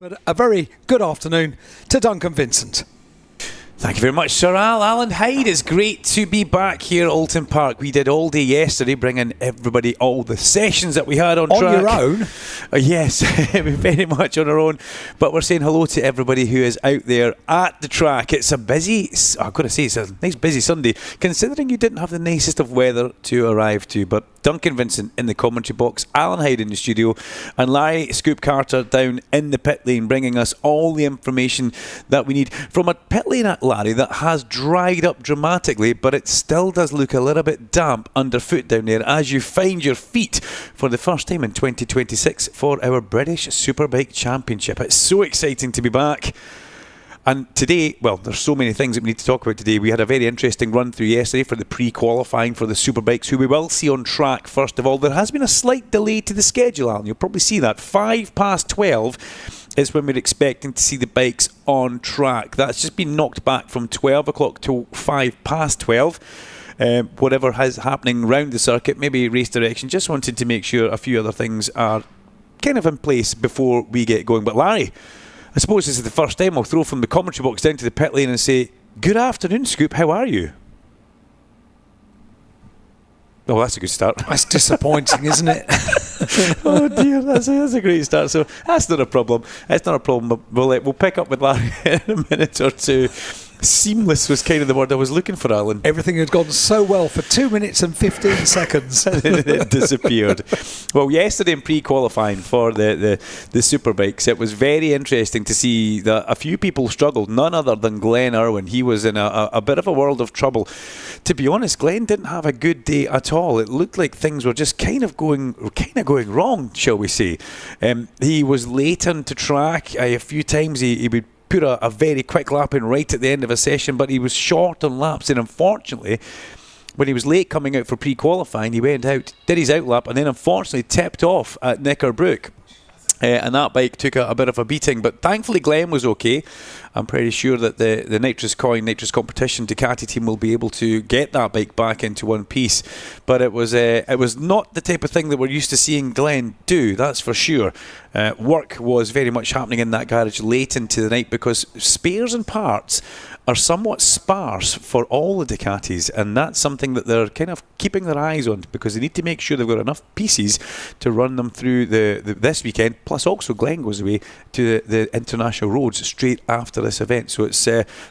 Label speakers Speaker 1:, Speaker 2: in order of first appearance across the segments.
Speaker 1: But a very good afternoon to Duncan Vincent.
Speaker 2: Thank you very much, Sir Al. Alan Hyde, it's great to be back here at Oldton Park. We did all day yesterday, bringing everybody all the sessions that we had on track.
Speaker 1: On your own?
Speaker 2: Yes, very much on our own. But we're saying hello to everybody who is out there at the track. It's a busy, I've got to say, it's a nice busy Sunday, considering you didn't have the nicest of weather to arrive to. But Duncan Vincent in the commentary box, Alan Hyde in the studio, and Larry Scoop Carter down in the pit lane, bringing us all the information that we need from a pit lane at Larry that has dried up dramatically, but it still does look a little bit damp underfoot down there as you find your feet for the first time in 2026 for our British Superbike Championship. It's so exciting to be back. And today, well, there's so many things that we need to talk about today. We had a very interesting run through yesterday for the pre-qualifying for the Superbikes, who we will see on track first of all. There has been a slight delay to the schedule, Alan. You'll probably see that. 12:05 is when we're expecting to see the bikes on track. That's just been knocked back from 12 o'clock to 12:05. Whatever is happening around the circuit, maybe race direction. Just wanted to make sure a few other things are kind of in place before we get going. But Larry, I suppose this is the first time I'll throw from the commentary box down to the pit lane and say, good afternoon, Scoop, how are you? Oh, that's a good start.
Speaker 1: That's disappointing, isn't it?
Speaker 2: Oh dear, that's a great start. So that's not a problem. That's not a problem. We'll pick up with Larry in a minute or two. Seamless was kind of the word I was looking for, Alan.
Speaker 1: Everything had gone so well for 2 minutes and 15 seconds.
Speaker 2: And then it disappeared. Well, yesterday in pre-qualifying for the Superbikes, it was very interesting to see that a few people struggled. None other than Glenn Irwin. He was in a bit of a world of trouble. To be honest, Glenn didn't have a good day at all. It looked like things were just kind of going wrong, shall we say. He was late onto track. A few times he would put a very quick lap in right at the end of a session, but he was short on laps, and unfortunately when he was late coming out for pre-qualifying, he went out, did his out lap, and then unfortunately tipped off at Knickerbrook. And that bike took a bit of a beating, but thankfully Glenn was okay. I'm pretty sure that the Nitrous Competition Ducati team will be able to get that bike back into one piece. But it was not the type of thing that we're used to seeing Glenn do, that's for sure. Work was very much happening in that garage late into the night because spares and parts are somewhat sparse for all the Ducatis, and that's something that they're kind of keeping their eyes on because they need to make sure they've got enough pieces to run them through this weekend. Plus also Glenn goes away to the international roads straight after this event, so it's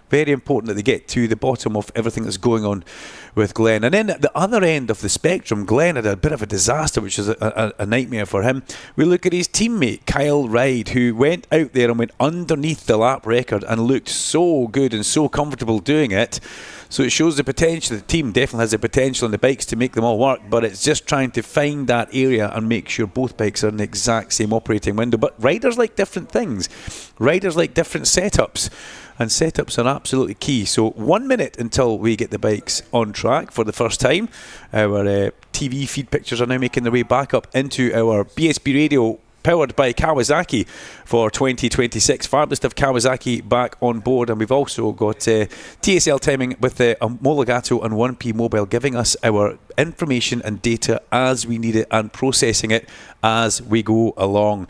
Speaker 2: very important that they get to the bottom of everything that's going on with Glenn. And then at the other end of the spectrum, Glenn had a bit of a disaster, which is a nightmare for him. We look at his teammate Kyle Ride, who went out there and went underneath the lap record and looked so good and so comfortable doing it. So it shows the potential. The team definitely has the potential in the bikes to make them all work, but it's just trying to find that area and make sure both bikes are in the exact same operating window. But riders like different things. Riders like different setups, and setups are absolutely key. So 1 minute until we get the bikes on track for the first time. Our TV feed pictures are now making their way back up into our BSB radio powered by Kawasaki for 2026. Fabulous to have Kawasaki back on board, and we've also got TSL timing with Homologato and 1P Mobile giving us our information and data as we need it and processing it as we go along.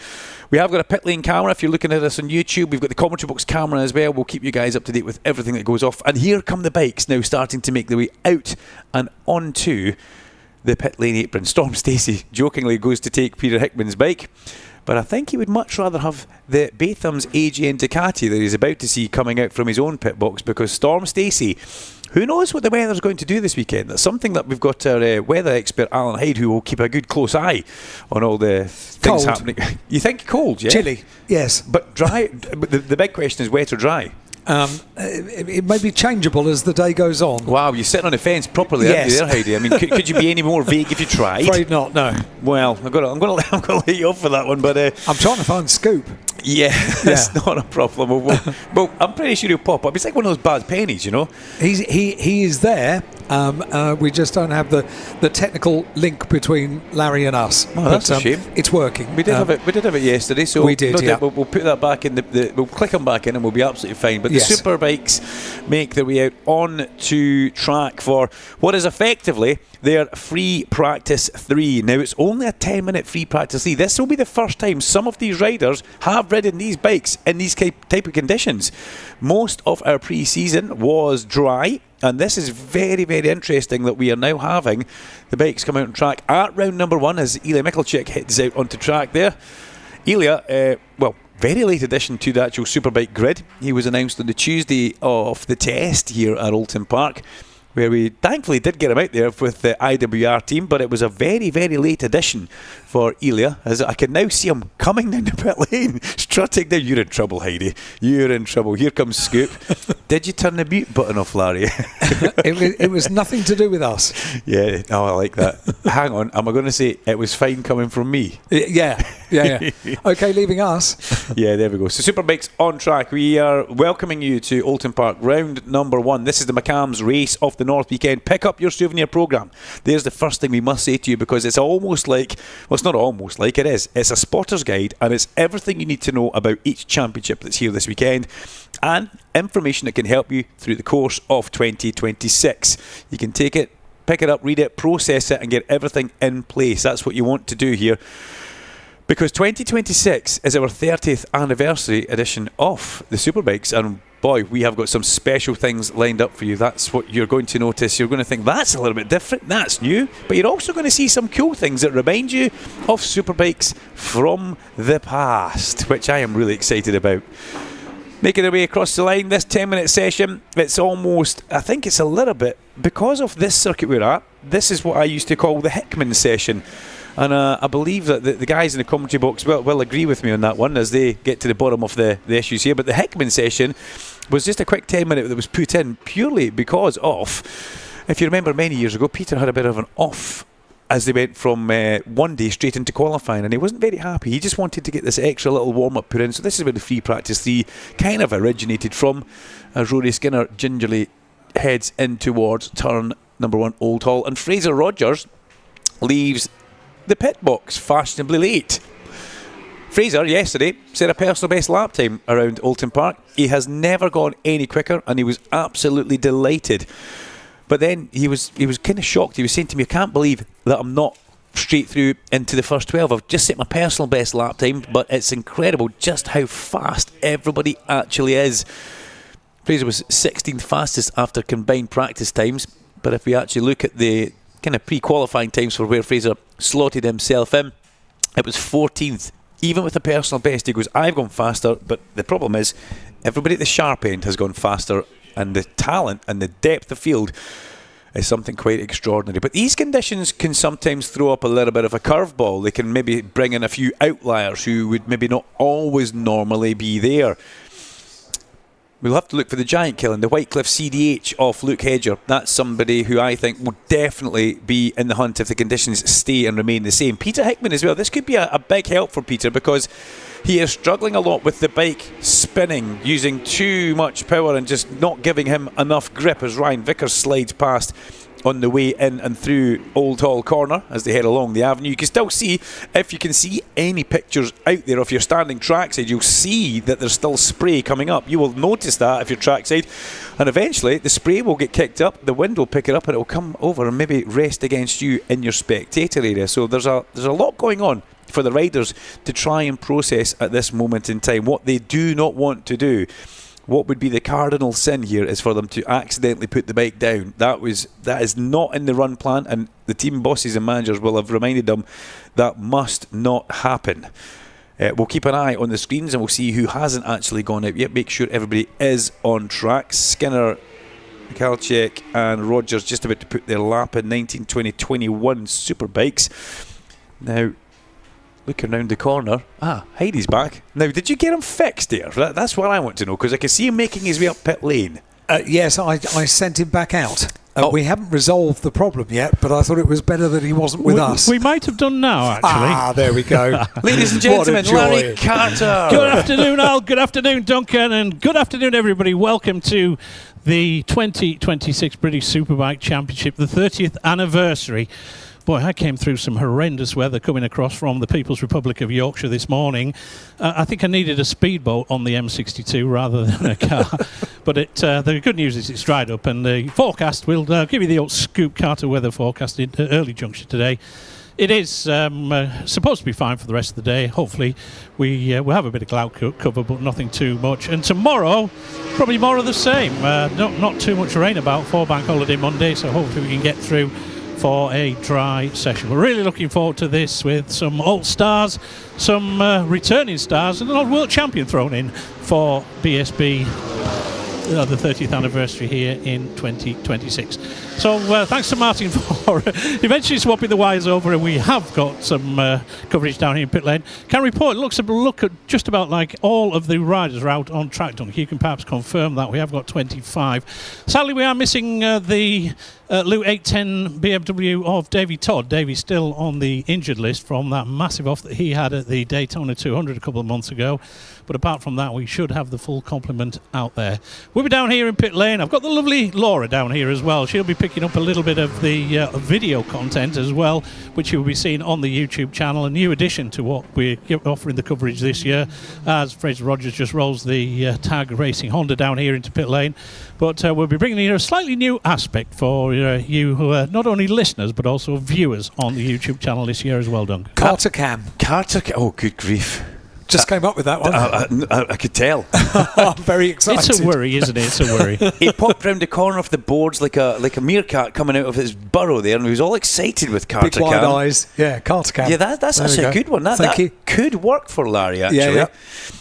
Speaker 2: We have got a pit lane camera. If you're looking at us on YouTube, we've got the commentary box camera as well. We'll keep you guys up to date with everything that goes off. And here come the bikes now starting to make their way out and onto the pit lane apron. Storm Stacey jokingly goes to take Peter Hickman's bike, but I think he would much rather have the Batham's AGN Ducati that he's about to see coming out from his own pit box, because Storm Stacey, who knows what the weather's going to do this weekend? That's something that we've got our weather expert Alan Hyde, who will keep a good close eye on all the things happening. You think cold, yeah?
Speaker 1: Chilly, yes.
Speaker 2: But dry. But the big question is wet or dry?
Speaker 1: It may be changeable as the day goes on.
Speaker 2: Wow, you're sitting on the fence properly,
Speaker 1: yes.
Speaker 2: Aren't you there, Heidi? I mean, could you be any more vague if you tried?
Speaker 1: Afraid not, no.
Speaker 2: Well, I'm going to let you off for that one, but
Speaker 1: I'm trying to find Scoop.
Speaker 2: Yeah, that's not a problem. Well, I'm pretty sure he'll pop up. It's like one of those bad pennies, you know.
Speaker 1: He is there, We just don't have the technical link between Larry and us.
Speaker 2: Oh, that's a shame.
Speaker 1: It's working.
Speaker 2: We did have it yesterday, so
Speaker 1: we did.
Speaker 2: We'll put that back in we'll click them back in, and we'll be absolutely fine. But the Superbikes make their way out on to track for what is effectively their free practice 3. Now, it's only a 10-minute free practice 3. This will be the first time some of these riders have ridden these bikes in these type of conditions. Most of our pre-season was dry, and this is very, very interesting that we are now having the bikes come out on track at round number 1 as Ilya Michalczyk heads out onto track there. Ilya, very late addition to the actual Superbike grid. He was announced on the Tuesday of the test here at Oldton Park, where we thankfully did get him out there with the IWR team, but it was a very, very late addition for Ilya, as I can now see him coming down the pit lane, strutting down. You're in trouble, Heidi. You're in trouble. Here comes Scoop. Did you turn the mute button off, Larry?
Speaker 1: It was nothing to do with us.
Speaker 2: Yeah, I like that. Hang on, am I going to say it was fine coming from me?
Speaker 1: Yeah. Okay, leaving us.
Speaker 2: Yeah, there we go. So Superbikes on track. We are welcoming you to Oldton Park, round number 1. This is the McCam's Race of the North weekend. Pick up your souvenir programme. There's the first thing we must say to you, because it's almost like, well, it's not almost like, it is. It's a spotter's guide, and it's everything you need to know about each championship that's here this weekend, and information that can help you through the course of 2026. You can take it, pick it up, read it, process it, and get everything in place. That's what you want to do here, because 2026 is our 30th anniversary edition of the Superbikes, and boy, we have got some special things lined up for you. That's what you're going to notice. You're going to think, that's a little bit different, that's new, but you're also going to see some cool things that remind you of Superbikes from the past, which I am really excited about. Making their way across the line, this 10-minute session, it's almost, I think it's a little bit, because of this circuit we're at, this is what I used to call the Hickman session. And I believe that the guys in the commentary box will agree with me on that one as they get to the bottom of the issues here. But the Hickman session was just a quick 10-minute that was put in purely because of, if you remember many years ago, Peter had a bit of an off as they went from one day straight into qualifying, and he wasn't very happy. He just wanted to get this extra little warm-up put in. So this is where the free practice 3 kind of originated from, as Rory Skinner gingerly heads in towards turn number 1, Old Hall. And Fraser Rogers leaves the pit box fashionably late. Fraser yesterday set a personal best lap time around Oldton Park. He has never gone any quicker, and he was absolutely delighted. But then he was kind of shocked. He was saying to me, I can't believe that I'm not straight through into the first 12. I've just set my personal best lap time, but it's incredible just how fast everybody actually is. Fraser was 16th fastest after combined practice times, but if we actually look at the kind of pre-qualifying times for where Fraser slotted himself in, it was 14th. Even with the personal best, he goes, I've gone faster, but the problem is everybody at the sharp end has gone faster, and the talent and the depth of field is something quite extraordinary. But these conditions can sometimes throw up a little bit of a curveball. They can maybe bring in a few outliers who would maybe not always normally be there. We'll have to look for the giant killing, the Whitecliff CDH off Luke Hedger. That's somebody who I think will definitely be in the hunt if the conditions stay and remain the same. Peter Hickman as well. This could be a big help for Peter, because he is struggling a lot with the bike spinning, using too much power and just not giving him enough grip as Ryan Vickers slides past on the way in and through Old Hall Corner as they head along the avenue. You can still see, if you can see any pictures out there of your standing trackside, you'll see that there's still spray coming up. You will notice that if you're trackside, and eventually the spray will get kicked up, the wind will pick it up, and it will come over and maybe rest against you in your spectator area. So there's a lot going on for the riders to try and process at this moment in time. What they do not want to do, what would be the cardinal sin here, is for them to accidentally put the bike down. That is not in the run plan, and the team bosses and managers will have reminded them that must not happen. We'll keep an eye on the screens and we'll see who hasn't actually gone out yet. Make sure everybody is on track. Skinner, Michalczyk and Rogers just about to put their lap in. 19, 20, 21 Superbikes. Now, looking round the corner. Heidi's back. Now, did you get him fixed there? That's what I want to know, because I can see him making his way up pit lane.
Speaker 1: Yes, I sent him back out. We haven't resolved the problem yet, but I thought it was better that he wasn't with us.
Speaker 3: We might have done now, actually.
Speaker 1: There we go.
Speaker 2: Ladies and gentlemen, Larry Carter.
Speaker 3: Good afternoon, Al. Good afternoon, Duncan. And good afternoon, everybody. Welcome to the 2026 British Superbike Championship, the 30th anniversary. Boy, I came through some horrendous weather coming across from the People's Republic of Yorkshire this morning. I think I needed a speedboat on the M62 rather than a car. But the good news is it's dried up, and the forecast, we'll give you the old Scoop Carter weather forecast in early junction today. It is supposed to be fine for the rest of the day. Hopefully we'll have a bit of cloud cover, but nothing too much. And tomorrow, probably more of the same. Not too much rain about for Bank Holiday Monday, so hopefully we can get through for a dry session. We're really looking forward to this with some old stars, some returning stars, and an old world champion thrown in for BSB, the 30th anniversary here in 2026. So thanks to Martin for eventually swapping the wires over, and we have got some coverage down here in pit lane. Can report, it looks just about like all of the riders are out on track. Duncan, you can perhaps confirm that. We have got 25. Sadly, we are missing the Loop 810 BMW of Davey Todd. Davey's still on the injured list from that massive off that he had at the Daytona 200 a couple of months ago. But apart from that, we should have the full complement out there. We'll be down here in pit lane. I've got the lovely Laura down here as well. She'll be picking up a little bit of the video content as well, which you'll be seeing on the YouTube channel, a new addition to what we're offering the coverage this year, as Fraser Rogers just rolls the Tag Racing Honda down here into pit lane. But we'll be bringing in a slightly new aspect for you who are not only listeners but also viewers on the YouTube channel this year as well, Duncan.
Speaker 1: Carter Cam.
Speaker 2: Oh, good grief.
Speaker 1: Just came up with that one.
Speaker 2: I could tell.
Speaker 1: I'm very excited.
Speaker 3: It's a worry, isn't it? It's a worry.
Speaker 2: He popped round the corner of the boards like a meerkat coming out of his burrow there, and he was all excited with Carter
Speaker 1: Big wide
Speaker 2: Cam.
Speaker 1: eyes. Yeah, Carter Cam.
Speaker 2: Yeah, that's actually a good one. That could work for Larry, actually.
Speaker 1: Yeah.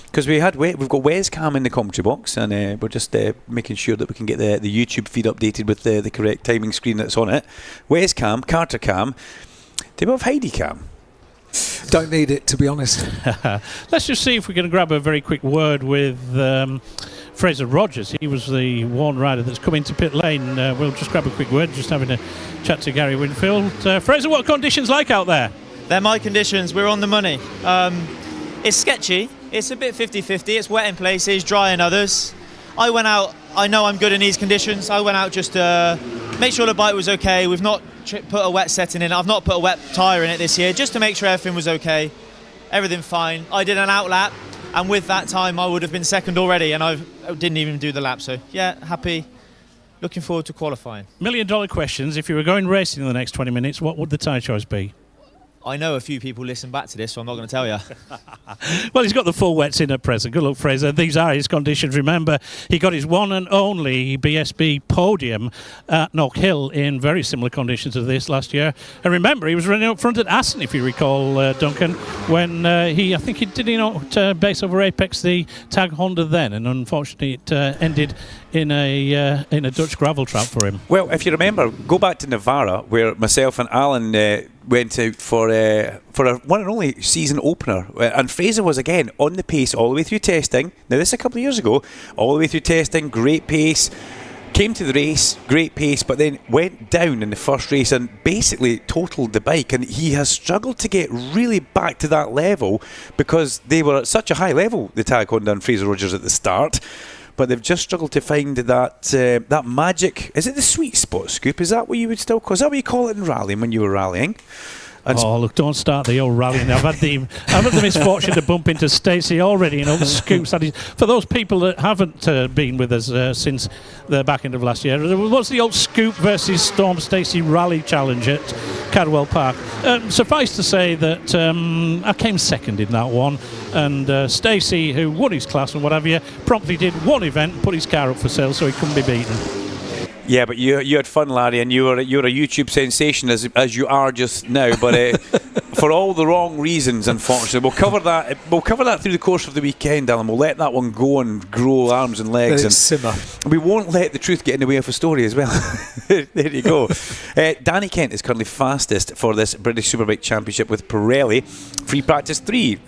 Speaker 2: Because we've got Wes Cam in the commentary box, and we're just making sure that we can get the YouTube feed updated with the correct timing screen that's on it. Wes Cam, Carter Cam. Do we have Heidi Cam?
Speaker 1: Don't need it, to be honest.
Speaker 3: Let's just see if we can grab a very quick word with Fraser Rogers. He was the one rider that's come into pit lane. We'll just grab a quick word, just having a chat to Gary Winfield. Fraser, what are conditions like out there?
Speaker 4: They're my conditions. We're on the money. It's sketchy. It's a bit 50-50. It's wet in places, dry in others. I went out, I know I'm good in these conditions. I went out just to make sure the bike was okay. We've not put a wet setting in it. I've not put a wet tyre in it this year, just to make sure everything was okay. Everything fine. I did an out lap, and with that time I would have been second already, and I didn't even do the lap. So yeah, happy. Looking forward to qualifying. $1 million questions. If you were going racing in the next 20 minutes, what would the tyre choice be? I know a few people listen back to this, so I'm not going to tell you.
Speaker 3: Well, he's got the full wets in at present. Good luck, Fraser. These are his conditions. Remember, he got his one and only BSB podium at Knock Hill in very similar conditions to this last year. And remember, he was running up front at Aston, if you recall, Duncan, when I think he did not base over Apex the Tag Honda then, and unfortunately it ended in a Dutch gravel trap for him.
Speaker 2: Well, if you remember, go back to Navarra, where myself and Alan went out for a one and only season opener, and Fraser was again on the pace all the way through testing. Now this is a couple of years ago, all the way through testing, great pace, came to the race, great pace, but then went down in the first race and basically totaled the bike, and he has struggled to get really back to that level because they were at such a high level, the Tag Honda and Fraser Rogers at the start. But they've just struggled to find that magic. Is it the sweet spot, Scoop? Is that what you would still call? Is that what you call it in rallying when you were rallying? And
Speaker 3: look! Don't start the old rallying. I've had the misfortune to bump into Stacey already in old Scoops. For those people that haven't been with us since the back end of last year, there was the old Scoop versus Storm Stacey rally challenge at Cadwell Park. Suffice to say that I came second in that one, and Stacey, who won his class and what have you, promptly did one event, put his car up for sale, so he couldn't be beaten.
Speaker 2: Yeah, but you had fun, Larry, and you're a YouTube sensation as you are just now. But for all the wrong reasons, unfortunately, we'll cover that through the course of the weekend, Alan. We'll let that one go and grow arms and legs and
Speaker 1: simmer.
Speaker 2: We won't let the truth get in the way of a story as well. There you go. Danny Kent is currently fastest for this British Superbike Championship with Pirelli. Free practice 3.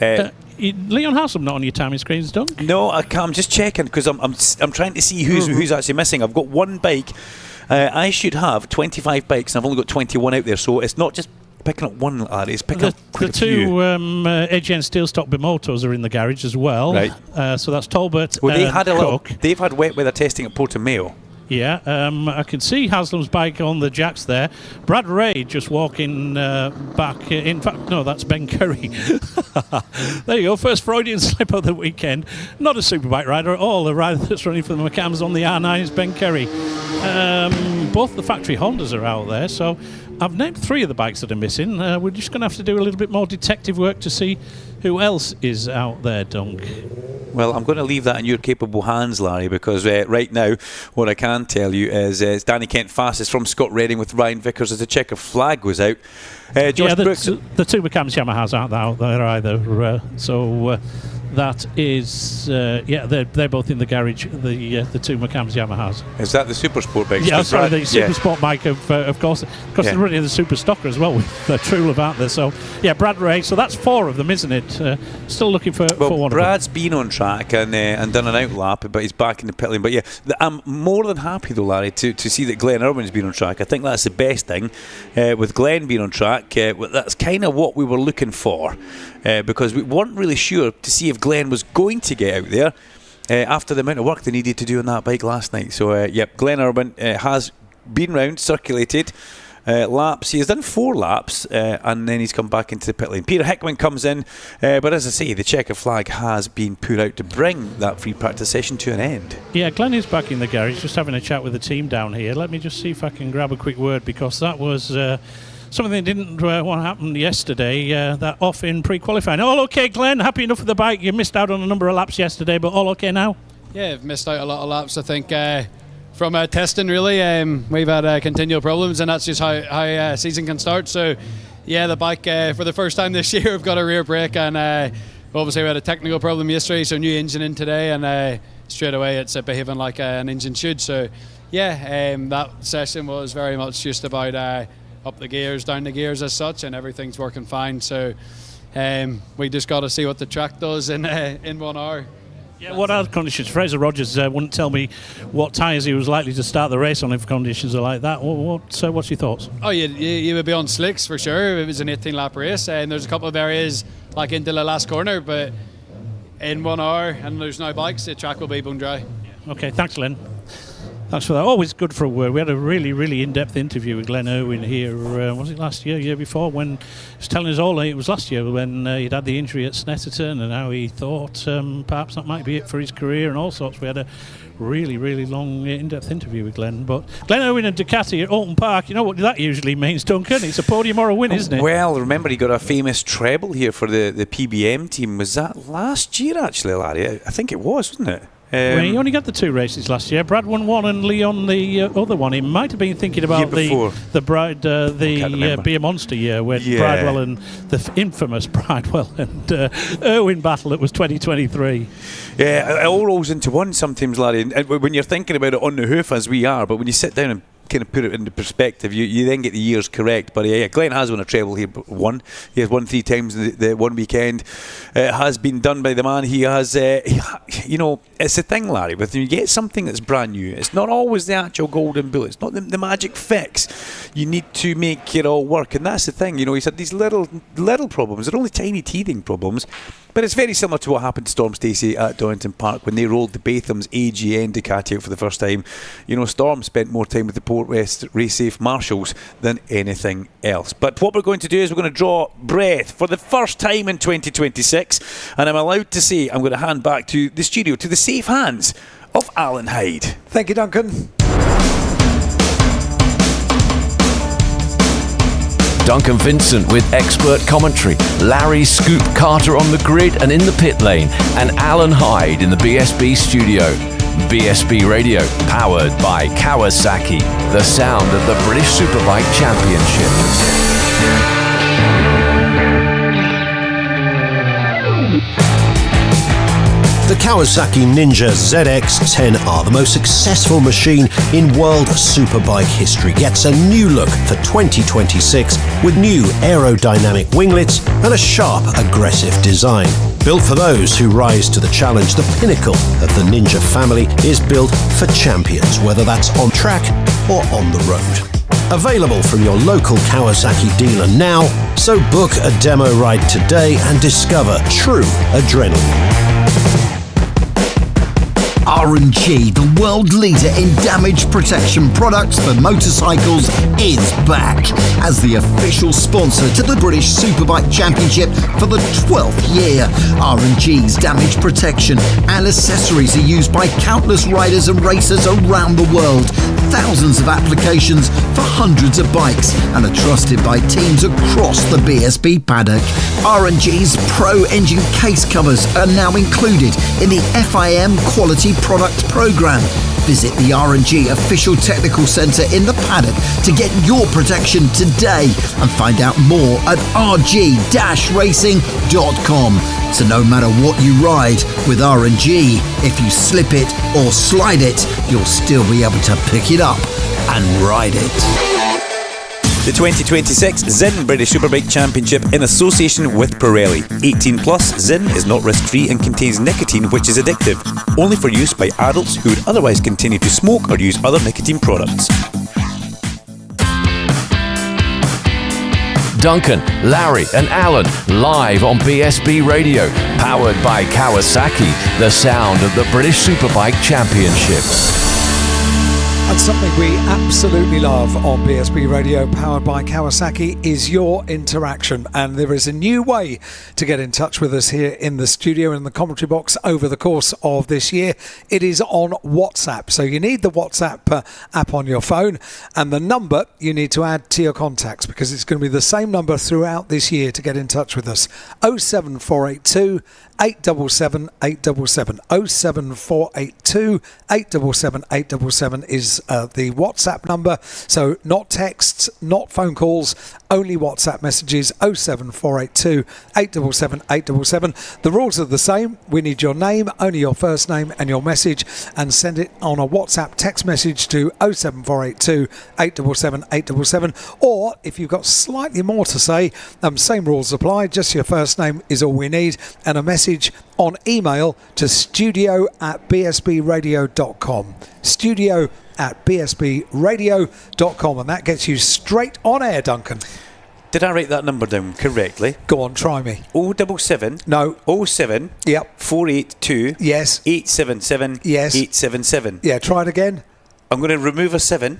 Speaker 3: Leon Haslam not on your timing screens, Dunk?
Speaker 2: No, I can't. I'm just checking because I'm trying to see who's actually missing. I've got one bike I should have 25 bikes, and I've only got 21 out there, so it's not just picking up one, Larry, it's picking up quite
Speaker 3: the
Speaker 2: a few.
Speaker 3: two AGN steel stock Motos are in the garage as well.
Speaker 2: Right.
Speaker 3: So that's Talbot.
Speaker 2: Well,
Speaker 3: Cook.
Speaker 2: they've had wet weather testing at Portimao.
Speaker 3: Yeah, I can see Haslam's bike on the jacks there. Brad Ray just walking back. In fact, no, that's Ben Curry. There you go, first Freudian slip of the weekend. Not a Superbike rider at all. The rider that's running for the McCams on the R9 is Ben Curry. Both the factory Hondas are out there, so I've named 3 of the bikes that are missing. We're just going to have to do a little bit more detective work to see who else is out there, Dunk.
Speaker 2: Well, I'm going to leave that in your capable hands, Larry, because right now, what I can tell you is it's Danny Kent fastest from Scott Redding with Ryan Vickers as the checker flag goes out. Josh Brooks.
Speaker 3: The two McCams Yamahas aren't out there either. That is, they're both in the garage. The two McCams Yamahas.
Speaker 2: Is that the Super Sport bikes?
Speaker 3: Yeah, sorry, the Super Sport bike of course. Because they're running the Super Stocker as well with the True Love out there. So yeah, Brad Ray. So that's 4 of them, isn't it? Still looking for one.
Speaker 2: Brad's been on track and done an outlap, but he's back in the pit lane. But yeah, I'm more than happy though, Larry, to see that Glenn Irwin's been on track. I think that's the best thing. With Glenn being on track, that's kind of what we were looking for. Because we weren't really sure to see if Glenn was going to get out there after the amount of work they needed to do on that bike last night. So, Glenn Irwin has been round, circulated laps. He has done 4 laps and then he's come back into the pit lane. Peter Hickman comes in, but as I say, the checker flag has been put out to bring that free practice session to an end. Yeah,
Speaker 3: Glenn is back in the garage, just having a chat with the team down here. Let me just see if I can grab a quick word, because that was... something that didn't want to happen yesterday, that off in pre-qualifying. All okay, Glenn? Happy enough with the bike? You missed out on a number of laps yesterday, but all okay now?
Speaker 5: Yeah, I've missed out a lot of laps, I think, from testing, really. We've had continual problems, and that's just how season can start. So, yeah, the bike, for the first time this year, we've got a rear brake, and obviously we had a technical problem yesterday, so new engine in today, and straight away it's behaving like an engine should. So, yeah, that session was very much just about... up the gears, down the gears as such, and everything's working fine. So we just got to see what the track does in 1 hour.
Speaker 3: Yeah, what are the conditions? Fraser Rogers wouldn't tell me what tyres he was likely to start the race on if conditions are like that. What's your thoughts?
Speaker 5: Oh, you would be on slicks for sure. It was an 18-lap race, and there's a couple of areas like into the last corner, but in 1 hour, and there's no bikes, the track will be bone dry.
Speaker 3: Okay, thanks, Len. Thanks for that. Always good for a word. We had a really, really in-depth interview with Glenn Irwin here. Was it last year before? When he was telling us all, it was last year when he'd had the injury at Snetterton and how he thought perhaps that might be it for his career and all sorts. We had a really, really long, in-depth interview with Glenn. But Glenn Irwin and Ducati at Oldton Park, you know what that usually means, Duncan? It's a podium or a win, isn't it?
Speaker 2: Well, remember he got a famous treble here for the PBM team. Was that last year, actually, Larry? I think it was, wasn't it?
Speaker 3: Well, he only got the 2 races last year. Brad won 1 and Leon the other one. He might have been thinking about the Beer Monster year when Bridewell and the infamous Bridewell and Irwin battle. It was 2023.
Speaker 2: Yeah, it all rolls into one sometimes, Larry. And when you're thinking about it on the hoof as we are, but when you sit down and kind of put it into perspective, you then get the years correct. But yeah, Glenn has won a treble here. He has won 3 times the one weekend. It has been done by the man. He has, it's a thing, Larry. When you get something that's brand new, it's not always the actual golden bullet. It's not the magic fix. You need to make it all work, and that's the thing. He's had these little problems. They're only tiny teething problems, but it's very similar to what happened to Storm Stacey at Oldton Park when they rolled the Batham's AGN Ducati out for the first time. Storm spent more time with the Port West Race Safe Marshals than anything else. But what we're going to do is we're going to draw breath for the first time in 2026, and I'm allowed to say I'm going to hand back to the studio, to the safe hands of Alan Hyde.
Speaker 1: Thank you, Duncan.
Speaker 6: Duncan Vincent with expert commentary, Larry Scoop Carter on the grid and in the pit lane, and Alan Hyde in the BSB studio. BSB Radio, powered by Kawasaki, the sound of the British Superbike Championship.
Speaker 7: The Kawasaki Ninja ZX-10R, the most successful machine in world superbike history, gets a new look for 2026 with new aerodynamic winglets and a sharp, aggressive design. Built for those who rise to the challenge, the pinnacle of the Ninja family is built for champions, whether that's on track or on the road. Available from your local Kawasaki dealer now, so book a demo ride today and discover true adrenaline.
Speaker 8: R&G, the world leader in damage protection products for motorcycles, is back as the official sponsor to the British Superbike Championship for the 12th year. R&G's damage protection and accessories are used by countless riders and racers around the world. Thousands of applications for hundreds of bikes and are trusted by teams across the BSB paddock. R&G's Pro Engine case covers are now included in the FIM Quality Product Programme. Visit the R&G official technical centre in the paddock to get your protection today and find out more at rg-racing.com. So no matter what you ride with R&G, if you slip it or slide it, you'll still be able to pick it up and ride it.
Speaker 2: The 2026 Zinn British Superbike Championship in association with Pirelli. 18 plus, Zinn is not risk-free and contains nicotine, which is addictive. Only for use by adults who would otherwise continue to smoke or use other nicotine products.
Speaker 6: Duncan, Larry and Alan live on BSB Radio, powered by Kawasaki, the sound of the British Superbike Championship.
Speaker 1: And something we absolutely love on BSB Radio, powered by Kawasaki, is your interaction. And there is a new way to get in touch with us here in the studio and in the commentary box over the course of this year. It is on WhatsApp. So you need the WhatsApp app on your phone, and the number you need to add to your contacts, because it's going to be the same number throughout this year to get in touch with us. 07482 877 877. 07482 877 877 is the WhatsApp number. So not texts, not phone calls, only WhatsApp messages. 07482 877 877. The rules are the same. We need your name, only your first name and your message, and send it on a WhatsApp text message to 07482 877 877. Or if you've got slightly more to say, same rules apply. Just your first name is all we need, and a message on email to studio@bsbradio.com. studio@bsbradio.com, and that gets you straight on air, Duncan.
Speaker 2: Did I write that number down correctly?
Speaker 1: Go on, try me.
Speaker 2: 077
Speaker 1: No.
Speaker 2: 07
Speaker 1: Yep.
Speaker 2: 482
Speaker 1: Yes.
Speaker 2: 877
Speaker 1: Yes.
Speaker 2: 877.
Speaker 1: Yeah, try it again.
Speaker 2: I'm going to remove a 7.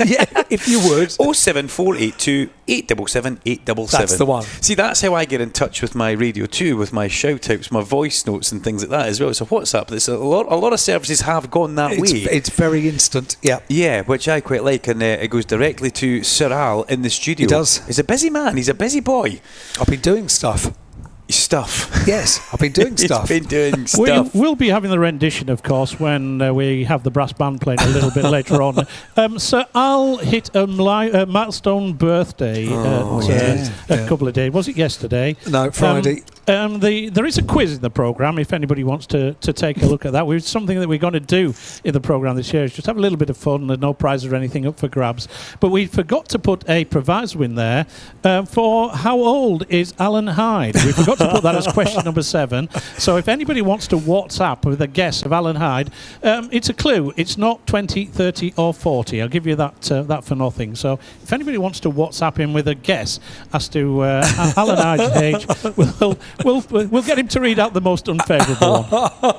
Speaker 1: Yeah, if you would.
Speaker 2: 07482 877 877.
Speaker 1: That's the one.
Speaker 2: See, that's how I get in touch with my radio too, with my shout outs, my voice notes and things like that as well. So WhatsApp, there's a lot of services have gone that way.
Speaker 1: It's very instant, yeah.
Speaker 2: Yeah, which I quite like, and it goes directly to Sir Al in the studio.
Speaker 1: He does.
Speaker 2: He's a busy man, he's a busy boy.
Speaker 1: I've been doing stuff. Yes, I've been doing stuff.
Speaker 2: He's been doing stuff.
Speaker 3: We'll be having the rendition, of course, when we have the brass band playing a little bit later on. So I'll hit a milestone birthday a couple of days. Was it yesterday?
Speaker 1: No, Friday.
Speaker 3: There is a quiz in the programme, if anybody wants to take a look at that. It's something that we're going to do in the programme this year, is just have a little bit of fun. There's no prizes or anything up for grabs. But we forgot to put a proviso in there for how old is Alan Hyde. We forgot to put that as question number 7. So if anybody wants to WhatsApp with a guess of Alan Hyde, it's a clue. It's not 20, 30 or 40. I'll give you that for nothing. So if anybody wants to WhatsApp him with a guess as to Alan Hyde's age, we'll get him to read out the most unfavourable one.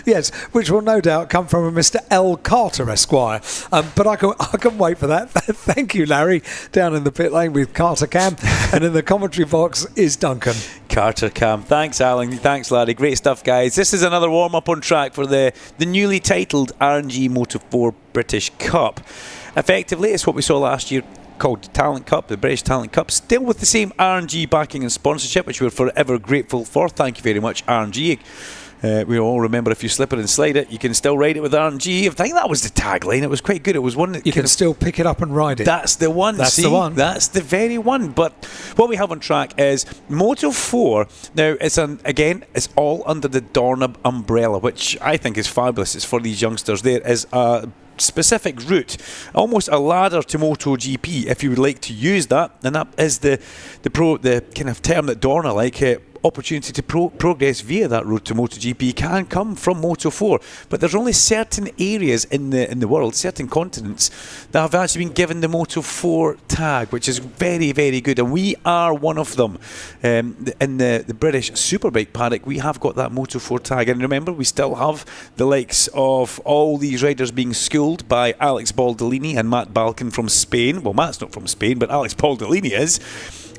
Speaker 1: Yes, which will no doubt come from a Mr. L. Carter, Esquire. But I can wait for that. Thank you, Larry, down in the pit lane with Carter Cam, and in the commentary box is Duncan.
Speaker 2: Carter Cam. Thanks, Alan. Thanks, Larry. Great stuff, guys. This is another warm-up on track for the newly titled R&G Moto 4 British Cup. Effectively, it's what we saw last year, called Talent Cup, the British Talent Cup, still with the same R&G backing and sponsorship, which we're forever grateful for. Thank you very much, R&G. We all remember, if you slip it and slide it, you can still ride it with R&G. I think that was the tagline. It was quite good. It was one that
Speaker 1: you can still pick it up and ride it.
Speaker 2: That's the one.
Speaker 1: That's the one.
Speaker 2: That's the very one. But what we have on track is Moto 4. Now, it's all under the Dorna umbrella, which I think is fabulous. It's for these youngsters. There is a specific route, almost a ladder to MotoGP, if you would like to use that, and that is the kind of term that Dorna like. opportunity to progress via that road to MotoGP can come from Moto 4. But there's only certain areas in the world, certain continents, that have actually been given the Moto 4 tag, which is very, very good. And we are one of them. In the British Superbike paddock, we have got that Moto 4 tag. And remember, we still have the likes of all these riders being schooled by Alex Baldolini and Matt Balkan from Spain. Well, Matt's not from Spain, but Alex Baldolini is.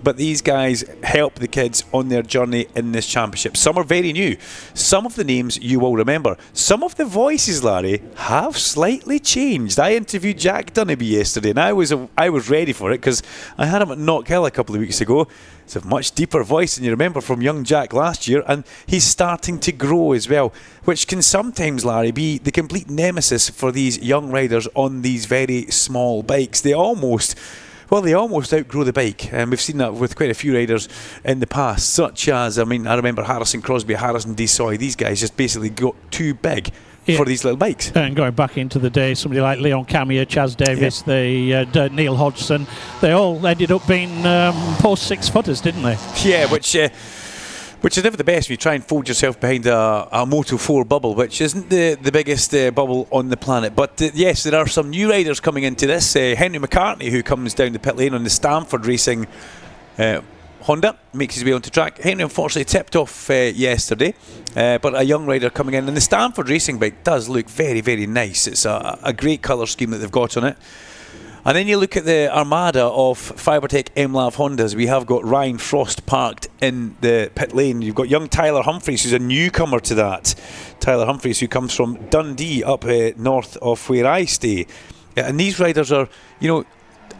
Speaker 2: But these guys help the kids on their journey in this championship. Some are very new. Some of the names you will remember. Some of the voices, Larry, have slightly changed. I interviewed Jack Dunnaby yesterday, and I was ready for it because I had him at Knockhill a couple of weeks ago. It's a much deeper voice than you remember from young Jack last year, and he's starting to grow as well, which can sometimes, Larry, be the complete nemesis for these young riders on these very small bikes. They almost outgrow the bike, and we've seen that with quite a few riders in the past, such as, I remember Harrison Crosby, Harrison Desoy. These guys just basically got too big for these little bikes.
Speaker 3: And going back into the day, somebody like Leon Camier, Chaz Davis, Neil Hodgson, they all ended up being post 6-footers, didn't they?
Speaker 2: Yeah, which is never the best when you try and fold yourself behind a Moto 4 bubble, which isn't the biggest bubble on the planet. But yes, there are some new riders coming into this. Henry McCartney, who comes down the pit lane on the Stanford Racing Honda, makes his way onto track. Henry unfortunately tipped off yesterday, but a young rider coming in. And the Stanford Racing bike does look very, very nice. It's a great colour scheme that they've got on it. And then you look at the armada of Fibertech MLAV Hondas. We have got Ryan Frost parked in the pit lane. You've got young Tyler Humphreys, who's a newcomer to that. Tyler Humphreys, who comes from Dundee, up north of where I stay. And these riders are,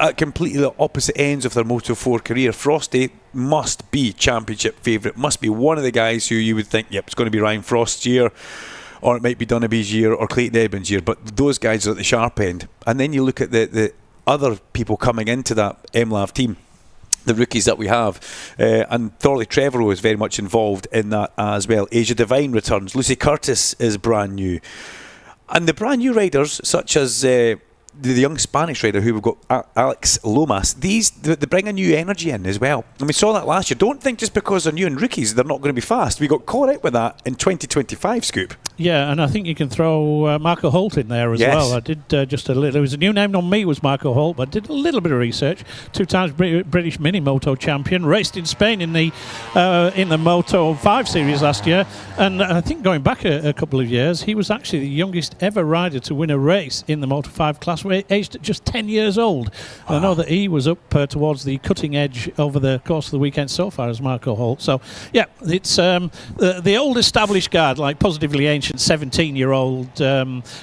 Speaker 2: at completely the opposite ends of their Moto 4 career. Frosty must be championship favourite, must be one of the guys who you would think, yep, it's going to be Ryan Frost's year, or it might be Dunnaby's year, or Clayton Edmonds' year. But those guys are at the sharp end. And then you look at the other people coming into that MLAV team, the rookies that we have, and Thorley Trevorrow is very much involved in that as well. Asia Devine returns. Lucy Curtis is brand new, and the brand new riders such as the young Spanish rider who we've got, Alex Lomas, they bring a new energy in as well, and we saw that last year. Don't think just because they're new and rookies they're not going to be fast. We got caught out with that in 2025, Scoop.
Speaker 3: Yeah, and I think you can throw Marco Holt in there as well. I did just a little. There was a new name on me, was Marco Holt, but I did a little bit of research. 2 times British Mini Moto champion, raced in Spain in the Moto 5 series last year, and I think going back a couple of years, he was actually the youngest ever rider to win a race in the Moto 5 class, aged at just 10 years old. Wow. I know that he was up towards the cutting edge over the course of the weekend so far as Marco Holt. So, yeah, it's the old established guard, like positively ancient 17-year-old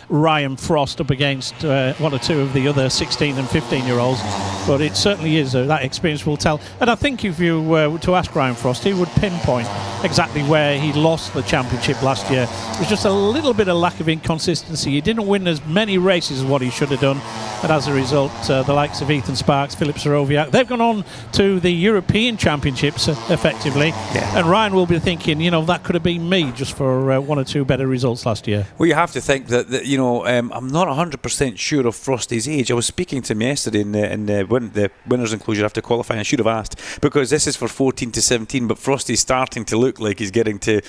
Speaker 3: Ryan Frost up against one or two of the other 16 and 15-year-olds. But it certainly is, that experience will tell. And I think if you were to ask Ryan Frost, he would pinpoint exactly where he lost the championship last year. It was just a little bit of lack of inconsistency. He didn't win as many races as what he should have done. And as a result, the likes of Ethan Sparks, Philip Soroviak, they've gone on to the European Championships effectively. Yeah. And Ryan will be thinking, that could have been me just for one or two better results last year.
Speaker 2: Well, you have to think that I'm not 100% sure of Frosty's age. I was speaking to him yesterday in the winners' enclosure after qualifying. I should have asked, because this is for 14 to 17, but Frosty's starting to look like he's getting to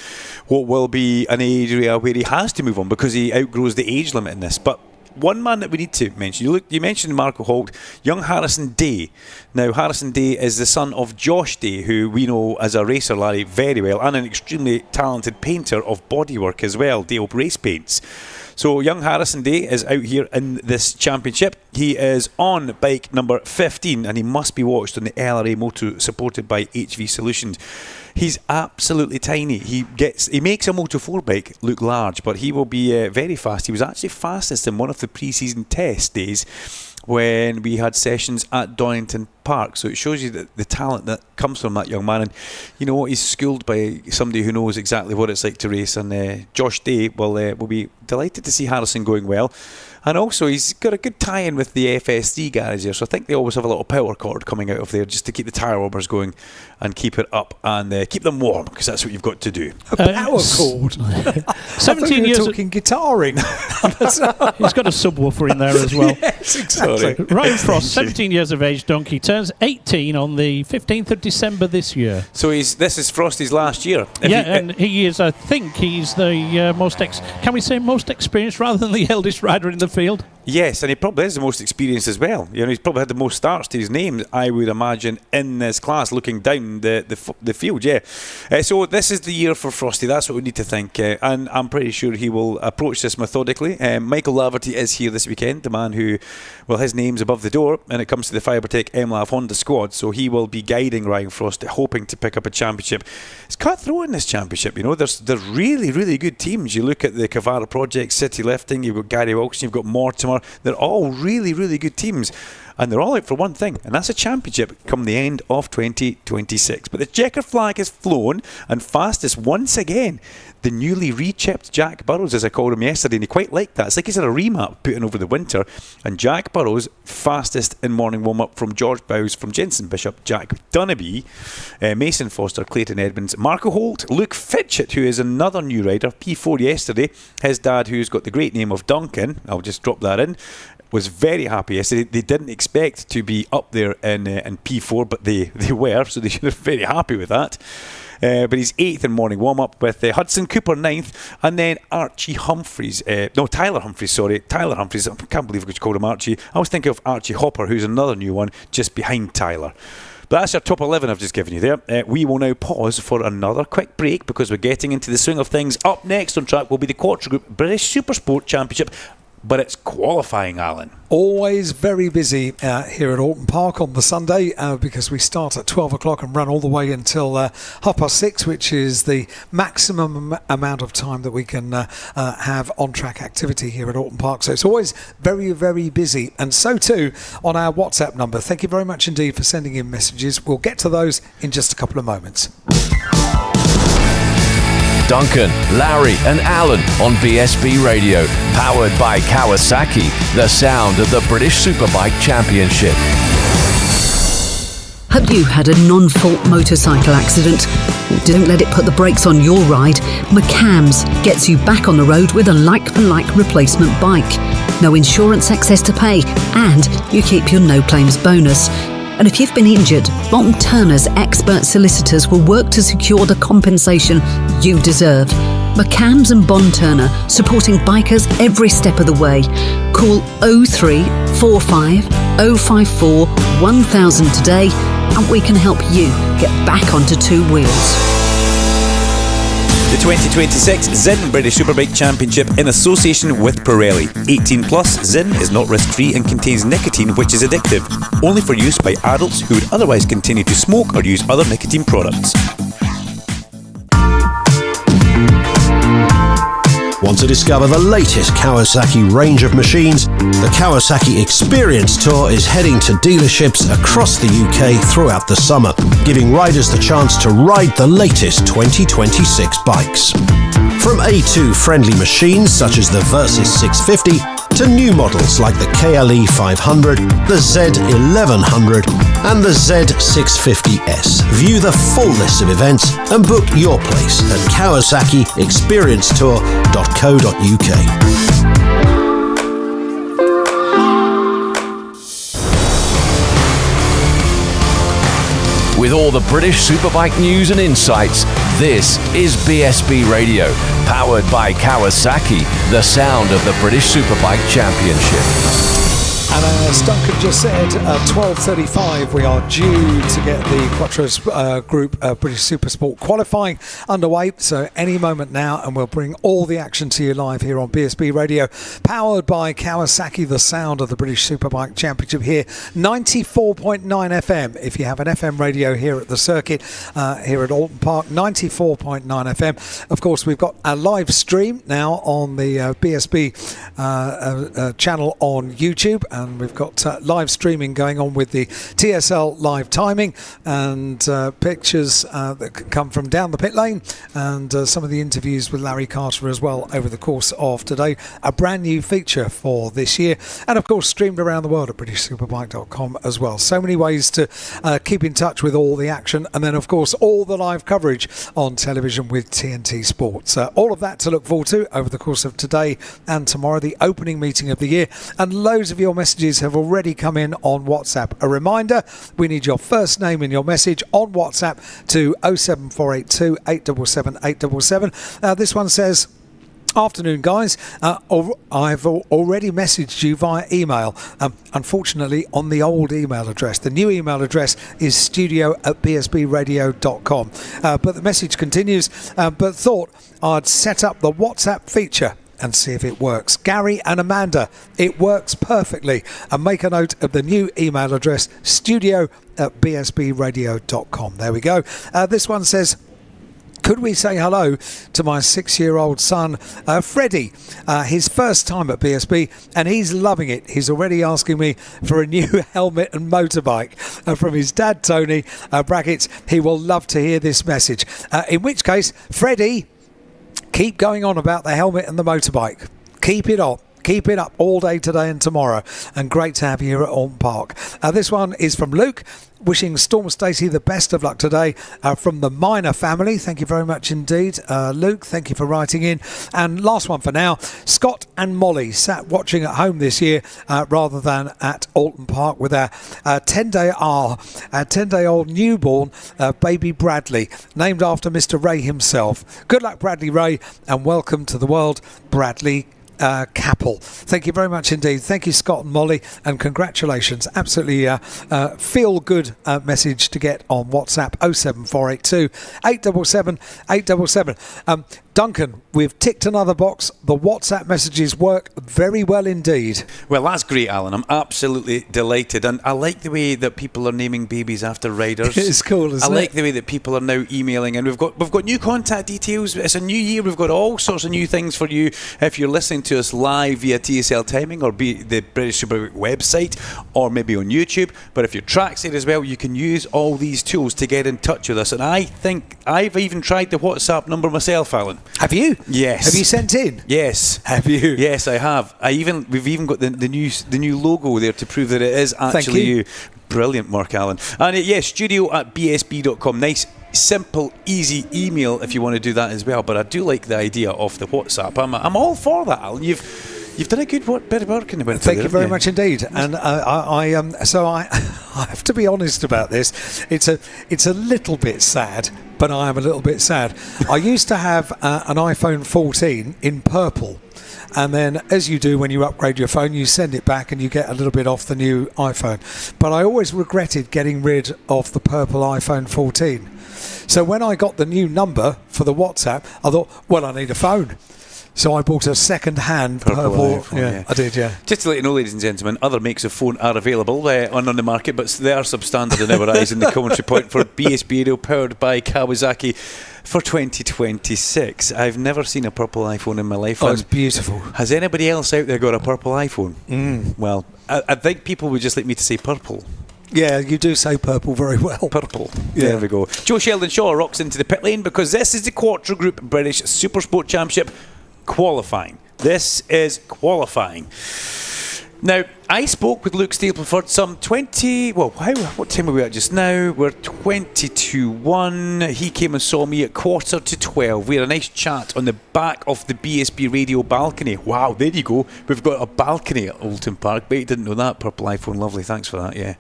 Speaker 2: what will be an area where he has to move on because he outgrows the age limit in this. But one man that we need to mention, you mentioned Marco Holt, young Harrison Day. Now, Harrison Day is the son of Josh Day, who we know as a racer, Larry, very well, and an extremely talented painter of bodywork as well, Dale Race Paints. So young Harrison Day is out here in this championship. He is on bike number 15, and he must be watched on the LRA Moto supported by HV Solutions. He's absolutely tiny. He makes a Moto 4 bike look large, but he will be very fast. He was actually fastest in one of the pre-season test days when we had sessions at Oldton Park. So it shows you the talent that comes from that young man. And you know what? He's schooled by somebody who knows exactly what it's like to race. And Josh Day will be delighted to see Harrison going well. And also, he's got a good tie-in with the FS3 garage there, so I think they always have a little power cord coming out of there just to keep the tyre warmers going and keep it up and keep them warm, because that's what you've got to do.
Speaker 1: A power cord?
Speaker 3: 17 years
Speaker 1: talking guitaring.
Speaker 3: He's got a subwoofer in there as well.
Speaker 1: Yes, exactly.
Speaker 2: Sorry.
Speaker 3: Ryan Frost, 17 years of age, Donkey, turns 18 on the 15th of December this year.
Speaker 2: So this is Frosty's last year.
Speaker 3: And he is, I think, he's the can we say most experienced rather than the eldest rider in the field?
Speaker 2: Yes, and he probably is the most experienced as well. He's probably had the most starts to his name, I would imagine, in this class, looking down the field. Yeah. So this is the year for Frosty. That's what we need to think, and I'm pretty sure he will approach this methodically. Michael Laverty is here this weekend, the man who, well, his name's above the door when it comes to the Fibertech MLAV Honda squad. So he will be guiding Ryan Frost, hoping to pick up a championship. It's cutthroat in this championship. There's really, really good teams. You look at the Cavara Project, City Lifting. You've got Gary Wilson. You've got Mortimer. They're all really, really good teams. And they're all out for one thing, and that's a championship come the end of 2026. But the checker flag has flown, and fastest once again, the newly re-chipped Jack Burrows, as I called him yesterday, and he quite liked that. It's like he's had a remap put in over the winter. And Jack Burrows, fastest in morning warm-up from George Bowes, from Jensen Bishop, Jack Dunnaby, Mason Foster, Clayton Edmonds, Marco Holt, Luke Fitchett, who is another new rider, P4 yesterday. His dad, who's got the great name of Duncan, I'll just drop that in, was very happy yesterday. They didn't expect to be up there in P4, but they were, so they should have been very happy with that. But he's 8th in morning warm-up with Hudson Cooper 9th, and then Tyler Humphreys, Tyler Humphreys, I can't believe we could call him Archie. I was thinking of Archie Hopper, who's another new one, just behind Tyler. But that's our top 11 I've just given you there. We will now pause for another quick break because we're getting into the swing of things. Up next on track will be the Quattro Group British Supersport Championship, but it's qualifying, Alan.
Speaker 1: Always very busy here at Oldton Park on the Sunday because we start at 12 o'clock and run all the way until 6:30, which is the maximum amount of time that we can have on-track activity here at Oldton Park. So it's always very, very busy. And so too on our WhatsApp number. Thank you very much indeed for sending in messages. We'll get to those in just a couple of moments.
Speaker 6: Duncan, Larry and Alan on BSB Radio, powered by Kawasaki, the sound of the British Superbike Championship.
Speaker 9: Have you had a non-fault motorcycle accident? Don't let it put the brakes on your ride. McCams gets you back on the road with a like-for-like replacement bike. No insurance excess to pay, and you keep your no-claims bonus. And if you've been injured, Bolton Turner's expert solicitors will work to secure the compensation you deserve. McCams and Bond Turner, supporting bikers every step of the way. Call 0345 054 1000 today and we can help you get back onto two wheels.
Speaker 2: The 2026 Zinn British Superbike Championship in association with Pirelli. 18 plus, Zinn is not risk-free and contains nicotine, which is addictive. Only for use by adults who would otherwise continue to smoke or use other nicotine products.
Speaker 7: Want to discover the latest Kawasaki range of machines? The Kawasaki Experience Tour is heading to dealerships across the UK throughout the summer, giving riders the chance to ride the latest 2026 bikes. From A2-friendly machines such as the Versys 650 to new models like the KLE 500, the Z1100 and the Z650S. View the full list of events and book your place at KawasakiExperienceTour.co.uk.
Speaker 6: With all the British Superbike news and insights, this is BSB Radio, powered by Kawasaki, the sound of the British Superbike Championship.
Speaker 1: And as Duncan just said, at 12:35 we are due to get the Quattros Group British Supersport qualifying underway. So any moment now, and we'll bring all the action to you live here on BSB Radio, powered by Kawasaki, the sound of the British Superbike Championship here. 94.9 FM. If you have an FM radio here at the circuit, here at Oldton Park, 94.9 FM. Of course, we've got a live stream now on the BSB channel on YouTube. And we've got live streaming going on with the TSL live timing and pictures that come from down the pit lane and some of the interviews with Larry Carter as well over the course of today. A brand new feature for this year, and of course streamed around the world at BritishSuperbike.com as well. So many ways to keep in touch with all the action, and then of course all the live coverage on television with TNT Sports. All of that to look forward to over the course of today and tomorrow, the opening meeting of the year, and loads of your messages messages have already come in on WhatsApp. A reminder, we need your first name in your message on WhatsApp to 07482 877 877. This one says, afternoon, guys. I've already messaged you via email, unfortunately on the old email address. The new email address is studio@bsbradio.com. But the message continues, but thought I'd set up the WhatsApp feature and see if it works. Gary and Amanda, it works perfectly. And make a note of the new email address, studio@bsbradio.com. There we go. This one says, could we say hello to my 6-year-old son, Freddie? His first time at BSB, and he's loving it. He's already asking me for a new helmet and motorbike from his dad, Tony, brackets. He will love to hear this message. In which case, Freddie, keep going on about the helmet and the motorbike. Keep it up. Keep it up all day today and tomorrow. And great to have you here at Oldton Park. This one is from Luke, wishing Storm Stacey the best of luck today from the Minor family. Thank you very much indeed, Luke. Thank you for writing in. And last one for now, Scott and Molly sat watching at home this year rather than at Oldton Park with our 10-day-old newborn baby Bradley, named after Mr. Ray himself. Good luck, Bradley Ray, and welcome to the world, Bradley Capel. Thank you very much indeed. Thank you, Scott and Molly, and congratulations. Absolutely feel good message to get on WhatsApp 07482 877 877. Duncan, we've ticked another box. The WhatsApp messages work very well indeed.
Speaker 2: Well, that's great, Alan. I'm absolutely delighted. And I like the way that people are naming babies after riders.
Speaker 1: It's cool, isn't it?
Speaker 2: I like the way that people are now emailing. And we've got new contact details. It's a new year. We've got all sorts of new things for you. If you're listening to us live via TSL Timing or be the British Superbike website or maybe on YouTube. But if you're trackside as well, you can use all these tools to get in touch with us. And I think I've even tried the WhatsApp number myself, Alan.
Speaker 1: Have you?
Speaker 2: Yes.
Speaker 1: Have you sent in?
Speaker 2: Yes.
Speaker 1: Have you?
Speaker 2: Yes, I have. We've even got the new logo there to prove that it is actually you. Brilliant, Mark Allen. And yes, studio@bsb.com. Nice, simple, easy email if you want to do that as well. But I do like the idea of the WhatsApp. I'm all for that, Alan. You've done a good bit of work in the winter.
Speaker 1: Thank you very much indeed. And I have to be honest about this. It's a little bit sad, but I am a little bit sad. I used to have an iPhone 14 in purple. And then, as you do when you upgrade your phone, you send it back and you get a little bit off the new iPhone. But I always regretted getting rid of the purple iPhone 14. So when I got the new number for the WhatsApp, I thought, well, I need a phone. So I bought a second-hand purple iPhone, yeah, I did, yeah.
Speaker 2: Just to let you know, ladies and gentlemen, other makes of phone are available on the market, but they are substandard in our eyes in the commentary point for BSB Radio, powered by Kawasaki for 2026. I've never seen a purple iPhone in my life.
Speaker 1: Oh, it's beautiful.
Speaker 2: Has anybody else out there got a purple iPhone? Well, I think people would just like me to say purple.
Speaker 1: Yeah, you do say purple very well.
Speaker 2: Purple. Yeah. There we go. Joe Sheldon Shaw rocks into the pit lane because this is the Quattro Group British Supersport Championship qualifying. This is qualifying. Now, I spoke with Luke Stapleford some 20... Well, what time are we at just now? We're 20 to 1. He came and saw me at 11:45. We had a nice chat on the back of the BSB radio balcony. Wow, there you go. We've got a balcony at Oldton Park. Bet you didn't know that. Purple iPhone, lovely. Thanks for that, yeah.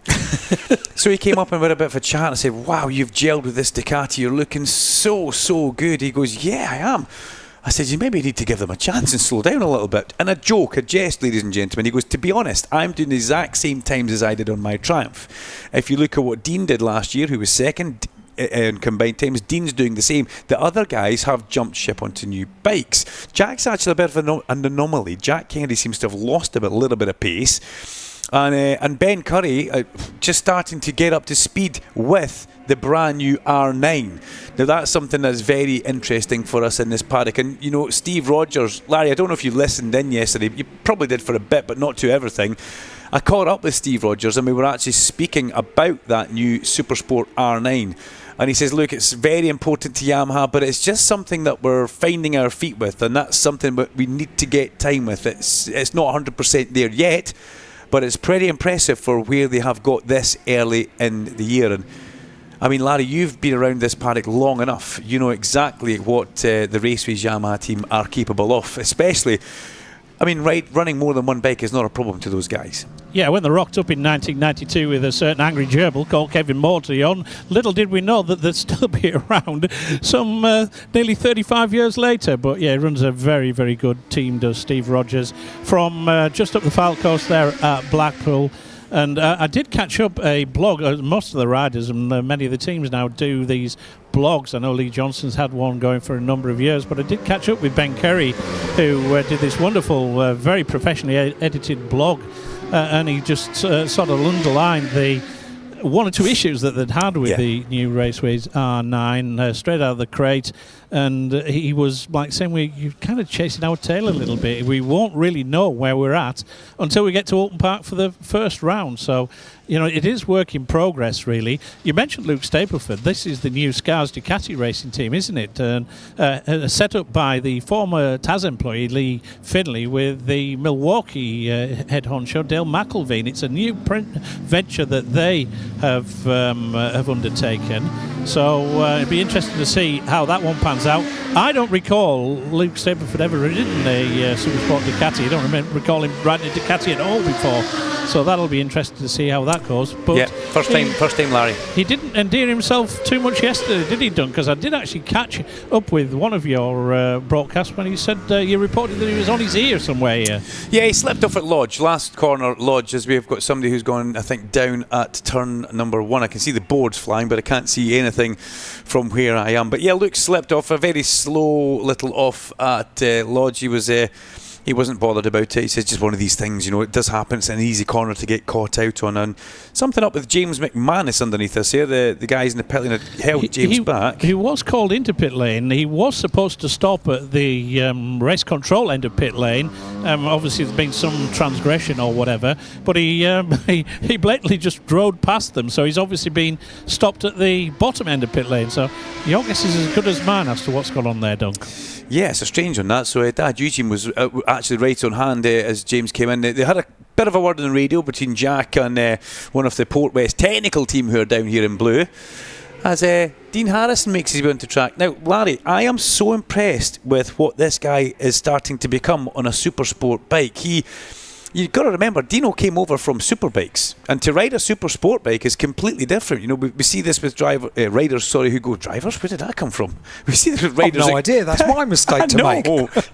Speaker 2: So he came up and we had a bit of a chat. I said, wow, you've gelled with this Ducati. You're looking so good. He goes, yeah, I am. I said, you maybe need to give them a chance and slow down a little bit. And a jest, ladies and gentlemen. He goes, to be honest, I'm doing the exact same times as I did on my Triumph. If you look at what Dean did last year, who was second in combined times, Dean's doing the same. The other guys have jumped ship onto new bikes. Jack's actually a bit of an anomaly. Jack Kennedy seems to have lost a little bit of pace. And Ben Curry just starting to get up to speed with the brand new R9. Now that's something that's very interesting for us in this paddock. And you know, Steve Rogers, Larry, I don't know if you listened in yesterday. You probably did for a bit, but not to everything. I caught up with Steve Rogers and we were actually speaking about that new Supersport R9. And he says, look, it's very important to Yamaha, but it's just something that we're finding our feet with, and that's something that we need to get time with. It's not 100% there yet, but it's pretty impressive for where they have got this early in the year. And I mean, Larry, you've been around this paddock long enough. You know exactly what the Raceways Yamaha team are capable of, especially, I mean, running more than one bike is not a problem to those guys.
Speaker 3: Yeah, when they rocked up in 1992 with a certain angry gerbil called Kevin Morty on, little did we know that they'd still be around some nearly 35 years later. But yeah, he runs a very, very good team, does Steve Rogers, from just up the Fylde coast there at Blackpool. And I did catch up a blog. Most of the riders and many of the teams now do these blogs. I know Lee Johnson's had one going for a number of years, but I did catch up with Ben Kerry, who did this wonderful, very professionally edited blog. And he just sort of underlined the one or two issues that they'd had with the new Raceways R9 straight out of the crate. And he was like saying, you're kind of chasing our tail a little bit. We won't really know where we're at until we get to Oldton Park for the first round. So, you know, it is work in progress, really. You mentioned Luke Stapleford. This is the new Scars Ducati racing team, isn't it? Set up by the former Taz employee, Lee Finley, with the Milwaukee head honcho, Dale McElveen. It's a new venture that they have undertaken. So it'd be interesting to see how that one pans out. I don't recall Luke Stapleford ever ridden a Supersport Ducati. I don't recall him riding a Ducati at all before. So that'll be interesting to see how that goes. But
Speaker 2: yeah, first time, Larry.
Speaker 3: He didn't endear himself too much yesterday, did he, Dun? Because I did actually catch up with one of your broadcasts when he said you reported that he was on his ear somewhere here.
Speaker 2: Yeah, he slipped off at Lodge, last corner Lodge, as we've got somebody who's gone, I think, down at turn number 1. I can see the boards flying, but I can't see anything from where I am. But yeah, Luke slipped off a very slow little off at Lodge. He wasn't bothered about it. He says, just one of these things, you know, it does happen. It's an easy corner to get caught out on. And something up with James McManus underneath us here. The guys in the pit lane had held James back.
Speaker 3: He was called into pit lane. He was supposed to stop at the race control end of pit lane. Obviously, there's been some transgression or whatever. But he blatantly just rode past them. So he's obviously been stopped at the bottom end of pit lane. So your guess is as good as mine as to what's gone on there, Dunk.
Speaker 2: Yeah, it's a strange one, that. So Dad Eugene was actually right on hand as James came in. They had a bit of a word on the radio between Jack and one of the Port West technical team who are down here in blue, as Dean Harrison makes his way onto track. Now, Larry, I am so impressed with what this guy is starting to become on a super sport bike. You've got to remember, Dino came over from Superbikes, and to ride a super sport bike is completely different. You know, we see this with riders, who go, drivers? Where did that come from? We see this with riders.
Speaker 1: I've no idea. That's my mistake to make.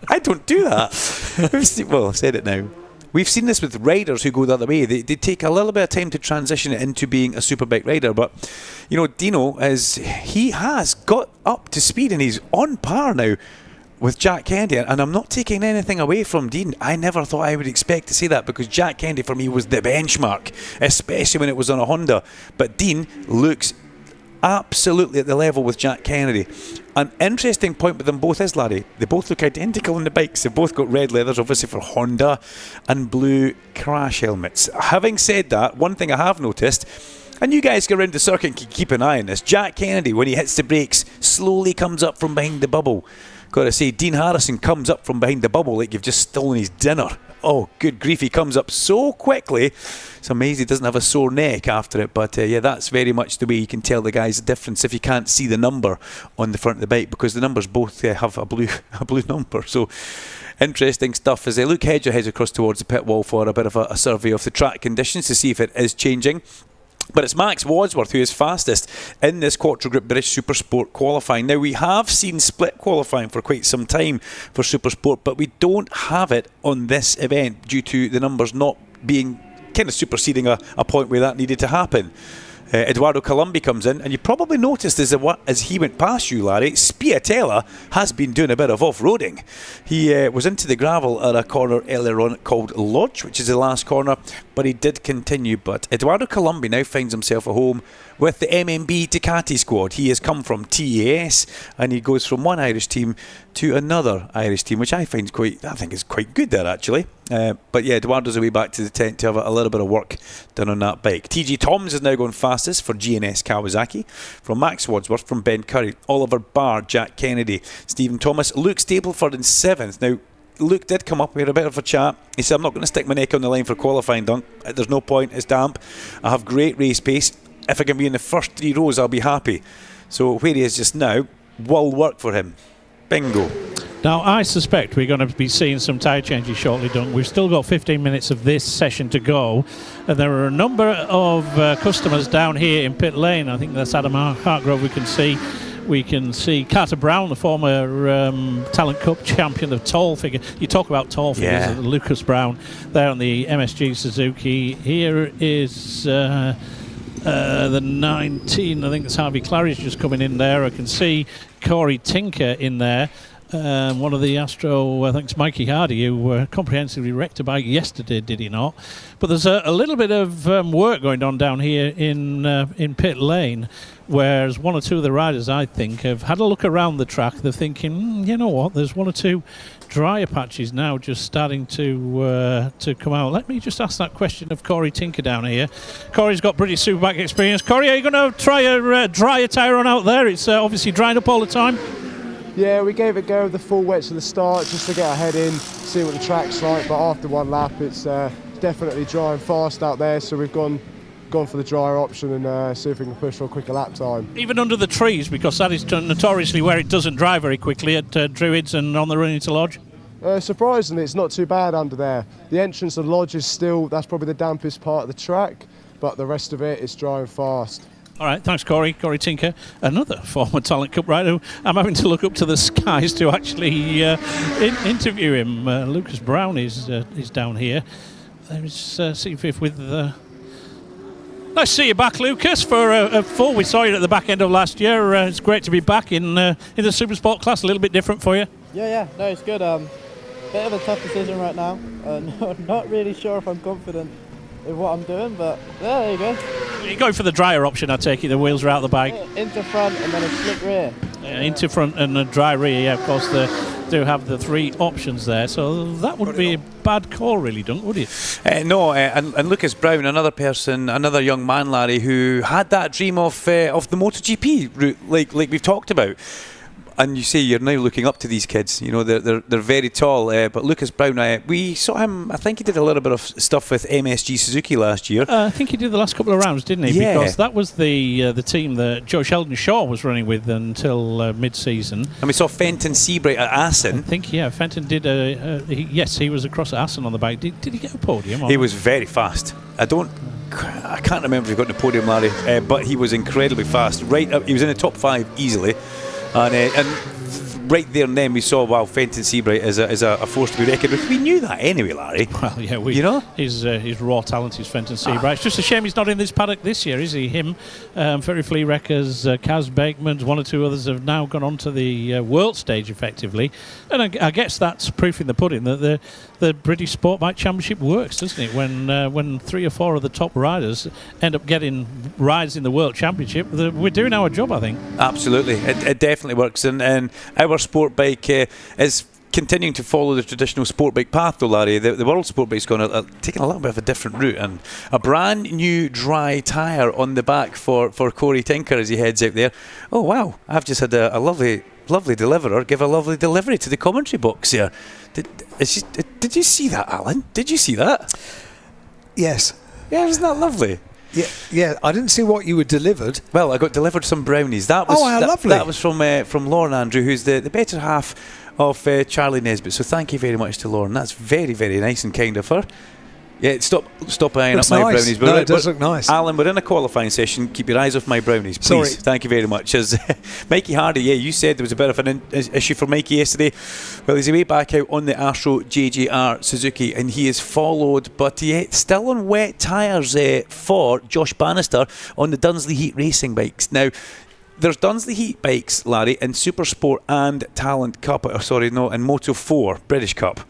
Speaker 2: I don't do that. Well, I've said it now. We've seen this with riders who go the other way. They take a little bit of time to transition it into being a superbike rider. But, you know, Dino he has got up to speed and he's on par now with Jack Kennedy, and I'm not taking anything away from Dean. I never thought I would expect to see that, because Jack Kennedy for me was the benchmark, especially when it was on a Honda. But Dean looks absolutely at the level with Jack Kennedy. An interesting point with them both is, Larry, they both look identical on the bikes. They've both got red leathers, obviously for Honda, and blue crash helmets. Having said that, one thing I have noticed, and you guys go around the circuit and can keep an eye on this, Jack Kennedy, when he hits the brakes, slowly comes up from behind the bubble. Got to say, Dean Harrison comes up from behind the bubble like you've just stolen his dinner. Oh, good grief, he comes up so quickly. It's amazing he doesn't have a sore neck after it. But yeah, that's very much the way you can tell the guys the difference if you can't see the number on the front of the bike, because the numbers both have a blue number. So interesting stuff as Luke Hedger heads across towards the pit wall for a bit of a survey of the track conditions to see if it is changing. But it's Max Wadsworth who is fastest in this Quattro Group British Supersport qualifying. Now, we have seen split qualifying for quite some time for Supersport, but we don't have it on this event due to the numbers not being kind of superseding a point where that needed to happen. Eduardo Colombi comes in, and you probably noticed as he went past you, Larry, Spiatella has been doing a bit of off-roading. He was into the gravel at a corner earlier on called Lodge, which is the last corner, but he did continue. But Eduardo Colombi now finds himself a home with the MMB Ducati squad. He has come from TAS, and he goes from one Irish team to another Irish team, which I think is quite good there, actually. But yeah, Eduardo's away back to the tent to have a little bit of work done on that bike. TG Toms is now going fastest for GNS Kawasaki, from Max Wadsworth, from Ben Curry, Oliver Barr, Jack Kennedy, Stephen Thomas, Luke Stapleford in 7th. Now, Luke did come up, we had a bit of a chat. He said, I'm not going to stick my neck on the line for qualifying, Dunk. There's no point, it's damp. I have great race pace. If I can be in the first 3 rows, I'll be happy. So where he is just now will work for him. Bingo.
Speaker 3: Now, I suspect we're going to be seeing some tyre changes shortly, Dunk. We've still got 15 minutes of this session to go, and there are a number of customers down here in pit lane. I think that's Adam Hartgrove we can see. We can see Carter Brown, the former Talent Cup champion of tall figure. You talk about tall figures, Lucas Brown there on the MSG Suzuki. Here is the 19, I think it's Harvey Clary's just coming in there. I can see Corey Tinker in there. One of the Astro, I think it's Mikey Hardy, who comprehensively wrecked a bike yesterday, did he not? But there's a little bit of work going on down here in pit lane, whereas one or two of the riders, I think, have had a look around the track. They're thinking, you know what, there's one or two drier patches now just starting to come out. Let me just ask that question of Corey Tinker down here. Corey's got British Superbike experience. Corey, are you going to try a drier tyre on out there? It's obviously drying up all the time.
Speaker 10: Yeah, we gave it a go with the full wets at the start just to get our head in, see what the track's like, but after one lap it's definitely drying fast out there, so we've gone for the drier option and see if we can push for a quicker lap time.
Speaker 3: Even under the trees, because that is notoriously where it doesn't dry very quickly at Druids and on the run into Lodge?
Speaker 10: Surprisingly, it's not too bad under there. The entrance of Lodge is still, that's probably the dampest part of the track, but the rest of it is drying fast.
Speaker 3: All right, thanks, Corey. Corey Tinker, another former Talent Cup rider who I'm having to look up to the skies to actually interview him. Lucas Brown is down here. Let's see if with... Nice to see you back, Lucas, for a full. We saw you at the back end of last year. It's great to be back in the Super Sport class, a little bit different for you.
Speaker 11: Yeah, no, it's good. Bit of a tough decision right now. Not really sure if I'm confident with what I'm doing, but yeah, there you go.
Speaker 3: You're going for the drier option, I take it. The wheels are out of the bike.
Speaker 11: Into front and then a slick rear.
Speaker 3: Into front and a dry rear. Yeah, of course, they do have the three options there. So that would be a bad call, really, don't would it?
Speaker 2: No, and Lucas Brown, another person, another young man, Larry, who had that dream of the MotoGP route, like we've talked about. And you say you're now looking up to these kids. You know, they're very tall. But Lucas Brown, we saw him. I think he did a little bit of stuff with MSG Suzuki last year. I
Speaker 3: think he did the last couple of rounds, didn't he?
Speaker 2: Yeah.
Speaker 3: Because that was the team that Joe Sheldon Shaw was running with until mid-season.
Speaker 2: And we saw Fenton Seabright at Assen.
Speaker 3: I think, Fenton did. He was across at Assen on the bike. Did he get a podium?
Speaker 2: He was very fast. I can't remember if he got in the podium, Larry, but he was incredibly fast. Right up, he was in the top 5 easily. And right there and then we saw, wow, Fenton Seabright is a force to be reckoned with. We knew that anyway, Larry.
Speaker 3: Well, yeah, his raw talent is Fenton Seabright. It's just a shame he's not in this paddock this year, is he? Him, Ferry Flea Wreckers, Kaz Bakeman, one or two others have now gone on to the world stage effectively. And I guess that's proof in the pudding that the British Sportbike Championship works, doesn't it? When 3 or 4 of the top riders end up getting rides in the World Championship, we're doing our job, I think.
Speaker 2: Absolutely, it definitely works, and our sport bike is continuing to follow the traditional sport bike path, though, Larry. The World Sport Bike's taking a little bit of a different route, and a brand new dry tyre on the back for Corey Tinker as he heads out there. Oh wow, I've just had a lovely deliverer give a lovely delivery to the commentary box here. Did you see that, Alan? Did you see that?
Speaker 1: Yes.
Speaker 2: Yeah, isn't that lovely?
Speaker 1: Yeah. I didn't see what you were delivered.
Speaker 2: Well, I got delivered some brownies. That was
Speaker 1: lovely.
Speaker 2: That was from Lauren Andrew, who's the better half of Charlie Nesbitt. So thank you very much to Lauren. That's very, very nice and kind of her. Yeah, stop eyeing up my brownies.
Speaker 1: No, it does look nice.
Speaker 2: Alan, we're in a qualifying session. Keep your eyes off my brownies, please.
Speaker 1: Sorry.
Speaker 2: Thank you very much. As Mikey Hardy, you said there was a bit of an issue for Mikey yesterday. Well, he's away back out on the Astro JJR Suzuki, and he is followed, but still on wet tyres for Josh Bannister on the Dunsley Heat Racing bikes. Now, there's Dunsley Heat bikes, Larry, in Super Sport and Talent Cup. In Moto 4 British Cup.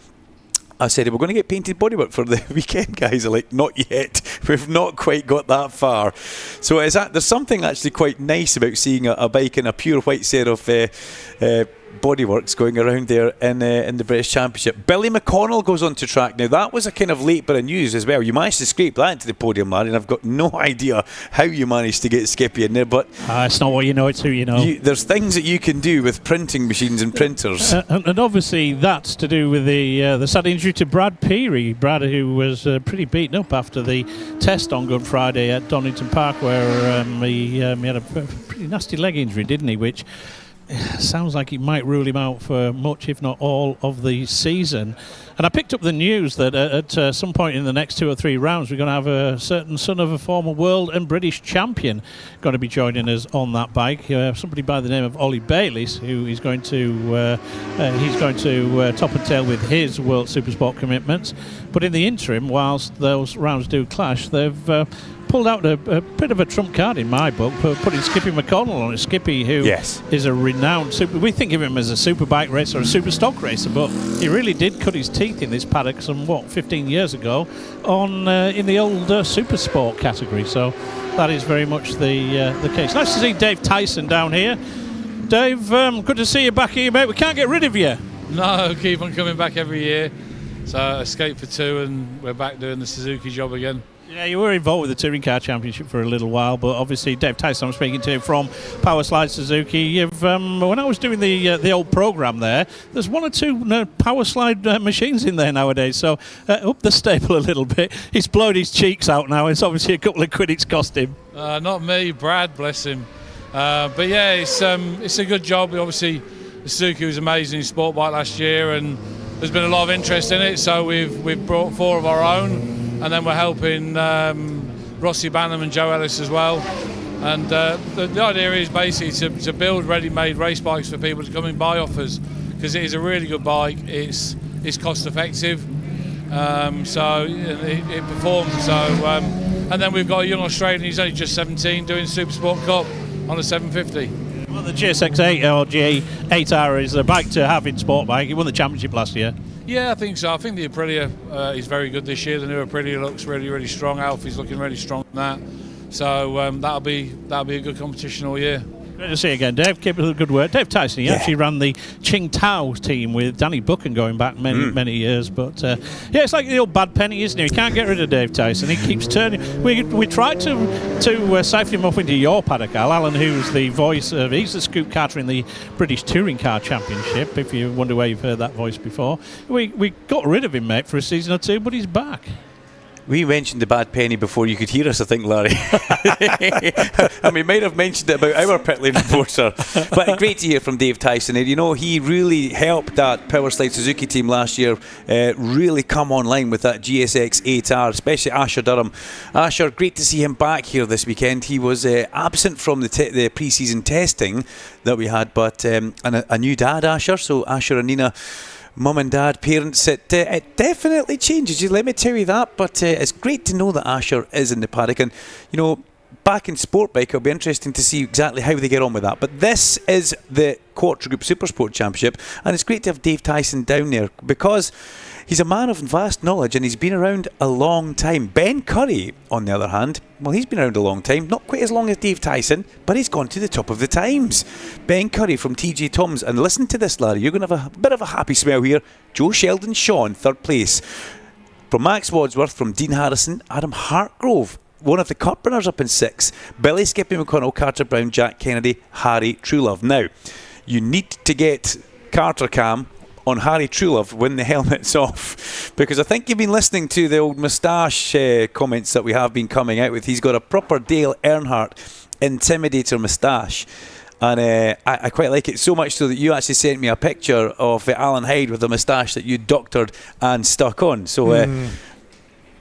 Speaker 2: I said, we're going to get painted bodywork for the weekend, guys. Are like, not yet. We've not quite got that far. So there's something actually quite nice about seeing a bike in a pure white set of bodyworks going around there in the British Championship. Billy McConnell goes on to track. Now, that was a kind of late bit of news as well. You managed to scrape that into the podium, Larry, and I've got no idea how you managed to get Skippy in there, but
Speaker 3: it's not what you know, it's who you know.
Speaker 2: There's things that you can do with printing machines and printers.
Speaker 3: And obviously that's to do with the sad injury to Brad Peary. Brad, who was pretty beaten up after the test on Good Friday at Oldton Park, where he had a pretty nasty leg injury, didn't he, which sounds like it might rule him out for much, if not all, of the season. And I picked up the news that at some point in the next 2 or 3 rounds, we're going to have a certain son of a former world and British champion going to be joining us on that bike. Somebody by the name of Ollie Bayliss, who is going to top and tail with his World Supersport commitments. But in the interim, whilst those rounds do clash, they've pulled out a bit of a trump card in my book, putting Skippy McConnell on it. Skippy, who is a renowned we think of him as a superbike racer or a super stock racer, but he really did cut his teeth in this paddock some 15 years ago on in the old super sport category. So that is very much the case. Nice to see Dave Tyson down here. Dave, good to see you back here, mate. We can't get rid of you.
Speaker 12: No, keep on coming back every year. So escape for 2 and we're back doing the Suzuki job again.
Speaker 3: Yeah, you were involved with the Touring Car Championship for a little while, but obviously Dave Tyson I'm speaking to from Power Slide Suzuki. You've, when I was doing the old programme there's 1 or 2 Power Slide machines in there nowadays, so up the stable a little bit. He's blowed his cheeks out now. It's obviously a couple of quid it's cost him.
Speaker 12: Not me, Brad, bless him. But yeah, it's a good job. Obviously, the Suzuki was amazing in sport bike last year, and there's been a lot of interest in it, so we've brought 4 of our own. And then we're helping Rossi Banham and Joe Ellis as well. And the idea is basically to build ready-made race bikes for people to come and buy off us, because it is a really good bike. It's cost-effective, so it performs. So and then we've got a young Australian. He's only just 17, doing Super Sport Cup on a 750.
Speaker 3: Well, the GSX-8 or G8R is a bike to have in sport bike. He won the championship last year.
Speaker 12: Yeah, I think so. I think the Aprilia is very good this year. The new Aprilia looks really, really strong. Alfie's looking really strong in that. So that'll be a good competition all year.
Speaker 3: Great to see you again, Dave. Keep up the good work. Dave Tyson, he actually ran the Qingdao team with Danny Buchan going back many years. But yeah, it's like the old bad penny, isn't it? We can't get rid of Dave Tyson. He keeps turning. We tried to siphon him off into your paddock, Alan, who's the voice of. He's the Scoop Carter in the British Touring Car Championship. If you wonder where you've heard that voice before, we got rid of him, mate, for a season or 2, but he's back.
Speaker 2: We mentioned the bad penny before you could hear us, I think, Larry. And we might have mentioned it about our pit lane reporter. But great to hear from Dave Tyson. You know, he really helped that Power Slide Suzuki team last year really come online with that GSX 8R, especially Asher Durham. Asher, great to see him back here this weekend. He was absent from the pre-season testing that we had, but and a new dad, Asher. So Asher and Nina, Mum and Dad, parents, it definitely changes you, let me tell you that. But it's great to know that Asher is in the paddock. And, you know, back in Sportbike, it'll be interesting to see exactly how they get on with that. But this is the Quattro Group Supersport Championship, and it's great to have Dave Tyson down there because he's a man of vast knowledge and he's been around a long time. Ben Curry, on the other hand, well, he's been around a long time, not quite as long as Dave Tyson, but he's gone to the top of the times. Ben Curry from TJ Toms, and listen to this, Larry, you're going to have a bit of a happy smell here. Joe Sheldon Shaw in 3rd place. From Max Wadsworth, from Dean Harrison, Adam Hartgrove, one of the cup runners, up in 6th. Billy, Skippy McConnell, Carter Brown, Jack Kennedy, Harry Truelove. Now, you need to get Carter Cam on Harry Truelove when the helmet's off, because I think you've been listening to the old moustache comments that we have been coming out with. He's got a proper Dale Earnhardt Intimidator moustache, and I quite like it, so much so that you actually sent me a picture of Alan Hyde with a moustache that you doctored and stuck on. So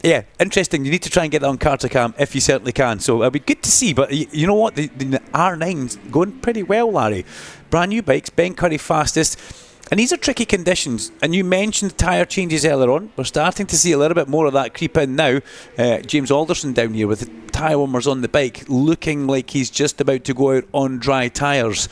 Speaker 2: yeah, interesting. You need to try and get that on Carter Cam if you certainly can. So it'll be good to see. But you know what? The R9's going pretty well, Larry. Brand new bikes, Ben Curry fastest. And these are tricky conditions. And you mentioned tyre changes earlier on. We're starting to see a little bit more of that creep in now. James Alderson down here with the tyre warmers on the bike, looking like he's just about to go out on dry tyres.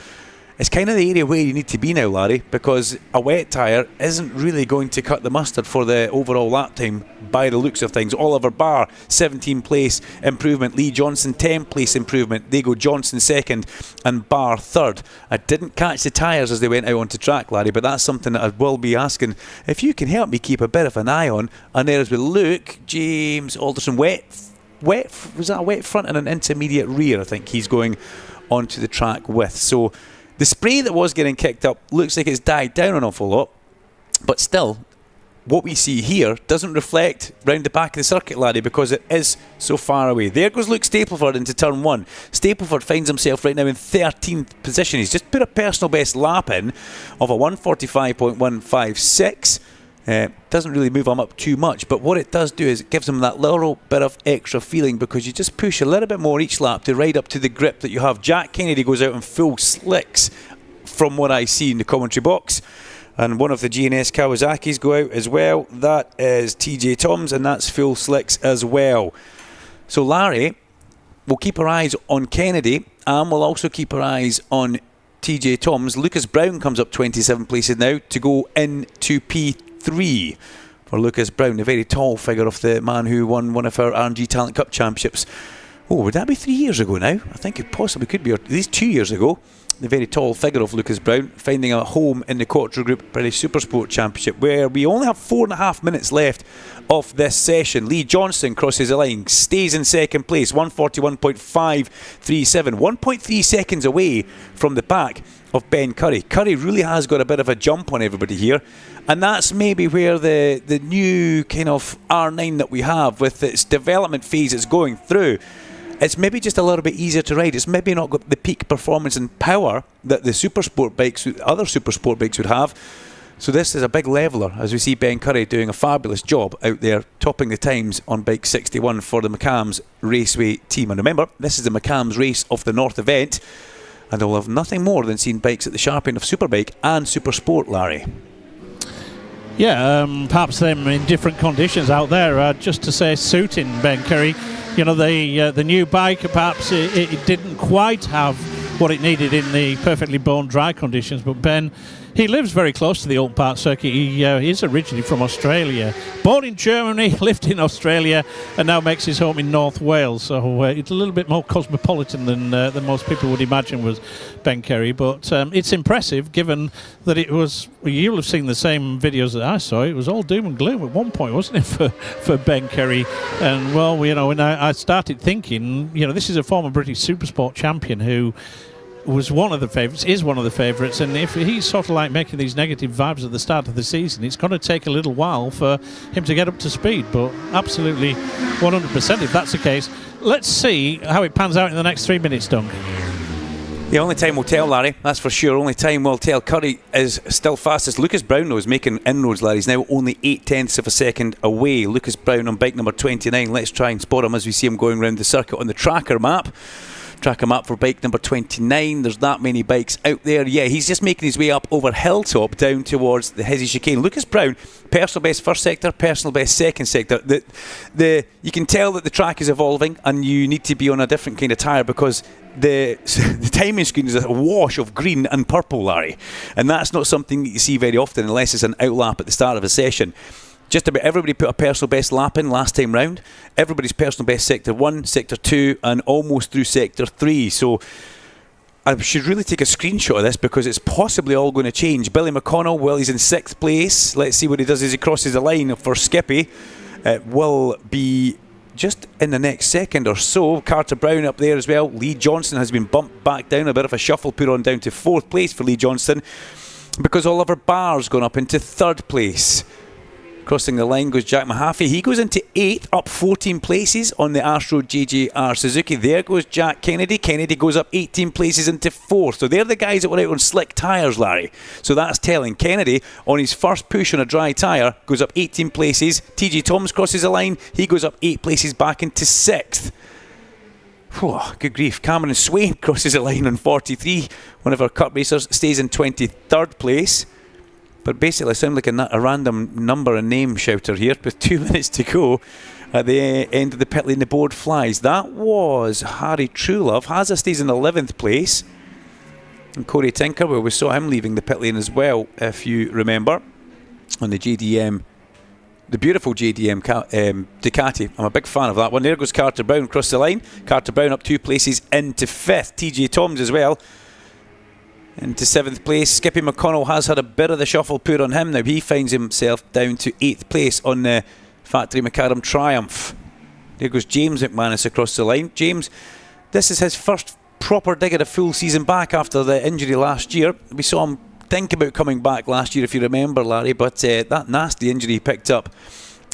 Speaker 2: It's kind of the area where you need to be now, Larry, because a wet tyre isn't really going to cut the mustard for the overall lap time by the looks of things. Oliver Barr, 17th place improvement. Lee Johnson, 10th place improvement. They go Johnson 2nd and Barr 3rd. I didn't catch the tyres as they went out onto track, Larry, but that's something that I will be asking if you can help me keep a bit of an eye on. And there's with Luke, James Alderson, wet, was that a wet front and an intermediate rear, I think he's going onto the track with. So the spray that was getting kicked up looks like it's died down an awful lot, but still, what we see here doesn't reflect round the back of the circuit, Larry, because it is so far away. There goes Luke Stapleford into turn 1. Stapleford finds himself right now in 13th position. He's just put a personal best lap in of a 1:45.156. Doesn't really move him up too much, but what it does do is it gives him that little bit of extra feeling, because you just push a little bit more each lap to ride up to the grip that you have. Jack Kennedy goes out in full slicks from what I see in the commentary box, and one of the G&S Kawasaki's go out as well. That is TJ Toms, and that's full slicks as well. So Larry, we'll keep our eyes on Kennedy, and we'll also keep our eyes on TJ Toms. Lucas Brown comes up 27 places now to go into P3 for Lucas Brown, the very tall figure of the man who won one of our RNG Talent Cup championships. Oh, would that be 3 years ago now? I think it possibly could be, or at least 2 years ago. The very tall figure of Lucas Brown finding a home in the Quattro Group British Supersport Championship, where we only have 4.5 minutes left of this session. Lee Johnston crosses the line, stays in second place, 1:41.537, 1.3 seconds away from the back of Ben Curry. Curry really has got a bit of a jump on everybody here, and that's maybe where the new kind of R9 that we have, with its development phase it's going through, it's maybe just a little bit easier to ride. It's maybe not got the peak performance and power that the supersport bikes, other supersport bikes would have. So this is a big leveller, as we see Ben Curry doing a fabulous job out there, topping the times on bike 61 for the McCams Raceway team. And remember, this is the McCams Race of the North event, and they'll have nothing more than seen bikes at the sharp end of Superbike and Supersport, Larry.
Speaker 3: Yeah, perhaps them in different conditions out there, just to say suiting Ben Curry. You know, the new bike, perhaps it didn't quite have what it needed in the perfectly bone dry conditions, but Ben, he lives very close to the Oldton Park circuit. He is originally from Australia, born in Germany, lived in Australia, and now makes his home in North Wales. So it's a little bit more cosmopolitan than most people would imagine was Ben Curry. But it's impressive, given that it was. You'll have seen the same videos that I saw. It was all doom and gloom at one point, wasn't it, for Ben Curry? And well, you know, when I started thinking, you know, this is a former British Supersport champion who was one of the favourites, is one of the favourites, and if he's sort of like making these negative vibes at the start of the season, it's going to take a little while for him to get up to speed. But absolutely 100% if that's the case. Let's see how it pans out in the next 3 minutes, Dunk.
Speaker 2: The only time will tell, Larry, that's for sure. Only time will tell. Curry is still fastest. Lucas Brown, though, is making inroads, Larry. He's now only 0.8 of a second away. Lucas Brown on bike number 29. Let's try and spot him as we see him going around the circuit on the tracker map. Tracker map for bike number 29. There's that many bikes out there. Yeah, he's just making his way up over Hilltop down towards the Hizzy chicane. Lucas Brown, personal best first sector, personal best second sector. You can tell that the track is evolving, and you need to be on a different kind of tyre, because the timing screen is a wash of green and purple, Larry, and that's not something that you see very often unless it's an outlap at the start of a session. Just about everybody put a personal best lap in last time round. Everybody's personal best sector 1, sector 2, and almost through sector 3. So I should really take a screenshot of this, because it's possibly all going to change. Billy McConnell, well, he's in 6th place. Let's see what he does as he crosses the line for Skippy. It will be just in the next second or so. Carter Brown up there as well. Lee Johnston has been bumped back down. A bit of a shuffle put on down to 4th place for Lee Johnston, because Oliver Barr's gone up into 3rd place. Crossing the line goes Jack Mahaffey. He goes into 8th, up 14 places on the Astro JJR Suzuki. There goes Jack Kennedy. Kennedy goes up 18 places into 4th. So they're the guys that were out on slick tyres, Larry. So that's telling. Kennedy, on his first push on a dry tyre, goes up 18 places. TJ Toms crosses the line. He goes up 8 places back into 6th. Whew, good grief. Cameron Swain crosses the line on 43. One of our cup racers stays in 23rd place. But basically, I sound like a random number and name shouter here with 2 minutes to go at the end of the pit lane. The board flies. That was Harry Truelove. Hazza stays in 11th place. And Corey Tinker, well, we saw him leaving the pit lane as well, if you remember, on the JDM, the beautiful JDM Ducati. I'm a big fan of that one. There goes Carter Brown across the line. Carter Brown up 2 places into 5th. TJ Toms as well into 7th place. Skippy McConnell has had a bit of the shuffle put on him. Now he finds himself down to 8th place on the Factory Macadam Triumph. There goes James McManus across the line. James, this is his first proper dig at a full season back after the injury last year. We saw him think about coming back last year, if you remember, Larry, but that nasty injury he picked up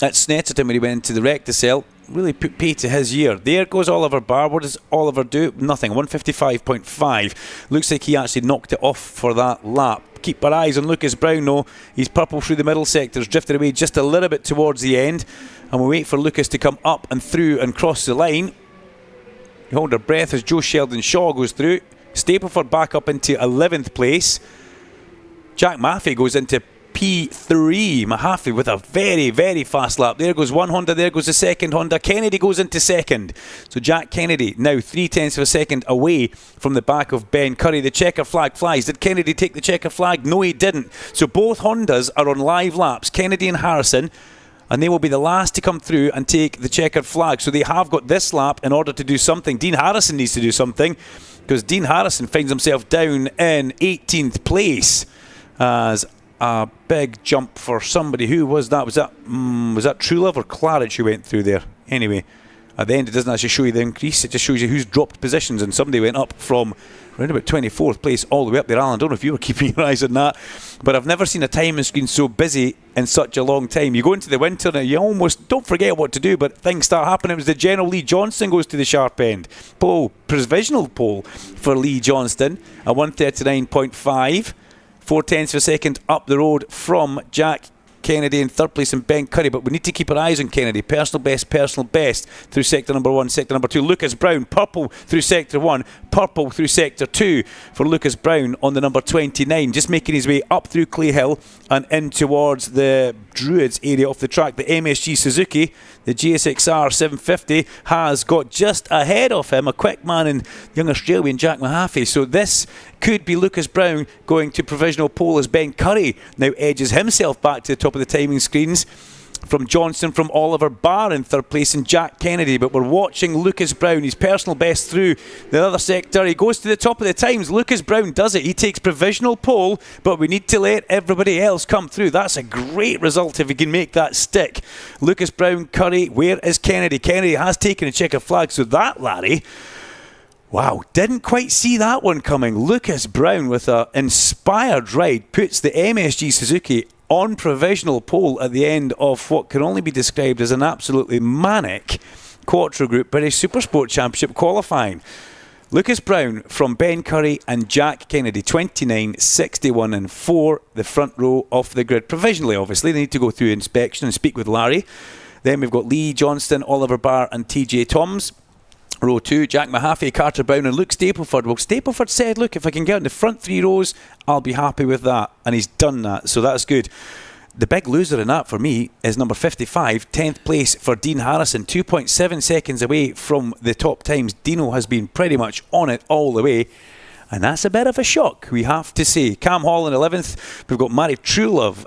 Speaker 2: at Snetterton when he went into the Recticel really put pay to his year. There goes Oliver Barr. What does Oliver do? Nothing. 155.5. Looks like he actually knocked it off for that lap. Keep our eyes on Lucas Brown, though. He's purple through the middle sectors, drifted away just a little bit towards the end, and we wait for Lucas to come up and through and cross the line. You hold our breath as Joe Sheldon Shaw goes through. Stapleford back up into 11th place. Jack Maffey goes into P3. Mahaffey with a very, very fast lap. There goes one Honda, there goes the second Honda. Kennedy goes into second. So Jack Kennedy now 0.3 of a second away from the back of Ben Curry. The checker flag flies. Did Kennedy take the checker flag? No, he didn't. So both Hondas are on live laps, Kennedy and Harrison, and they will be the last to come through and take the checkered flag. So they have got this lap in order to do something. Dean Harrison needs to do something, because Dean Harrison finds himself down in 18th place as a big jump for somebody. Who was that? Was that True Love or Claridge who went through there? Anyway, at the end it doesn't actually show you the increase, it just shows you who's dropped positions, and somebody went up from around about 24th place all the way up there. Alan, I don't know if you were keeping your eyes on that, but I've never seen a timing screen so busy in such a long time. You go into the winter and you almost don't forget what to do, but things start happening. It was the General Lee Johnston goes to the sharp end. Provisional pole for Lee Johnston at 139.5. 0.4 of a second up the road from Jack Kennedy in third place and Ben Curry, but we need to keep our eyes on Kennedy. Personal best through sector number 1, sector number 2. Lucas Brown, purple through sector 1, purple through sector 2 for Lucas Brown on the number 29, just making his way up through Clay Hill and in towards the Druids area of the track. The MSG Suzuki, the GSXR 750, has got just ahead of him a quick man in young Australian Jack Mahaffey. So this could be Lucas Brown going to provisional pole as Ben Curry now edges himself back to the top of the timing screens from Johnson, from Oliver Barr in third place, and Jack Kennedy. But we're watching Lucas Brown, his personal best through the other sector. He goes to the top of the times. Lucas Brown does it. He takes provisional pole, but we need to let everybody else come through. That's a great result if he can make that stick. Lucas Brown, Curry. Where is Kennedy? Kennedy has taken a checker flag. So that, Larry, wow, didn't quite see that one coming. Lucas Brown with an inspired ride puts the MSG Suzuki on provisional pole at the end of what can only be described as an absolutely manic Quattro Group British Supersport Championship qualifying. Lucas Brown from Ben Curry and Jack Kennedy, 29, 61 and 4, the front row of the grid. Provisionally, obviously, they need to go through inspection and speak with Larry. Then we've got Lee Johnston, Oliver Barr and TJ Toms. Row 2, Jack Mahaffey, Carter Brown and Luke Stapleford. Well, Stapleford said, look, if I can get in the front 3 rows, I'll be happy with that. And he's done that, so that's good. The big loser in that for me is number 55, 10th place for Dean Harrison, 2.7 seconds away from the top times. Dino has been pretty much on it all the way, and that's a bit of a shock, we have to say. Cam Hall in 11th. We've got Harry Truelove,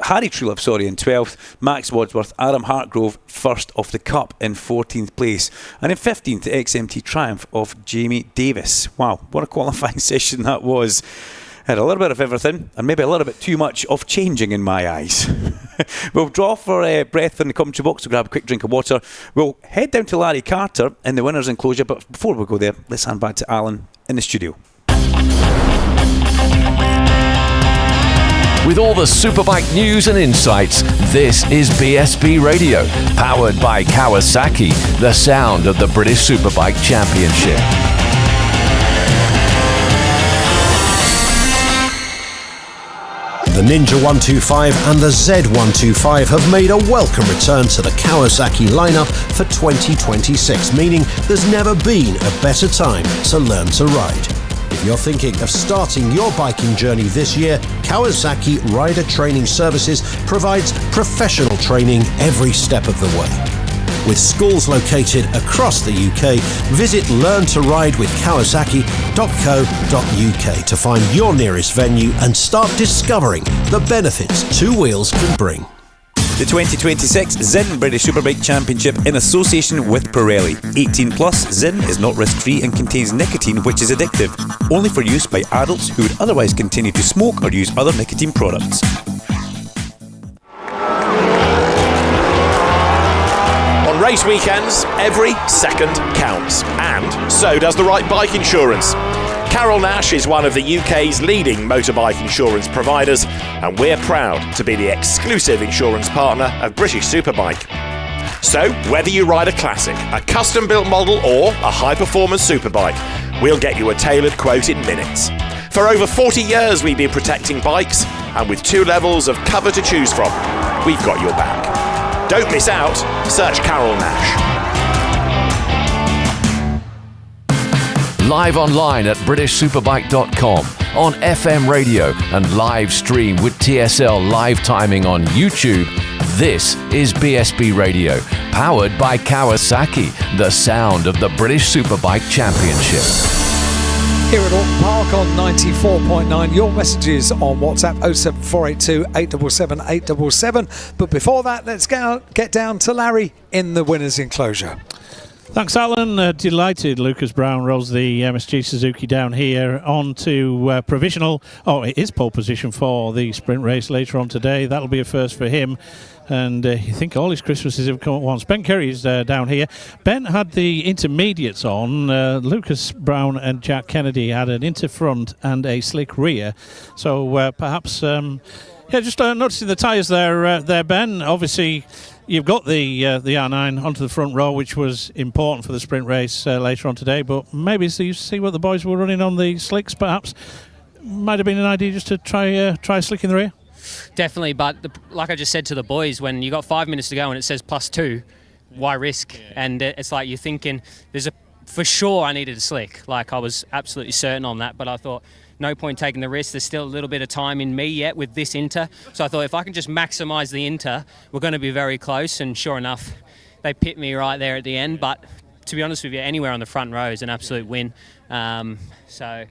Speaker 2: in 12th. Max Wadsworth, Adam Hartgrove, first of the Cup in 14th place. And in 15th, the XMT triumph of Jamie Davis. Wow, what a qualifying session that was. Had a little bit of everything, and maybe a little bit too much of changing in my eyes. We'll draw for breath in the commentary box to grab a quick drink of water. We'll head down to Larry Carter in the winner's enclosure, but before we go there, let's hand back to Alan in the studio.
Speaker 6: With all the Superbike news and insights, this is BSB Radio, powered by Kawasaki, the sound of the British Superbike Championship.
Speaker 7: The Ninja 125 and the Z125 have made a welcome return to the Kawasaki lineup for 2026, meaning there's never been a better time to learn to ride. If you're thinking of starting your biking journey this year, Kawasaki Rider Training Services provides professional training every step of the way. With schools located across the UK, visit learntoridewithkawasaki.co.uk to find your nearest venue and start discovering the benefits 2 wheels can bring.
Speaker 2: The 2026 Zin British Superbike Championship in association with Pirelli. 18 plus, Zin is not risk-free and contains nicotine, which is addictive. Only for use by adults who would otherwise continue to smoke or use other nicotine products.
Speaker 13: On race weekends, every second counts. And so does the right bike insurance. Carol Nash is one of the UK's leading motorbike insurance providers, and we're proud to be the exclusive insurance partner of British Superbike. So, whether you ride a classic, a custom-built model or a high-performance superbike, we'll get you a tailored quote in minutes. For over 40 years we've been protecting bikes, and with 2 levels of cover to choose from, we've got your back. Don't miss out. Search Carol Nash.
Speaker 6: Live online at BritishSuperbike.com, on FM radio and live stream with TSL live timing on YouTube. This is BSB Radio, powered by Kawasaki, the sound of the British Superbike Championship.
Speaker 1: Here at Oldton Park on 94.9, your messages on WhatsApp 07482 877 877. But before that, let's get down to Larry in the winner's enclosure.
Speaker 3: Thanks, Alan. Delighted Lucas Brown rolls the MSG Suzuki down here onto provisional. Oh, it is pole position for the sprint race later on today. That'll be a first for him. And you think all his Christmases have come at once. Ben Curry's down here. Ben had the intermediates on. Lucas Brown and Jack Kennedy had an interfront and a slick rear. So perhaps, just noticing the tyres there, Ben. Obviously, you've got the R9 onto the front row, which was important for the sprint race later on today. But maybe see what the boys were running on the slicks, perhaps. Might have been an idea just to try a slick in the rear.
Speaker 14: Definitely, but like I just said to the boys, when you got 5 minutes to go and it says +2, why risk? And it's like you're thinking, for sure I needed a slick. Like I was absolutely certain on that, but I thought, no point taking the risk. There's still a little bit of time in me yet with this inter. So I thought if I can just maximise the inter, we're going to be very close. And sure enough, they pit me right there at the end. But to be honest with you, anywhere on the front row is an absolute win. So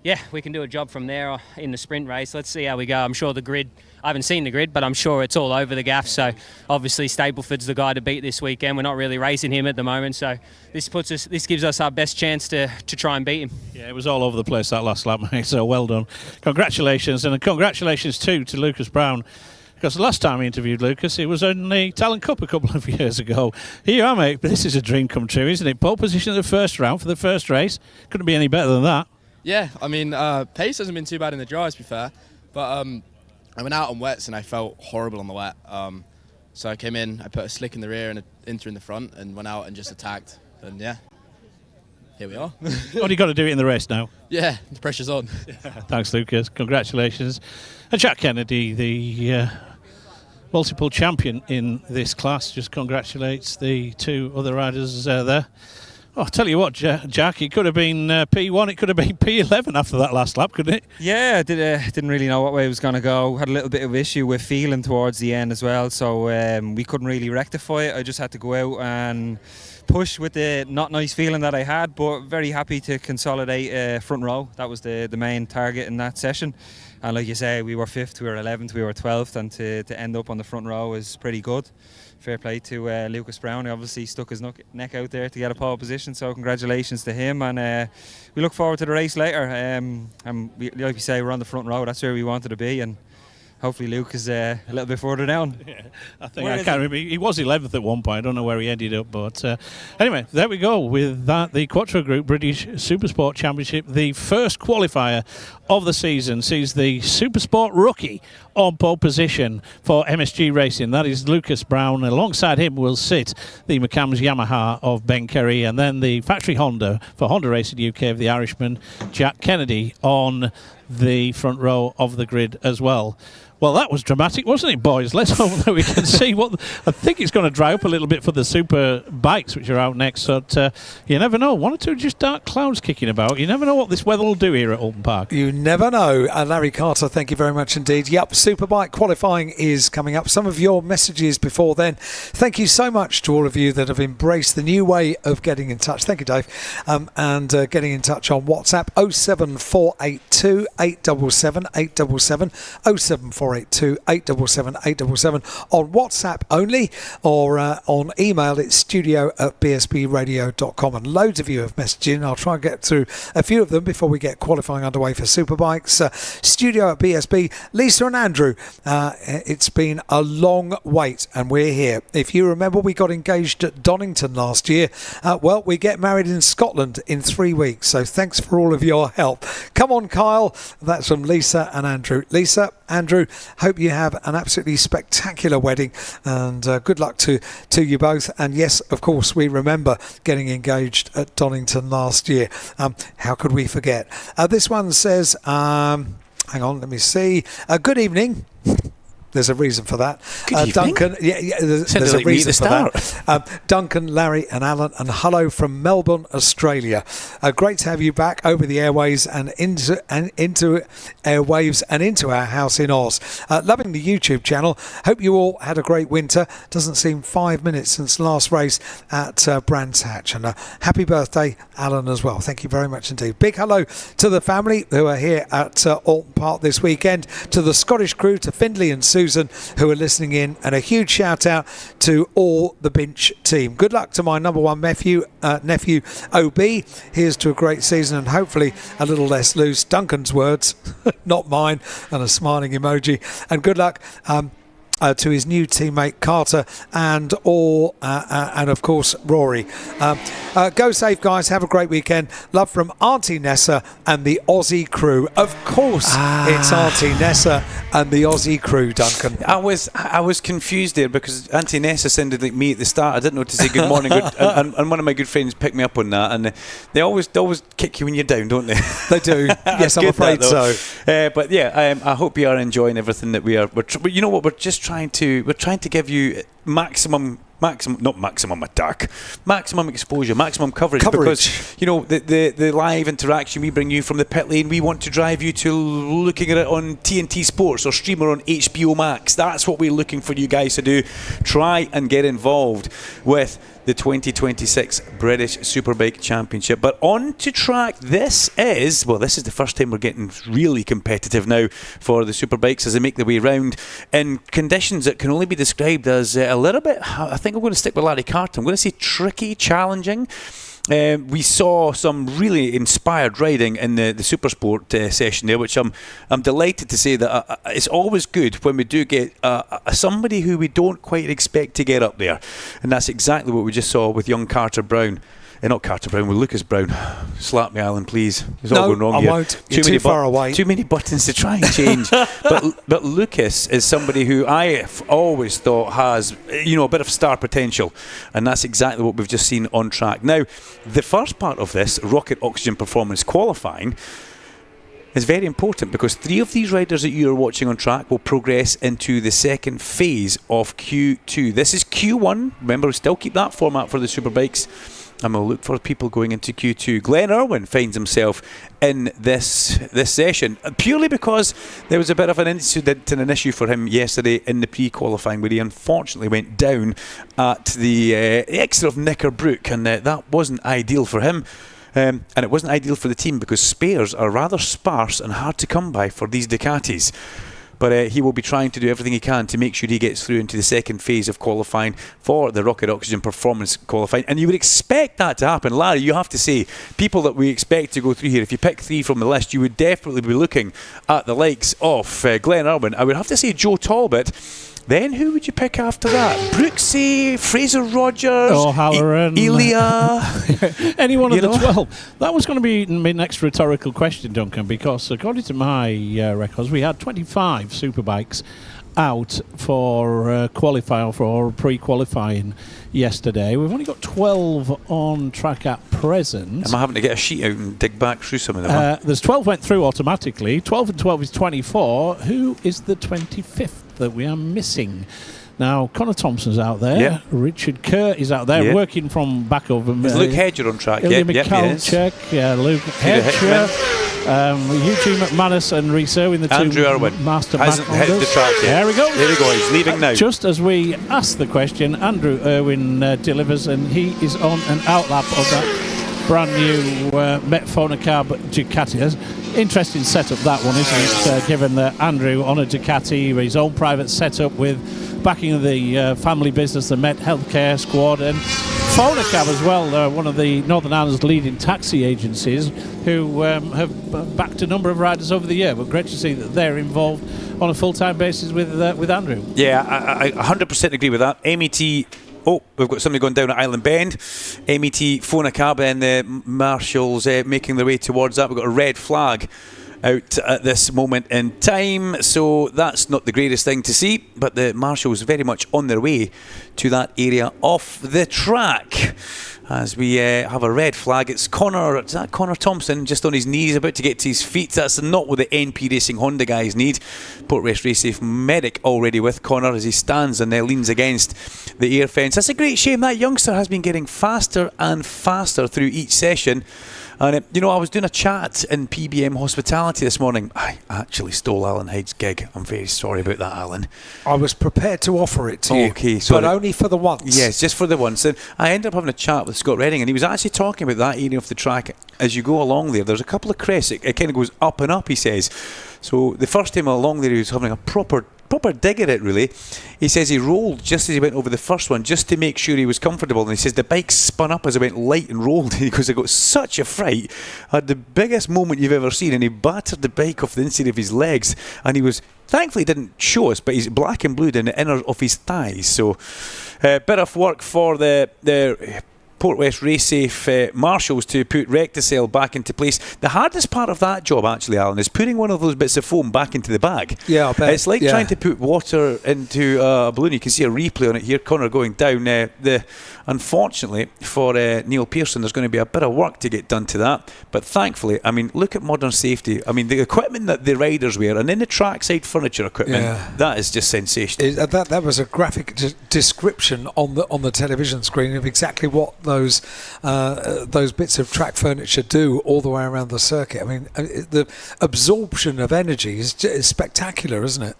Speaker 14: yeah, we can do a job from there in the sprint race. Let's see how we go. I'm sure the grid, I haven't seen the grid, but I'm sure it's all over the gaff. So obviously Stableford's the guy to beat this weekend. We're not really racing him at the moment. So this gives us our best chance to try and beat him.
Speaker 3: Yeah, it was all over the place that last lap, mate. So well done. Congratulations. And congratulations too to Lucas Brown. Because the last time we interviewed Lucas, it was on the Talent Cup a couple of years ago. Here you are, mate. But this is a dream come true, isn't it? Pole position at the first round for the first race. Couldn't be any better than that.
Speaker 15: Yeah, I mean, pace hasn't been too bad in the dries, to be fair. But I went out on wets and I felt horrible on the wet. So I came in, I put a slick in the rear and an inter in the front and went out and just attacked. And yeah, here we are.
Speaker 3: What do you got to do it in the race now?
Speaker 15: Yeah, the pressure's on.
Speaker 3: Thanks, Lucas. Congratulations. And Jack Kennedy, the multiple champion in this class, just congratulates the 2 other riders there. Oh, I'll tell you what, Jack, it could have been P1, it could have been P11 after that last lap, couldn't it?
Speaker 16: Yeah, didn't really know what way it was going to go. Had a little bit of issue with feeling towards the end as well, so we couldn't really rectify it. I just had to go out and push with the not nice feeling that I had, but very happy to consolidate front row. That was the main target in that session. And like you say, we were 5th, we were 11th, we were 12th, and to end up on the front row is pretty good. Fair play to Lucas Brown. He obviously stuck his neck out there to get a pole position, so congratulations to him. And we look forward to the race later. And like we say, we're on the front row. That's where we wanted to be, and hopefully Luke is a little bit further down.
Speaker 3: Yeah, I can't remember. He was 11th at one point. I don't know where he ended up, but anyway, there we go. With that, the Quattro Group British Supersport Championship, the first qualifier of the season, sees the Supersport rookie on pole position for MSG Racing. That is Lucas Brown. Alongside him will sit the McCams Yamaha of Ben Kerry, and then the factory Honda for Honda Racing UK of the Irishman Jack Kennedy on the front row of the grid as well. Well, that was dramatic, wasn't it, boys? Let's hope that we can see what... I think it's going to dry up a little bit for the super bikes, which are out next. But you never know. 1 or 2 just dark clouds kicking about. You never know what this weather will do here at Oldton Park.
Speaker 1: You never know. Larry Carter, thank you very much indeed. Yep, Superbike qualifying is coming up. Some of your messages before then. Thank you so much to all of you that have embraced the new way of getting in touch. Thank you, Dave. And getting in touch on WhatsApp 07482 877 877 07482 0482 877 877 on WhatsApp only, or on email it's studio@bsbradio.com, and loads of you have messaged in. I'll try and get through a few of them before we get qualifying underway for Superbikes. Studio@BSB, Lisa and Andrew, it's been a long wait and we're here. If you remember, we got engaged at Donington last year. Well, we get married in Scotland in 3 weeks, so thanks for all of your help. Come on, Kyle. That's from Lisa and Andrew. Lisa, Andrew, hope you have an absolutely spectacular wedding, and good luck to you both. And yes, of course, we remember getting engaged at Donington last year. How could we forget? This one says, hang on, let me see. Good evening. There's a reason for that. Duncan, there's a reason for that. Duncan, Larry and Alan, and hello from Melbourne, Australia. Great to have you back over the airways and into airwaves and into our house in Oz. Loving the YouTube channel. Hope you all had a great winter. Doesn't seem 5 minutes since last race at Brands Hatch. And happy birthday, Alan, as well. Thank you very much indeed. Big hello to the family who are here at Oldton Park this weekend, to the Scottish crew, to Findlay and Susan, who are listening in, and a huge shout out to all the Binch team. Good luck to my number one nephew OB. Here's to a great season and hopefully a little less loose. Duncan's words, not mine, and a smiling emoji. And good luck to his new teammate Carter and of course Rory. Go safe, guys. Have a great weekend. Love from Auntie Nessa and the Aussie crew. Of course, it's Auntie Nessa and the Aussie crew, Duncan.
Speaker 2: I was confused there because Auntie Nessa sounded like me at the start. I didn't know to say good morning, and one of my good friends picked me up on that. And they always kick you when you're down, don't they?
Speaker 1: They do. Yes, I'm afraid so.
Speaker 2: But yeah, I hope you are enjoying everything that we are. You know what? We're trying to give you maximum exposure, maximum coverage, because you know the live interaction we bring you from the pit lane, we want to drive you to looking at it on TNT Sports or streamer on HBO Max. That's what we're looking for you guys to do. Try and get involved with the 2026 British Superbike Championship. But on to track, this is the first time we're getting really competitive now for the Superbikes as they make their way round in conditions that can only be described as a little bit, I think I'm going to stick with Larry Carter, I'm going to say tricky, challenging. We saw some really inspired riding in the Supersport session there, which I'm delighted to say that it's always good when we do get somebody who we don't quite expect to get up there, and that's exactly what we just saw with young Carter Brown. Not Carter Brown, with Lucas Brown. Slap me, Alan, please. It's all going wrong
Speaker 1: I
Speaker 2: here.
Speaker 1: won't. You're too far away.
Speaker 2: Too many buttons to try and change. but Lucas is somebody who I've always thought has, a bit of star potential, and that's exactly what we've just seen on track. Now, the first part of this Rocket Oxygen Performance qualifying is very important because 3 of these riders that you are watching on track will progress into the second phase of Q2. This is Q1. Remember, we still keep that format for the Superbikes. And we'll look for people going into Q2. Glenn Irwin finds himself in this session purely because there was a bit of an incident and an issue for him yesterday in the pre-qualifying where he unfortunately went down at the exit of Knickerbrook, and that wasn't ideal for him. And it wasn't ideal for the team because spares are rather sparse and hard to come by for these Ducatis. But he will be trying to do everything he can to make sure he gets through into the second phase of qualifying for the Rocket Oxygen Performance qualifying. And you would expect that to happen. Larry, you have to say, people that we expect to go through here, if you pick 3 from the list, you would definitely be looking at the likes of Glenn Irwin. I would have to say Joe Talbot. Then who would you pick after that? Brooksy, Fraser Rogers,
Speaker 3: O'Halloran,
Speaker 2: Ilya,
Speaker 3: any one of the 12. That was going to be my next rhetorical question, Duncan, because according to my records, we had 25 Superbikes out for qualifying for pre-qualifying yesterday. We've only got 12 on track at present.
Speaker 2: Am I having to get a sheet out and dig back through some of them?
Speaker 3: There's 12 went through automatically. 12 and 12 is 24. Who is the 25th that we are missing? Now, Connor Thompson's out there.
Speaker 2: Yeah.
Speaker 3: Richard Kerr is out there, working from back over.
Speaker 2: Is Luke Hedger on track?
Speaker 3: Ilya Mikhalczyk, Luke Hedger, Eugene McManus and Rhys Irwin, the
Speaker 2: Andrew
Speaker 3: two
Speaker 2: Irwin
Speaker 3: master
Speaker 2: hasn't hit the track yet.
Speaker 3: There we go.
Speaker 2: There we go. He's leaving now.
Speaker 3: Just as we ask the question, Andrew Irwin delivers, and he is on an outlap of that brand new Met Carb Ducati. That's interesting setup, that one, isn't it? Given that Andrew on a Ducati, his own private setup with backing of the family business, the Met Healthcare Squad, and Phonacab as well, one of the Northern Ireland's leading taxi agencies, who have backed a number of riders over the year. But great to see that they're involved on a full-time basis with Andrew.
Speaker 2: Yeah, I 100% agree with that. MET. Oh, we've got somebody going down at Island Bend. MET Phonacab and the marshals making their way towards that. We've got a red flag out at this moment in time, so that's not the greatest thing to see, but the marshals very much on their way to that area off the track. As we have a red flag, it's Connor Thompson just on his knees, about to get to his feet. That's not what the NP Racing Honda guys need. Portwest Racesafe medic already with Connor as he stands and leans against the air fence. That's a great shame. That youngster has been getting faster and faster through each session. And, I was doing a chat in PBM Hospitality this morning. I actually stole Alan Hyde's gig. I'm very sorry about that, Alan.
Speaker 1: I was prepared to offer it to you, but only for the once.
Speaker 2: Yes, just for the once. And I ended up having a chat with Scott Redding, and he was actually talking about that area of the track. As you go along there, there's a couple of crests. It kind of goes up and up, he says. So the first time along there, he was having a proper dig at it, really. He says he rolled just as he went over the first one, just to make sure he was comfortable, and he says the bike spun up as it went light and rolled. He goes, I got such a fright, I had the biggest moment you've ever seen, and he battered the bike off the inside of his legs, and he was, thankfully didn't show us, but he's black and blued in the inner of his thighs. So bit of work for the Portwest Racesafe marshals to put Recticel back into place. The hardest part of that job, actually, Alan, is putting one of those bits of foam back into the bag.
Speaker 1: Yeah, I bet.
Speaker 2: It's like trying to put water into a balloon. You can see a replay on it here. Connor going down. Unfortunately for Neil Pearson, there's going to be a bit of work to get done to that. But thankfully, I mean, look at modern safety. I mean, the equipment that the riders wear, and then the trackside furniture equipment, that is just sensational.
Speaker 1: That was a graphic description on the television screen of exactly what those bits of track furniture do all the way around the circuit. I mean, the absorption of energy is spectacular, isn't it?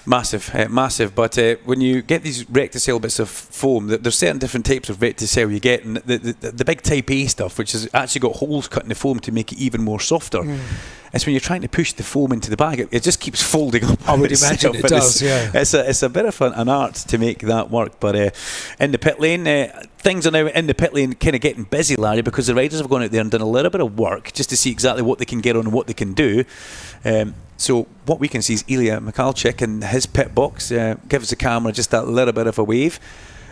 Speaker 2: Massive. But when you get these Recticel bits of foam, there's certain different types of Recticel you get, and the big Type A stuff, which has actually got holes cut in the foam to make it even more softer. It's when you're trying to push the foam into the bag, it just keeps folding up.
Speaker 1: I would imagine it does, yeah.
Speaker 2: It's a bit of an art to make that work. But in the pit lane, things are now in the pit lane kind of getting busy, Larry, because the riders have gone out there and done a little bit of work just to see exactly what they can get on and what they can do. So what we can see is Ilya Mikhalchik in his pit box, gives the camera just that little bit of a wave.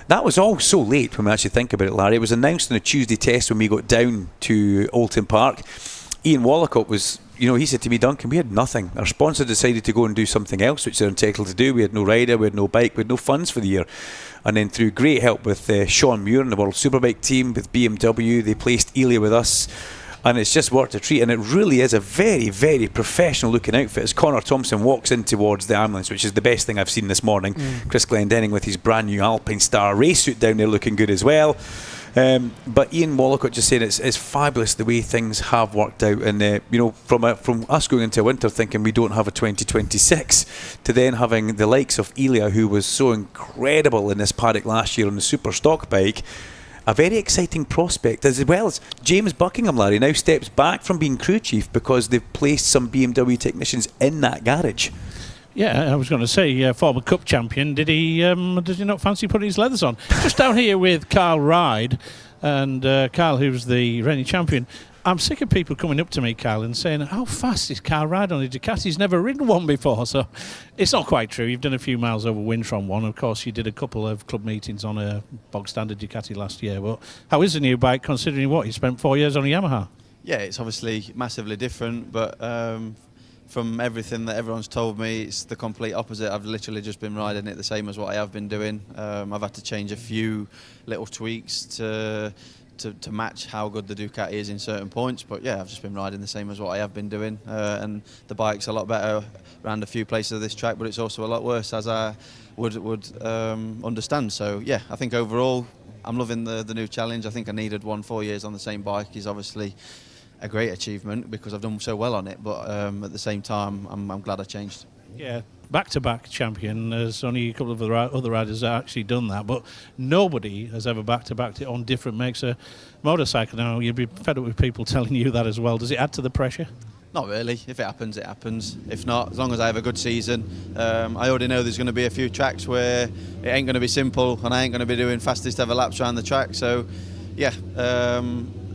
Speaker 2: That was all so late when we actually think about it, Larry. It was announced on a Tuesday test when we got down to Oldton Park. Ian Wallacott was, he said to me, Duncan, we had nothing. Our sponsor decided to go and do something else, which they're entitled to do. We had no rider, we had no bike, we had no funds for the year. And then through great help with Sean Muir and the World Superbike team, with BMW, they placed Ilya with us. And it's just worked a treat, and it really is a very, very professional looking outfit as Connor Thompson walks in towards the ambulance, which is the best thing I've seen this morning. Chris Glendenning with his brand new Alpine Star race suit down there looking good as well. But Ian Wallacott just saying it's fabulous the way things have worked out, and from us going into winter thinking we don't have a 2026 to then having the likes of Ilya, who was so incredible in this paddock last year on the super stock bike. A very exciting prospect, as well as James Buckingham, Larry, now steps back from being crew chief because they've placed some BMW technicians in that garage.
Speaker 3: Yeah, I was going to say, former Cup champion, did he not fancy putting his leathers on? Just down here with Carl Ryde, and Carl, who's the reigning champion. I'm sick of people coming up to me, Carl, and saying, how fast is Carl Ryde on a Ducati? He's never ridden one before. So it's not quite true. You've done a few miles over Wintron one. Of course, you did a couple of club meetings on a bog standard Ducati last year. But how is the new bike, considering what? You spent 4 years on a Yamaha?
Speaker 17: Yeah, it's obviously massively different, but from everything that everyone's told me, it's the complete opposite. I've literally just been riding it the same as what I have been doing. I've had to change a few little tweaks to match how good the Ducati is in certain points, but yeah, I've just been riding the same as what I have been doing, and the bike's a lot better around a few places of this track, but it's also a lot worse, as I would understand. So yeah, I think overall I'm loving the new challenge. I think I needed 4 years on the same bike is obviously a great achievement because I've done so well on it, but at the same time I'm glad I changed.
Speaker 3: Yeah, back-to-back champion. There's only a couple of other riders that actually done that, but nobody has ever back-to-backed it on different makes of motorcycle. Now, you'd be fed up with people telling you that as well. Does it add to the pressure?
Speaker 17: Not really. If it happens, it happens. If not, as long as I have a good season, I already know there's going to be a few tracks where it ain't going to be simple and I ain't going to be doing fastest ever laps around the track. So, yeah,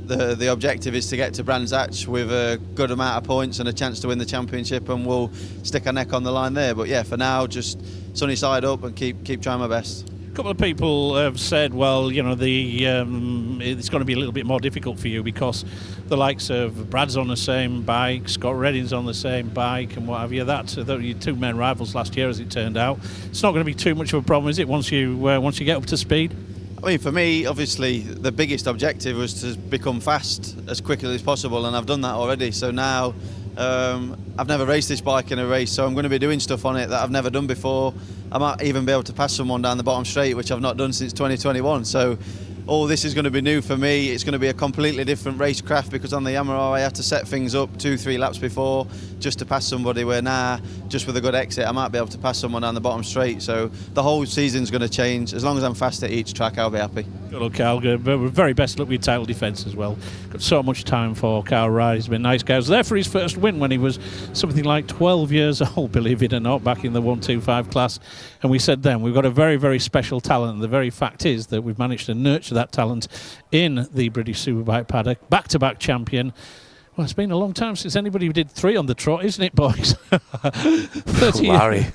Speaker 17: the objective is to get to Brands Hatch with a good amount of points and a chance to win the championship, and we'll stick our neck on the line there. But yeah, for now, just sunny side up and keep trying my best.
Speaker 3: A couple of people have said, well, you know, it's going to be a little bit more difficult for you because the likes of Brad's on the same bike, Scott Redding's on the same bike, and what have you. That your two main rivals last year, as it turned out. It's not going to be too much of a problem, is it? Once you get up to speed.
Speaker 17: I mean, for me, obviously, the biggest objective was to become fast as quickly as possible, and I've done that already. So now, I've never raced this bike in a race, so I'm going to be doing stuff on it that I've never done before. I might even be able to pass someone down the bottom straight, which I've not done since 2021. So all this is going to be new for me. It's going to be a completely different racecraft, because on the Yamaha I have to set things up 2-3 laps before just to pass somebody, where now, just with a good exit, I might be able to pass someone down the bottom straight. So the whole season's going to change. As long as I'm fast at each track, I'll be happy.
Speaker 3: Good luck, Carl. Good. Very best luck with your title defence as well. Got so much time for Carl Ride. He's been nice guy. He was there for his first win when he was something like 12 years old, believe it or not, back in the 125 class. And we said then, we've got a very, very special talent. And the very fact is that we've managed to nurture that talent in the British Superbike paddock. Back-to-back champion. Well, it's been a long time since anybody did 3 on the trot, isn't it, boys? 30
Speaker 2: Larry.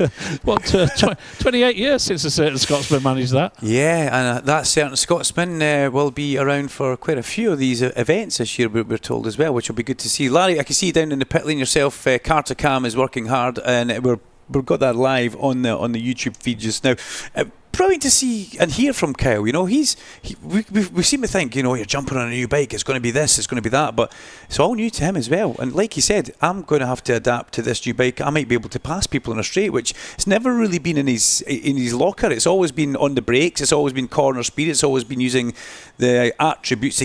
Speaker 3: 28 years since a certain Scotsman managed that.
Speaker 2: Yeah, and that certain Scotsman will be around for quite a few of these events this year, we're told as well, which will be good to see. Larry, I can see you down in the pit lane yourself. Carter Cam is working hard, and we've got that live on the YouTube feed just now. Brilliant to see and hear from Kyle. You know, we seem to think, you know, you're jumping on a new bike, it's going to be this, it's going to be that, but it's all new to him as well. And like he said, I'm going to have to adapt to this new bike. I might be able to pass people in a straight, which it's never really been in his locker. It's always been on the brakes. It's always been corner speed. It's always been using the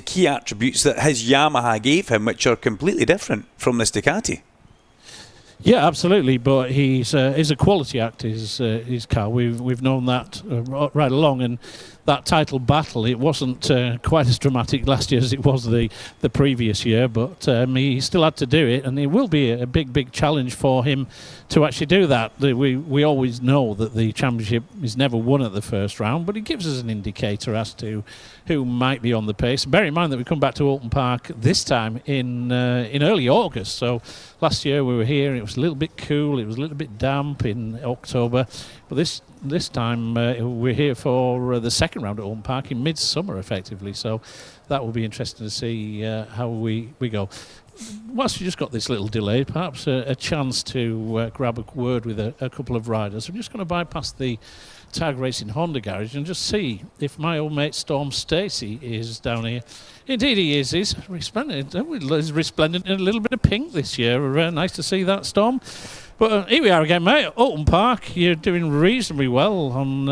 Speaker 2: key attributes that his Yamaha gave him, which are completely different from this Ducati.
Speaker 3: Yeah, absolutely. But he's a quality act. His car. We've known that right along, and that title battle. It wasn't quite as dramatic last year as it was the previous year, but he still had to do it, and it will be a big challenge for him to actually do that. We always know that the championship is never won at the first round, but it gives us an indicator as to who might be on the pace. Bear in mind that we come back to Oldton Park this time in early August. So last year we were here and it was a little bit cool, it was a little bit damp in October, but this time we're here for the second round at Oldton Park in midsummer effectively, so that will be interesting to see how we go. Whilst we just got this little delay, perhaps a chance to grab a word with a couple of riders. I'm just going to bypass the Tag Racing Honda garage and just see if my old mate Storm Stacey is down here. Indeed he is. He's resplendent. He's resplendent in a little bit of pink this year. Nice to see that, Storm. But here we are again, mate. Oldton Park, you're doing reasonably well on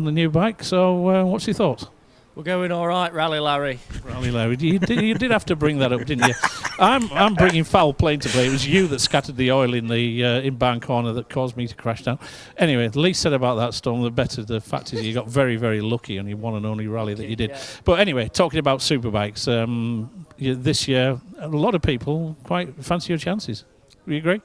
Speaker 3: the new bike. So what's your thoughts?
Speaker 18: We're going all right, Rally Larry.
Speaker 3: Rally Larry, you did have to bring that up, didn't you? I'm bringing foul play to play. It was you that scattered the oil in the inbound corner that caused me to crash down. Anyway, the least said about that, Storm, the better. The fact is you got very, very lucky on your one and only rally that you did. Yeah. But anyway, talking about Superbikes, this year, a lot of people quite fancy your chances. Do you agree?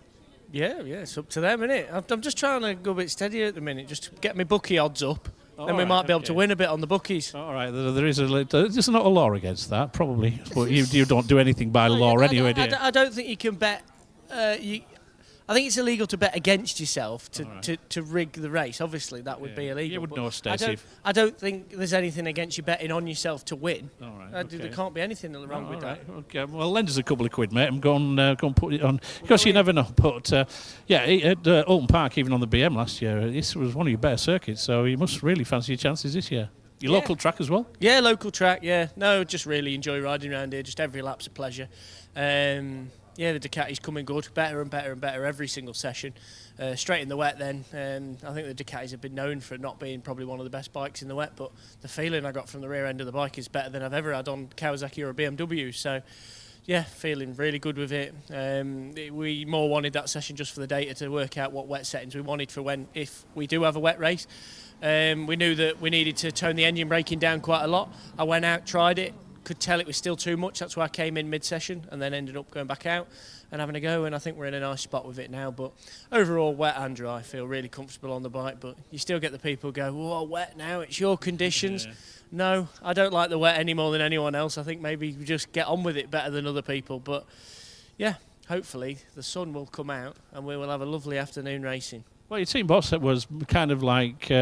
Speaker 18: Yeah, it's up to them, innit? I'm just trying to go a bit steadier at the minute, just to get my bookie odds up. Then we might be able to win a bit on the bookies.
Speaker 3: All right, there's not a law against that, probably. But you don't do anything by law anyway, do you?
Speaker 18: I don't think you can bet. I think it's illegal to bet against yourself to rig the race. Obviously, that would be illegal.
Speaker 3: You would know, Stacey.
Speaker 18: I don't think there's anything against you betting on yourself to win.
Speaker 3: All right,
Speaker 18: There can't be anything wrong with that.
Speaker 3: Okay, well, lend us a couple of quid, mate, and go and put it on. Because you never know. But, at Oldton Park, even on the BM last year, this was one of your better circuits, so you must really fancy your chances this year. Your local track as well?
Speaker 18: Yeah, local track, yeah. No, just really enjoy riding around here. Just every lap's a pleasure. Yeah, the Ducati's coming good, better and better and better every single session. Straight in the wet then, I think the Ducatis have been known for not being probably one of the best bikes in the wet, but the feeling I got from the rear end of the bike is better than I've ever had on Kawasaki or a BMW. So yeah, feeling really good with it. We more wanted that session just for the data to work out what wet settings we wanted for if we do have a wet race. We knew that we needed to tone the engine braking down quite a lot. I went out, tried it, could tell it was still too much. That's why I came in mid-session and then ended up going back out and having a go, and I think we're in a nice spot with it now. But overall, wet and dry, I feel really comfortable on the bike, but you still get the people go, "Whoa, wet now, it's your conditions." Yeah. No, I don't like the wet any more than anyone else. I think maybe we just get on with it better than other people. But yeah, hopefully the sun will come out and we will have a lovely afternoon racing.
Speaker 3: Well, your team boss was kind of like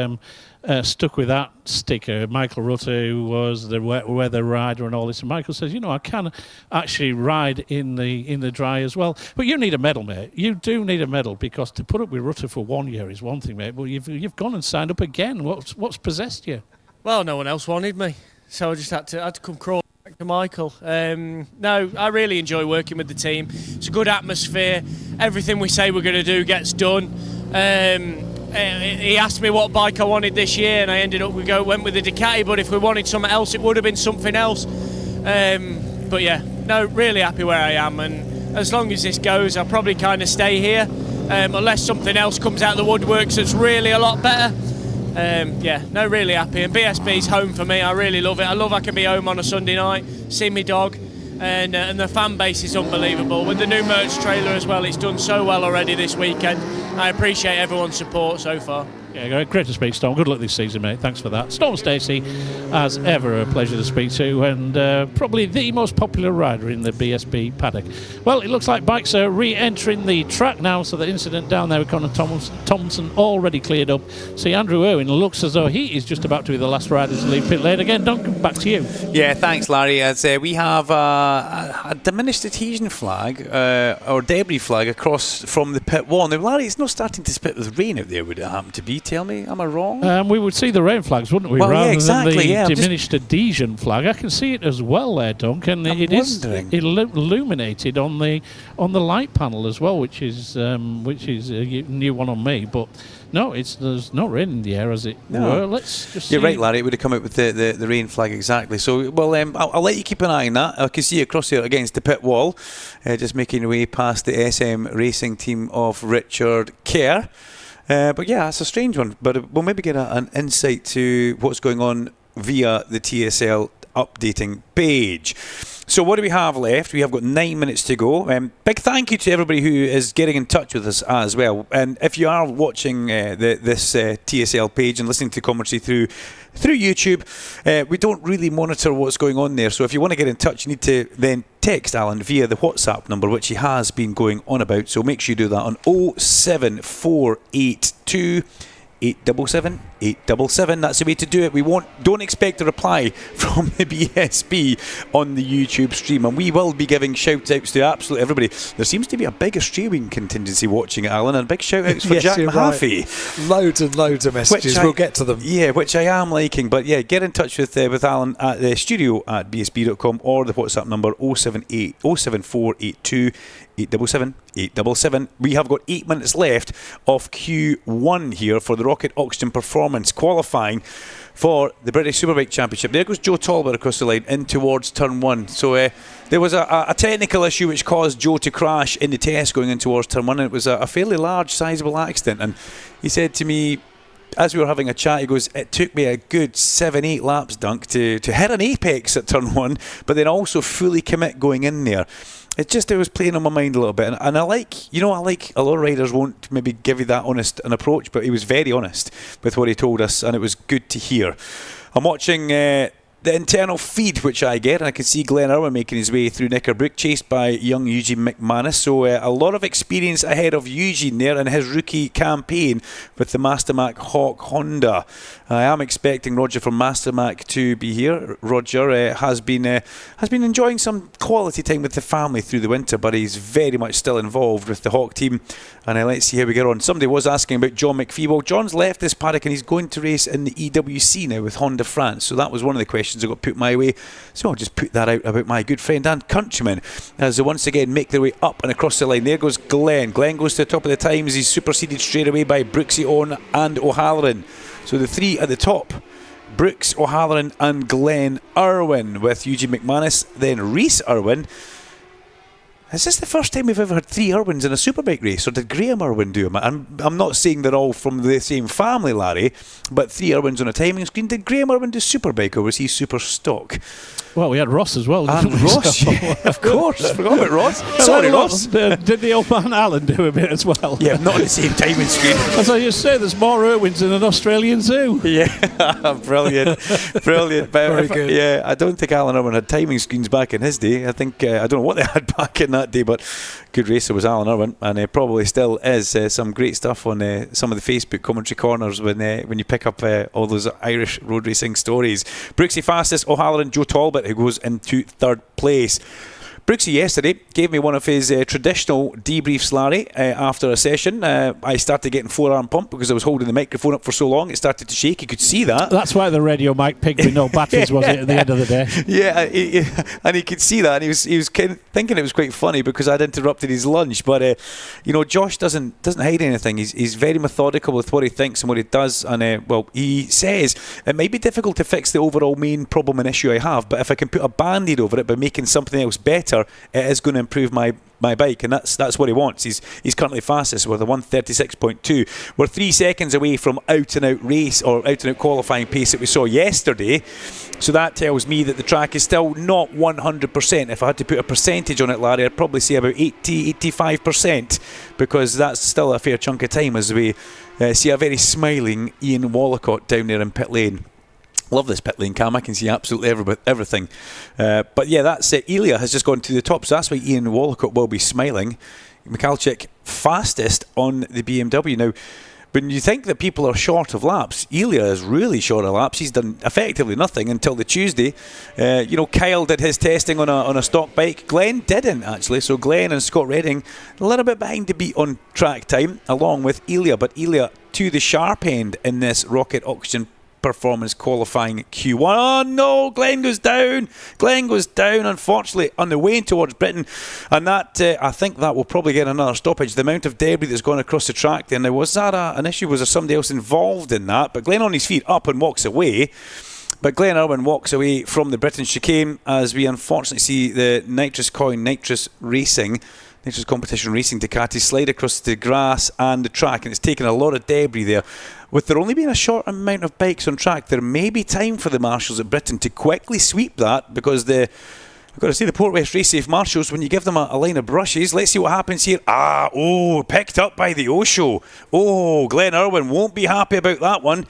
Speaker 3: stuck with that sticker. Michael Rutter, who was the weather rider and all this. And Michael says, I can actually ride in the dry as well. But you need a medal, mate. You do need a medal, because to put up with Rutter for 1 year is one thing, mate. But you've gone and signed up again. What's possessed you?
Speaker 18: Well, no one else wanted me, so I just had to come crawling back to Michael. No, I really enjoy working with the team. It's a good atmosphere. Everything we say we're going to do gets done. He asked me what bike I wanted this year, and I went with the Ducati, but if we wanted something else, it would have been something else. But yeah, no, really happy where I am, and as long as this goes, I'll probably kind of stay here, unless something else comes out of the woodworks that's really a lot better. Really happy, and BSB's home for me. I really love it. I can be home on a Sunday night, see my dog, and the fan base is unbelievable. With the new merch trailer as well, it's done so well already this weekend. I appreciate everyone's support so far.
Speaker 3: Yeah, great to speak to Storm. Good luck this season, mate. Thanks for that. Storm Stacey, as ever, a pleasure to speak to, and probably the most popular rider in the BSB paddock. Well, it looks like bikes are re-entering the track now, so the incident down there with Conor Thompson already cleared up. See, Andrew Irwin looks as though he is just about to be the last rider to leave pit lane. Again, Duncan, back to you.
Speaker 2: Yeah, thanks, Larry. As we have a diminished adhesion flag, or debris flag, across from the pit wall. Now, Larry, it's not starting to spit with rain out there, would it happen to be? Tell me, am I wrong?
Speaker 3: We would see the rain flags, wouldn't we?
Speaker 2: Well,
Speaker 3: rather
Speaker 2: yeah, exactly.
Speaker 3: than the diminished adhesion flag. I can see it as well there, Duncan. It is illuminated on the light panel as well, which is a new one on me. But no, there's no rain in the air, as it were. Let's just see.
Speaker 2: You're right, Larry. It would have come out with the rain flag exactly. So, well, I'll let you keep an eye on that. I can see you across here against the pit wall, just making your way past the SM Racing team of Richard Kerr. But yeah, it's a strange one. But we'll maybe get an insight to what's going on via the TSL updating page. So what do we have left? We have got 9 minutes to go. Big thank you to everybody who is getting in touch with us as well. And if you are watching this TSL page and listening to commentary through YouTube, we don't really monitor what's going on there. So if you want to get in touch, you need to then text Alan via the WhatsApp number, which he has been going on about. So make sure you do that on 07482 877 877. That's the way to do it. Don't expect a reply from the BSB on the YouTube stream, and we will be giving shout outs to absolutely everybody. There seems to be a big Australian contingency watching it, Alan, and big shout outs for Jack Mahaffey.
Speaker 1: Right. Loads and loads of messages. We'll get to them.
Speaker 2: Yeah, which I am liking. But yeah, get in touch with Alan at the studio at bsb.com or the WhatsApp number 07482 877 877. We have got 8 minutes left of Q1 here for the Rocket Oxygen Performance qualifying for the British Superbike Championship. There goes Joe Talbot across the line in towards turn one. So there was a technical issue which caused Joe to crash in the test going in towards turn one, and it was a fairly large, sizable accident. And he said to me, as we were having a chat, he goes, it took me a good 7-8 laps, Dunk, to hit an apex at turn one, but then also fully commit going in there. It was playing on my mind a little bit, and I like a lot of riders won't maybe give you that honest an approach, but he was very honest with what he told us, and it was good to hear. I'm watching the internal feed which I get, and I can see Glenn Irwin making his way through Knickerbrook, chased by young Eugene McManus. So a lot of experience ahead of Eugene there in his rookie campaign with the Mastermac Hawk Honda. I am expecting Roger from Mastermac to be here. Roger has been enjoying some quality time with the family through the winter, but he's very much still involved with the Hawk team. And let's see how we get on. Somebody was asking about John McPhee. Well, John's left this paddock and he's going to race in the EWC now with Honda France. So that was one of the questions that got put my way. So I'll just put that out about my good friend and countryman as they once again make their way up and across the line. There goes Glenn. Glenn goes to the top of the times. He's superseded straight away by Brooksy Owen and O'Halloran. So the three at the top, Brooks, O'Halloran and Glenn Irwin, with Eugene McManus, then Rhys Irwin is this the first time we've ever had 3 Irwins in a Superbike race, or did Graham Irwin do them? I'm not saying they're all from the same family, Larry, but 3 Irwins on a timing screen. Did Graham Irwin do Superbike, or was he super stock?
Speaker 3: Well, we had Ross as well.
Speaker 2: And Ross, yeah, of course. Forgot about Ross. Sorry, Ross.
Speaker 3: Did the old man Alan do a bit as well?
Speaker 2: Yeah, not on the same timing screen.
Speaker 3: As I just say, there's more Irwins in an Australian zoo.
Speaker 2: Yeah, brilliant. But
Speaker 1: Very good.
Speaker 2: Yeah, I don't think Alan Irwin had timing screens back in his day. I think, I don't know what they had back in that day, but good racer was Alan Irwin, and probably still is. Some great stuff on some of the Facebook commentary corners when you pick up all those Irish road racing stories. Brooksy fastest, O'Halloran, Joe Talbot, who goes into 3rd place. Brooksy yesterday gave me one of his traditional debriefs, Larry, after a session. I started getting forearm pump because I was holding the microphone up for so long. It started to shake. You could see that.
Speaker 3: That's why the radio mic pigged with no batteries, was it, at the end of the day?
Speaker 2: Yeah, and he could see that. And he was kind of thinking it was quite funny because I'd interrupted his lunch. But, Josh doesn't hide anything. He's very methodical with what he thinks and what he does. And, he says it might be difficult to fix the overall main problem and issue I have, but if I can put a band-aid over it by making something else better, it is going to improve my bike, and that's what he wants. He's currently fastest with a 1:36.2. We're 3 seconds away from out and out race or out and out qualifying pace that we saw yesterday. So that tells me that the track is still not 100%. If I had to put a percentage on it, Larry, I'd probably say about 85%, because that's still a fair chunk of time as we see a very smiling Ian Wallacott down there in pit lane. Love this pit lane cam. I can see absolutely everything. But yeah, that's it. Elia has just gone to the top, so that's why Ian Wallacott will be smiling. Michalczyk fastest on the BMW. Now, when you think that people are short of laps, Elia is really short of laps. He's done effectively nothing until the Tuesday. Kyle did his testing on a stock bike. Glenn didn't, actually. So Glenn and Scott Redding a little bit behind the beat on track time, along with Elia. But Elia to the sharp end in this Rocket Oxygen Performance qualifying Q1. Oh no, Glenn goes down, unfortunately, on the way towards Britain, and that I think that will probably get another stoppage. The amount of debris that's gone across the track there. Now, was that an issue? Was there somebody else involved in that? But Glenn on his feet up and walks away. But Glenn Irwin walks away from the Britain chicane as we unfortunately see the Nitrous Competition Racing Ducati slide across the grass and the track, and it's taken a lot of debris there. With there only being a short amount of bikes on track, there may be time for the marshals at Britain to quickly sweep that, because I've got to say, the Port West Race Safe marshals, when you give them a line of brushes, let's see what happens here. Picked up by the Osho. Glenn Irwin won't be happy about that one.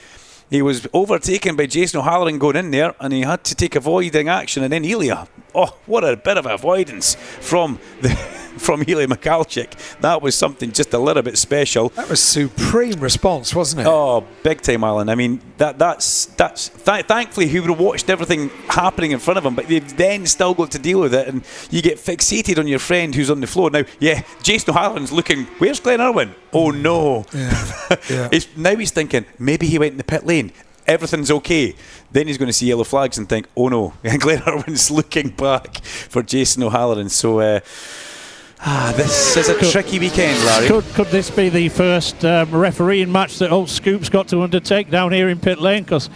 Speaker 2: He was overtaken by Jason O'Halloran going in there, and he had to take avoiding action, and then Elia. Oh, what a bit of avoidance from Elia Michalczyk. That was something just a little bit special.
Speaker 1: That was supreme response, wasn't it?
Speaker 2: Oh, big time, Alan. I mean, that's thankfully he would have watched everything happening in front of him, but they've then still got to deal with it, and you get fixated on your friend who's on the floor. Now, yeah, Jason O'Halloran's looking, where's Glenn Irwin? Oh no.
Speaker 1: Yeah.
Speaker 2: Now he's thinking, maybe he went in the pit lane. Everything's okay. Then he's going to see yellow flags and think, oh no. And Glenn Irwin's looking back for Jason O'Halloran. So this is a tricky weekend, Larry.
Speaker 3: Could this be the first refereeing match that old Scoop's got to undertake down here in pit lane? Because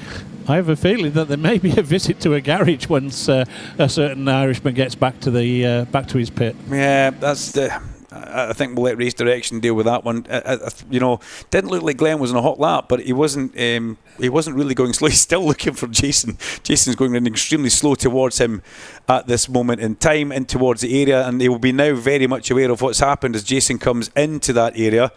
Speaker 3: I have a feeling that there may be a visit to a garage once a certain Irishman gets back to his pit.
Speaker 2: Yeah, I think we'll let Race Direction deal with that one. Didn't look like Glenn was on a hot lap, but he wasn't really going slow. He's still looking for Jason. Jason's going extremely slow towards him at this moment in time, in towards the area, and he will be now very much aware of what's happened as Jason comes into that area.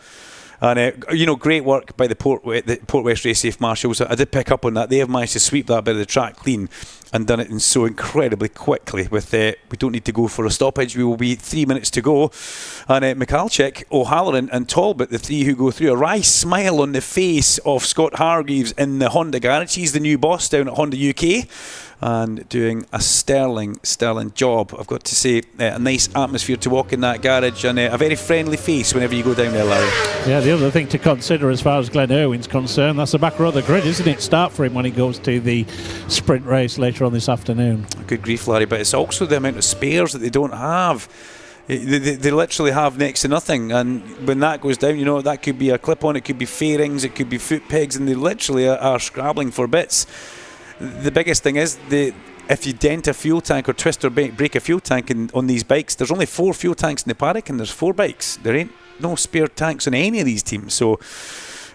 Speaker 2: And, great work by the Port West Race Safe Marshals. I did pick up on that. They have managed to sweep that bit of the track clean and done it in so incredibly quickly. With we don't need to go for a stoppage. We will be 3 minutes to go. And Michalczyk, O'Halloran and Talbot, the three who go through, a wry smile on the face of Scott Hargreaves in the Honda garage. He's the new boss down at Honda UK. And doing a sterling job, I've got to say. A nice atmosphere to walk in that garage, and a very friendly face whenever you go down there, Larry.
Speaker 3: Yeah, the other thing to consider as far as Glenn Irwin's concerned, that's the back row of the grid, isn't it? Start for him when he goes to the sprint race later on this afternoon.
Speaker 2: Good grief, Larry, but it's also the amount of spares that they don't have. They literally have next to nothing, and when that goes down, that could be a clip-on, it could be fairings, it could be foot pegs, and they literally are scrabbling for bits. The biggest thing is if you dent a fuel tank or twist or break a fuel tank on these bikes, there's only 4 fuel tanks in the paddock and there's 4 bikes. There ain't no spare tanks on any of these teams. So,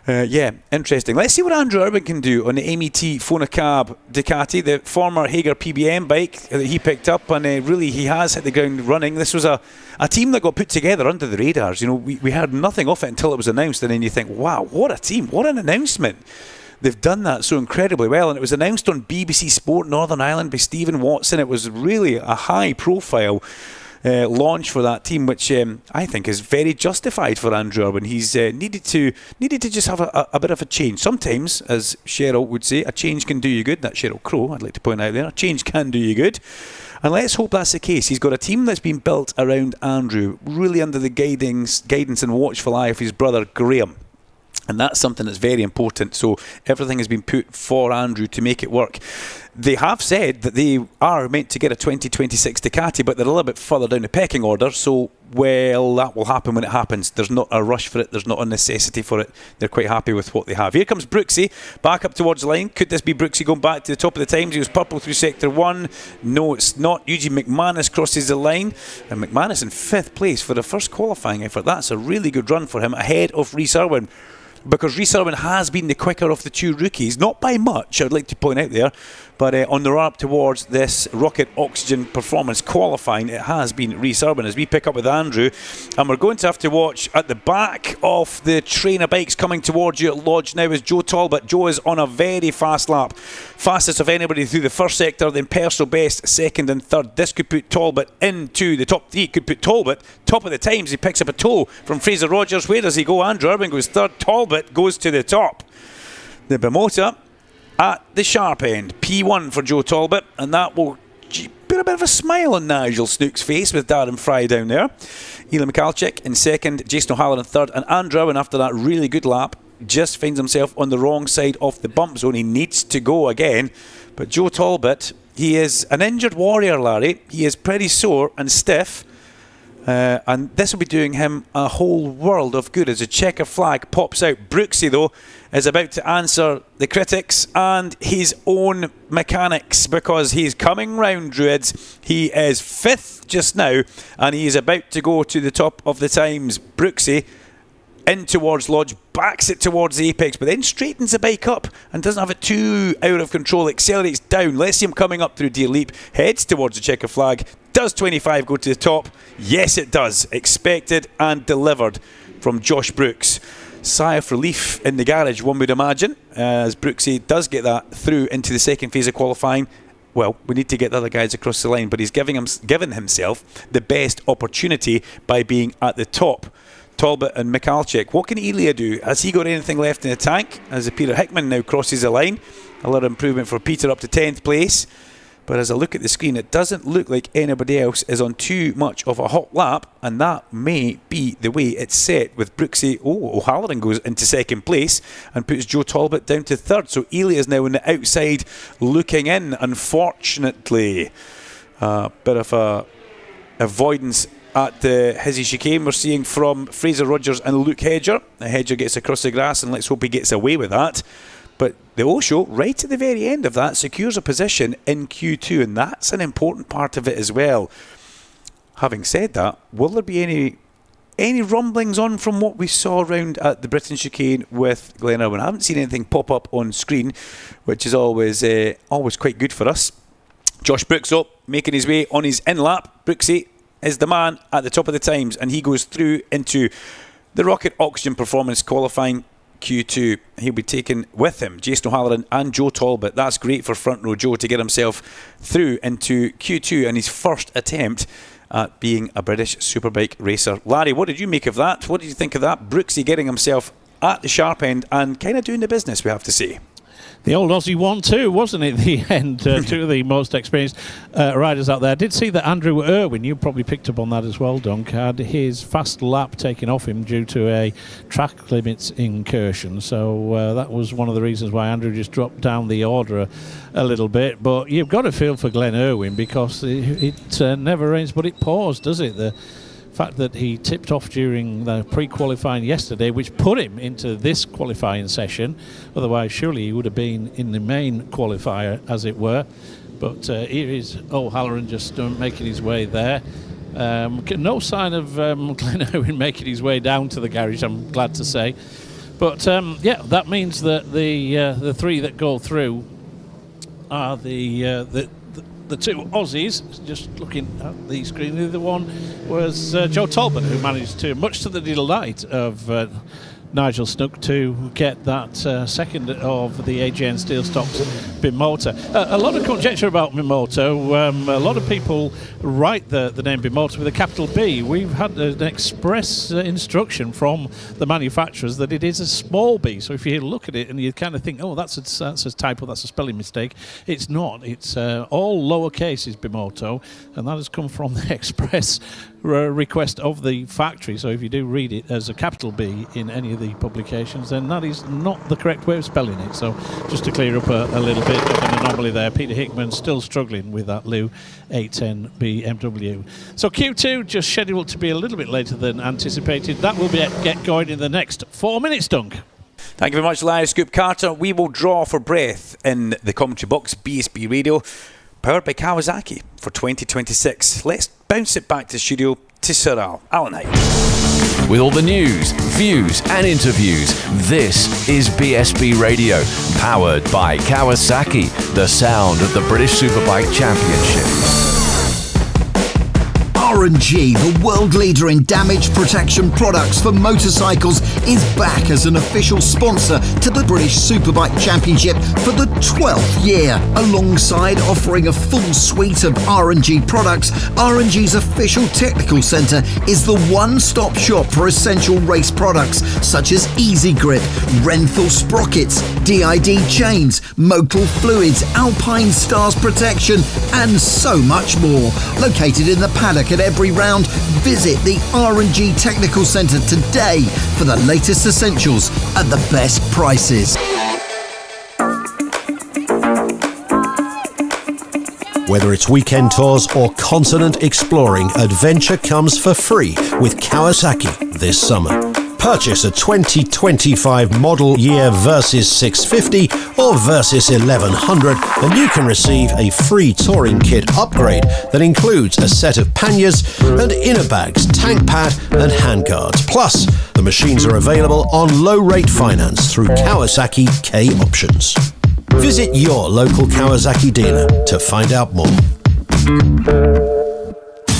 Speaker 2: yeah, interesting. Let's see what Andrew Irwin can do on the MET Fonacab Ducati, the former Hager PBM bike that he picked up, and really he has hit the ground running. This was a team that got put together under the radars. You know, we heard nothing of it until it was announced, and then you think, wow, what a team, what an announcement. They've done that so incredibly well, and it was announced on BBC Sport Northern Ireland by Stephen Watson. It was really a high-profile launch for that team, which I think is very justified for Andrew Irwin. He's needed to just have a bit of a change. Sometimes, as Cheryl would say, a change can do you good. That's Cheryl Crow, I'd like to point out there. A change can do you good. And let's hope that's the case. He's got a team that's been built around Andrew, really under the guidance and watchful eye of his brother Graham. And that's something that's very important. So everything has been put for Andrew to make it work. They have said that they are meant to get a 2026 Ducati, but they're a little bit further down the pecking order. So, well, that will happen when it happens. There's not a rush for it. There's not a necessity for it. They're quite happy with what they have. Here comes Brooksy, back up towards the line. Could this be Brooksy going back to the top of the times? He was purple through Sector 1. No, it's not. Eugene McManus crosses the line. And McManus in 5th place for the first qualifying effort. That's a really good run for him, ahead of Rhys Irwin. Because Rhys Irwin has been the quicker of the 2 rookies, not by much, I'd like to point out there, but on the run up towards this Rocket Oxygen Performance qualifying, it has been Rhys Irwin as we pick up with Andrew, and we're going to have to watch at the back of the train of bikes coming towards you at Lodge now is Joe Talbot. Joe is on a very fast lap, fastest of anybody through the first sector, then personal best 2nd and 3rd. This could put Talbot into the top 3, could put Talbot top of the times. He picks up a toe from Fraser Rogers. Where does he go? Andrew Irwin goes 3rd, Talbot goes to the top. The Moto at the sharp end, P1 for Joe Talbot, and that will put a bit of a smile on Nigel Snook's face with Darren Fry down there. Eli Michalczyk in 2nd, Jason O'Halloran in 3rd, and Andrew Irwin, after that really good lap, just finds himself on the wrong side of the bump zone. He needs to go again, but Joe Talbot, he is an injured warrior, Larry. He is pretty sore and stiff. And this will be doing him a whole world of good as a checker flag pops out. Brooksy, though, is about to answer the critics and his own mechanics, because he's coming round, Druids. He is 5th just now, and he is about to go to the top of the times. Brooksy in towards Lodge, backs it towards the apex, but then straightens the bike up and doesn't have it too out of control, accelerates down. Let's see him coming up through Deer Leap, heads towards the checker flag. Does 25 go to the top? Yes, it does. Expected and delivered from Josh Brooks. Sigh of relief in the garage, one would imagine, as Brooksy does get that through into the second phase of qualifying. Well, we need to get the other guys across the line, but he's given himself the best opportunity by being at the top. Talbot and Michalczyk. What can Elia do? Has he got anything left in the tank? As Peter Hickman now crosses the line. A lot of improvement for Peter up to 10th place. But as I look at the screen, it doesn't look like anybody else is on too much of a hot lap, and that may be the way it's set with Brooksy. O'Halloran goes into 2nd place and puts Joe Talbot down to 3rd. So Elia is now on the outside looking in, unfortunately. A bit of a avoidance at the Hizzy chicane we're seeing from Fraser Rogers and Luke Hedger. Hedger gets across the grass, and let's hope he gets away with that. But the Osho, right at the very end of that, secures a position in Q2, and that's an important part of it as well. Having said that, will there be any rumblings on from what we saw around at the Britain chicane with Glen Irwin? I haven't seen anything pop up on screen, which is always quite good for us. Josh Brooks up, making his way on his in-lap. Brooksy is the man at the top of the times, and he goes through into the Rocket Oxygen Performance qualifying Q2. He'll be taken with him Jason O'Halloran and Joe Talbot. That's great for front row Joe to get himself through into Q2 and his first attempt at being a British Superbike racer. Larry, what did you make of that? What did you think of that? Brooksy getting himself at the sharp end and kind of doing the business, we have to say.
Speaker 3: The old Aussie 1-2, wasn't it, the end? Two of the most experienced riders out there. I did see that Andrew Irwin, you probably picked up on that as well, Dunk, had his fast lap taken off him due to a track limits incursion. So that was one of the reasons why Andrew just dropped down the order a little bit. But you've got to feel for Glen Irwin, because it never rains but it pours, does it? The fact that he tipped off during the pre-qualifying yesterday, which put him into this qualifying session. Otherwise, surely he would have been in the main qualifier, as it were. But here is O'Halloran just making his way there. No sign of Glenn Irwin making his way down to the garage, I'm glad to say. But that means that the three that go through are the two Aussies. Just looking at the screen, the other one was Joe Talbot, who managed to, much to the delight of Nigel Snook, to get that second of the AJN Steel Stocks Bimoto. A lot of conjecture about Bimoto. A lot of people write the name Bimoto with a capital B. We've had an express instruction from the manufacturers that it is a small b. So if you look at it and you kind of think, oh, that's a typo, that's a spelling mistake. It's not. It's all lowercase is Bimoto, and that has come from the express request of the factory. So if you do read it as a capital B in any of the publications, then that is not the correct way of spelling it. So just to clear up a little bit of an anomaly there, Peter Hickman still struggling with that Lu 810 BMW. So Q2 just scheduled to be a little bit later than anticipated. That will get going in the next 4 minutes, Dunk.
Speaker 2: Thank you very much, Larry Scoop Carter. We will draw for breath in the commentary box, BSB Radio, powered by Kawasaki for 2026. Let's bounce it back to the studio to Sir Alan Hyde.
Speaker 6: With all the news, views and interviews, this is BSB Radio, powered by Kawasaki, the sound of the British Superbike Championship.
Speaker 8: R&G, the world leader in damage protection products for motorcycles, is back as an official sponsor to the British Superbike Championship for the 12th year. Alongside offering a full suite of R&G products, R&G's official technical centre is the one-stop shop for essential race products such as Easy Grip, Renthal sprockets, DID chains, Motul fluids, Alpine Stars protection, and so much more. Located in the paddock at every round, visit the R&G Technical Centre today for the latest essentials at the best prices.
Speaker 7: Whether it's weekend tours or continent exploring, adventure comes for free with Kawasaki this summer. Purchase a 2025 model year Versys 650 or Versys 1100 and you can receive a free touring kit upgrade that includes a set of panniers and inner bags, tank pad and handguards. Plus, the machines are available on low-rate finance through Kawasaki K Options. Visit your local Kawasaki dealer to find out more.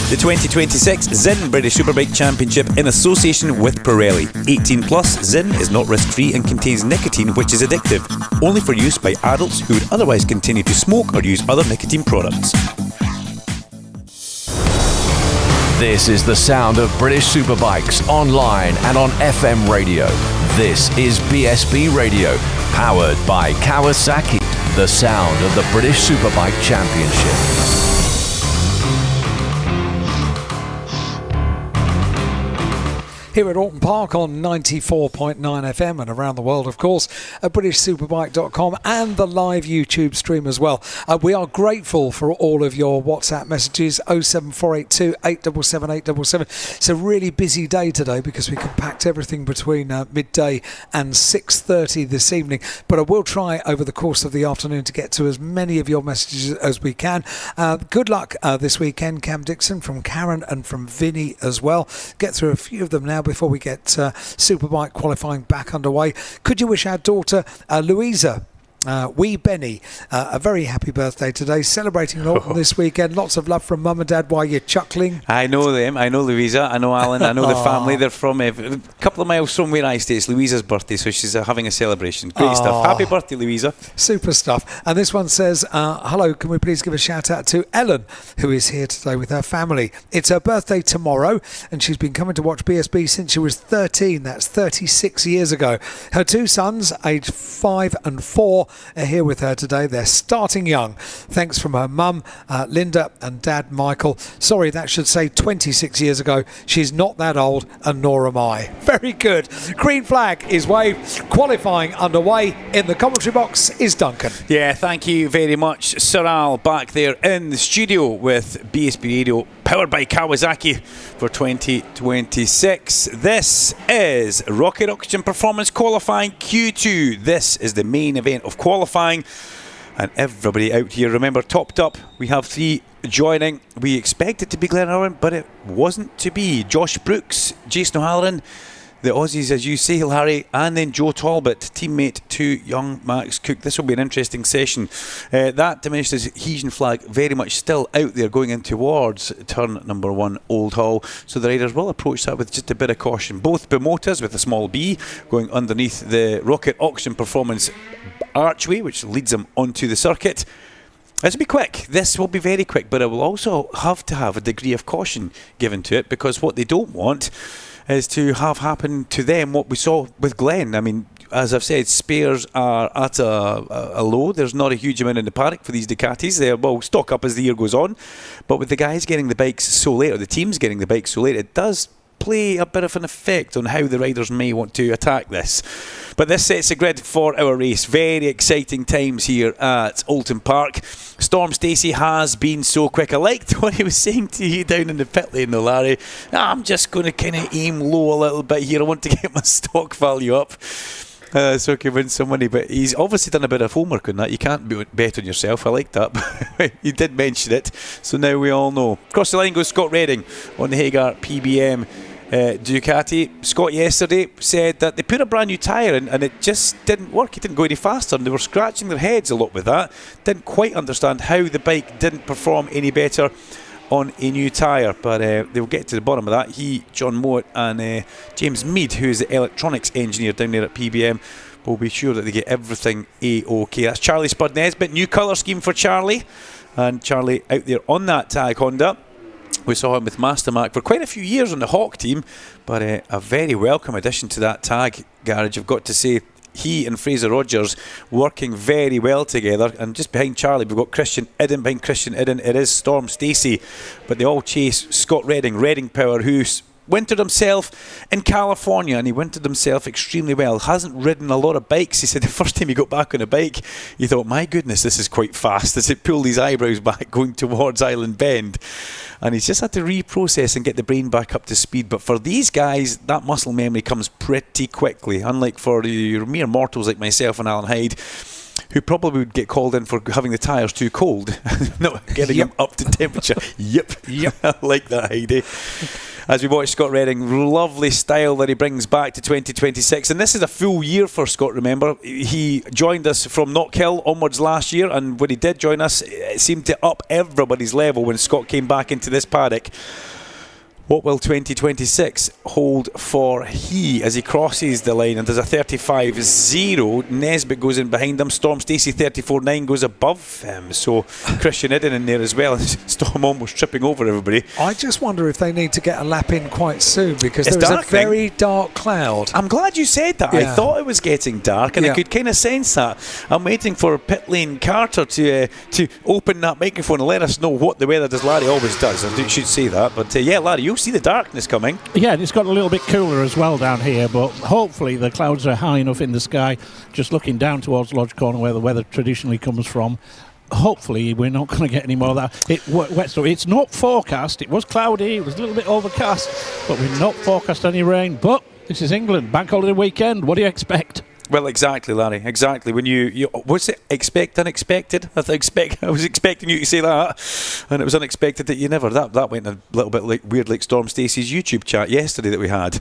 Speaker 2: The 2026 Zinn British Superbike Championship in association with Pirelli. 18 plus, Zinn is not risk-free and contains nicotine which is addictive, only for use by adults who would otherwise continue to smoke or use other nicotine products.
Speaker 6: This is the sound of British Superbikes online and on FM radio. This is BSB Radio, powered by Kawasaki, the sound of the British Superbike Championship.
Speaker 1: Here at Oldton Park on 94.9 FM and around the world, of course, at BritishSuperbike.com and the live YouTube stream as well. We are grateful for all of your WhatsApp messages, 07482 877 877. It's a really busy day today because we compact everything between midday and 6:30 this evening. But I will try over the course of the afternoon to get to as many of your messages as we can. Good luck this weekend, Cam Dixon, from Karen and from Vinny as well. Get through a few of them now before we get Superbike qualifying back underway. Could you wish our daughter Louisa, wee Benny, a very happy birthday today, celebrating Oldton this weekend? Lots of love from Mum and Dad while you're chuckling.
Speaker 2: I know them. I know Louisa. I know Alan. I know the family. They're from a couple of miles from where I stay. It's Louisa's birthday, so she's having a celebration. Great stuff. Happy birthday, Louisa.
Speaker 1: Super stuff. And this one says, hello, can we please give a shout out to Ellen, who is here today with her family. It's her birthday tomorrow, and she's been coming to watch BSB since she was 13. That's 36 years ago. Her two sons, aged 5 and 4, are here with her today. They're starting young. Thanks from her mum, Linda, and dad, Michael. Sorry, that should say 26 years ago. She's not that old, and nor am I. Very good. Green flag is waved. Qualifying underway. In the commentary box is Duncan.
Speaker 2: Yeah, thank you very much, Sir Al, back there in the studio with BSB Radio, powered by Kawasaki for 2026. This is Rocket Oxygen Performance Qualifying Q2. This is the main event of qualifying. and everybody out here. Remember, topped up, we have 3 joining. We expected to be Glenn Irwin, but it wasn't to be. Josh Brooks, Jason O'Halloran, the Aussies, as you say, Larry, and then Joe Talbot, teammate to young Max Cook. This will be an interesting session. That diminished adhesion flag very much still out there going in towards turn number 1, Old Hall. So the riders will approach that with just a bit of caution. Both Motos with a small B going underneath the Rocket Auction Performance archway, which leads them onto the circuit. This will be quick. This will be very quick, but it will also have to have a degree of caution given to it, because what they don't want is to have happen to them what we saw with Glenn. I mean, as I've said, spares are at a low. There's not a huge amount in the paddock for these Ducatis. They will stock up as the year goes on. But with the guys getting the bikes so late, or the teams getting the bikes so late, it does play a bit of an effect on how the riders may want to attack this. But this sets the grid for our race. Very exciting times here at Oldton Park. Storm Stacey has been so quick. I liked what he was saying to you down in the pit lane though, Larry. I'm just going to kind of aim low a little bit here. I want to get my stock value up so I can win some money. But he's obviously done a bit of homework on that. You can't bet on yourself. I like that. You did mention it, so now we all know. Across the line goes Scott Redding on the Hagar PBM Ducati. Scott yesterday said that they put a brand new tyre in and it just didn't work. It didn't go any faster, and they were scratching their heads a lot with that. Didn't quite understand how the bike didn't perform any better on a new tyre, but they'll get to the bottom of that. He, John Mowat and James Mead, who is the electronics engineer down there at PBM, will be sure that they get everything A-OK. That's Charlie Spud Nesbitt, new colour scheme for Charlie, and Charlie out there on that tag Honda. We saw him with Mastermark for quite a few years on the Hawk team, but a very welcome addition to that tag garage, I've got to say. He and Fraser Rogers working very well together, and just behind Charlie we've got Christian Idden. Behind Christian Idden it is Storm Stacey, but they all chase Scott Redding, Redding Power, who's wintered himself in California, and he wintered himself extremely well. Hasn't ridden a lot of bikes. He said the first time he got back on a bike he thought, my goodness, this is quite fast, as it pulled his eyebrows back going towards Island Bend, and he's just had to reprocess and get the brain back up to speed. But for these guys, that muscle memory comes pretty quickly, unlike for your mere mortals like myself and Alan Hyde, who probably would get called in for having the tyres too cold, not getting them up to temperature. Yep. I like that, Heidi. As we watch Scott Redding, lovely style that he brings back to 2026. And this is a full year for Scott, remember. He joined us from Knockhill onwards last year, and when he did join us, it seemed to up everybody's level when Scott came back into this paddock. What will 2026 hold for he as he crosses the line and does a 35.0? Nesbitt goes in behind him. Storm Stacey 34.9 goes above him. So Christian Idden in there as well. Storm almost tripping over everybody.
Speaker 1: I just wonder if they need to get a lap in quite soon, because there's a very dark cloud.
Speaker 2: I'm glad you said that.
Speaker 1: Yeah.
Speaker 2: I thought it was getting dark, and I could kind of sense that. I'm waiting for Pit Lane Carter to open that microphone and let us know what the weather does. Larry always does. I should say that. But yeah, Larry, you'll see the darkness coming.
Speaker 3: Yeah, and it's got a little bit cooler as well down here, but hopefully the clouds are high enough in the sky, just looking down towards Lodge Corner where the weather traditionally comes from. Hopefully we're not going to get any more of that. Wet stuff. It's not forecast. It was cloudy, it was a little bit overcast, but we're not forecast any rain. But this is England, bank holiday weekend. What do you expect?
Speaker 2: Well, exactly, Larry. Exactly. When you what's it? Expect unexpected. I was expecting you to say that, and it was unexpected that you never. That went a little bit weird, like Storm Stacey's YouTube chat yesterday that we had.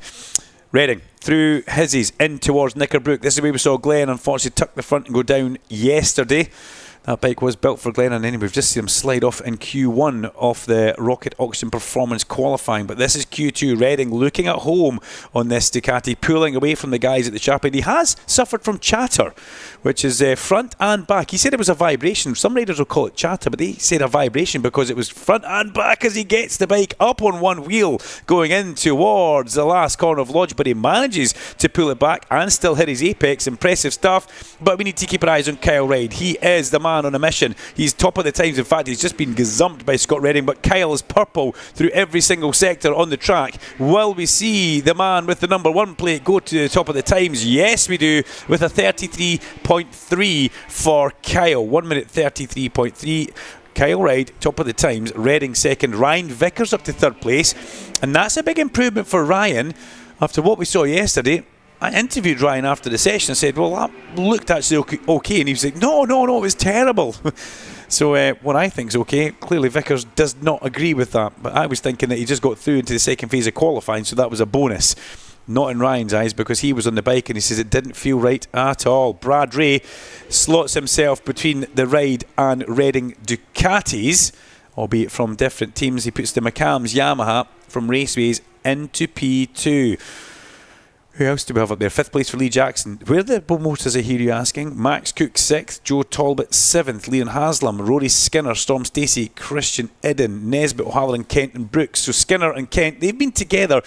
Speaker 2: Redding through Hizzies in towards Knickerbrook. This is where we saw Glenn unfortunately tuck the front and go down yesterday. That bike was built for Glenn, and then we've just seen him slide off in Q1 of the Rocket Auction Performance qualifying. But this is Q2. Redding looking at home on this Ducati, pulling away from the guys at the sharp end. He has suffered from chatter, which is front and back. He said it was a vibration. Some riders will call it chatter, but they said a vibration because it was front and back as he gets the bike up on one wheel going in towards the last corner of Lodge. But he manages to pull it back and still hit his apex. Impressive stuff. But we need to keep our eyes on Kyle Reid. He is the man on a mission. He's top of the times. In fact, he's just been gazumped by Scott Redding, but Kyle is purple through every single sector on the track. Will we see the man with the number 1 plate go to the top of the times? Yes, we do, with a 33.3 for Kyle. 1 minute 33.3. Kyle Reid, top of the times. Redding second. Ryan Vickers up to third place, and that's a big improvement for Ryan after what we saw yesterday. I interviewed Ryan after the session and said, well, that looked actually okay. And he was like, no, it was terrible. So what I think is okay, clearly Vickers does not agree with that. But I was thinking that he just got through into the second phase of qualifying, so that was a bonus. Not in Ryan's eyes, because he was on the bike and he says it didn't feel right at all. Brad Ray slots himself between the Ride and Reading Ducatis, albeit from different teams. He puts the McCams Yamaha from Raceways into P2. Who else do we have up there? 5th place for Lee Jackson. Where are the promoters, I hear you asking? Max Cook 6th, Joe Talbot 7th, Leon Haslam, Rory Skinner, Storm Stacey, Christian Eden, Nesbitt, O'Halloran, Kent and Brooks. So Skinner and Kent, they've been together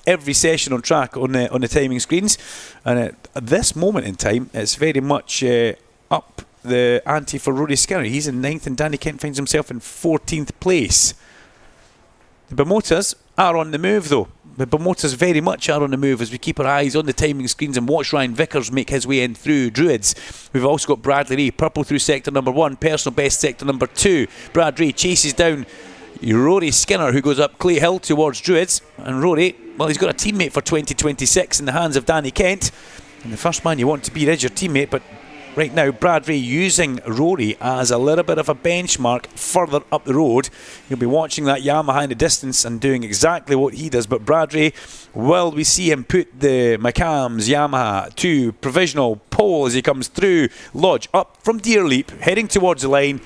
Speaker 2: every session on track on the timing screens, and at this moment in time it's very much up the ante for Rory Skinner. He's in 9th and Danny Kent finds himself in 14th place. The Promoters are on the move though. The Promoters very much are on the move as we keep our eyes on the timing screens and watch Ryan Vickers make his way in through Druids. We've also got Bradley Ray, purple through sector number 1, personal best sector number 2. Brad Ray chases down Rory Skinner, who goes up Clay Hill towards Druids, and Rory, well, he's got a teammate for 2026 in the hands of Danny Kent, and the first man you want to beat is your teammate. But right now Brad Ray using Rory as a little bit of a benchmark further up the road. You'll be watching that Yamaha in the distance and doing exactly what he does. But Brad Ray, will we see him put the McCams Yamaha to provisional pole as he comes through Lodge up from Deer Leap heading towards the line?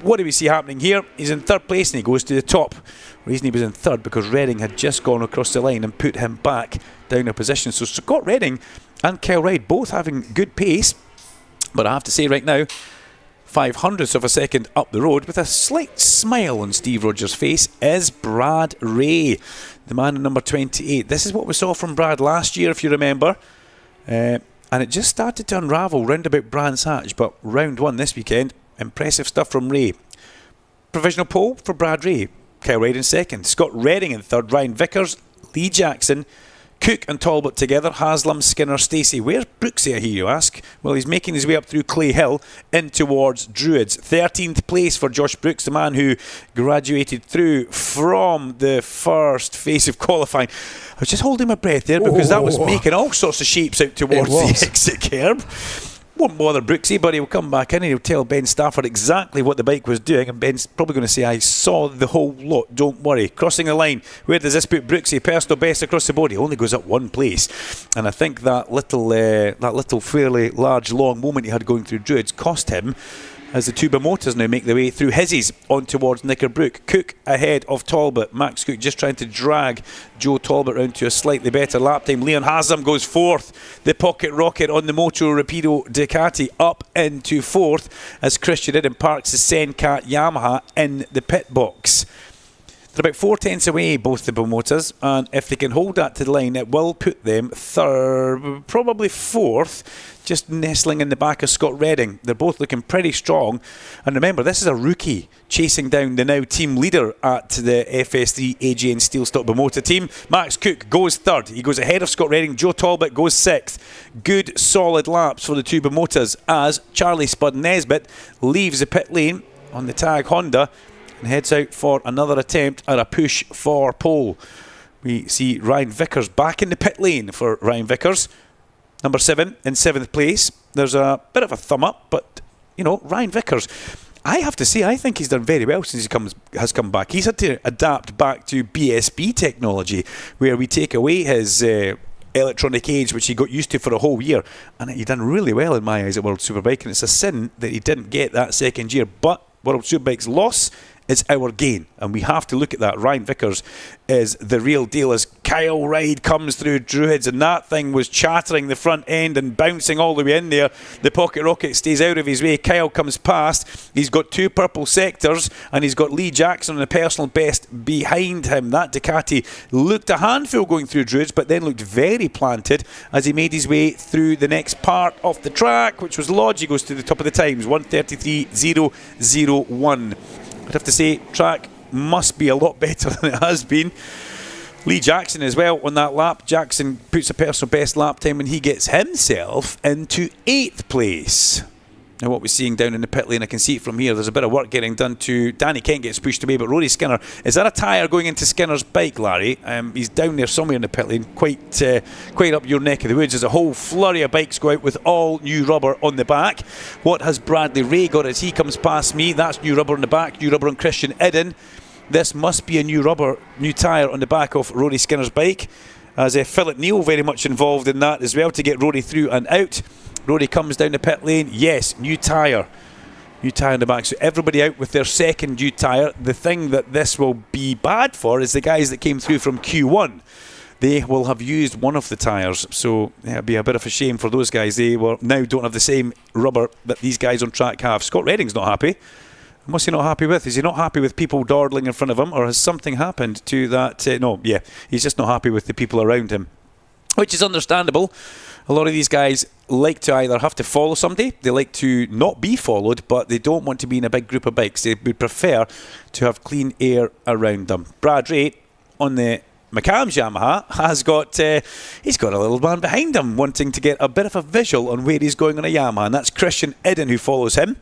Speaker 2: What do we see happening here? He's in 3rd place and he goes to the top. The reason he was in 3rd because Reading had just gone across the line and put him back down a position. So Scott Reading and Kyle Wright both having good pace. But I have to say right now, 500ths of a second up the road with a slight smile on Steve Rogers' face is Brad Ray, the man in number 28. This is what we saw from Brad last year, if you remember. And it just started to unravel round about Brands Hatch. But round 1 this weekend, impressive stuff from Ray. Provisional pole for Brad Ray. Kyle Wright in 2nd. Scott Reading in 3rd. Ryan Vickers, Lee Jackson, Cook and Talbot together, Haslam, Skinner, Stacey. Where's Brooksy, I hear you ask? Well, he's making his way up through Clay Hill in towards Druids. 13th place for Josh Brooks, the man who graduated through from the first phase of qualifying. I was just holding my breath there because that was making all sorts of shapes out towards the exit curb. Won't bother Brooksy, but he'll come back in and he'll tell Ben Stafford exactly what the bike was doing, and Ben's probably going to say, I saw the whole lot, don't worry. Crossing the line, where does this put Brooksy? Personal best across the board. He only goes up 1 place, and I think that little fairly large long moment he had going through Druids cost him, as the two Motors now make their way through Hizzies on towards Knickerbrook. Cook ahead of Talbot. Max Cook just trying to drag Joe Talbot round to a slightly better lap time. Leon Haslam goes 4th. The Pocket Rocket on the Moto Rapido Ducati up into 4th as Christian Eden parks the Sencat Yamaha in the pit box. They're about 4 tenths away, both the promoters, and if they can hold that to the line, it will put them 3rd, probably 4th, just nestling in the back of Scott Reading. They're both looking pretty strong. And remember, this is a rookie chasing down the now team leader at the FS3 AGN Steel Stock Bimota team. Max Cook goes 3rd. He goes ahead of Scott Reading. Joe Talbot goes 6th. Good solid laps for the two Bimotas as Charlie Spud Nesbitt leaves the pit lane on the tag Honda and heads out for another attempt at a push for pole. We see Ryan Vickers back in the pit lane for Ryan Vickers. Number 7 in 7th place. There's a bit of a thumb up, but, you know, Ryan Vickers, I have to say, I think he's done very well since he has come back. He's had to adapt back to BSB technology, where we take away his electronic age, which he got used to for a whole year, and he done really well in my eyes at World Superbike, and it's a sin that he didn't get that second year. But World Superbike's loss is our gain, and we have to look at that. Ryan Vickers is the real deal as Kyle Ride comes through Druids, and that thing was chattering the front end and bouncing all the way in there. The Pocket Rocket stays out of his way. Kyle comes past. He's got 2 purple sectors, and he's got Lee Jackson on the personal best behind him. That Ducati looked a handful going through Druids, but then looked very planted as he made his way through the next part of the track, which was Lodge. He goes to the top of the times, 1:33.001. I'd have to say, track must be a lot better than it has been. Lee Jackson as well on that lap. Jackson puts a personal best lap time and he gets himself into 8th place. Now what we're seeing down in the pit lane, I can see it from here, there's a bit of work getting done to Danny Kent gets pushed away, but Rory Skinner, is that a tyre going into Skinner's bike, Larry? He's down there somewhere in the pit lane, quite up your neck of the woods. There's a whole flurry of bikes go out with all new rubber on the back. What has Bradley Ray got as he comes past me? That's new rubber on the back, new rubber on Christian Idden. This must be a new tyre on the back of Rory Skinner's bike, as Philip Neal very much involved in that as well to get Rory through and out. Rory comes down the pit lane. Yes, new tyre. New tyre in the back. So everybody out with their second new tyre. The thing that this will be bad for is the guys that came through from Q1. They will have used one of the tyres. So it'll be a bit of a shame for those guys. They now don't have the same rubber that these guys on track have. Scott Redding's not happy. What's he not happy with? Is he not happy with people dawdling in front of him, or has something happened to that? He's just not happy with the people around him, which is understandable. A lot of these guys like to either have to follow somebody, they like to not be followed, but they don't want to be in a big group of bikes. They would prefer to have clean air around them. Brad Ray on the McCallum's Yamaha has got he's got a little man behind him wanting to get a bit of a visual on where he's going on a Yamaha, and that's Christian Idden who follows him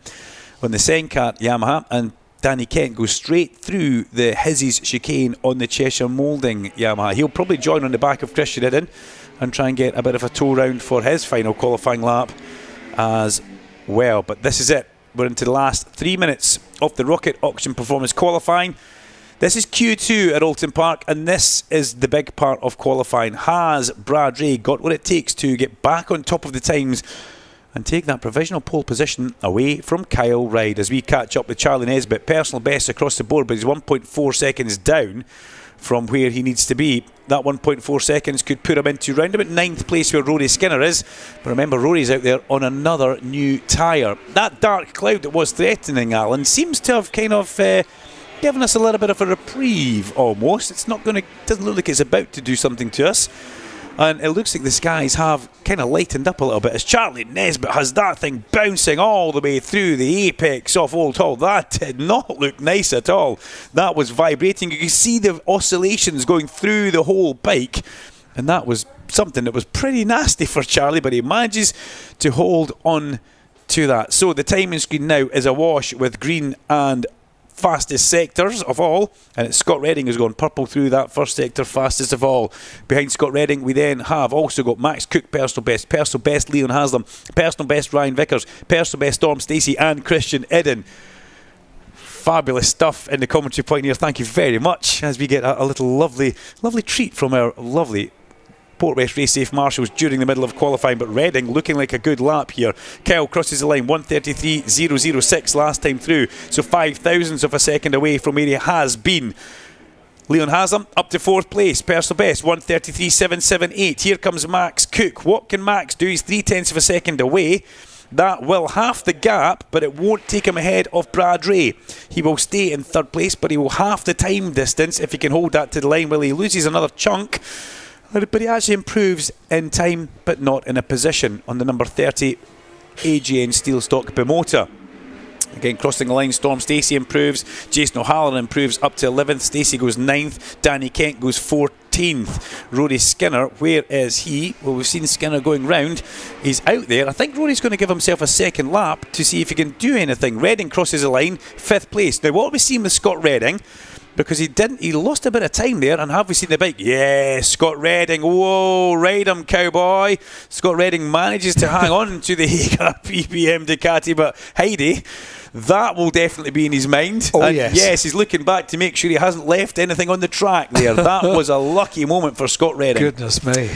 Speaker 2: on the Senkat Yamaha, and Danny Kent goes straight through the Hizzies chicane on the Cheshire Moulding Yamaha. He'll probably join on the back of Christian Idden and try and get a bit of a tow round for his final qualifying lap as well. But this is it. We're into the last 3 minutes of the Rocket Auction Performance qualifying. This is Q2 at Oldton Park, and this is the big part of qualifying. Has Brad Ray got what it takes to get back on top of the times and take that provisional pole position away from Kyle Ryde? As we catch up with Charlie Nesbitt, personal best across the board, but he's 1.4 seconds down from where he needs to be. That 1.4 seconds could put him into round about 9th place where Rory Skinner is. But remember, Rory's out there on another new tyre. That dark cloud that was threatening Alan seems to have kind of given us a little bit of a reprieve almost. Doesn't look like it's about to do something to us. And it looks like the skies have kind of lightened up a little bit as Charlie Nesbitt has that thing bouncing all the way through the apex of Old Hall. That did not look nice at all. That was vibrating. You could see the oscillations going through the whole bike. And that was something that was pretty nasty for Charlie, but he manages to hold on to that. So the timing screen now is awash with green and fastest sectors of all, and it's Scott Redding who's gone purple through that first sector, fastest of all. Behind Scott Redding we then have also got Max Cook, personal best Leon Haslam, personal best Ryan Vickers, personal best Storm Stacey and Christian Idden. Fabulous stuff in the commentary point here, thank you very much, as we get a little lovely treat from our lovely Port West Race Safe Marshals during the middle of qualifying. But Redding looking like a good lap here. Kyle crosses the line 1:33.006 last time through, so 0.05 of a second away from where he has been. Leon Haslam up to 4th place, personal best 1:33.778. Here comes Max Cook. What can Max do? He's 0.3 of a second away. That will half the gap, but it won't take him ahead of Brad Ray. He will stay in 3rd place, but he will half the time distance if he can hold that to the line. Well, he loses another chunk, but he actually improves in time, but not in a position on the number 30 AGN Steel Stock Bimota. Again, crossing the line, Storm Stacey improves, Jason O'Halloran improves up to 11th, Stacey goes 9th, Danny Kent goes 14th. Rory Skinner, where is he? Well, we've seen Skinner going round, he's out there. I think Rory's going to give himself a second lap to see if he can do anything. Redding crosses the line, 5th place. Now what we've seen with Scott Redding, because he lost a bit of time there, and have we seen the bike? Yeah, Scott Redding, whoa, ride him cowboy. Scott Redding manages to hang on to the Hager PPM Ducati, but Heidi, that will definitely be in his mind.
Speaker 1: Oh,
Speaker 2: and
Speaker 1: yes.
Speaker 2: Yes, he's looking back to make sure he hasn't left anything on the track there. That was a lucky moment for Scott Redding.
Speaker 1: Goodness me.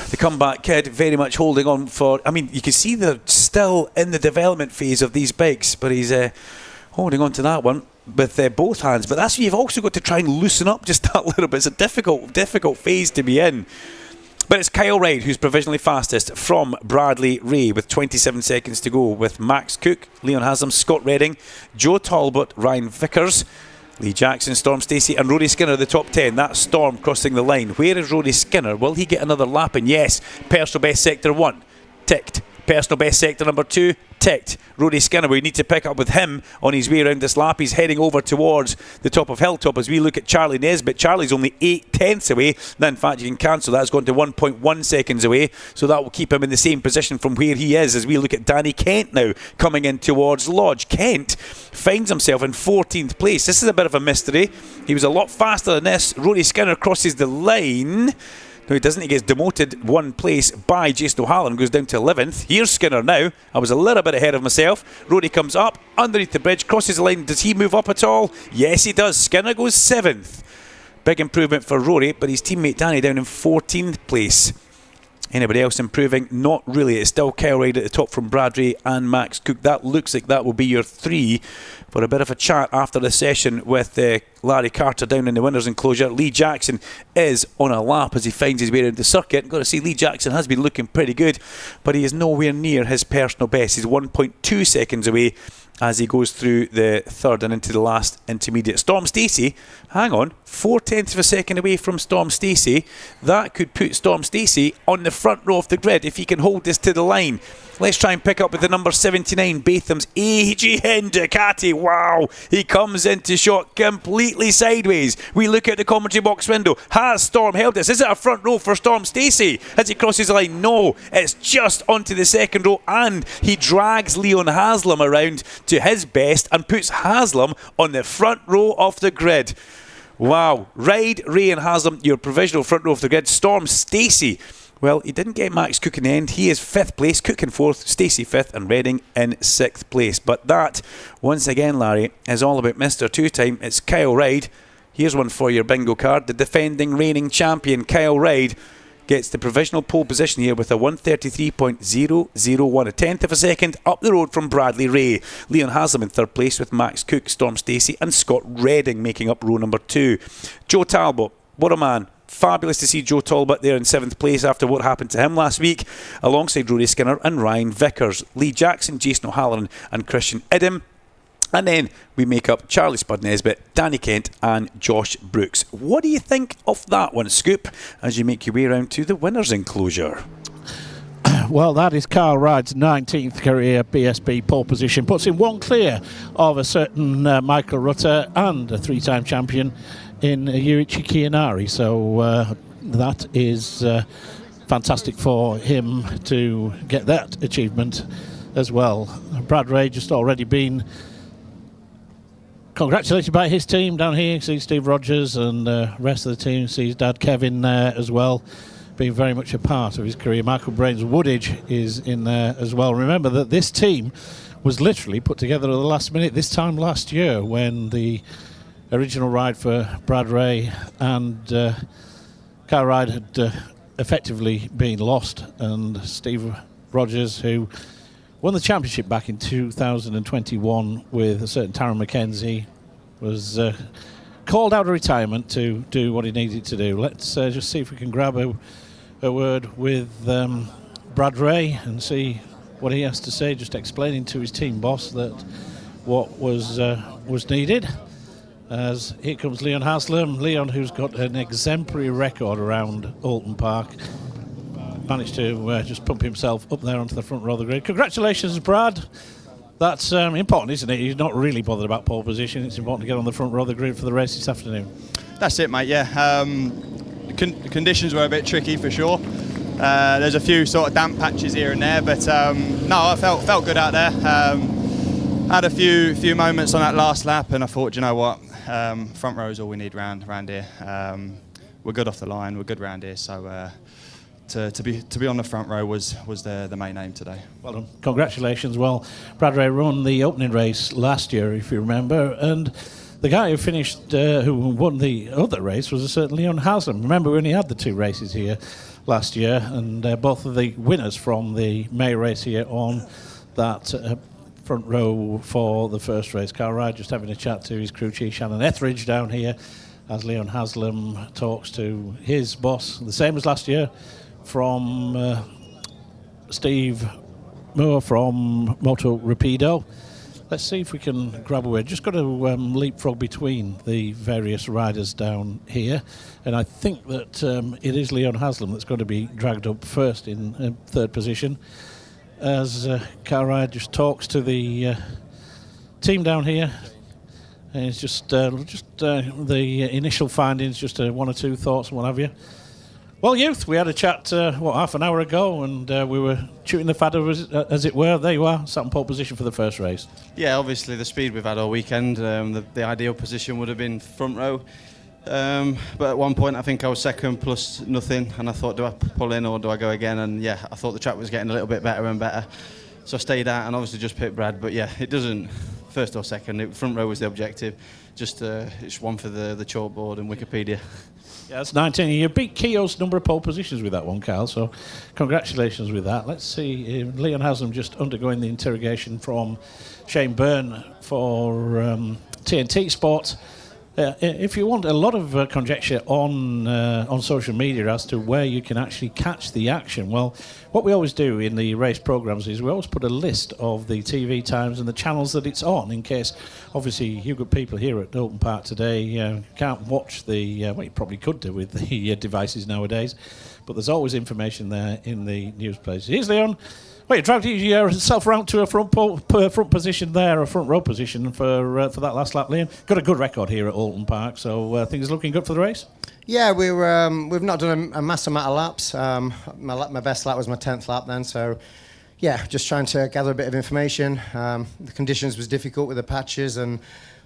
Speaker 2: The comeback kid very much holding on for, I mean, you can see they're still in the development phase of these bikes, but he's holding on to that one with both hands. But that's where you've also got to try and loosen up just that little bit. It's a difficult phase to be in. But it's Kyle Ryde who's provisionally fastest from Bradley Ray with 27 seconds to go, with Max Cook, Leon Haslam, Scott Redding, Joe Talbot, Ryan Vickers, Lee Jackson, Storm Stacey and Rory Skinner, the top 10. That's Storm crossing the line. Where is Rory Skinner? Will he get another lap? And yes, personal best sector 1 ticked Personal best sector number 2, ticked. Rory Skinner, we need to pick up with him on his way around this lap. He's heading over towards the top of Hilltop as we look at Charlie Nesbitt. Charlie's only 8/10 away. Now, in fact, you can cancel that. It's gone to 1.1 seconds away. So that will keep him in the same position from where he is as we look at Danny Kent now coming in towards Lodge. Kent finds himself in 14th place. This is a bit of a mystery. He was a lot faster than this. Rory Skinner crosses the line. No, he doesn't. He gets demoted 1 place by Jason O'Halloran, goes down to 11th. Here's Skinner now. I was a little bit ahead of myself. Rory comes up underneath the bridge, crosses the line. Does he move up at all? Yes, he does. Skinner goes 7th. Big improvement for Rory, but his teammate Danny down in 14th place. Anybody else improving? Not really. It's still Kyle Reid at the top from Brad Ray and Max Cook. That looks like that will be your 3 for a bit of a chat after the session with Larry Carter down in the winners' enclosure. Lee Jackson is on a lap as he finds his way around the circuit. Got to see, Lee Jackson has been looking pretty good, but he is nowhere near his personal best. He's 1.2 seconds away as he goes through the third and into the last intermediate. Storm Stacey, hang on, 4/10 of a second away from Storm Stacey. That could put Storm Stacey on the front row of the grid if he can hold this to the line. Let's try and pick up with the number 79, Batham's AGN Ducati. Wow, he comes into shot completely sideways. We look at the commentary box window. Has Storm held this? Is it a front row for Storm Stacey as he crosses the line? No, it's just onto the second row, and he drags Leon Haslam around to his best and puts Haslam on the front row of the grid. Wow, Reid, Ray and Haslam, your provisional front row of the grid. Storm Stacey, well, he didn't get Max Cook in the end. He is 5th place, Cook in 4th, Stacey 5th and Redding in 6th place. But that, once again, Larry, is all about Mr. Two-Time. It's Kyle Reid. Here's one for your bingo card. The defending reigning champion, Kyle Reid, gets the provisional pole position here with a 1:33.001, a 10th of a second up the road from Bradley Ray. Leon Haslam in 3rd place with Max Cook, Storm Stacey and Scott Redding making up row number 2. Joe Talbot, what a man. Fabulous to see Joe Talbot there in 7th place after what happened to him last week, alongside Rory Skinner and Ryan Vickers. Lee Jackson, Jason O'Halloran and Christian Idem. And then we make up Charlie Spud Nesbitt, Danny Kent and Josh Brooks. What do you think of that one, Scoop, as you make your way around to the winners' enclosure?
Speaker 3: Well, that is Kyle Reid's 19th career BSB pole position. Puts him one clear of a certain Michael Rutter and a 3-time champion in Yuichi Kianari. So that is fantastic for him to get that achievement as well. Brad Ray just already been congratulated by his team down here. You see Steve Rogers and the rest of the team. See his dad Kevin there as well, being very much a part of his career. Michael Brains Woodage is in there as well. Remember that this team was literally put together at the last minute this time last year when the original ride for Brad Ray and Kyle Reid had effectively been lost, and Steve Rogers, who won the championship back in 2021 with a certain Taron McKenzie, was called out of retirement to do what he needed to do. Let's just see if we can grab a word with Brad Ray and see what he has to say, just explaining to his team boss that what was needed. As here comes Leon Haslam. Leon, who's got an exemplary record around Oldton Park, managed to just pump himself up there onto the front row of the grid. Congratulations, Brad. That's important, isn't it? He's not really bothered about pole position. It's important to get on the front row of the grid for the race this afternoon.
Speaker 19: That's it, mate, yeah. The conditions were a bit tricky for sure. There's a few sort of damp patches here and there, but no, I felt good out there. Had a few moments on that last lap, and I thought, you know what, front row is all we need round here. We're good off the line, we're good round here, so to be on the front row was the main aim today.
Speaker 3: Well done. Congratulations. Well, Brad Ray won the opening race last year, if you remember, and the guy who finished, who won the other race was a certain Leon Haslam. Remember, we only had the 2 races here last year, and both of the winners from the May race here on that front row for the first race. Kyle Reid just having a chat to his crew chief Shannon Etheridge down here as Leon Haslam talks to his boss, the same as last year, from Steve Moore from Moto Rapido. Let's see if we can grab away. Just got to leapfrog between the various riders down here, and I think that it is Leon Haslam that's going to be dragged up first in 3rd position. as Carride just talks to the team down here. And it's just the initial findings, just one or two thoughts and what have you. Well, youth, we had a chat, half an hour ago, and we were shooting the fadder, as it were. There you are, sat in pole position for the first race.
Speaker 17: Yeah, obviously the speed we've had all weekend, the ideal position would have been front row. But at one point I think I was second plus nothing, and I thought, do I pull in or do I go again? And yeah, I thought the track was getting a little bit better and better. So I stayed out and obviously just picked Brad. But yeah, it doesn't, first or second, front row was the objective. Just it's one for the chalkboard and Wikipedia.
Speaker 3: Yeah, that's 19. You beat Keogh's number of pole positions with that one, Carl, so congratulations with that. Let's see, Leon Haslam just undergoing the interrogation from Shane Byrne for TNT Sport. If you want a lot of conjecture on social media as to where you can actually catch the action, well, what we always do in the race programs is we always put a list of the TV times and the channels that it's on, in case, obviously, you've got people here at Oldton Park today can't watch the, well, you probably could do with the devices nowadays, but there's always information there in the news places. Here's Leon. Well, you dragged yourself around to a front position there, a front row position for that last lap, Liam. Got a good record here at Oldton Park, so things are looking good for the race.
Speaker 20: Yeah, we've not done a massive amount of laps. My best lap was my 10th lap then, so yeah, just trying to gather a bit of information. The conditions was difficult with the patches, and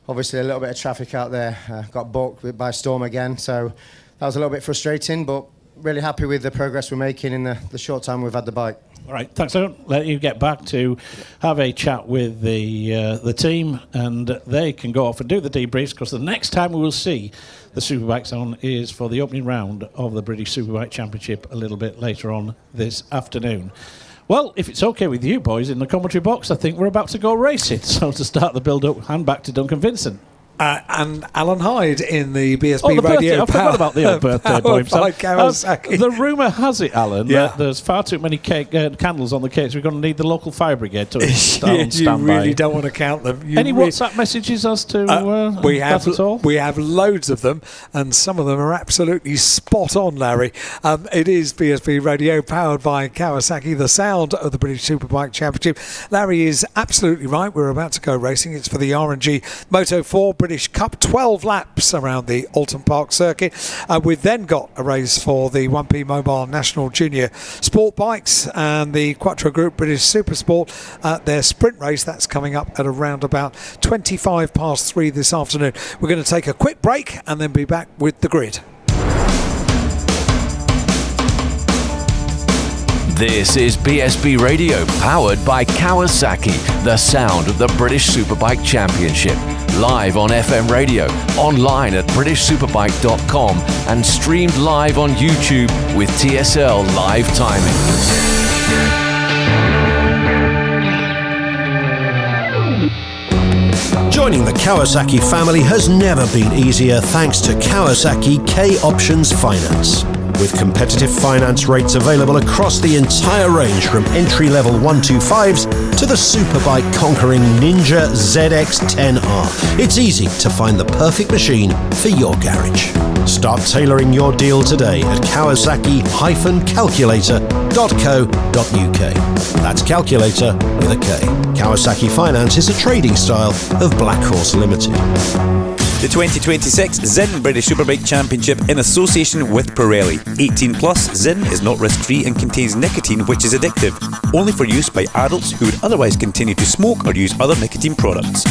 Speaker 20: obviously a little bit of traffic out there. Got balked by storm again, so that was a little bit frustrating, but really happy with the progress we're making in the short time we've had the bike.
Speaker 3: All right, thanks. I'll let you get back to have a chat with the team, and they can go off and do the debriefs, because the next time we will see the Superbikes on is for the opening round of the British Superbike Championship a little bit later on this afternoon. Well, if it's okay with you boys in the commentary box, I think we're about to go racing. So to start the build-up, hand back to Duncan Vincent.
Speaker 1: And Alan Hyde in the BSB radio.
Speaker 3: I forgot about the old birthday boy himself.
Speaker 1: Kawasaki.
Speaker 3: The rumour has it, Alan, that there's far too many candles on the cake, so we're going to need the local fire brigade to stand on standby.
Speaker 1: You really don't want to count them.
Speaker 3: Any WhatsApp messages as to that at all?
Speaker 1: We have loads of them, and some of them are absolutely spot on, Larry. It is BSB radio, powered by Kawasaki, the sound of the British Superbike Championship. Larry is absolutely right. We're about to go racing. It's for the R&G Moto 4 British Cup, 12 laps around the Oldton Park circuit. We've then got a race for the 1P Mobile National Junior Sport Bikes and the Quattro Group British Super Sport, their sprint race. That's coming up at around about 3:25 this afternoon. We're going to take a quick break and then be back with the grid.
Speaker 6: This is BSB Radio, powered by Kawasaki, the sound of the British Superbike Championship. Live on FM radio, online at BritishSuperbike.com, and streamed live on YouTube with TSL live timing.
Speaker 7: Joining the Kawasaki family has never been easier thanks to Kawasaki K-Options Finance. With competitive finance rates available across the entire range, from entry-level 125s to the Superbike conquering Ninja ZX-10R. It's easy to find the perfect machine for your garage. Start tailoring your deal today at kawasaki-calculator.co.uk. That's calculator with a K. Kawasaki Finance is a trading style of Black Horse Limited.
Speaker 2: The 2026 Zinn British Superbike Championship in association with Pirelli. 18 plus, Zinn is not risk-free and contains nicotine, which is addictive. Only for use by adults who would otherwise continue to smoke or use other nicotine products.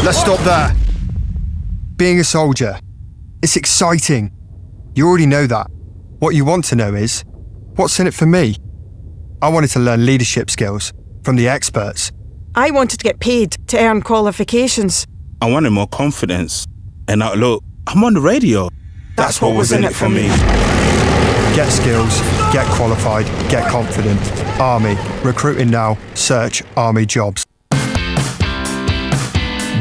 Speaker 21: Let's stop there. Being a soldier, it's exciting. You already know that. What you want to know is, what's in it for me? I wanted to learn leadership skills from the experts.
Speaker 22: I wanted to get paid to earn qualifications.
Speaker 23: I wanted more confidence. And now look, I'm on the radio. That's what was in it for me.
Speaker 21: Get skills, get qualified, get confident. Army, recruiting now, search Army jobs.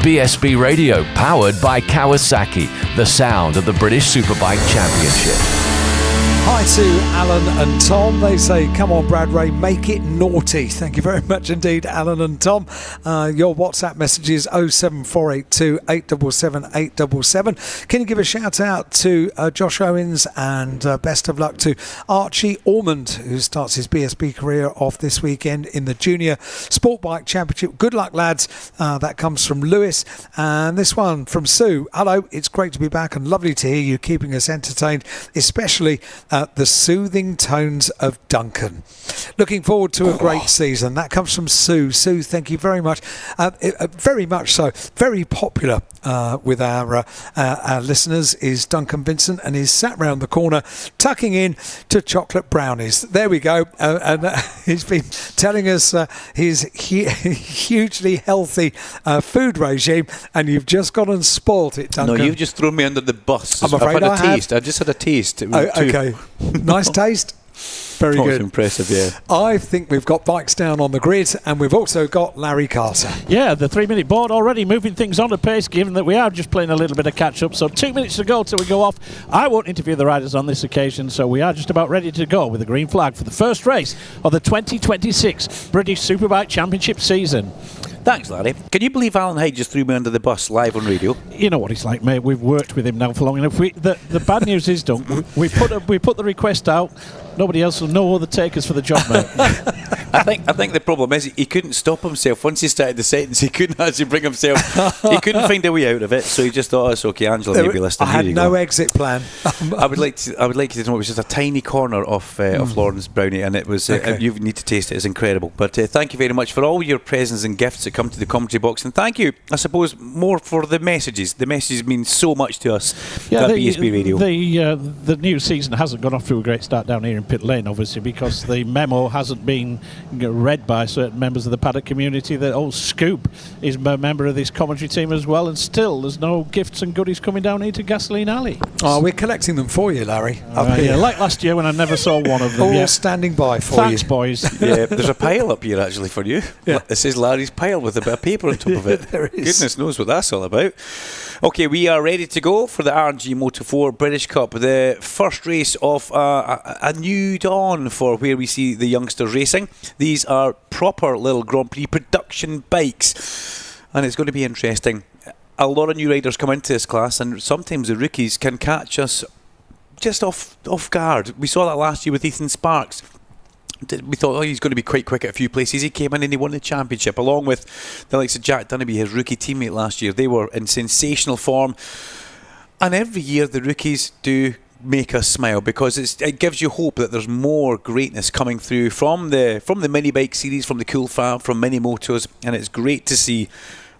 Speaker 6: BSB Radio, powered by Kawasaki, the sound of the British Superbike Championship.
Speaker 1: Hi to Alan and Tom. They say, come on, Brad Ray, make it naughty. Thank you very much indeed, Alan and Tom. Your WhatsApp message is 07482 877 877. Can you give a shout out to Josh Owens, and best of luck to Archie Ormond, who starts his BSB career off this weekend in the Junior Sport Bike Championship. Good luck, lads. That comes from Lewis. And this one from Sue. Hello, it's great to be back and lovely to hear you keeping us entertained, especially the soothing tones of Duncan. Looking forward to a great season. That comes from Sue. Sue, thank you very much. Very much so. Very popular with our listeners is Duncan Vincent, and he's sat round the corner tucking in to chocolate brownies. There we go. And he's been telling us his hugely healthy food regime, and you've just gone and spoilt it, Duncan.
Speaker 2: No, you've just thrown me under the bus.
Speaker 1: I'm afraid
Speaker 2: I've had a taste. I just had a taste. It was
Speaker 1: okay. Nice taste. Very
Speaker 2: That was
Speaker 1: good.
Speaker 2: impressive, yeah.
Speaker 1: I think we've got bikes down on the grid, and we've also got Larry Carter.
Speaker 3: Yeah, the 3-minute board already moving things on at pace, given that we are just playing a little bit of catch-up. So 2 minutes to go till we go off. I won't interview the riders on this occasion, so we are just about ready to go with the green flag for the first race of the 2026 British Superbike Championship season.
Speaker 2: Thanks, Larry. Can you believe Alan Hyde just threw me under the bus live on radio?
Speaker 3: You know what he's like, mate. We've worked with him now for long enough. The bad news is, Dunk, we put the request out. Nobody else will know other takers for the job, mate.
Speaker 2: I think the problem is he couldn't stop himself. Once he started the sentence, he couldn't actually bring himself. He couldn't find a way out of it, so he just thought, "It's okay, Angela, maybe listening."
Speaker 1: I had no exit plan.
Speaker 2: I would like you to know it was just a tiny corner of Lauren's brownie, and it was.
Speaker 1: Okay.
Speaker 2: You need to taste it; it's incredible. But thank you very much for all your presents and gifts that come to the commentary box, and thank you, I suppose, more for the messages. The messages mean so much to us at BSB Radio.
Speaker 3: The new season hasn't gone off to a great start down here in Pit Lane, obviously, because the memo hasn't been read by certain members of the paddock community that old Scoop is a member of this commentary team as well, and still there's no gifts and goodies coming down here to Gasoline Alley.
Speaker 1: Oh, we're collecting them for you, Larry. Up here.
Speaker 3: Yeah, like last year when I never saw one of them.
Speaker 1: All standing by for
Speaker 3: Thanks,
Speaker 1: you.
Speaker 3: boys.
Speaker 2: Yeah, there's a pile up here actually for you.
Speaker 1: Yeah.
Speaker 2: It says Larry's pile with a bit of paper on top of it.
Speaker 1: There is.
Speaker 2: Goodness knows what that's all about. Okay, we are ready to go for the RNG Moto 4 British Cup, the first race of a new dawn for where we see the youngsters racing. These are proper little Grand Prix production bikes, and it's going to be interesting. A lot of new riders come into this class, and sometimes the rookies can catch us just off guard. We saw that last year with Ethan Sparks. We thought, he's going to be quite quick at a few places. He came in and he won the championship, along with the likes of Jack Dunnaby, his rookie teammate last year. They were in sensational form. And every year the rookies do make us smile, because it gives you hope that there's more greatness coming through from the mini bike series, from the Cool Fab, from Mini Motos, and it's great to see.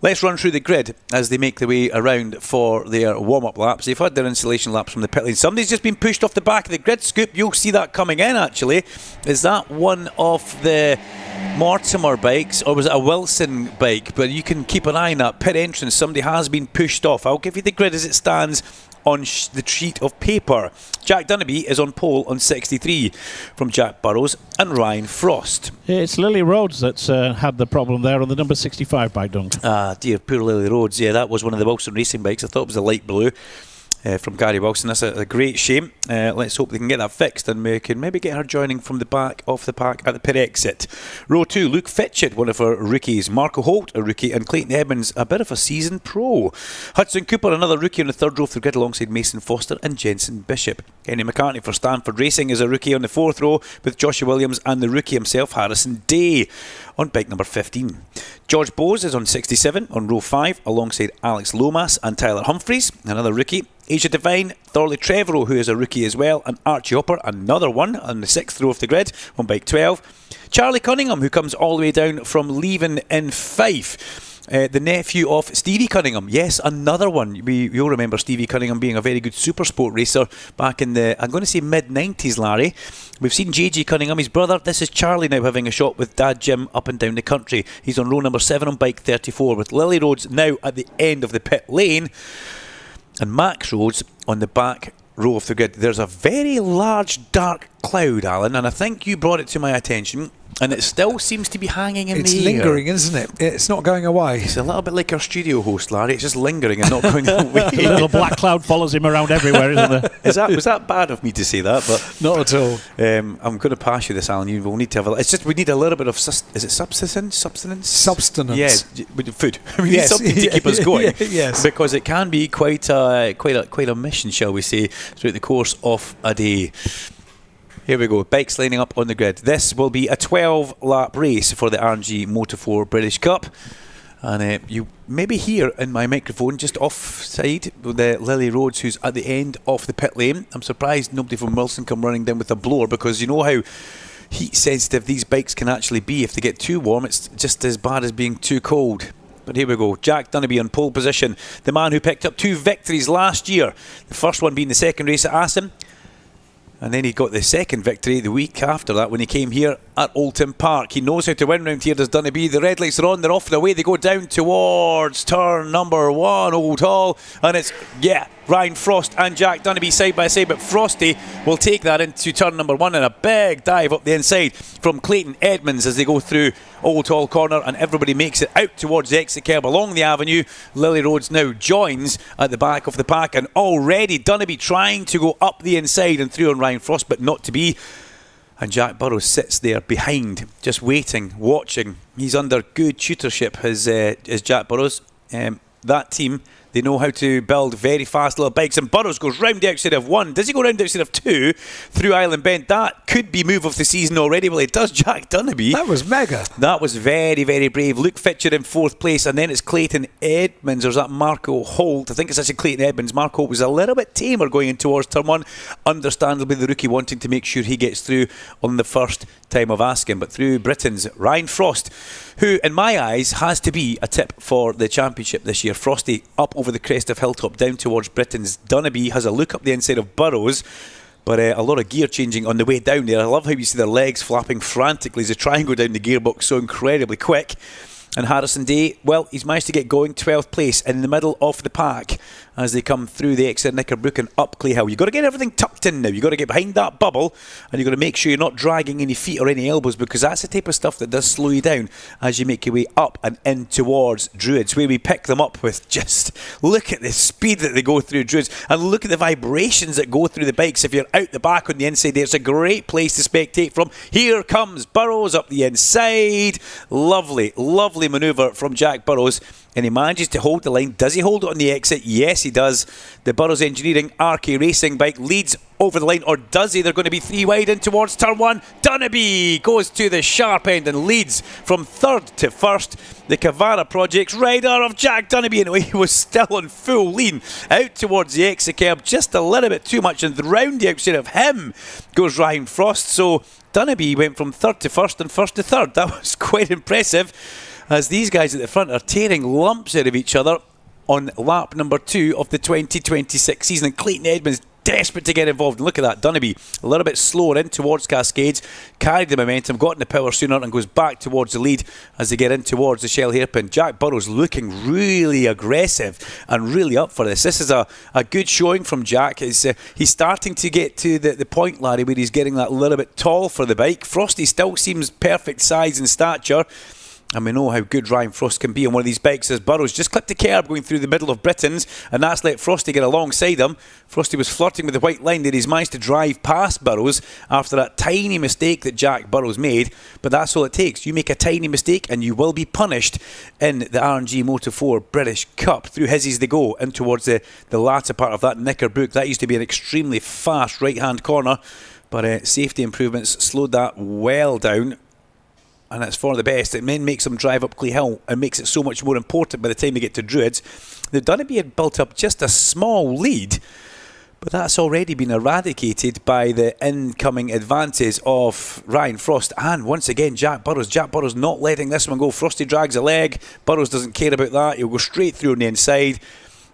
Speaker 2: Let's run through the grid as they make their way around for their warm-up laps. They've had their installation laps from the pit lane. Somebody's just been pushed off the back of the grid. Scoop, you'll see that coming in, actually. Is that one of the Mortimer bikes, or was it a Wilson bike? But you can keep an eye on that pit entrance. Somebody has been pushed off. I'll give you the grid as it stands on the sheet of paper. Jack Dunnaby is on pole on 63 from Jack Burrows and Ryan Frost.
Speaker 3: It's Lily Rhodes that's had the problem there on the number 65 bike, Dunk.
Speaker 2: Ah, dear, poor Lily Rhodes. Yeah, that was one of the Wilson racing bikes. I thought it was a light blue. From Gary Wilson. That's a great shame. Let's hope they can get that fixed, and we can maybe get her joining from the back, off the pack at the pit exit. Row 2, Luke Fitchett, one of our rookies. Marco Holt, a rookie, and Clayton Evans, a bit of a seasoned pro. Hudson Cooper, another rookie on the third row of the grid alongside Mason Foster and Jensen Bishop. Kenny McCartney for Stanford Racing is a rookie on the fourth row with Joshua Williams and the rookie himself, Harrison Day, on bike number 15. George Bowes is on 67 on row 5 alongside Alex Lomas and Tyler Humphreys, another rookie. Asia Devine, Thorley Trevorrow, who is a rookie as well, and Archie Hopper, another one, on the 6th row of the grid on bike 12. Charlie Cunningham, who comes all the way down from Leven in Fife. The nephew of Stevie Cunningham. Yes, another one. We all remember Stevie Cunningham being a very good super sport racer back in the, I'm going to say, mid-90s, Larry. We've seen JG Cunningham, his brother. This is Charlie now having a shot with Dad Jim up and down the country. He's on row number 7 on bike 34 with Lily Rhodes now at the end of the pit lane and Max Rhodes on the back row of the grid. There's a very large dark cloud, Alan, and I think you brought it to my attention. And it still seems to be hanging in
Speaker 1: It's
Speaker 2: the air.
Speaker 1: lingering, isn't it? It's not going away.
Speaker 2: It's a little bit like our studio host, Larry. It's just lingering and not going away.
Speaker 3: A little black cloud follows him around everywhere, isn't there?
Speaker 2: Was that bad of me to say that? But
Speaker 1: not at all.
Speaker 2: I'm going to pass you this, Alan. You will need to have it's just we need a little bit of is it subsistence?
Speaker 1: Substance.
Speaker 2: Yeah, with food. We need something to keep us going.
Speaker 1: Yes.
Speaker 2: Because it can be quite a mission, shall we say, throughout the course of a day. Here we go, bikes lining up on the grid. This will be a 12-lap race for the RNG Moto 4 British Cup. And you maybe hear in my microphone just offside the Lily Rhodes, who's at the end of the pit lane. I'm surprised nobody from Wilson come running down with a blower, because you know how heat sensitive these bikes can actually be. If they get too warm, it's just as bad as being too cold. But here we go, Jack Dunnaby on pole position, the man who picked up 2 victories last year. The first one being the second race at Assen. And then he got the second victory the week after that when he came here at Oldton Park. He knows how to win round here, does Dunnaby. The red lights are on, they're off and away. They go down towards turn number 1, Old Hall. And it's, Ryan Frost and Jack Dunnaby side by side. But Frosty will take that into turn number 1 and a big dive up the inside from Clayton Edmonds as they go through Old Hall corner. And everybody makes it out towards the exit curb along the avenue. Lily Rhodes now joins at the back of the pack. And already Dunnaby trying to go up the inside and through on Ryan Frost, but not to be. And Jack Burrows sits there behind, just waiting, watching. He's under good tutorship, as Jack Burrows. That team, they know how to build very fast little bikes. And Burrows goes round the outside of 1. Does he go round the outside of 2 through Island Bend? That could be move of the season already. Well, it does Jack Dunnaby.
Speaker 1: That was mega.
Speaker 2: That was very, very brave. Luke Fitcher in 4th place. And then it's Clayton Edmonds. Or is that Marco Holt? I think it's actually Clayton Edmonds. Marco Holt was a little bit tamer going in towards turn 1. Understandably, the rookie wanting to make sure he gets through on the first time of asking. But through Britain's Ryan Frost, who in my eyes has to be a tip for the championship this year. Frosty up over the crest of Hilltop down towards Britain's. Dunnaby has a look up the inside of Burrows, but a lot of gear changing on the way down there. I love how you see their legs flapping frantically as they try and go down the gearbox so incredibly quick. And Harrison Day, well, he's managed to get going, 12th place in the middle of the pack as they come through the exit Knickerbrook and up Clay Hill. You've got to get everything tucked in now. You've got to get behind that bubble, and you've got to make sure you're not dragging any feet or any elbows, because that's the type of stuff that does slow you down as you make your way up and in towards Druids, where we pick them up with just look at the speed that they go through Druids, and look at the vibrations that go through the bikes. If you're out the back on the inside there, it's a great place to spectate from. Here comes Burrows up the inside. Lovely, lovely manoeuvre from Jack Burrows, and he manages to hold the line. Does he hold it on the exit? Yes, he does. The Burrows Engineering RK Racing bike leads over the line, or does he? They're going to be 3 wide in towards turn 1. Dunnaby goes to the sharp end and leads from 3rd to 1st. The Cavara Projects rider of Jack Dunnaby, and he was still on full lean out towards the exit curb, just a little bit too much, and round the outside of him goes Ryan Frost. So Dunnaby went from 3rd to 1st and 1st to 3rd. That was quite impressive, as these guys at the front are tearing lumps out of each other on lap number 2 of the 2026 season. And Clayton Edmonds desperate to get involved. And look at that, Dunnaby a little bit slower in towards Cascades, carried the momentum, got in the power sooner, and goes back towards the lead as they get in towards the Shell hairpin. Jack Burrows looking really aggressive and really up for this. This is a good showing from Jack. He's starting to get to the point, Larry, where he's getting that little bit tall for the bike. Frosty still seems perfect size and stature, and we know how good Ryan Frost can be on one of these bikes, as Burrows just clipped the curb going through the middle of Britain's, and that's let Frosty get alongside him. Frosty was flirting with the white line there. He's managed to drive past Burrows after that tiny mistake that Jack Burrows made, but that's all it takes. You make a tiny mistake and you will be punished in the RNG Moto 4 British Cup. Through his as they go in towards the latter part of that Knickerbrook. That used to be an extremely fast right-hand corner, but safety improvements slowed that well down. And it's for the best. It then makes them drive up Clay Hill and makes it so much more important by the time they get to Druids. The Dunnaby had built up just a small lead, but that's already been eradicated by the incoming advances of Ryan Frost and once again Jack Burrows. Jack Burrows not letting this one go. Frosty drags a leg. Burrows doesn't care about that. He'll go straight through on the inside.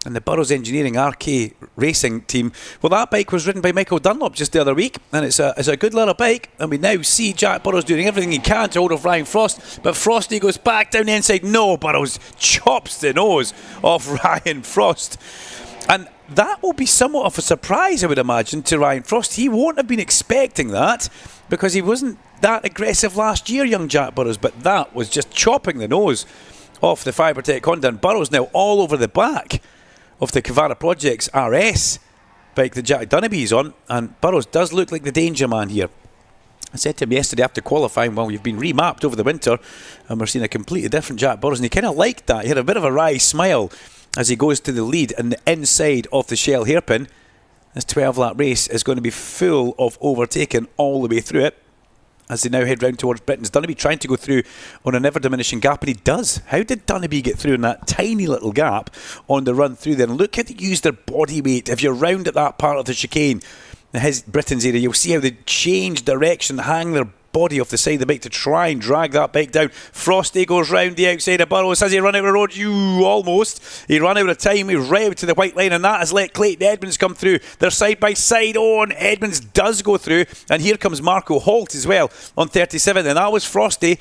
Speaker 2: And the Burrows Engineering RK Racing team, well, that bike was ridden by Michael Dunlop just the other week, and it's a good little bike, and we now see Jack Burrows doing everything he can to hold off Ryan Frost, but Frosty goes back down the inside. No, Burrows chops the nose off Ryan Frost. And that will be somewhat of a surprise, I would imagine, to Ryan Frost. He won't have been expecting that because he wasn't that aggressive last year, young Jack Burrows, but that was just chopping the nose off the Fibertech Honda, and Burrows now all over the back of the Cavara Projects RS bike that Jack Dunnaby's on, and Burrows does look like the danger man here. I said to him yesterday after qualifying, well, you've been remapped over the winter and we're seeing a completely different Jack Burrows, and he kind of liked that. He had a bit of a wry smile as he goes to the lead and the inside of the Shell hairpin. This 12-lap race is going to be full of overtaking all the way through it as they now head round towards Britain's. Dunnaby trying to go through on an ever-diminishing gap, and he does. How did Dunnaby get through in that tiny little gap on the run through there? And look how they use their body weight. If you're round at that part of the chicane, his Britain's area, you'll see how they change direction, hang their body off the side of the bike to try and drag that bike down. Frosty goes round the outside of Burrows. Has he run out of road? Almost. He ran out of time. He right out to the white line, and that has let Clayton Edmonds come through. They're side by side. Oh, and Edmonds does go through, and here comes Marco Holt as well on 37, and that was Frosty.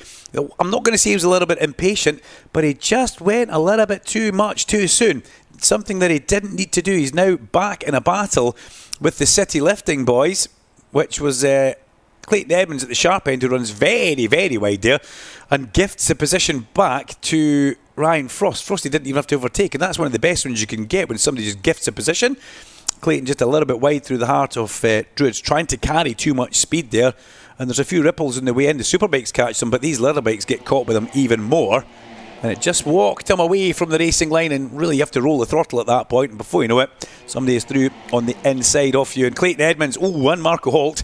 Speaker 2: I'm not going to say he was a little bit impatient, but he just went a little bit too much too soon. Something that he didn't need to do. He's now back in a battle with the City Lifting boys, which was Clayton Edmonds at the sharp end, who runs very, very wide there and gifts the position back to Ryan Frost. Frosty didn't even have to overtake, and that's one of the best ones you can get when somebody just gifts a position. Clayton just a little bit wide through the heart of Druids, trying to carry too much speed there, and there's a few ripples in the way in. The Superbikes catch them, but these little bikes get caught with them even more, and it just walked him away from the racing line, and really you have to roll the throttle at that point, and before you know it, somebody is through on the inside off you. And Clayton Edmonds, and Marco Holt,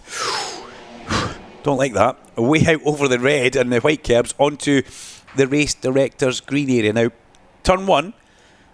Speaker 2: don't like that, way out over the red and the white curbs onto the race director's green area. Now, turn 1,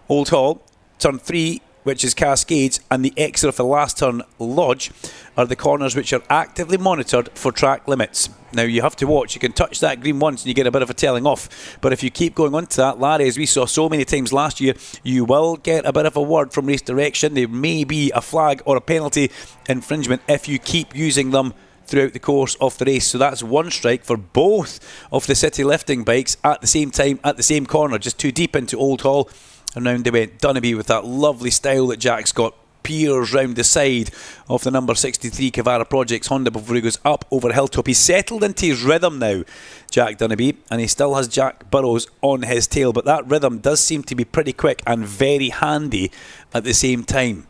Speaker 2: Old Hall, turn 3, which is Cascades, and the exit of the last turn, Lodge, are the corners which are actively monitored for track limits. Now, you have to watch. You can touch that green once and you get a bit of a telling off, but if you keep going onto that, Larry, as we saw so many times last year, you will get a bit of a word from race direction. There may be a flag or a penalty infringement if you keep using them throughout the course of the race. So that's one strike for both of the City Lifting bikes at the same time, at the same corner, just too deep into Old Hall, and round they went. Dunnaby with that lovely style that Jack's got, peers round the side of the number 63 Cavara Projects Honda before he goes up over Hilltop. He's settled into his rhythm now, Jack Dunnaby, and he still has Jack Burrows on his tail, but that rhythm does seem to be pretty quick and very handy at the same time.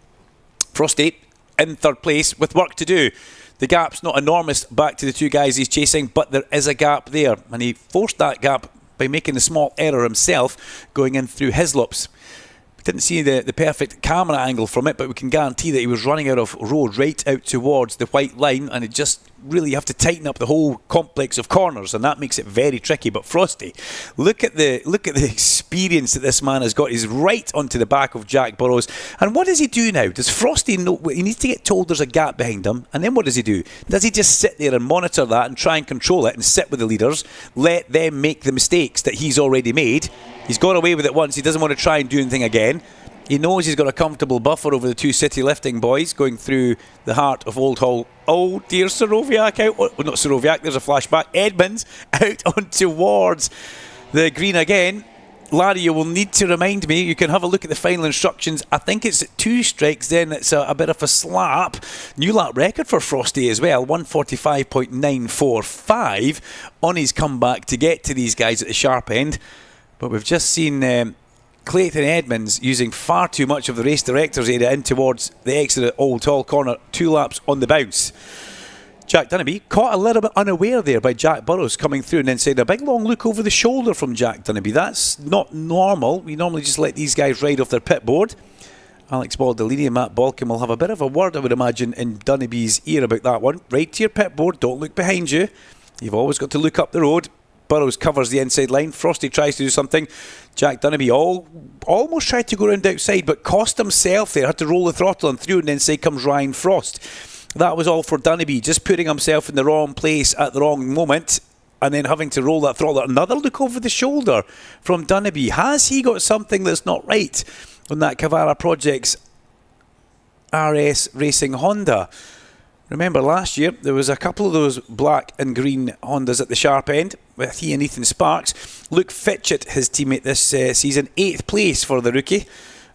Speaker 2: Frosty in third place with work to do. The gap's not enormous back to the two guys he's chasing, but there is a gap there, and he forced that gap by making a small error himself going in through Hislop's. We didn't see the perfect camera angle from it, but we can guarantee that he was running out of road right out towards the white line, and it just really have to tighten up the whole complex of corners, and that makes it very tricky. But Frosty, look at the experience that this man has got. He's right onto the back of Jack Burrows, and what does he do now? Does Frosty know? He needs to get told there's a gap behind him, and then what does he do? Does he just sit there and monitor that and try and control it and sit with the leaders, let them make the mistakes that he's already made? He's got away with it once. He doesn't want to try and do anything again. He knows he's got a comfortable buffer over the two City Lifting boys going through the heart of Old Hall. Oh dear, Seroviak out. Oh, not Seroviak, there's a flashback. Edmonds out on towards the green again. Larry, you will need to remind me. You can have a look at the final instructions. I think it's 2 strikes, then it's a bit of a slap. New lap record for Frosty as well, 1:45.945 on his comeback to get to these guys at the sharp end. But we've just seen Clayton Edmonds using far too much of the race director's area in towards the exit at Old Hall corner, 2 laps on the bounce. Jack Dunnaby caught a little bit unaware there by Jack Burrows coming through, and then said a big long look over the shoulder from Jack Dunnaby. That's not normal. We normally just let these guys ride off their pit board. Alex Baldellini and Matt Balkin will have a bit of a word, I would imagine, in Dunnaby's ear about that one. Right to your pit board, don't look behind you. You've always got to look up the road. Burrows covers the inside line. Frosty tries to do something. Jack Dunnaby almost tried to go around outside, but cost himself there. Had to roll the throttle and through, and then inside comes Ryan Frost. That was all for Dunnaby, just putting himself in the wrong place at the wrong moment, and then having to roll that throttle. Another look over the shoulder from Dunnaby. Has he got something that's not right on that Cavara Projects RS Racing Honda? Remember last year, there was a couple of those black and green Hondas at the sharp end with he and Ethan Sparks. Luke Fitchett, his teammate this season, 8th place for the rookie.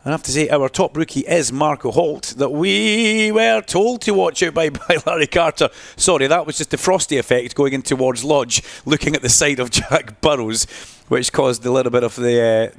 Speaker 2: I have to say, our top rookie is Marco Holt, that we were told to watch out by Larry Carter. Sorry, that was just the Frosty effect going in towards Lodge, looking at the side of Jack Burrows, which caused a little bit of the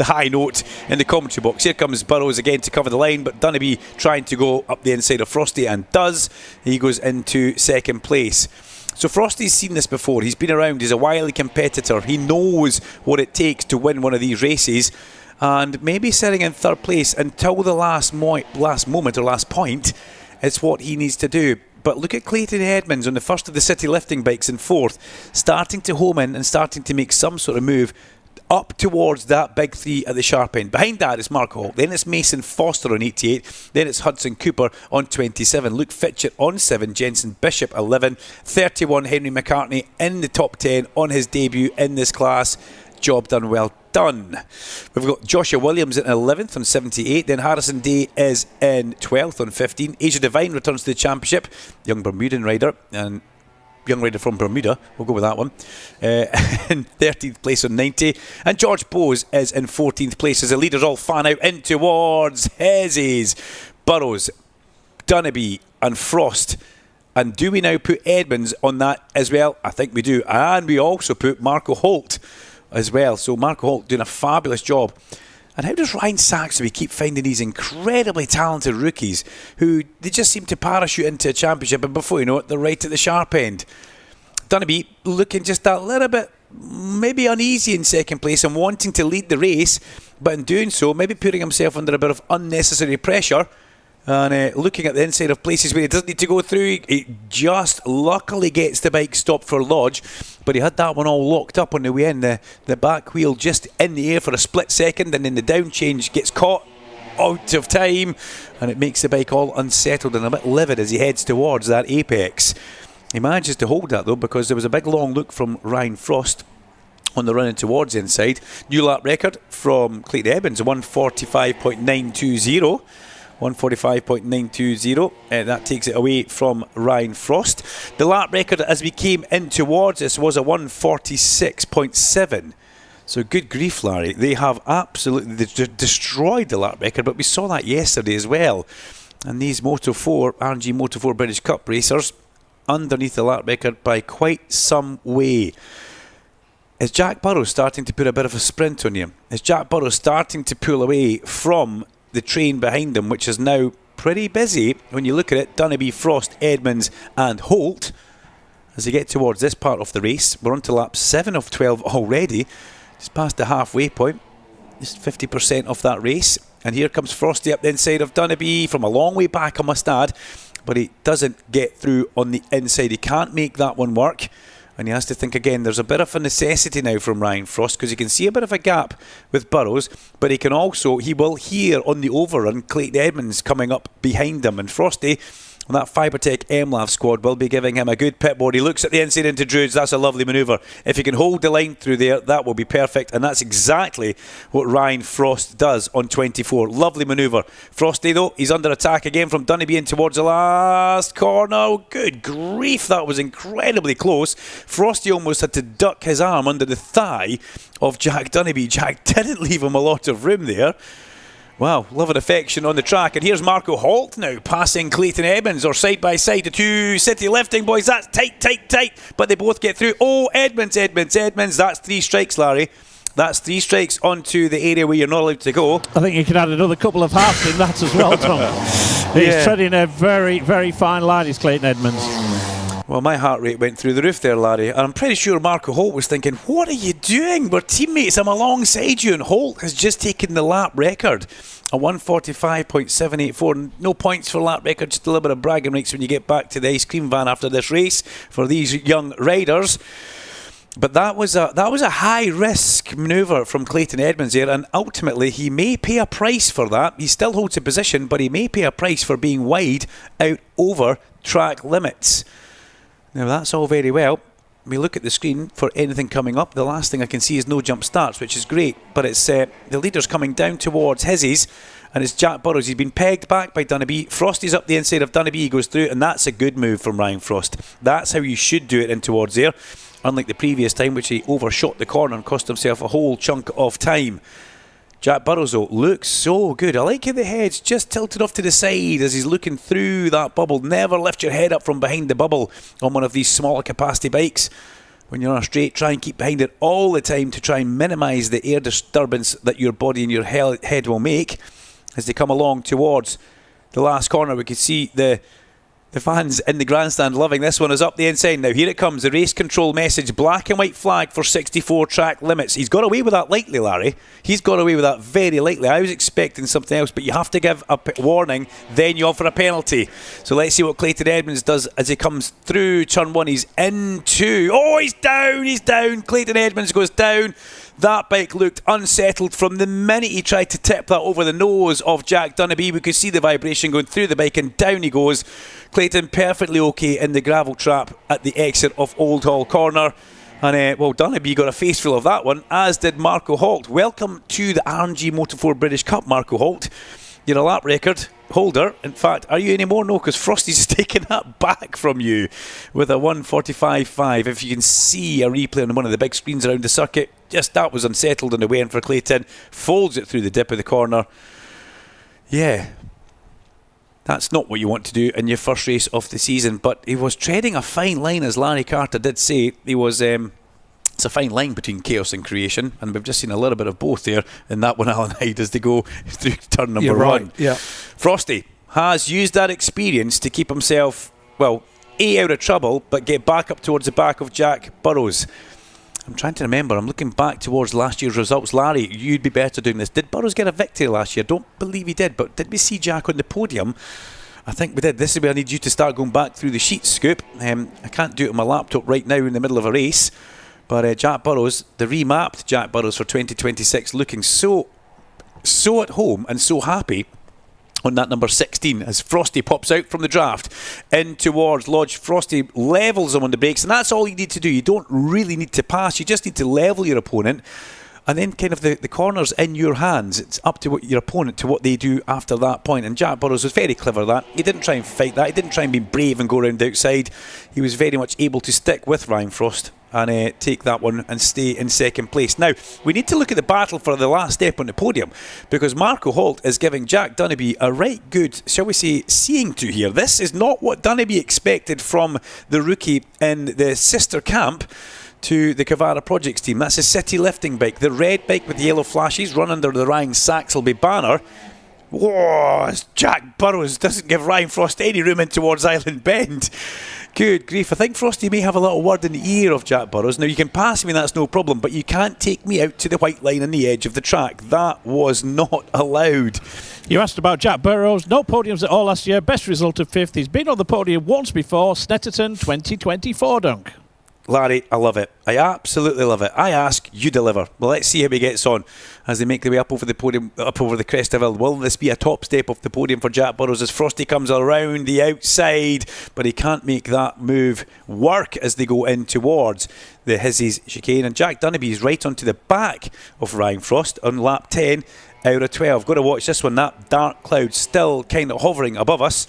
Speaker 2: high note in the commentary box. Here comes Burrows again to cover the line, but Dunnaby trying to go up the inside of Frosty, and does. He goes into second place. So Frosty's seen this before. He's been around. He's a wily competitor. He knows what it takes to win one of these races. And maybe sitting in third place until the last moment or last point, it's what he needs to do. But look at Clayton Edmonds on the first of the city lifting bikes in fourth, starting to home in and starting to make some sort of move up towards that big three at the sharp end. Behind that is Mark Hall, then it's Mason Foster on 88, then it's Hudson Cooper on 27, Luke Fitchett on 7, Jensen Bishop 11, 31 Henry McCartney in the top 10 on his debut in this class. Job done, well done. We've got Joshua Williams in 11th on 78, then Harrison Day is in 12th on 15. Asia Devine returns to the championship, young Bermudan rider, and young rider from Bermuda, we'll go with that one, in 13th place on 90, and George Bowes is in 14th place as the leaders all fan out in towards Hezes, Burrows, Dunnaby and Frost. And do we now put Edmonds on that as well? I think we do, and we also put Marco Holt as well. So Marco Holt doing a fabulous job. And how does Ryan Saxby keep finding these incredibly talented rookies who they just seem to parachute into a championship, and before you know it, they're right at the sharp end? Dunnaby looking just a little bit maybe uneasy in second place and wanting to lead the race, but in doing so maybe putting himself under a bit of unnecessary pressure. And looking at the inside of places where he doesn't need to go through, he just luckily gets the bike stopped for Lodge, but he had that one all locked up on the way in, the back wheel just in the air for a split second, and then the down change gets caught out of time, and it makes the bike all unsettled and a bit livid as he heads towards that apex. He manages to hold that though, because there was a big long look from Ryan Frost on the running towards the inside. New lap record from Clayton Evans, 145.920. 145.920, that takes it away from Ryan Frost. The lap record as we came in towards us was a 146.7. So good grief, Larry, they have absolutely destroyed the lap record, but we saw that yesterday as well. And these Moto 4, RG Moto 4 British Cup racers underneath the lap record by quite some way. Is Jack Burrows starting to put a bit of a sprint on you? Is Jack Burrows starting to pull away from the train behind them, which is now pretty busy when you look at it? Dunnaby, Frost, Edmonds and Holt. As they get towards this part of the race, we're on to lap 7 of 12 already, just past the halfway point, just 50% of that race. And here comes Frosty up the inside of Dunnaby from a long way back, I must add, but he doesn't get through on the inside. He can't make that one work, and he has to think again. There's a bit of a necessity now from Ryan Frost, because you can see a bit of a gap with Burrows, but he will hear on the overrun Clayton Edmonds coming up behind him, and Frosty and that Fibertech MLAV squad will be giving him a good pit board. He looks at the inside into Druids. That's a lovely manoeuvre. If he can hold the line through there, that will be perfect, and that's exactly what Ryan Frost does on 24. Lovely manoeuvre. Frosty though, he's under attack again from Dunnaby in towards the last corner. Good grief, that was incredibly close. Frosty almost had to duck his arm under the thigh of Jack Dunnaby. Jack didn't leave him a lot of room there. Wow, love and affection on the track. And here's Marco Holt now passing Clayton Edmonds, or side by side, the two city lifting boys. That's tight, but they both get through. Oh, Edmonds. That's 3 strikes, Larry. That's 3 strikes onto the area where you're not allowed to go.
Speaker 3: I think you could add another couple of halves in that as well, Tom. He's treading a very, very fine line, is Clayton Edmonds.
Speaker 2: Well, my heart rate went through the roof there, Larry, and I'm pretty sure Marco Holt was thinking, what are you doing? We're teammates, I'm alongside you. And Holt has just taken the lap record, a 145.784. No points for lap record, just a little bit of bragging rights when you get back to the ice cream van after this race for these young riders. But that was a high risk manoeuvre from Clayton Edmonds here, and ultimately he may pay a price for that. He still holds a position, but he may pay a price for being wide out over track limits. Now that's all very well. We look at the screen for anything coming up. The last thing I can see is no jump starts, which is great, but it's the leaders coming down towards Hizzies, and it's Jack Burrows. He's been pegged back by Dunnaby. Frosty's up the inside of Dunnaby. He goes through, and that's a good move from Ryan Frost. That's how you should do it in towards there, unlike the previous time, which he overshot the corner and cost himself a whole chunk of time. Jack Burrows, though, looks so good. I like how the head's just tilted off to the side as he's looking through that bubble. Never lift your head up from behind the bubble on one of these smaller capacity bikes. When you're on a straight, try and keep behind it all the time to try and minimise the air disturbance that your body and your head will make. As they come along towards the last corner, we can see the fans in the grandstand loving this one. Is up the inside now. Here it comes, the race control message, black and white flag for 64 track limits. He's got away with that lightly, Larry. He's got away with that very lightly. I was expecting something else, but you have to give a warning, then you offer a penalty. So let's see what Clayton Edmonds does as he comes through turn 1. He's into, he's down. Clayton Edmonds goes down. That bike looked unsettled from the minute he tried to tip that over the nose of Jack Dunnaby. We could see the vibration going through the bike, and down he goes. Clayton perfectly okay in the gravel trap at the exit of Old Hall Corner. And, Dunnaby got a face full of that one, as did Marco Holt. Welcome to the RNG Moto4 British Cup, Marco Holt. You're a lap record holder. In fact, are you anymore? No, because Frosty's has taken that back from you with a 1:45.5. If you can see a replay on one of the big screens around the circuit, just that was unsettled on the way in for Clayton. Folds it through the dip of the corner. Yeah, that's not what you want to do in your first race of the season, but he was treading a fine line, as Larry Carter did say. He was... it's a fine line between chaos and creation, and we've just seen a little bit of both there in that one, Alan Hyde, as they go through turn number 1.
Speaker 1: Right, yeah.
Speaker 2: Frosty has used that experience to keep himself, out of trouble, but get back up towards the back of Jack Burrows. I'm trying to remember. I'm looking back towards last year's results. Larry, you'd be better doing this. Did Burrows get a victory last year? Don't believe he did, but did we see Jack on the podium? I think we did. This is where I need you to start going back through the sheets, Scoop. I can't do it on my laptop right now in the middle of a race. But Jack Burrows, the remapped Jack Burrows for 2026, looking so at home and so happy on that number 16 as Frosty pops out from the draft in towards Lodge. Frosty levels him on the brakes, and that's all you need to do. You don't really need to pass. You just need to level your opponent, and then kind of the corner's in your hands. It's up to your opponent to what they do after that point. And Jack Burrows was very clever at that. He didn't try and fight that. He didn't try and be brave and go around the outside. He was very much able to stick with Ryan Frost and take that one and stay in second place. Now, we need to look at the battle for the last step on the podium, because Marco Holt is giving Jack Dunnaby a right good, shall we say, seeing to here. This is not what Dunnaby expected from the rookie in the sister camp to the Cavara Projects team. That's a city lifting bike, the red bike with the yellow flashes, run under the Ryan Saxelby banner. Whoa, Jack Burrows doesn't give Ryan Frost any room in towards Island Bend. Good grief. I think Frosty may have a little word in the ear of Jack Burrows. Now, you can pass me, that's no problem, but you can't take me out to the white line on the edge of the track. That was not allowed.
Speaker 3: You asked about Jack Burrows. No podiums at all last year. Best result of 5th. He's been on the podium once before. Snetterton 2024, Dunk.
Speaker 2: Larry, I love it. I absolutely love it. I ask, you deliver. Well, let's see how he gets on as they make their way up over the podium, up over the crest of hill. Will this be a top step off the podium for Jack Burrows as Frosty comes around the outside, but he can't make that move work as they go in towards the Hizzies chicane. And Jack Dunnaby is right onto the back of Ryan Frost on lap 10 out of 12. Got to watch this one. That dark cloud still kind of hovering above us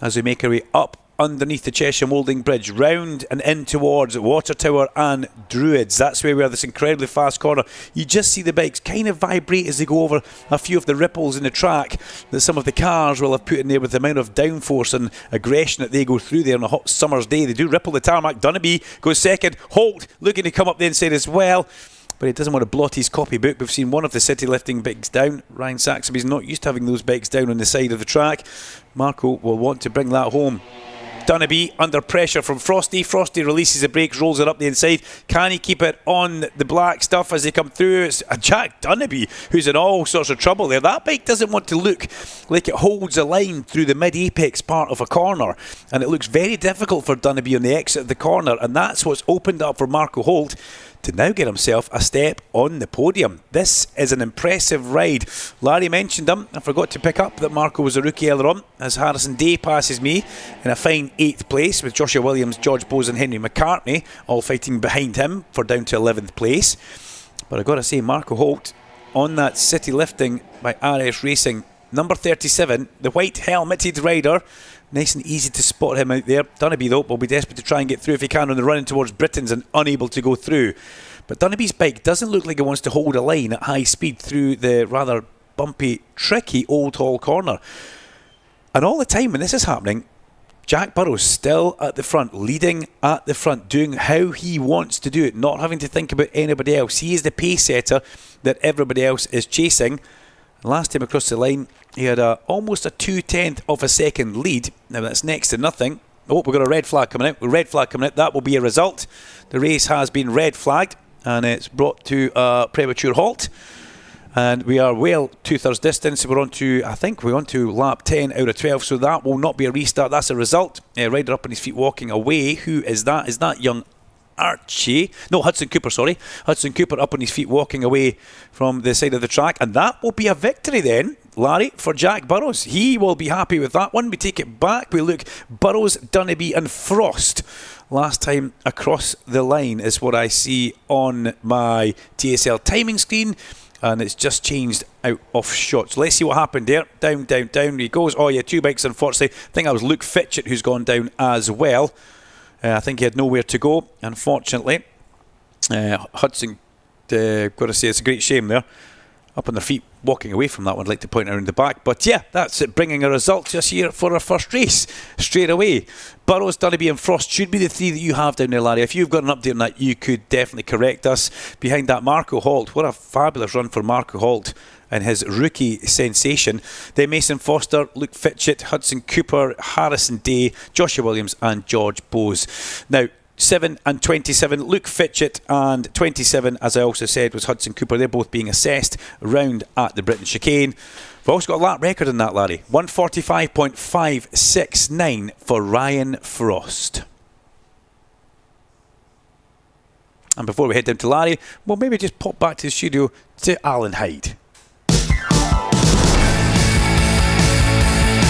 Speaker 2: as we make our way up underneath the Cheshire Moulding Bridge, round and in towards Water Tower and Druids. That's where we are, this incredibly fast corner. You just see the bikes kind of vibrate as they go over a few of the ripples in the track that some of the cars will have put in there with the amount of downforce and aggression that they go through there on a hot summer's day. They do ripple the tarmac. Dunnaby goes second. Holt looking to come up the inside as well, but he doesn't want to blot his copybook. We've seen one of the city lifting bikes down. Ryan Saxelby's not used to having those bikes down on the side of the track. Marco will want to bring that home. Dunnaby under pressure from Frosty. Frosty releases the brakes, rolls it up the inside. Can he keep it on the black stuff as they come through? It's a Jack Dunnaby who's in all sorts of trouble there. That bike doesn't want to look like it holds a line through the mid-apex part of a corner, and it looks very difficult for Dunnaby on the exit of the corner, and that's what's opened up for Marco Holt to now get himself a step on the podium. This is an impressive ride. Larry mentioned him. I forgot to pick up that Marco was a rookie earlier on, as Harrison Day passes me in a fine 8th place, with Joshua Williams, George Bose and Henry McCartney all fighting behind him for down to 11th place. But I've got to say, Marco Holt on that city lifting by RS Racing, number 37, the white helmeted rider. Nice and easy to spot him out there. Dunnaby, though, will be desperate to try and get through if he can on the run in towards Britons and unable to go through. But Dunnaby's bike doesn't look like it wants to hold a line at high speed through the rather bumpy, tricky Old Hall corner. And all the time when this is happening, Jack Burrows still at the front, leading at the front, doing how he wants to do it, not having to think about anybody else. He is the pace setter that everybody else is chasing. Last time across the line, he had almost a 0.2 of a second lead. Now that's next to nothing. Oh, we've got a red flag coming out. Red flag coming out. That will be a result. The race has been red flagged and it's brought to a premature halt. And we are well 2/3 distance. We're on to lap 10 out of 12. So that will not be a restart. That's a result. Rider up on his feet walking away. Who is that? Is that young Archie? No, Hudson Cooper, sorry. Hudson Cooper up on his feet walking away from the side of the track. And that will be a victory then, Larry, for Jack Burrows. He will be happy with that one. We take it back. We look Burrows, Dunnaby and Frost. Last time across the line is what I see on my TSL timing screen. And it's just changed out of shot. So let's see what happened there. Down, down, down he goes. Oh yeah, 2 bikes unfortunately. I think that was Luke Fitchett who's gone down as well. I think he had nowhere to go, unfortunately. Hudson, got to say, it's a great shame there. Up on their feet, walking away from that one, I'd like to point out in the back. But yeah, that's it, bringing a result just here for our first race, straight away. Burrows, Dunnaby and Frost should be the 3 that you have down there, Larry. If you've got an update on that, you could definitely correct us. Behind that, Marco Holt. What a fabulous run for Marco Holt and his rookie sensation. Then Mason Foster, Luke Fitchett, Hudson Cooper, Harrison Day, Joshua Williams and George Bose. Now, 7 and 27, Luke Fitchett, and 27, as I also said, was Hudson Cooper. They're both being assessed round at the Britain chicane. We've also got a lap record in that, Larry. 1:45.569 for Ryan Frost. And before we head down to Larry, we'll maybe just pop back to the studio to Alan Hyde.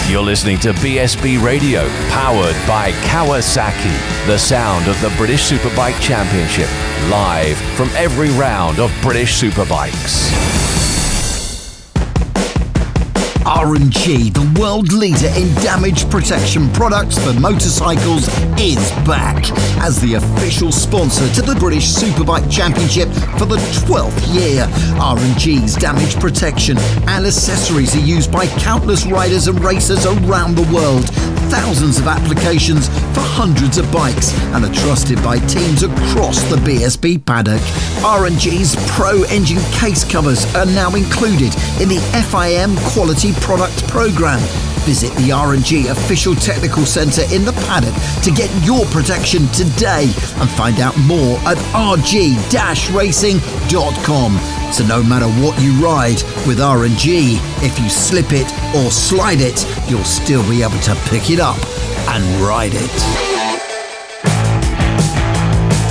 Speaker 6: You're listening to BSB Radio, powered by Kawasaki, the sound of the British Superbike Championship, live from every round of British Superbikes.
Speaker 8: R&G, the world leader in damage protection products for motorcycles, is back as the official sponsor to the British Superbike Championship for the 12th year. R&G's damage protection and accessories are used by countless riders and racers around the world. Thousands of applications for hundreds of bikes and are trusted by teams across the BSB paddock. R&G's Pro Engine case covers are now included in the FIM Quality Product Programme. Visit the R&G official technical centre in the paddock to get your protection today and find out more at rg-racing.com. So no matter what you ride with R&G, if you slip it or slide it, you'll still be able to pick it up and ride it.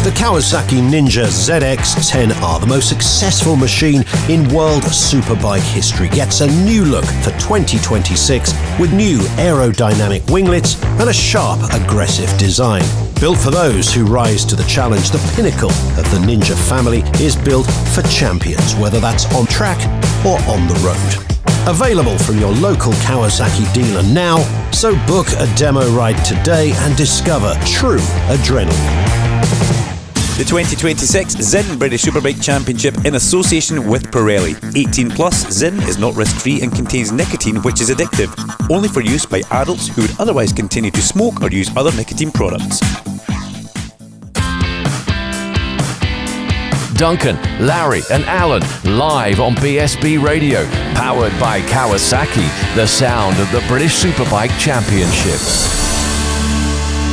Speaker 7: The Kawasaki Ninja ZX-10R, the most successful machine in world superbike history, gets a new look for 2026 with new aerodynamic winglets and a sharp, aggressive design. Built for those who rise to the challenge, the pinnacle of the Ninja family is built for champions, whether that's on track or on the road. Available from your local Kawasaki dealer now, so book a demo ride today and discover true adrenaline.
Speaker 2: The 2026 Zinn British Superbike Championship in association with Pirelli. 18 plus, Zinn is not risk-free and contains nicotine, which is addictive. Only for use by adults who would otherwise continue to smoke or use other nicotine products.
Speaker 6: Duncan, Larry and Alan, live on BSB Radio, powered by Kawasaki, the sound of the British Superbike Championship.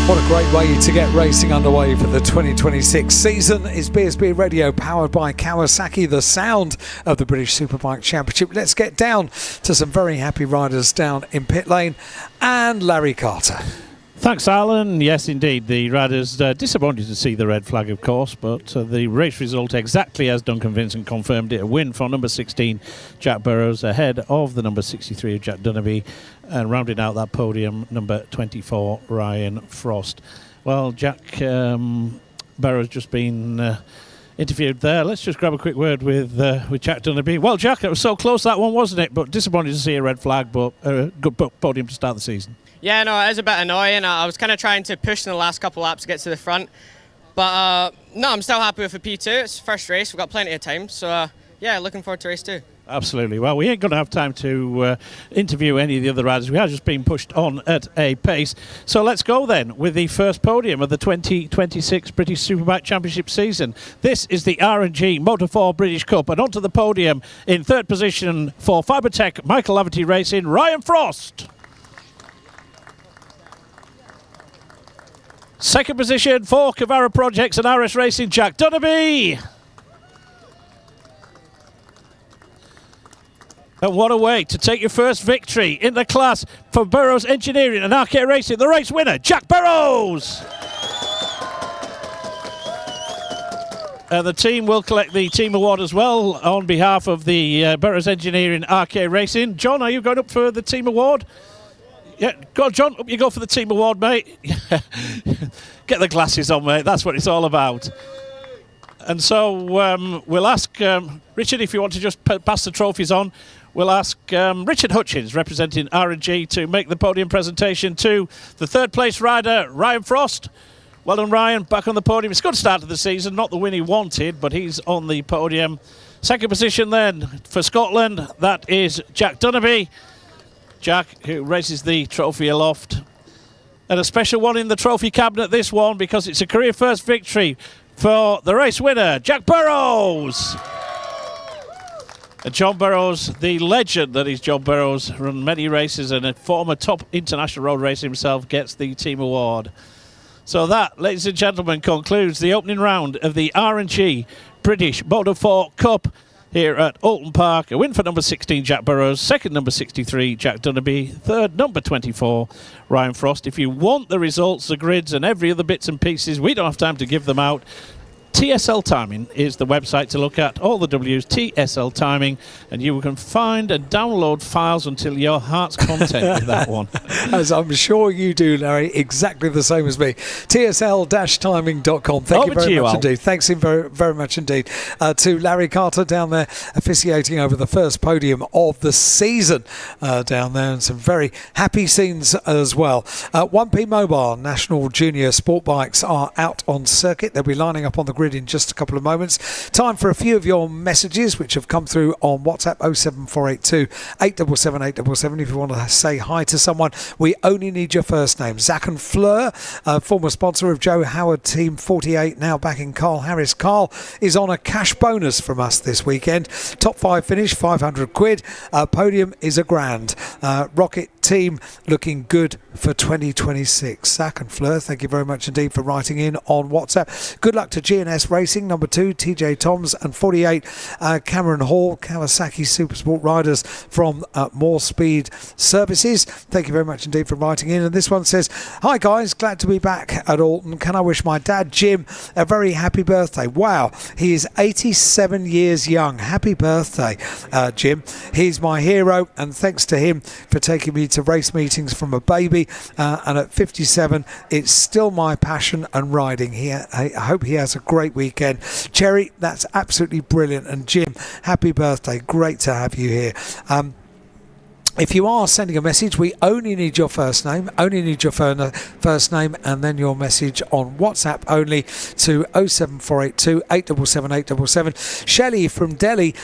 Speaker 1: What a great way to get racing underway for the 2026 season. Is BSB Radio, powered by Kawasaki, the sound of the British Superbike Championship. Let's get down to some very happy riders down in pit lane, and Larry Carter.
Speaker 3: Thanks, Alan. Yes, indeed. The riders disappointed to see the red flag, of course, but the race result exactly as Duncan Vincent confirmed it. A win for number 16, Jack Burrows, ahead of the number 63 of Jack Dunnaby, and rounding out that podium, number 24, Ryan Frost. Well, Jack Burrows just been interviewed there. Let's just grab a quick word with Jack Dunnaby. Well, Jack, it was so close, that one, wasn't it? But disappointed to see a red flag, but a good podium to start the season.
Speaker 4: Yeah, no, it was a bit annoying. I was kind of trying to push in the last couple of laps to get to the front. But no, I'm still happy with the P2. It's the first race. We've got plenty of time. So yeah, looking forward to race 2.
Speaker 3: Absolutely. Well, we ain't going to have time to interview any of the other riders. We are just being pushed on at a pace. So let's go then with the first podium of the 2026 British Superbike Championship season. This is the R&G Moto 4 British Cup. And onto the podium in third position for Fibertech Michael Laverty Racing, Ryan Frost. Second position for Cavara Projects and RS Racing, Jack Dunnerby. And what a way to take your first victory in the class for Burrows Engineering and RK Racing. The race winner, Jack Burrows. And the team will collect the team award as well on behalf of the Burrows Engineering RK Racing. John, are you going up for the team award? Yeah, go on, John, up you go for the team award, mate. Get the glasses on, mate. That's what it's all about. And so we'll ask Richard if you want to just pass the trophies on. We'll ask Richard Hutchins, representing R&G, to make the podium presentation to the third place rider, Ryan Frost. Well done, Ryan, back on the podium. It's a good start to the season, not the win he wanted, but he's on the podium. Second position then for Scotland, that is Jack Dunnerby. Jack, who raises the trophy aloft. And a special one in the trophy cabinet, this one, because it's a career first victory for the race winner, Jack Burrows. And John Burrows, the legend that is John Burrows, run many races and a former top international road racer himself, gets the team award. So that, ladies and gentlemen, concludes the opening round of the R&G British Moto 4 Cup here at Oldton Park. A win for number 16, Jack Burrows. Second, number 63, Jack Dunnerby. Third, number 24, Ryan Frost. If you want the results, the grids and every other bits and pieces, we don't have time to give them out. TSL Timing is the website to look at. All the W's, TSL Timing, and you can find and download files until your heart's content with that one.
Speaker 1: As I'm sure you do, Larry, exactly the same as me. TSL-timing.com. Thank you very much indeed. Thanks very, very much indeed to Larry Carter down there officiating over the first podium of the season down there, and some very happy scenes as well. 1P Mobile National Junior Sport Bikes are out on circuit. They'll be lining up on the grid in just a couple of moments. Time for a few of your messages which have come through on WhatsApp 07482 877 877. If you want to say hi to someone, we only need your first name. Zach and Fleur, former sponsor of Joe Howard Team 48, now back in Carl Harris. Carl is on a cash bonus from us this weekend. Top 5 finish, 500 quid. Podium is a grand. Rocket Team looking good for 2026. Zach and Fleur, thank you very much indeed for writing in on WhatsApp. Good luck to G&S Racing, number 2, TJ Toms, and 48, Cameron Hall, Kawasaki Supersport riders from More Speed Services. Thank you very much indeed for writing in. And this one says, hi guys, glad to be back at Oldton. Can I wish my dad, Jim, a very happy birthday? Wow, he is 87 years young. Happy birthday, Jim. He's my hero, and thanks to him for taking me to race meetings from a baby, and at 57 it's still my passion and riding. I hope he has a great weekend. Cherry, that's absolutely brilliant. And Jim, happy birthday, great to have you here. If you are sending a message, we only need your first name, and then your message on WhatsApp only to 07482 877 877. Shelley from Delhi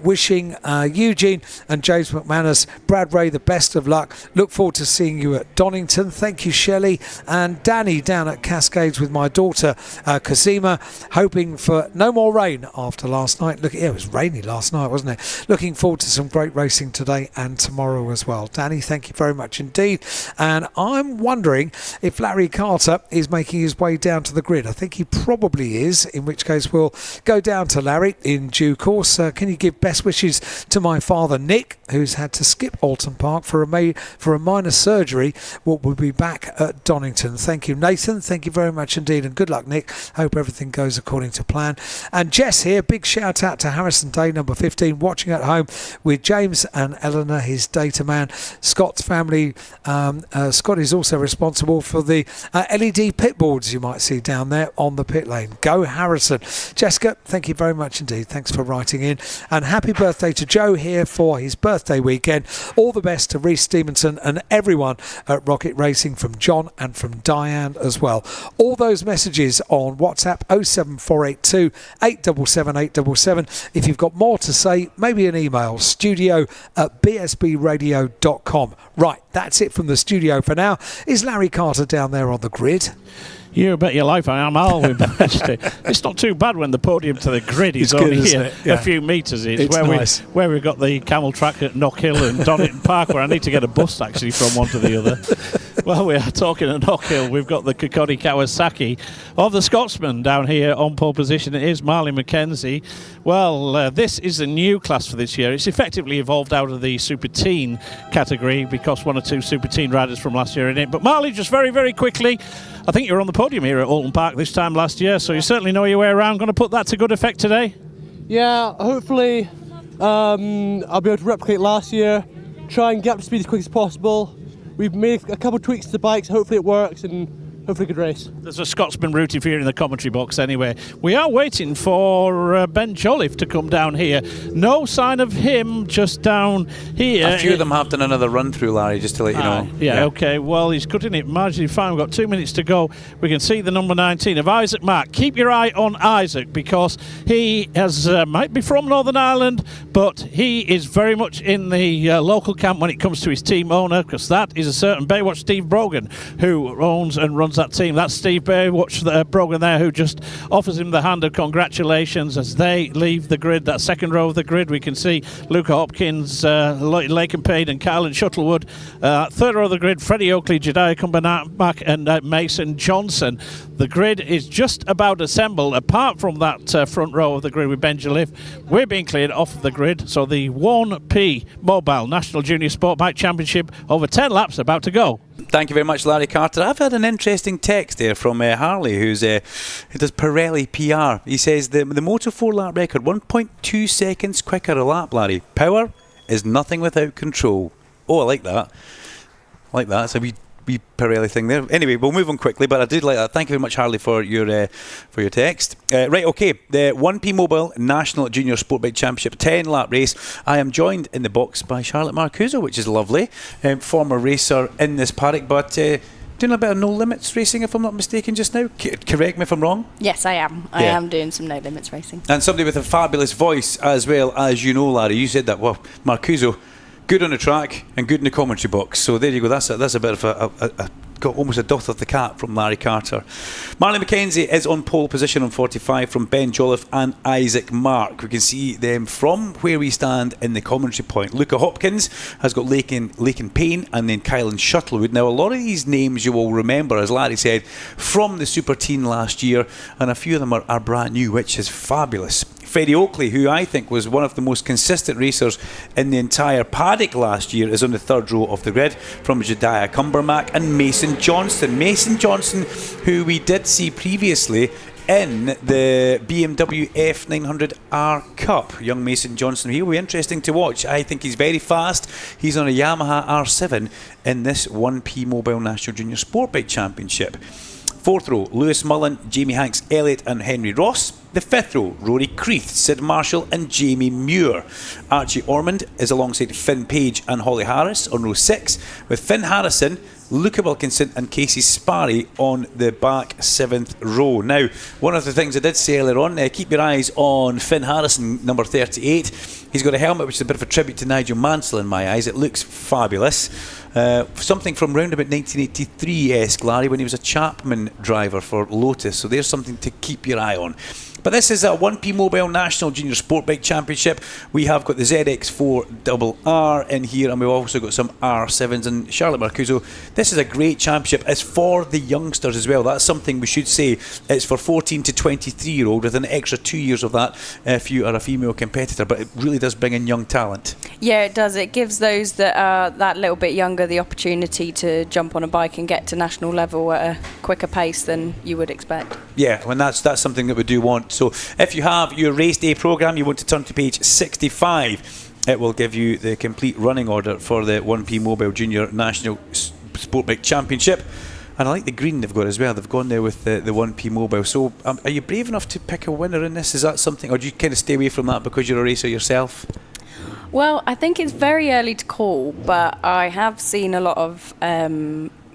Speaker 1: wishing Eugene and James McManus, Brad Ray, the best of luck. Look forward to seeing you at Donington. Thank you, Shelley. And Danny down at Cascades with my daughter, Kazima, hoping for no more rain after last night. Look, it was rainy last night, wasn't it? Looking forward to some great racing today and tomorrow as well. Danny, thank you very much indeed. And I'm wondering if Larry Carter is making his way down to the grid. I think he probably is, in which case we'll go down to Larry in due course. Can you give best wishes to my father Nick, who's had to skip Oldton Park for a minor surgery, what will be back at Donington. Thank you, Nathan. Thank you very much indeed, and good luck, Nick. Hope everything goes according to plan. And Jess here, big shout out to Harrison Day, number 15, watching at home with James and Eleanor, his day Data Man. Scott's family, Scott is also responsible for the LED pit boards you might see down there on the pit lane. Go Harrison. Jessica, thank you very much indeed. Thanks for writing in. And happy birthday to Joe here for his birthday weekend. All the best to Reece Stevenson and everyone at Rocket Racing, from John and from Diane as well. All those messages on WhatsApp 07482 877 877. If you've got more to say, maybe an email, studio@bsbradio.com. Right, that's it from the studio for now. Is Larry Carter down there on the grid?
Speaker 3: You bet your life I am. I'll imagine it. It's not too bad when the podium to the grid is
Speaker 1: It's good,
Speaker 3: only
Speaker 1: isn't it? Yeah.
Speaker 3: a few metres.
Speaker 1: It's
Speaker 3: where
Speaker 1: nice.
Speaker 3: where we've got the camel track at Knock Hill and Donington Park, where I need to get a bus actually from one to the other. Well, we are talking at Knock Hill. We've got the Kokori Kawasaki of the Scotsman down here on pole position. It is Marley McKenzie. Well, this is a new class for this year. It's effectively evolved out of the Super Teen category because one or two Super Teen riders from last year are in it. But Marley, just very, very quickly, I think you were on the podium here at Oldton Park this time last year, so you certainly know your way around. Going to put that to good effect today?
Speaker 5: Yeah, hopefully I'll be able to replicate last year, try and get up to speed as quick as possible. We've made a couple of tweaks to the bikes, hopefully it works, and hopefully a good race.
Speaker 3: There's a Scotsman rooting for you in the commentary box anyway. We are waiting for Ben Jolliffe to come down here. No sign of him just down here.
Speaker 2: A few of them have done another run through, Larry, just to let you know.
Speaker 3: Yeah, okay. Well, he's cutting it marginally fine. We've got 2 minutes to go. We can see the number 19 of Isaac Mack. Keep your eye on Isaac because he has might be from Northern Ireland, but he is very much in the local camp when it comes to his team owner, because that is a certain Baywatch Steve Brogan who owns and runs that team. That's Steve Baywatch Brogan there, who just offers him the hand of congratulations as they leave the grid. That second row of the grid, we can see Luca Hopkins, Lakenpade and Kylan Shuttlewood. Third row of the grid, Freddie Oakley, Jediah Cumbernack and Mason Johnson. The grid is just about assembled, apart from that front row of the grid with Ben Jolliffe. We're being cleared off of the grid, so the 1P Mobile National Junior Sport Bike Championship over 10 laps about to go.
Speaker 2: Thank you very much, Larry Carter. I've had an interesting text there from Harley, who does Pirelli PR. He says the Moto 4 lap record, 1.2 seconds quicker a lap, Larry. Power is nothing without control. Oh, I like that. It's a wee Pirelli thing there. Anyway, we'll move on quickly, but I did like that. Thank you very much, Harley, for your text. Right, okay. The 1P Mobile National Junior Sportbike Championship 10-lap race. I am joined in the box by Charlotte Marcuso, which is lovely. Former racer in this paddock, but doing a bit of no limits racing, if I'm not mistaken, just now. Correct me if I'm wrong.
Speaker 9: Yes, I am. I am doing some no limits racing.
Speaker 2: And somebody with a fabulous voice as well, as you know, Larry. You said that. Well, Marcuso, good on the track and good in the commentary box. So there you go. That's a bit of got almost a doth of the cat from Larry Carter. Marley McKenzie is on pole position on 45 from Ben Jolliffe and Isaac Mark. We can see them from where we stand in the commentary point. Luca Hopkins has got Laken Payne and then Kylan Shuttlewood. Now, a lot of these names you will remember, as Larry said, from the Super Teen last year, and a few of them are brand new, which is fabulous. Freddie Oakley, who I think was one of the most consistent racers in the entire paddock last year, is on the third row of the grid from Jediah Cumbernack and Mason Johnston. Mason Johnston, who we did see previously in the BMW F900R Cup. Young Mason Johnston, he will be interesting to watch. I think he's very fast. He's on a Yamaha R7 in this 1P Mobile National Junior Sportbike Championship. Fourth row, Lewis Mullen, Jamie Hanks, Elliott and Henry Ross. The fifth row, Rory Creeth, Sid Marshall and Jamie Muir. Archie Ormond is alongside Finn Page and Holly Harris on row 6, with Finn Harrison, Luca Wilkinson and Casey Sparry on the back 7th row. Now, one of the things I did say earlier on, keep your eyes on Finn Harrison, number 38. He's got a helmet which is a bit of a tribute to Nigel Mansell in my eyes. It looks fabulous. Something from round about 1983-esque, Larry, when he was a Chapman driver for Lotus. So there's something to keep your eye on. But this is a 1P Mobile National Junior Sportbike Championship. We have got the ZX4RR in here, and we've also got some R7s. And Charlotte Marcuso, this is a great championship. It's for the youngsters as well. That's something we should say. It's for 14 to 23-year-old with an extra 2 years of that if you are a female competitor. But it really does bring in young talent.
Speaker 9: Yeah, it does. It gives those that are that little bit younger the opportunity to jump on a bike and get to national level at a quicker pace than you would expect.
Speaker 2: Yeah, and that's something that we do want. So if you have your race day programme, you want to turn to page 65. it will give you the complete running order for the 1P Mobile Junior National Sportbike Championship. And I like the green they've got as well. They've gone there with the 1P Mobile. So are you brave enough to pick a winner in this? Is that something, or do you kind of stay away from that because you're a racer yourself?
Speaker 9: Well, I think it's very early to call, but I have seen a lot of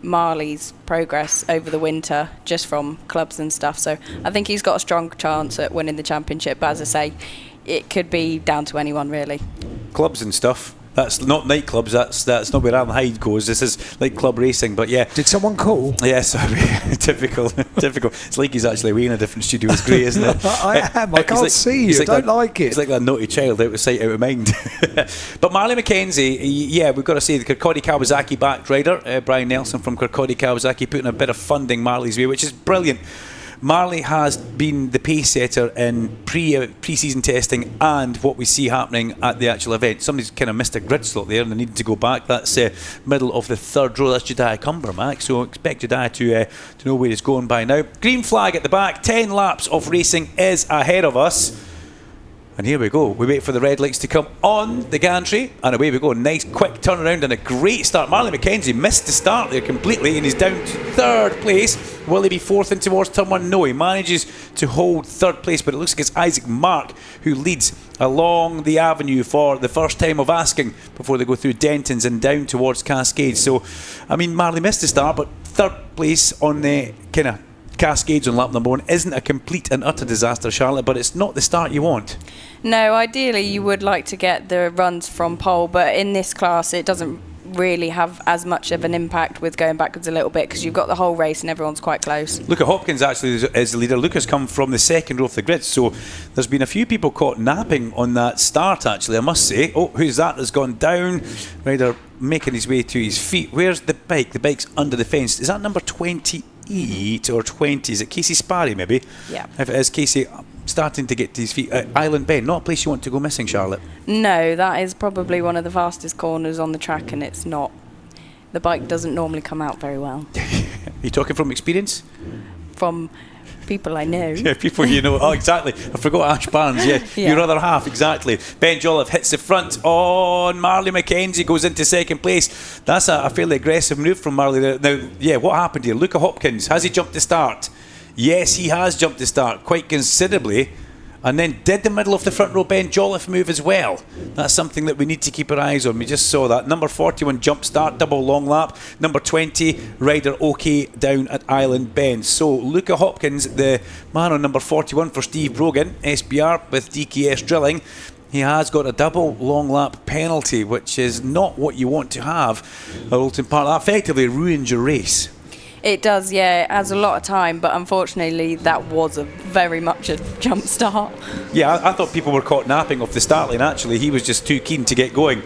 Speaker 9: Marley's progress over the winter just from clubs and stuff. So I think he's got a strong chance at winning the championship. But as I say, it could be down to anyone really. Clubs
Speaker 2: and stuff. That's not nightclubs. That's not where Alan Hyde goes. This is like club racing. But yeah,
Speaker 1: did someone call?
Speaker 2: Yes, typical. It's like he's actually away in a different studio. It's great, isn't it?
Speaker 1: I am. I can't see you. I don't like it.
Speaker 2: It's like that naughty child, out of sight, out of mind. But Marley McKenzie, yeah, we've got to say the Kirkcaldy Kawasaki backed rider, Brian Nelson from Kirkcaldy Kawasaki, putting a bit of funding Marley's way, which is brilliant. Marley has been the pace setter in pre-season testing and what we see happening at the actual event. Somebody's kind of missed a grid slot there and they needed to go back. That's middle of the third row. That's Jediah Cumber, Max. So expect Jediah to know where he's going by now. Green flag at the back. 10 laps of racing is ahead of us. And here we go. We wait for the red lights to come on the gantry, and away we go. Nice quick turnaround and a great start. Marley McKenzie missed the start there completely, and he's down to third place. Will he be fourth in towards turn one? No, he manages to hold third place, but it looks like it's Isaac Mark who leads along the avenue for the first time of asking before they go through Dentons and down towards Cascades. So, I mean, Marley missed the start, but third place on the kind of Cascades on lap number one isn't a complete and utter disaster, Charlotte, but it's not the start you want.
Speaker 9: No, ideally you would like to get the runs from pole, but in this class it doesn't really have as much of an impact with going backwards a little bit because you've got the whole race and everyone's quite close.
Speaker 2: Luca Hopkins actually is the leader. Luca's come from the second row of the grid, so there's been a few people caught napping on that start actually, I must say. Oh, who's that that's gone down? Rider making his way to his feet. Where's the bike? The bike's under the fence. Is that number 28 or 20? Is it Casey Sparry maybe?
Speaker 9: Yeah.
Speaker 2: If it is Casey, starting to get to his feet. Island Bend, not a place you want to go missing, Charlotte.
Speaker 9: No, that is probably one of the fastest corners on the track, and it's not. The bike doesn't normally come out very well.
Speaker 2: Are you talking from experience?
Speaker 9: From people I know.
Speaker 2: Yeah, people you know. Oh, exactly. I forgot Ash Barnes. Yeah, your other half, exactly. Ben Jolliffe hits the front on Marley McKenzie, goes into second place. That's a fairly aggressive move from Marley there. Now, yeah, what happened here? Luca Hopkins, has he jumped the start? Yes, he has jumped the start quite considerably. And then did the middle of the front row Ben Jolliffe move as well? That's something that we need to keep our eyes on. We just saw that. Number 41 jump start, double long lap. Number 20, rider OK down at Island Bend. So Luca Hopkins, the man on number 41 for Steve Brogan, SBR with DKS Drilling. He has got a double long lap penalty, which is not what you want to have at Oldton Park. That effectively ruins your race.
Speaker 9: It does, yeah. It adds a lot of time, but unfortunately that was very much a jump start.
Speaker 2: Yeah, I thought people were caught napping off the start line actually. He was just too keen to get going.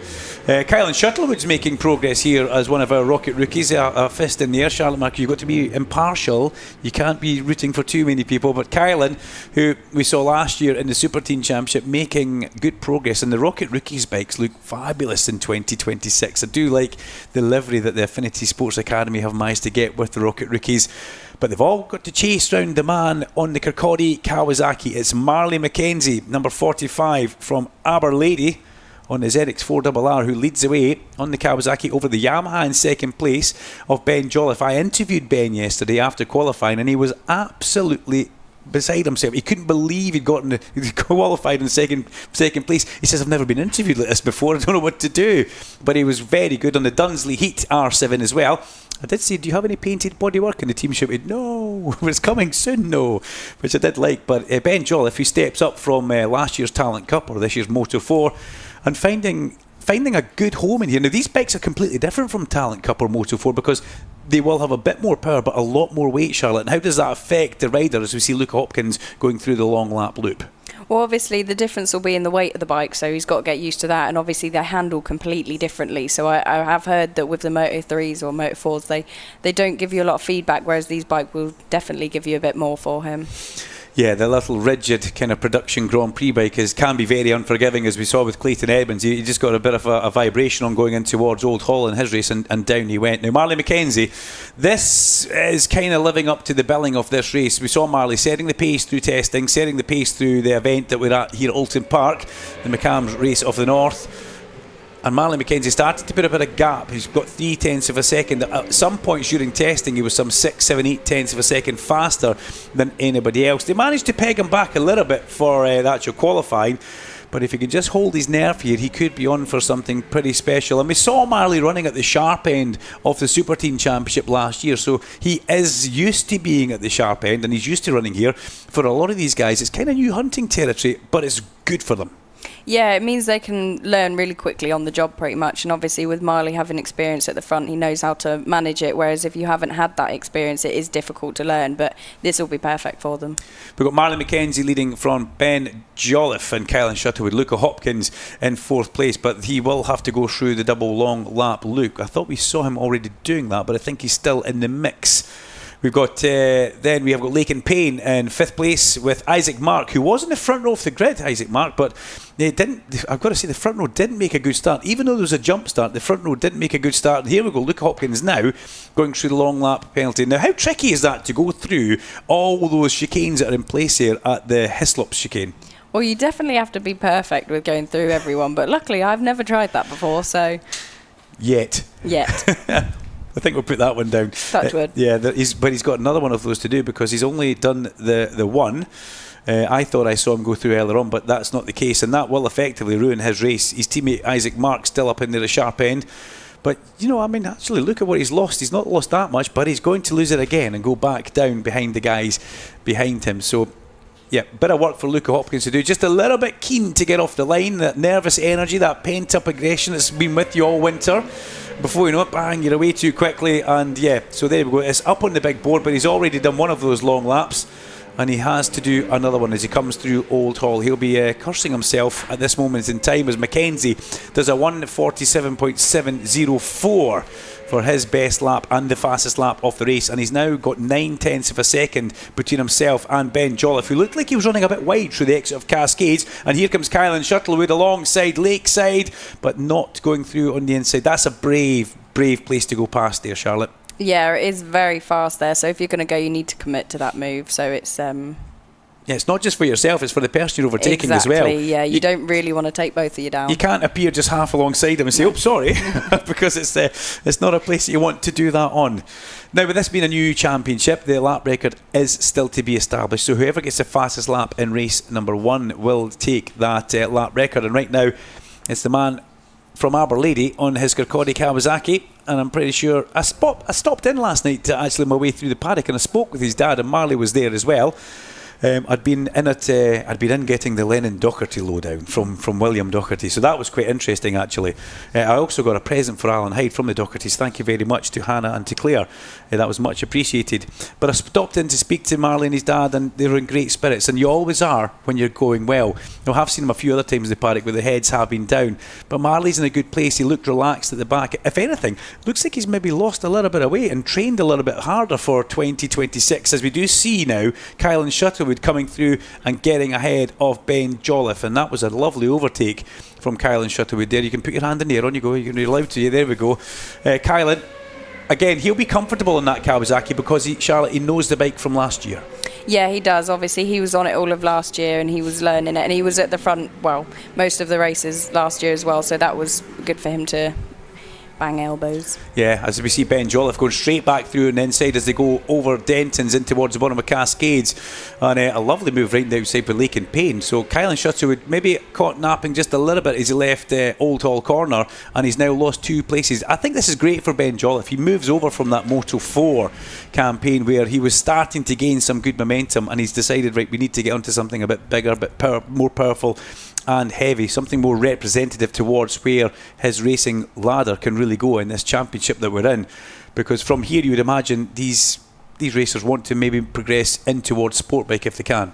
Speaker 2: Kylan Shuttlewood's making progress here as one of our Rocket rookies. A fist in the air, Charlotte Mark. You've got to be impartial. You can't be rooting for too many people. But Kylan, who we saw last year in the Super Teen Championship, making good progress. And the Rocket rookies bikes look fabulous in 2026. I do like the livery that the Affinity Sports Academy have managed to get with the Rocket rookies. But they've all got to chase round the man on the Kirkcaldy Kawasaki. It's Marley McKenzie, number 45 from Aberlady, on the ZX4RR, who leads the way on the Kawasaki over the Yamaha in second place of Ben Jolliffe. I interviewed Ben yesterday after qualifying and he was absolutely beside himself. He couldn't believe he'd qualified in second place. He says, I've never been interviewed like this before, I don't know what to do. But he was very good on the Dunsley Heat R7 as well. I did say, do you have any painted bodywork? And the team shouted, no, it's coming soon, no. Which I did like. But Ben Jolliffe, who steps up from last year's Talent Cup or this year's Moto 4, and finding a good home in here. Now, these bikes are completely different from Talent Cup or Moto 4 because they will have a bit more power but a lot more weight, Charlotte. And how does that affect the rider as we see Luke Hopkins going through the long lap loop?
Speaker 9: Well, obviously the difference will be in the weight of the bike, so he's got to get used to that, and obviously they handle completely differently. So I have heard that with the Moto 3s or Moto 4s, they don't give you a lot of feedback, whereas these bikes will definitely give you a bit more for him.
Speaker 2: Yeah, the little rigid kind of production Grand Prix bike can be very unforgiving, as we saw with Clayton Edmonds. He just got a bit of a vibration on going in towards Old Hall in his race, and down he went. Now, Marley McKenzie, this is kind of living up to the billing of this race. We saw Marley setting the pace through testing, setting the pace through the event that we're at here at Oldton Park, the McCann's Race of the North. And Marley McKenzie started to put a bit of gap. He's got 0.3 of a second. At some points during testing, he was some 6, 7, 8 of a second faster than anybody else. They managed to peg him back a little bit for the actual qualifying. But if he could just hold his nerve here, he could be on for something pretty special. And we saw Marley running at the sharp end of the Super Teen Championship last year, so he is used to being at the sharp end, and he's used to running here. For a lot of these guys, it's kind of new hunting territory, but it's good for them.
Speaker 9: Yeah, it means they can learn really quickly on the job pretty much, and obviously with Marley having experience at the front, he knows how to manage it, whereas if you haven't had that experience, it is difficult to learn, but this will be perfect for them.
Speaker 2: We've got Marley McKenzie leading from Ben Jolliffe and Kylan Shuttlewood. Luca Hopkins in 4th place, but he will have to go through the double long lap. Luke, I thought we saw him already doing that, but I think he's still in the mix. We've got then we have got Laken Payne in 5th place with Isaac Mark, who was in the front row of the grid, Isaac Mark, but they didn't. I've got to say, the front row didn't make a good start. Even though there was a jump start, the front row didn't make a good start. And here we go, Luke Hopkins now going through the long lap penalty. Now, how tricky is that to go through all those chicanes that are in place here at the Hislop chicane?
Speaker 9: Well, you definitely have to be perfect with going through everyone, but luckily I've never tried that before, so...
Speaker 2: Yet. I think we'll put that one down.
Speaker 9: Touch wood.
Speaker 2: But he's got another one of those to do because he's only done the one. I thought I saw him go through earlier on, but that's not the case, and that will effectively ruin his race. His teammate Isaac Mark still up in there at the sharp end. But, actually, look at what he's lost. He's not lost that much, but he's going to lose it again and go back down behind the guys behind him. So, yeah, bit of work for Luca Hopkins to do. Just a little bit keen to get off the line. That nervous energy, that pent-up aggression that's been with you all winter. Before you know it, bang, you're away too quickly. And yeah, so there we go. It's up on the big board, but he's already done one of those long laps. And he has to do another one as he comes through Old Hall. He'll be cursing himself at this moment in time as Mackenzie does a 1:47.704 for his best lap and the fastest lap of the race. And he's now got 0.9 of a second between himself and Ben Jolliffe, who looked like he was running a bit wide through the exit of Cascades. And here comes Kylan Shuttlewood alongside Lakeside, but not going through on the inside. That's a brave place to go past there, Charlotte.
Speaker 9: Yeah, it is very fast there, so if you're going to go, you need to commit to that move. So it's...
Speaker 2: Yeah, it's not just for yourself, it's for the person you're overtaking as well.
Speaker 9: Exactly, yeah, you don't really want to take both of you down.
Speaker 2: You can't appear just half alongside him and say, oh, sorry, because it's not a place that you want to do that on. Now, with this being a new championship, the lap record is still to be established, so whoever gets the fastest lap in race number 1 will take that lap record. And right now, it's the man from Aberlady on his Kirkcaldy Kawasaki, and I'm pretty sure I stopped in last night to actually my way through the paddock, and I spoke with his dad, and Marley was there as well. I'd been in getting the Lennon Docherty lowdown from William Docherty, so that was quite interesting actually. I also got a present for Alan Hyde from the Dochertys. Thank you very much to Hannah and to Claire. That was much appreciated. But I stopped in to speak to Marley and his dad, and they were in great spirits, and you always are when you're going well. I have seen him a few other times in the paddock where the heads have been down, but Marley's in a good place. He looked relaxed at the back. If anything, looks like he's maybe lost a little bit of weight and trained a little bit harder for 2026, as we do see now Kylan Shuttlewood coming through and getting ahead of Ben Jolliffe, and that was a lovely overtake from Kylan Shuttlewood there. You can put your hand in the air, on you go, you're allowed to. There we go. Kylan, again, he'll be comfortable in that Kawasaki because he knows the bike from last year.
Speaker 9: Yeah, he does. Obviously, he was on it all of last year and he was learning it, and he was at the front, most of the races last year as well, so that was good for him to bang elbows.
Speaker 2: Yeah, as we see Ben Jolliffe going straight back through and inside as they go over Denton's in towards the bottom of Cascades, and a lovely move right outside with Laken Payne. So Kylan Shuttlewood maybe caught napping just a little bit as he left Old Hall Corner, and he's now lost 2 places. I think this is great for Ben Jolliffe. He moves over from that Moto 4 campaign where he was starting to gain some good momentum, and he's decided, right, we need to get onto something a bit bigger, a bit more powerful and heavy, something more representative towards where his racing ladder can really go in this championship that we're in. Because from here you would imagine these racers want to maybe progress in towards Sportbike if they can.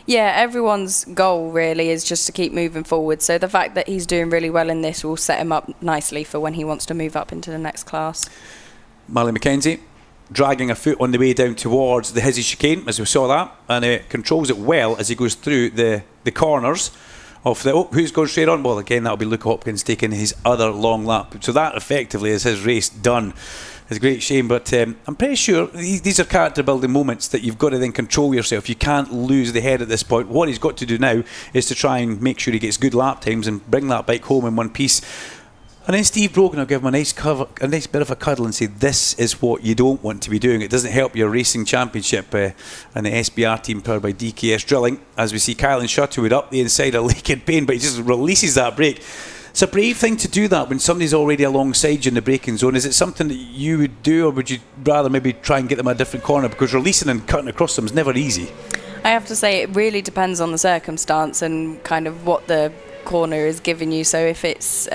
Speaker 9: Yeah, everyone's goal really is just to keep moving forward, so the fact that he's doing really well in this will set him up nicely for when he wants to move up into the next class.
Speaker 2: Marley McKenzie dragging a foot on the way down towards the Hizzy chicane, as we saw that, and controls it well as he goes through the corners of who's going straight on? Well, again, that'll be Luke Hopkins taking his other long lap. So that effectively is his race done. It's a great shame, but I'm pretty sure these are character building moments that you've got to then control yourself. You can't lose the head at this point. What he's got to do now is to try and make sure he gets good lap times and bring that bike home in one piece. And then Steve Brogan will give him a nice bit of a cuddle and say, this is what you don't want to be doing. It doesn't help your racing championship. And the SBR team powered by DKS Drilling, as we see Kylan Shuttlewood up the inside of Lake and Payne, but he just releases that brake. It's a brave thing to do that when somebody's already alongside you in the braking zone. Is it something that you would do, or would you rather maybe try and get them a different corner? Because releasing and cutting across them is never easy.
Speaker 9: I have to say it really depends on the circumstance and kind of what the corner is giving you. So if it's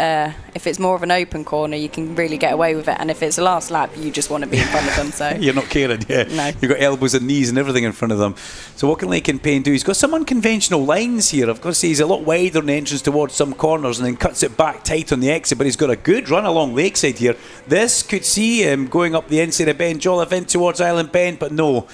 Speaker 9: more of an open corner, you can really get away with it, and if it's a last lap, you just want to be in front of them. So
Speaker 2: you're not caring.
Speaker 9: No.
Speaker 2: You've got elbows and knees and everything in front of them. So what can Lake and Payne do? He's got some unconventional lines here. I've got to say he's a lot wider on the entrance towards some corners and then cuts it back tight on the exit, but he's got a good run along Lakeside here. This could see him going up the inside of Ben Jolliffe in towards Island Bend, but no,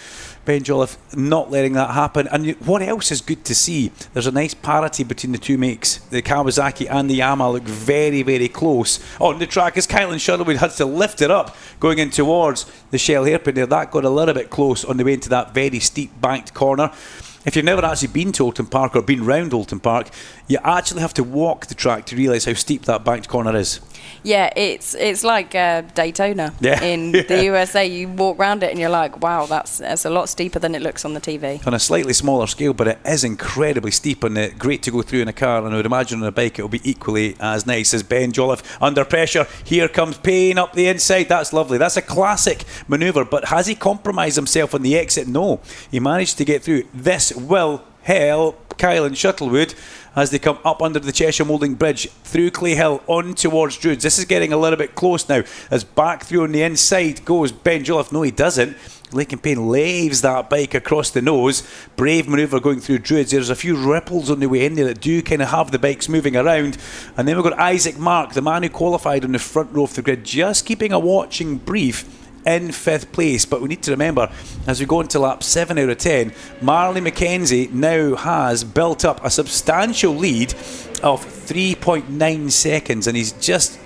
Speaker 2: Ben Jolliffe not letting that happen. And what else is good to see? There's a nice parity between the two makes. The Kawasaki and the Yamaha look very, very close on the track as Kylan Shuttlewood had to lift it up going in towards the Shell hairpin there. That got a little bit close on the way into that very steep banked corner. If you've never actually been to Oldton Park or been round Oldton Park, you actually have to walk the track to realise how steep that banked corner is.
Speaker 9: Yeah, it's like Daytona in the USA. You walk around it and you're like, wow, that's a lot steeper than it looks on the TV.
Speaker 2: On a slightly smaller scale, but it is incredibly steep and great to go through in a car, and I would imagine on a bike it will be equally as nice. As Ben Jolliffe under pressure, here comes Payne up the inside. That's lovely. That's a classic manoeuvre, but has he compromised himself on the exit? No. He managed to get through. This will help Kylan Shuttlewood as they come up under the Cheshire Moulding Bridge through Clay Hill on towards Druids. This is getting a little bit close now as back through on the inside goes Ben Jolliffe. No, he doesn't. Lake and Payne laves that bike across the nose. Brave manoeuvre going through Druids. There's a few ripples on the way in there that do kind of have the bikes moving around. And then we've got Isaac Mark, the man who qualified on the front row of the grid, just keeping a watching brief in 5th place. But we need to remember, as we go into lap 7 out of 10, Marley McKenzie now has built up a substantial lead of 3.9 seconds, and he's just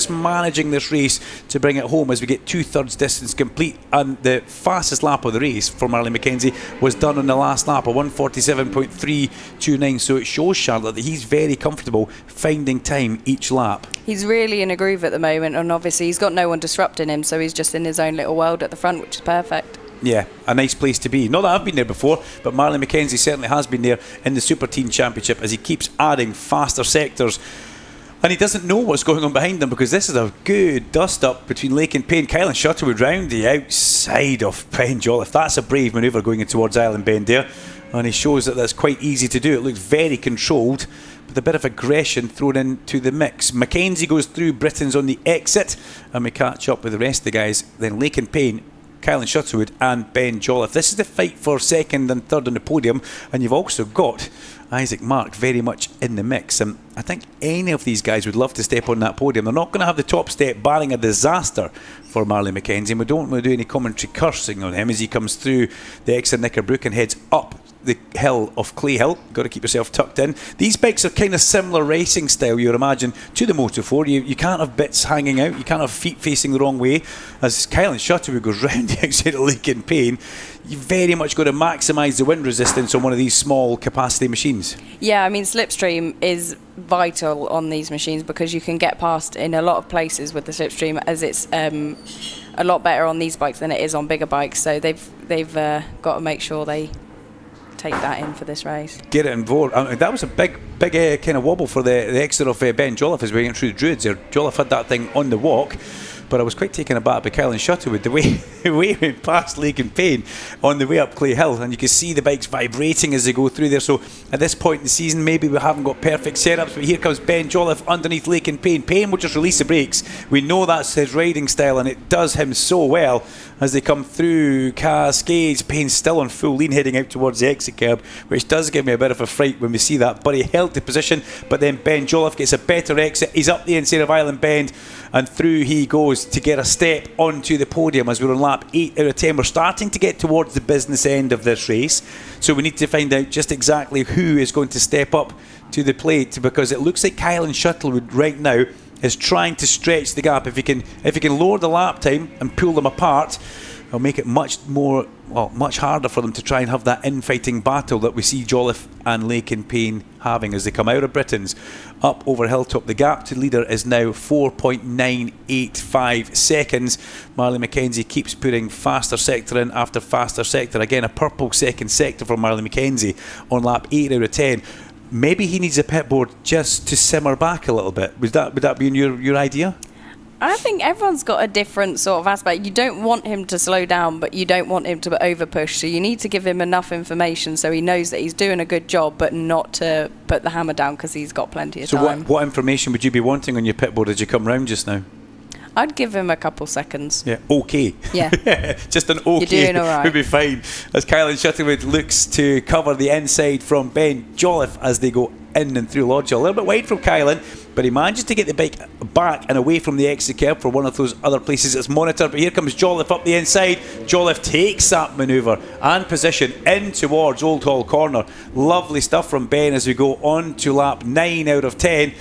Speaker 2: managing this race to bring it home as we get 2/3 distance complete. And the fastest lap of the race for Marley McKenzie was done on the last lap, a 1:47.329. So it shows, Charlotte, that he's very comfortable finding time each lap.
Speaker 9: He's really in a groove at the moment, and obviously he's got no one disrupting him, so he's just in his own little world at the front, which is perfect.
Speaker 2: Yeah, a nice place to be. Not that I've been there before, but Marley McKenzie certainly has been there in the Super Teen Championship as he keeps adding faster sectors. And he doesn't know what's going on behind them, because this is a good dust-up between Lake and Payne. Kylan Shuttlewood round the outside of Ben Jolliffe. That's a brave manoeuvre going in towards Island Bend there. And he shows that that's quite easy to do. It looks very controlled, with a bit of aggression thrown into the mix. Mackenzie goes through Britons on the exit, and we catch up with the rest of the guys. Then Lake and Payne, Kylan Shuttlewood and Ben Jolliffe. This is the fight for second and third on the podium, and you've also got Isaac Mark very much in the mix. And I think any of these guys would love to step on that podium. They're not going to have the top step, barring a disaster for Marley McKenzie, and we don't want to do any commentary cursing on him as he comes through the exit Knickerbrook and heads up the hill of Clay Hill. Got to keep yourself tucked in. These bikes are kind of similar racing style, you would imagine, to the Moto 4. You can't have bits hanging out, you can't have feet facing the wrong way. As Kylan Shuttlewood goes round the outside of Lake and Payne, you've very much got to maximise the wind resistance on one of these small capacity machines.
Speaker 9: Yeah, I mean, slipstream is vital on these machines because you can get past in a lot of places with the slipstream, as it's a lot better on these bikes than it is on bigger bikes. So they've got to make sure they take that in for this race.
Speaker 2: Get it involved. That was a big kind of wobble for the exit of Ben Jolliffe as we went through the Druids there. Jolliffe had that thing on the walk, but I was quite taken aback by Kylan Shuttlewood, the way he went past Lake and Payne on the way up Clay Hill, and you can see the bikes vibrating as they go through there. So at this point in the season, maybe we haven't got perfect setups, but here comes Ben Jolliffe underneath Lake and Payne. Payne will just release the brakes. We know that's his riding style, and it does him so well as they come through Cascades. Payne's still on full lean heading out towards the exit curb, which does give me a bit of a fright when we see that, but he held the position. But then Ben Jolliffe gets a better exit. He's up the inside of Island Bend, and through he goes to get a step onto the podium as we're on lap 8 out of 10. We're starting to get towards the business end of this race, so we need to find out just exactly who is going to step up to the plate, because it looks like Kylan Shuttlewood right now is trying to stretch the gap. If he can lower the lap time and pull them apart, it'll make it much harder for them to try and have that infighting battle that we see Jolliffe and Lake and Payne having as they come out of Britain's up over Hilltop. The gap to leader is now 4.985 seconds. Marley McKenzie keeps putting faster sector in after faster sector. Again, a purple second sector for Marley McKenzie on lap 8 out of 10. Maybe he needs a pit board just to simmer back a little bit. Would that be your idea?
Speaker 9: I think everyone's got a different sort of aspect. You don't want him to slow down, but you don't want him to over push. So you need to give him enough information so he knows that he's doing a good job, but not to put the hammer down because he's got plenty of time.
Speaker 2: So what information would you be wanting on your pit board as you come round just now?
Speaker 9: I'd give him a couple seconds.
Speaker 2: Yeah, okay.
Speaker 9: Yeah.
Speaker 2: Just an okay.
Speaker 9: You're doing all right.
Speaker 2: Would be fine. As Kylan Shuttlewood looks to cover the inside from Ben Jolliffe as they go in and through Lodge. A little bit wide from Kylan, but he manages to get the bike back and away from the exit curb for one of those other places it's monitored. But here comes Jolliffe up the inside. Jolliffe takes that manoeuvre and position in towards Old Hall Corner. Lovely stuff from Ben as we go on to lap 9 out of 10.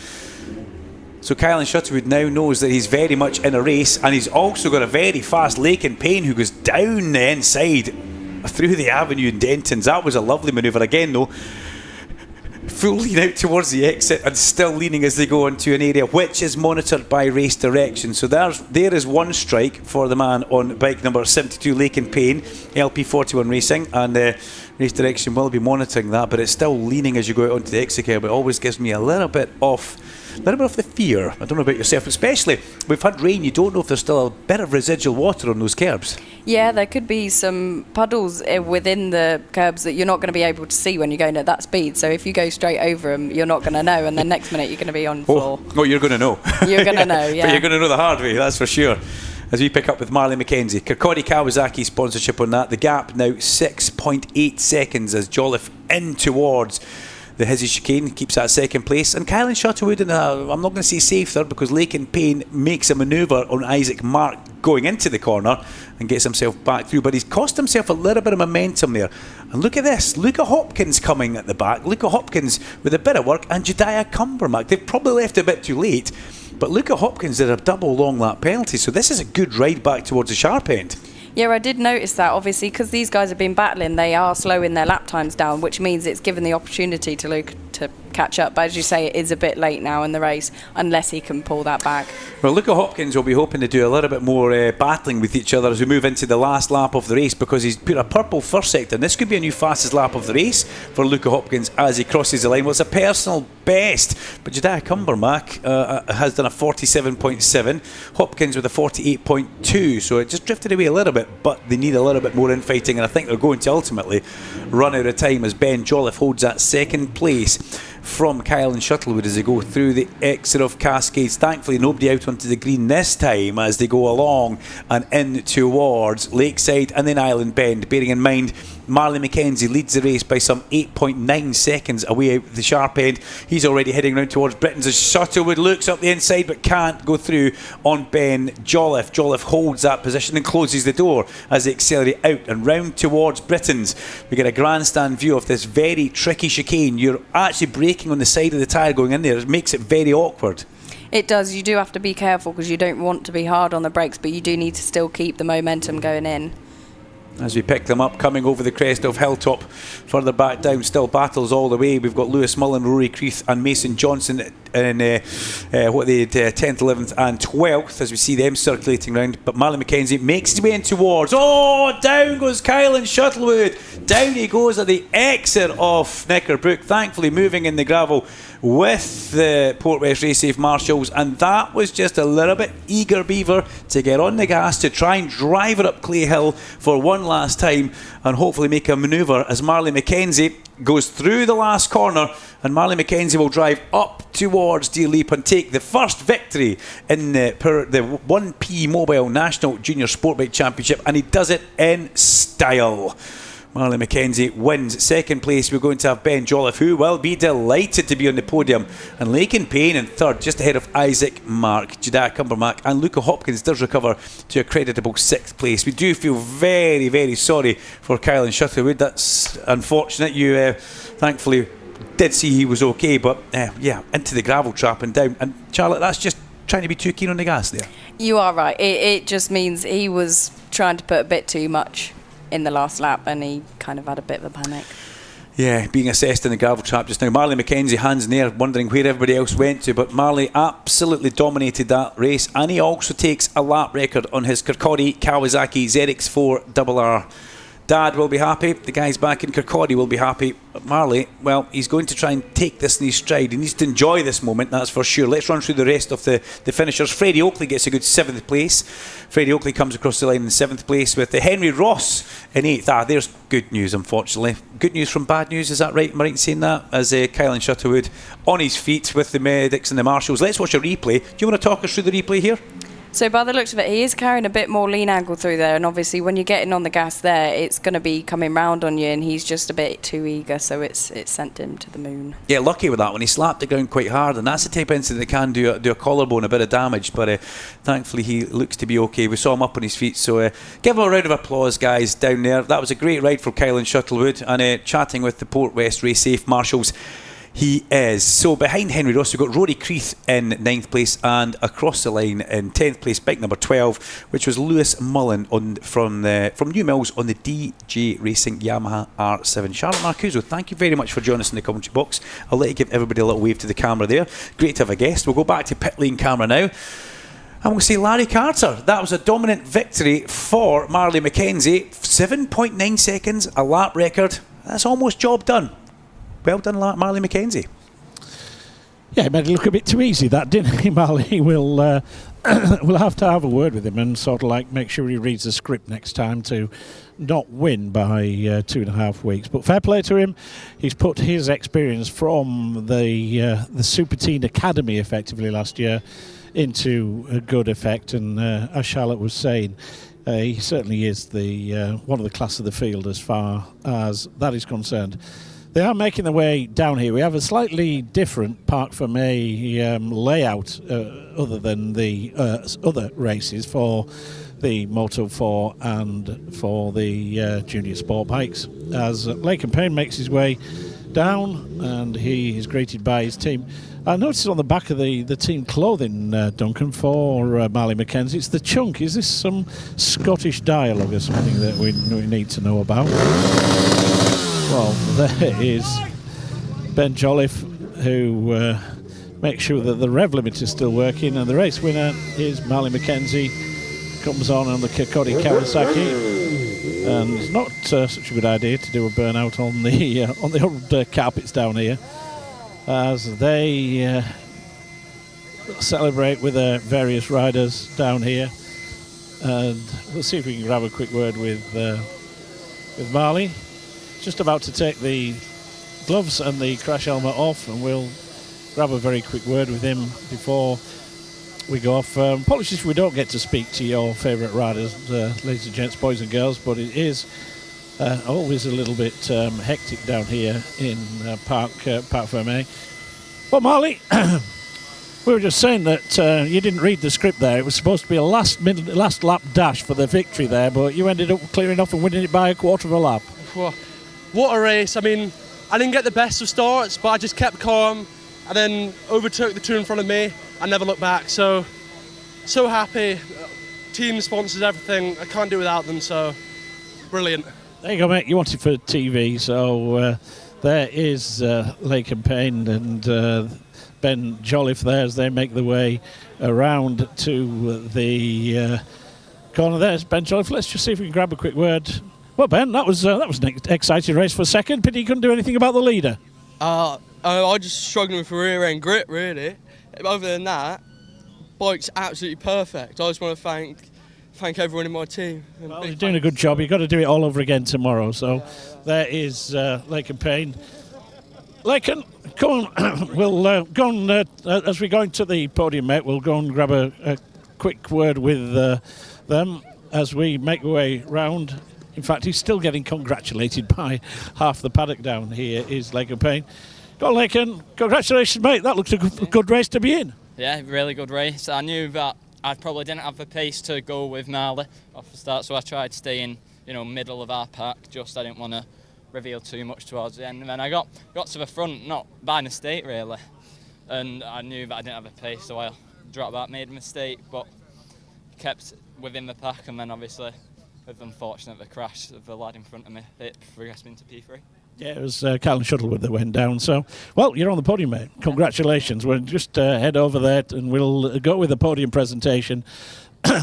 Speaker 2: So Kylan Shuttlewood now knows that he's very much in a race, and he's also got a very fast Lake and Payne who goes down the inside through the avenue in Dentons. That was a lovely manoeuvre again though. Full lean out towards the exit and still leaning as they go into an area which is monitored by race direction. So there is one strike for the man on bike number 72, Lake and Payne, LP41 Racing, and race direction will be monitoring that, but it's still leaning as you go out onto the exit curb. It always gives me a little bit of the fear. I don't know about yourself, especially we've had rain. You don't know if there's still a bit of residual water on those curbs.
Speaker 9: Yeah, there could be some puddles within the curbs that you're not going to be able to see when you're going at that speed. So if you go straight over them, you're not going to know, and then next minute you're going to be on floor.
Speaker 2: Oh, you're going to know.
Speaker 9: You're going to know, yeah.
Speaker 2: But you're going to know the hard way, that's for sure. As we pick up with Marley McKenzie, Kirkcaldy Kawasaki sponsorship on that. The gap now 6.8 seconds as Jolliffe in towards the Hizzy chicane, keeps that second place, and Kylan Shuttlewood in I'm not going to say safe third because Lake and Payne makes a manoeuvre on Isaac Mark going into the corner and gets himself back through, but he's cost himself a little bit of momentum there. And look at this, Luca Hopkins coming at the back. Luca Hopkins with a bit of work, and Jediah Cumbermack. They've probably left a bit too late, but Luca Hopkins did a double long lap penalty, so this is a good ride back towards the sharp end.
Speaker 9: Yeah, I did notice that, obviously, because these guys have been battling, they are slowing their lap times down, which means it's given the opportunity to Luke to catch up. But as you say, it is a bit late now in the race, unless he can pull that back.
Speaker 2: Well, Luca Hopkins will be hoping to do a little bit more battling with each other as we move into the last lap of the race, because he's put a purple first sector, and this could be a new fastest lap of the race for Luca Hopkins as he crosses the line. Well, it's a personal best, but Jediah Cumbermack has done a 47.7, Hopkins with a 48.2, so it just drifted away a little bit, but they need a little bit more infighting, and I think they're going to ultimately run out of time as Ben Jolliffe holds that second place from Kylan Shuttlewood as they go through the exit of Cascades. Thankfully nobody out onto the green this time as they go along and in towards Lakeside and then Island Bend, bearing in mind Marley McKenzie leads the race by some 8.9 seconds away out the sharp end. He's already heading round towards Britain's as Shuttlewood looks up the inside but can't go through on Ben Jolliffe. Jolliffe holds that position and closes the door as they accelerate out and round towards Britain's. We get a grandstand view of this very tricky chicane. You're actually braking on the side of the tyre going in there. It makes it very awkward.
Speaker 9: It does. You do have to be careful because you don't want to be hard on the brakes, but you do need to still keep the momentum going in.
Speaker 2: As we pick them up, coming over the crest of Hilltop, further back down, still battles all the way. We've got Lewis Mullen, Rory Creeth and Mason Johnson in 10th, 11th and 12th as we see them circulating round. But Marley McKenzie makes his way in towards. Oh, down goes Kylan Shuttlewood. Down he goes at the exit of Knickerbrook, thankfully moving in the gravel with the Port West Race Safe Marshals, and that was just a little bit eager beaver to get on the gas to try and drive it up Clay Hill for one last time and hopefully make a manoeuvre as Marley McKenzie goes through the last corner, and Marley McKenzie will drive up towards Deer Leap and take the first victory in the 1P Mobile National Junior Sportbike Championship, and he does it in style. Marley McKenzie wins. Second place we're going to have Ben Jolliffe, who will be delighted to be on the podium, and Lake and Payne in third, just ahead of Isaac Mark. Jediah Cumbermack and Luca Hopkins does recover to a creditable 6th place. We do feel very, very sorry for Kylan Shuttlewood. That's unfortunate. You thankfully did see he was okay, but yeah, into the gravel trap and down. And Charlotte, that's just trying to be too keen on the gas there?
Speaker 9: You are right. It just means he was trying to put a bit too much in the last lap, and he kind of had a bit of a panic.
Speaker 2: Yeah, being assessed in the gravel trap just now. Marley McKenzie, hands in the air, wondering where everybody else went to, but Marley absolutely dominated that race, and he also takes a lap record on his Kirkcaldy Kawasaki ZX4RR. Dad will be happy, the guys back in Kirkcaldy will be happy, but Marley, well, he's going to try and take this in his stride. He needs to enjoy this moment, that's for sure. Let's run through the rest of the finishers. Freddie Oakley gets a good 7th place. Freddie Oakley comes across the line in 7th place with Henry Ross in 8th. There's good news, unfortunately. Good news from bad news, is that right? Am I right in saying that? As Kylan Shuttlewood on his feet with the medics and the marshals. Let's watch a replay. Do you want to talk us through the replay here?
Speaker 9: So by the looks of it, he is carrying a bit more lean angle through there, and obviously when you're getting on the gas there, it's going to be coming round on you, and he's just a bit too eager, so it's sent him to the moon.
Speaker 2: Yeah, lucky with that one. He slapped the ground quite hard, and that's the type of incident that can do a collarbone a bit of damage, but thankfully he looks to be okay. We saw him up on his feet, so give him a round of applause, guys, down there. That was a great ride for Kylan Shuttlewood, and chatting with the Port West Race Safe marshals, he is. So behind Henry Ross, we've got Rory Creeth in 9th place, and across the line in 10th place, bike number 12, which was Lewis Mullen from New Mills on the DJ Racing Yamaha R7. Charlotte Marcuso, thank you very much for joining us in the commentary box. I'll let you give everybody a little wave to the camera there. Great to have a guest. We'll go back to pit lane camera now. And we'll see Larry Carter. That was a dominant victory for Marley McKenzie. 7.9 seconds, a lap record. That's almost job done. Well done, Marley McKenzie.
Speaker 3: Yeah, it made it look a bit too easy, that, didn't he, Marley? We'll have to have a word with him and sort of like make sure he reads the script next time to not win by 2.5 weeks. But fair play to him. He's put his experience from the Super Teen Academy effectively last year into a good effect. And as Charlotte was saying, he certainly is the one of the class of the field as far as that is concerned. They are making their way down here. We have a slightly different Park Fermé layout other than the other races for the Moto 4 and for the Junior Sport bikes. As Lake and Payne makes his way down and he is greeted by his team. I noticed on the back of the team clothing, Duncan, for Marley McKenzie, it's the chunk. Is this some Scottish dialogue or something that we need to know about? Well, there is Ben Jolliffe, who makes sure that the rev limiter is still working, and the race winner is Marley McKenzie. Comes on the Kirkcaldy Kawasaki, and it's not such a good idea to do a burnout on the old carpets down here, as they celebrate with various riders down here. And we'll see if we can grab a quick word with Marley. Just about to take the gloves and the crash helmet off, and we'll grab a very quick word with him before we go off. Apologies if we don't get to speak to your favourite riders, ladies and gents, boys and girls, but it is always a little bit hectic down here in Park Fermé. Well, Marley, we were just saying that you didn't read the script there. It was supposed to be a last lap dash for the victory there, but you ended up clearing off and winning it by a quarter of a lap.
Speaker 5: What a race. I mean, I didn't get the best of starts, but I just kept calm and then overtook the two in front of me and never looked back. So happy. Team sponsors, everything. I can't do without them, so brilliant.
Speaker 3: There you go, mate. You wanted for TV, so there is Lake and Payne and Ben Jolliffe there as they make their way around to the corner. There's Ben Jolliffe. Let's just see if we can grab a quick word. Well, Ben, that was an exciting race for a second. Pity you couldn't do anything about the leader.
Speaker 10: I just struggling with rear end grip, really. Other than that, bike's absolutely perfect. I just want to thank everyone in my team.
Speaker 3: Well, you're doing a good job. You've got to do it all over again tomorrow. So there is Lake and Payne. Laken, come on. We'll go on, as we go into the podium, mate, we'll go and grab a quick word with them as we make our way round. In fact, he's still getting congratulated by half the paddock down here, is Lake and Payne. Go on, Laken. Congratulations, mate. That looks a good race to be in.
Speaker 11: Yeah, really good race. I knew that I probably didn't have the pace to go with Marley off the start, so I tried staying, middle of our pack. Just I didn't want to reveal too much towards the end. And then I got to the front, not by mistake really, and I knew that I didn't have a pace, so I dropped back, made a mistake, but kept within the pack, and then obviously with the unfortunate crash of the lad in front of me, it progressed me into P3.
Speaker 3: Yeah, it was Callum Shuttlewood that went down. So, well, you're on the podium, mate. Congratulations. We'll just head over there and we'll go with the podium presentation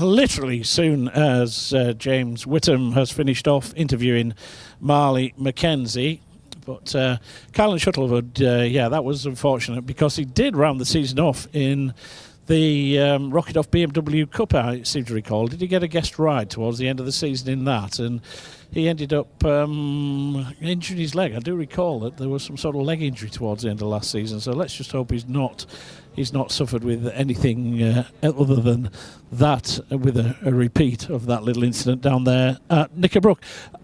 Speaker 3: literally soon as James Whittam has finished off interviewing Marley McKenzie. But Callum Shuttlewood, that was unfortunate because he did round the season off in the Rocket Off BMW Cup, I seem to recall. Did he get a guest ride towards the end of the season in that? And he ended up injuring his leg. I do recall that there was some sort of leg injury towards the end of last season. So let's just hope he's not suffered with anything other than that, with a repeat of that little incident down there at Knickerbrook.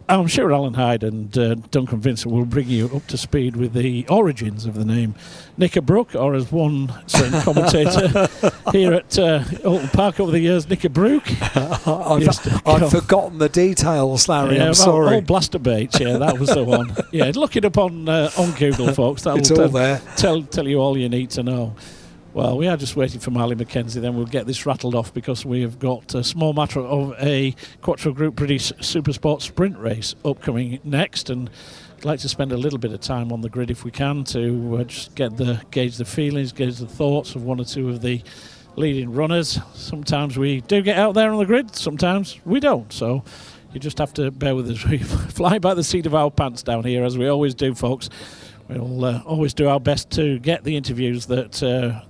Speaker 3: I'm sure Alan Hyde and Duncan Vincent will bring you up to speed with the origins of the name Knickerbrook, or as one certain commentator here at Oldton Park over the years, Knickerbrook.
Speaker 1: I've forgotten the details, Larry. I'm sorry.
Speaker 3: Oh, Blaster Baits, that was the one. Yeah, look it up on Google, folks. That
Speaker 1: It's all there.
Speaker 3: Tell you all you need to know. Well, we are just waiting for Marley McKenzie, then we'll get this rattled off because we have got a small matter of a Quattro Group British Supersport sprint race upcoming next, and I'd like to spend a little bit of time on the grid if we can to just gauge the feelings, gauge the thoughts of one or two of the leading runners. Sometimes we do get out there on the grid, sometimes we don't, so you just have to bear with us. We fly by the seat of our pants down here, as we always do, folks. We'll always do our best to get the interviews that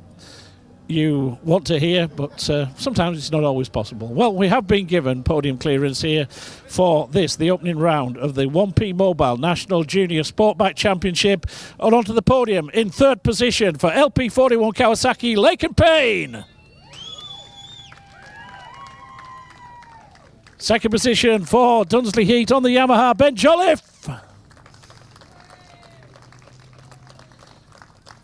Speaker 3: you want to hear, but sometimes it's not always possible. Well, we have been given podium clearance here for the opening round of the 1P Mobile National Junior Sportbike Championship. And onto the podium in third position for LP41 Kawasaki, Lake and Payne. Second position for Dunsley Heat on the Yamaha, Ben Jolliffe.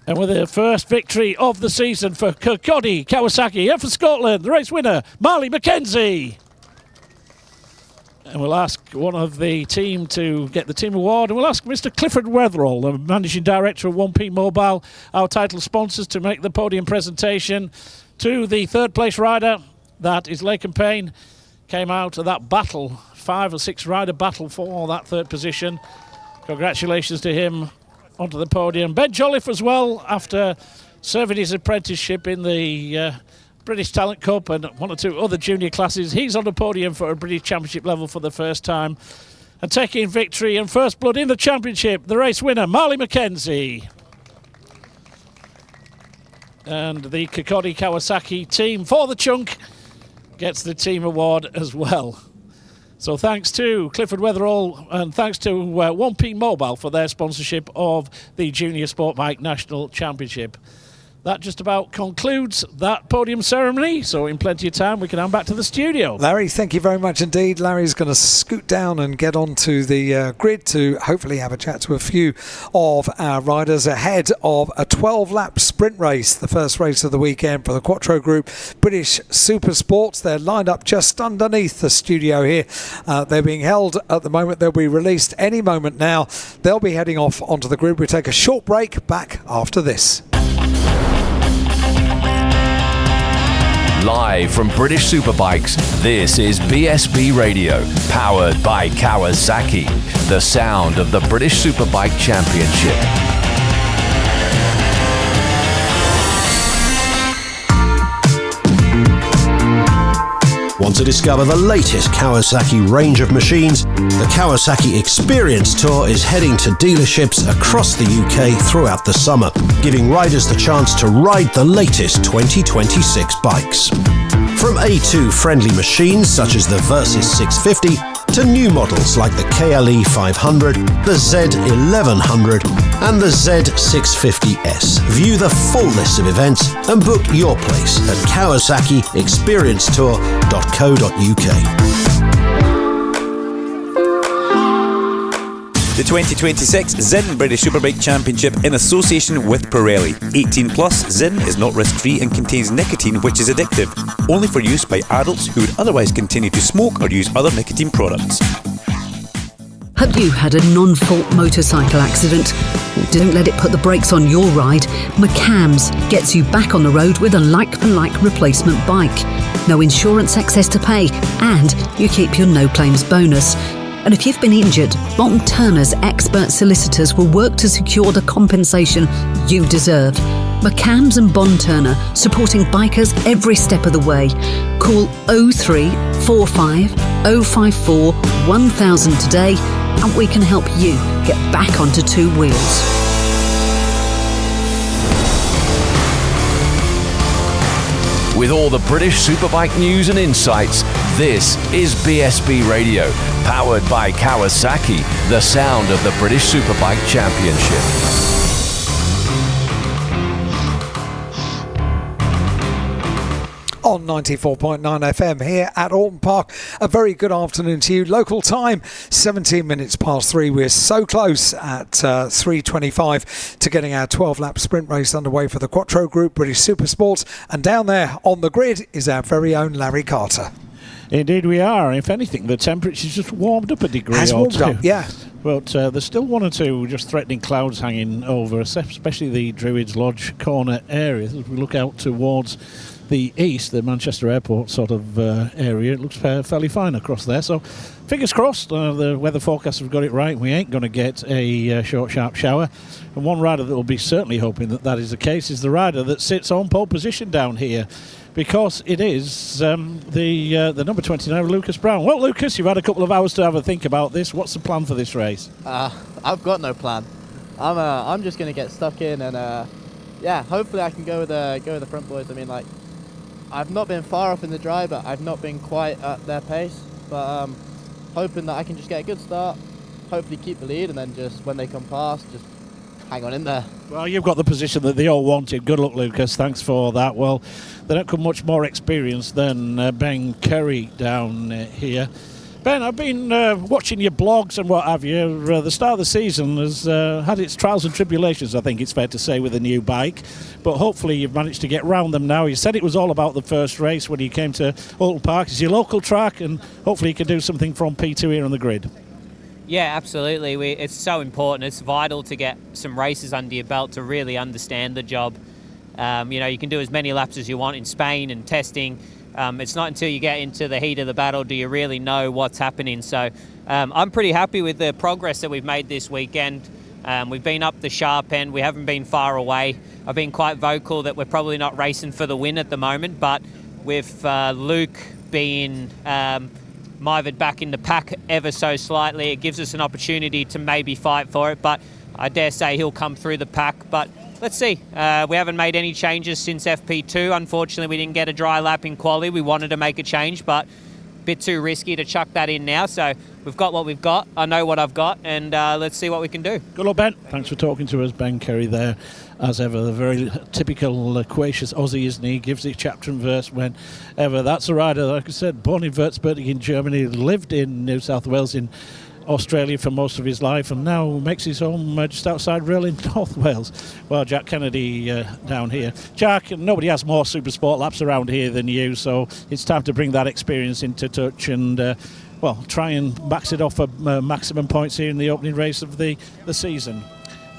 Speaker 3: And with the first victory of the season for Kirkcaldy Kawasaki, and for Scotland, the race winner, Marley McKenzie. And we'll ask one of the team to get the team award, and we'll ask Mr. Clifford Wetherall, the Managing Director of 1P Mobile, our title sponsors, to make the podium presentation to the third place rider. That is Lake and Payne. Came out of that battle, 5 or 6 rider battle for that third position. Congratulations to him. Onto the podium. Ben Jolliffe as well, after serving his apprenticeship in the British Talent Cup and one or two other junior classes. He's on the podium for a British Championship level for the first time and taking victory and first blood in the championship. The race winner, Marley McKenzie. And the Kirkcaldy Kawasaki team for the chunk gets the team award as well. So thanks to Clifford Wetherall and thanks to 1P Mobile for their sponsorship of the Junior Sportbike National Championship. That just about concludes that podium ceremony, so in plenty of time we can hand back to the studio.
Speaker 1: Larry, thank you very much indeed. Larry's going to scoot down and get onto the grid to hopefully have a chat to a few of our riders ahead of a 12-lap sprint race, the first race of the weekend for the Quattro Group British Supersports. They're lined up just underneath the studio here. They're being held at the moment. They'll be released any moment now. They'll be heading off onto the grid. We'll take a short break, back after this.
Speaker 6: Live from British Superbikes, this is BSB Radio, powered by Kawasaki, the sound of the British Superbike Championship.
Speaker 7: Want to discover the latest Kawasaki range of machines? The Kawasaki Experience Tour is heading to dealerships across the UK throughout the summer, giving riders the chance to ride the latest 2026 bikes. From A2 friendly machines such as the Versys 650 to new models like the KLE 500, the Z1100 and the Z650S. View the full list of events and book your place at kawasakiexperiencetour.co.uk.
Speaker 2: The 2026 Zinn British Superbike Championship in association with Pirelli. 18 plus, Zinn is not risk-free and contains nicotine, which is addictive. Only for use by adults who would otherwise continue to smoke or use other nicotine products.
Speaker 12: Have you had a non-fault motorcycle accident? Don't let it put the brakes on your ride. McCams gets you back on the road with a like-for-like replacement bike. No insurance excess to pay, and you keep your no claims bonus. And if you've been injured, Oldton Turner's expert solicitors will work to secure the compensation you deserve. McCams and Bond Turner, supporting bikers every step of the way. Call 0345 054 1000 today, and we can help you get back onto two wheels.
Speaker 6: With all the British Superbike news and insights, this is BSB Radio, powered by Kawasaki, the sound of the British Superbike Championship.
Speaker 1: On 94.9 FM here at Oldton Park. A very good afternoon to you. Local time, 17 minutes past 3. We're so close at 3:25 to getting our 12-lap sprint race underway for the Quattro Group British Supersports. And down there on the grid is our very own Larry Carter.
Speaker 3: Indeed we are. If anything, the temperature's just warmed up a degree
Speaker 1: Has
Speaker 3: or
Speaker 1: warmed
Speaker 3: two.
Speaker 1: up, yeah.
Speaker 3: But there's still one or two just threatening clouds hanging over, especially the Druids Lodge corner area. As we look out towards the east, the Manchester Airport sort of area, it looks fairly fine across there. So fingers crossed, the weather forecast have got it right. We ain't going to get a short, sharp shower. And one rider that will be certainly hoping that that is the case is the rider that sits on pole position down here, because it is the number 29, Lucas Brown. Well, Lucas, you've had a couple of hours to have a think about this. What's the plan for this race?
Speaker 13: I've got no plan. I'm just going to get stuck in, and yeah, hopefully I can go with the front boys. I mean, like, I've not been far off in the dry, but I've not been quite at their pace. But hoping that I can just get a good start, hopefully keep the lead, and then just when they come past, just hang on in there.
Speaker 3: Well, you've got the position that they all wanted. Good luck, Lucas. Thanks for that. Well, they don't come much more experienced than Ben Curry down here. Ben, I've been watching your blogs and what have you. The start of the season has had its trials and tribulations, I think it's fair to say, with a new bike. But hopefully you've managed to get round them now. You said it was all about the first race when you came to Oldton Park. It's your local track, and hopefully you can do something from P2 here on the grid.
Speaker 14: Yeah, absolutely. It's so important. It's vital to get some races under your belt to really understand the job. You can do as many laps as you want in Spain and testing. It's not until you get into the heat of the battle do you really know what's happening. So I'm pretty happy with the progress that we've made this weekend. We've been up the sharp end. We haven't been far away. I've been quite vocal that we're probably not racing for the win at the moment, but with Luke being mithered back in the pack ever so slightly, it gives us an opportunity to maybe fight for it. But I dare say he'll come through the pack. But let's see. We haven't made any changes since FP2. Unfortunately, we didn't get a dry lap in quali. We wanted to make a change, but a bit too risky to chuck that in now. So we've got what we've got. I know what I've got, and let's see what we can do.
Speaker 3: Good luck, Ben. Thanks for talking to us, Ben Kerry there. As ever, the very typical loquacious Aussie, isn't he? Gives it chapter and verse whenever. That's a rider, like I said, born in Würzburg in Germany, lived in New South Wales in Australia for most of his life, and now makes his home just outside Rhyl in North Wales. Well, Jack Kennedy down here. Jack, nobody has more super sport laps around here than you, so it's time to bring that experience into touch and try and max it off for maximum points here in the opening race of the season.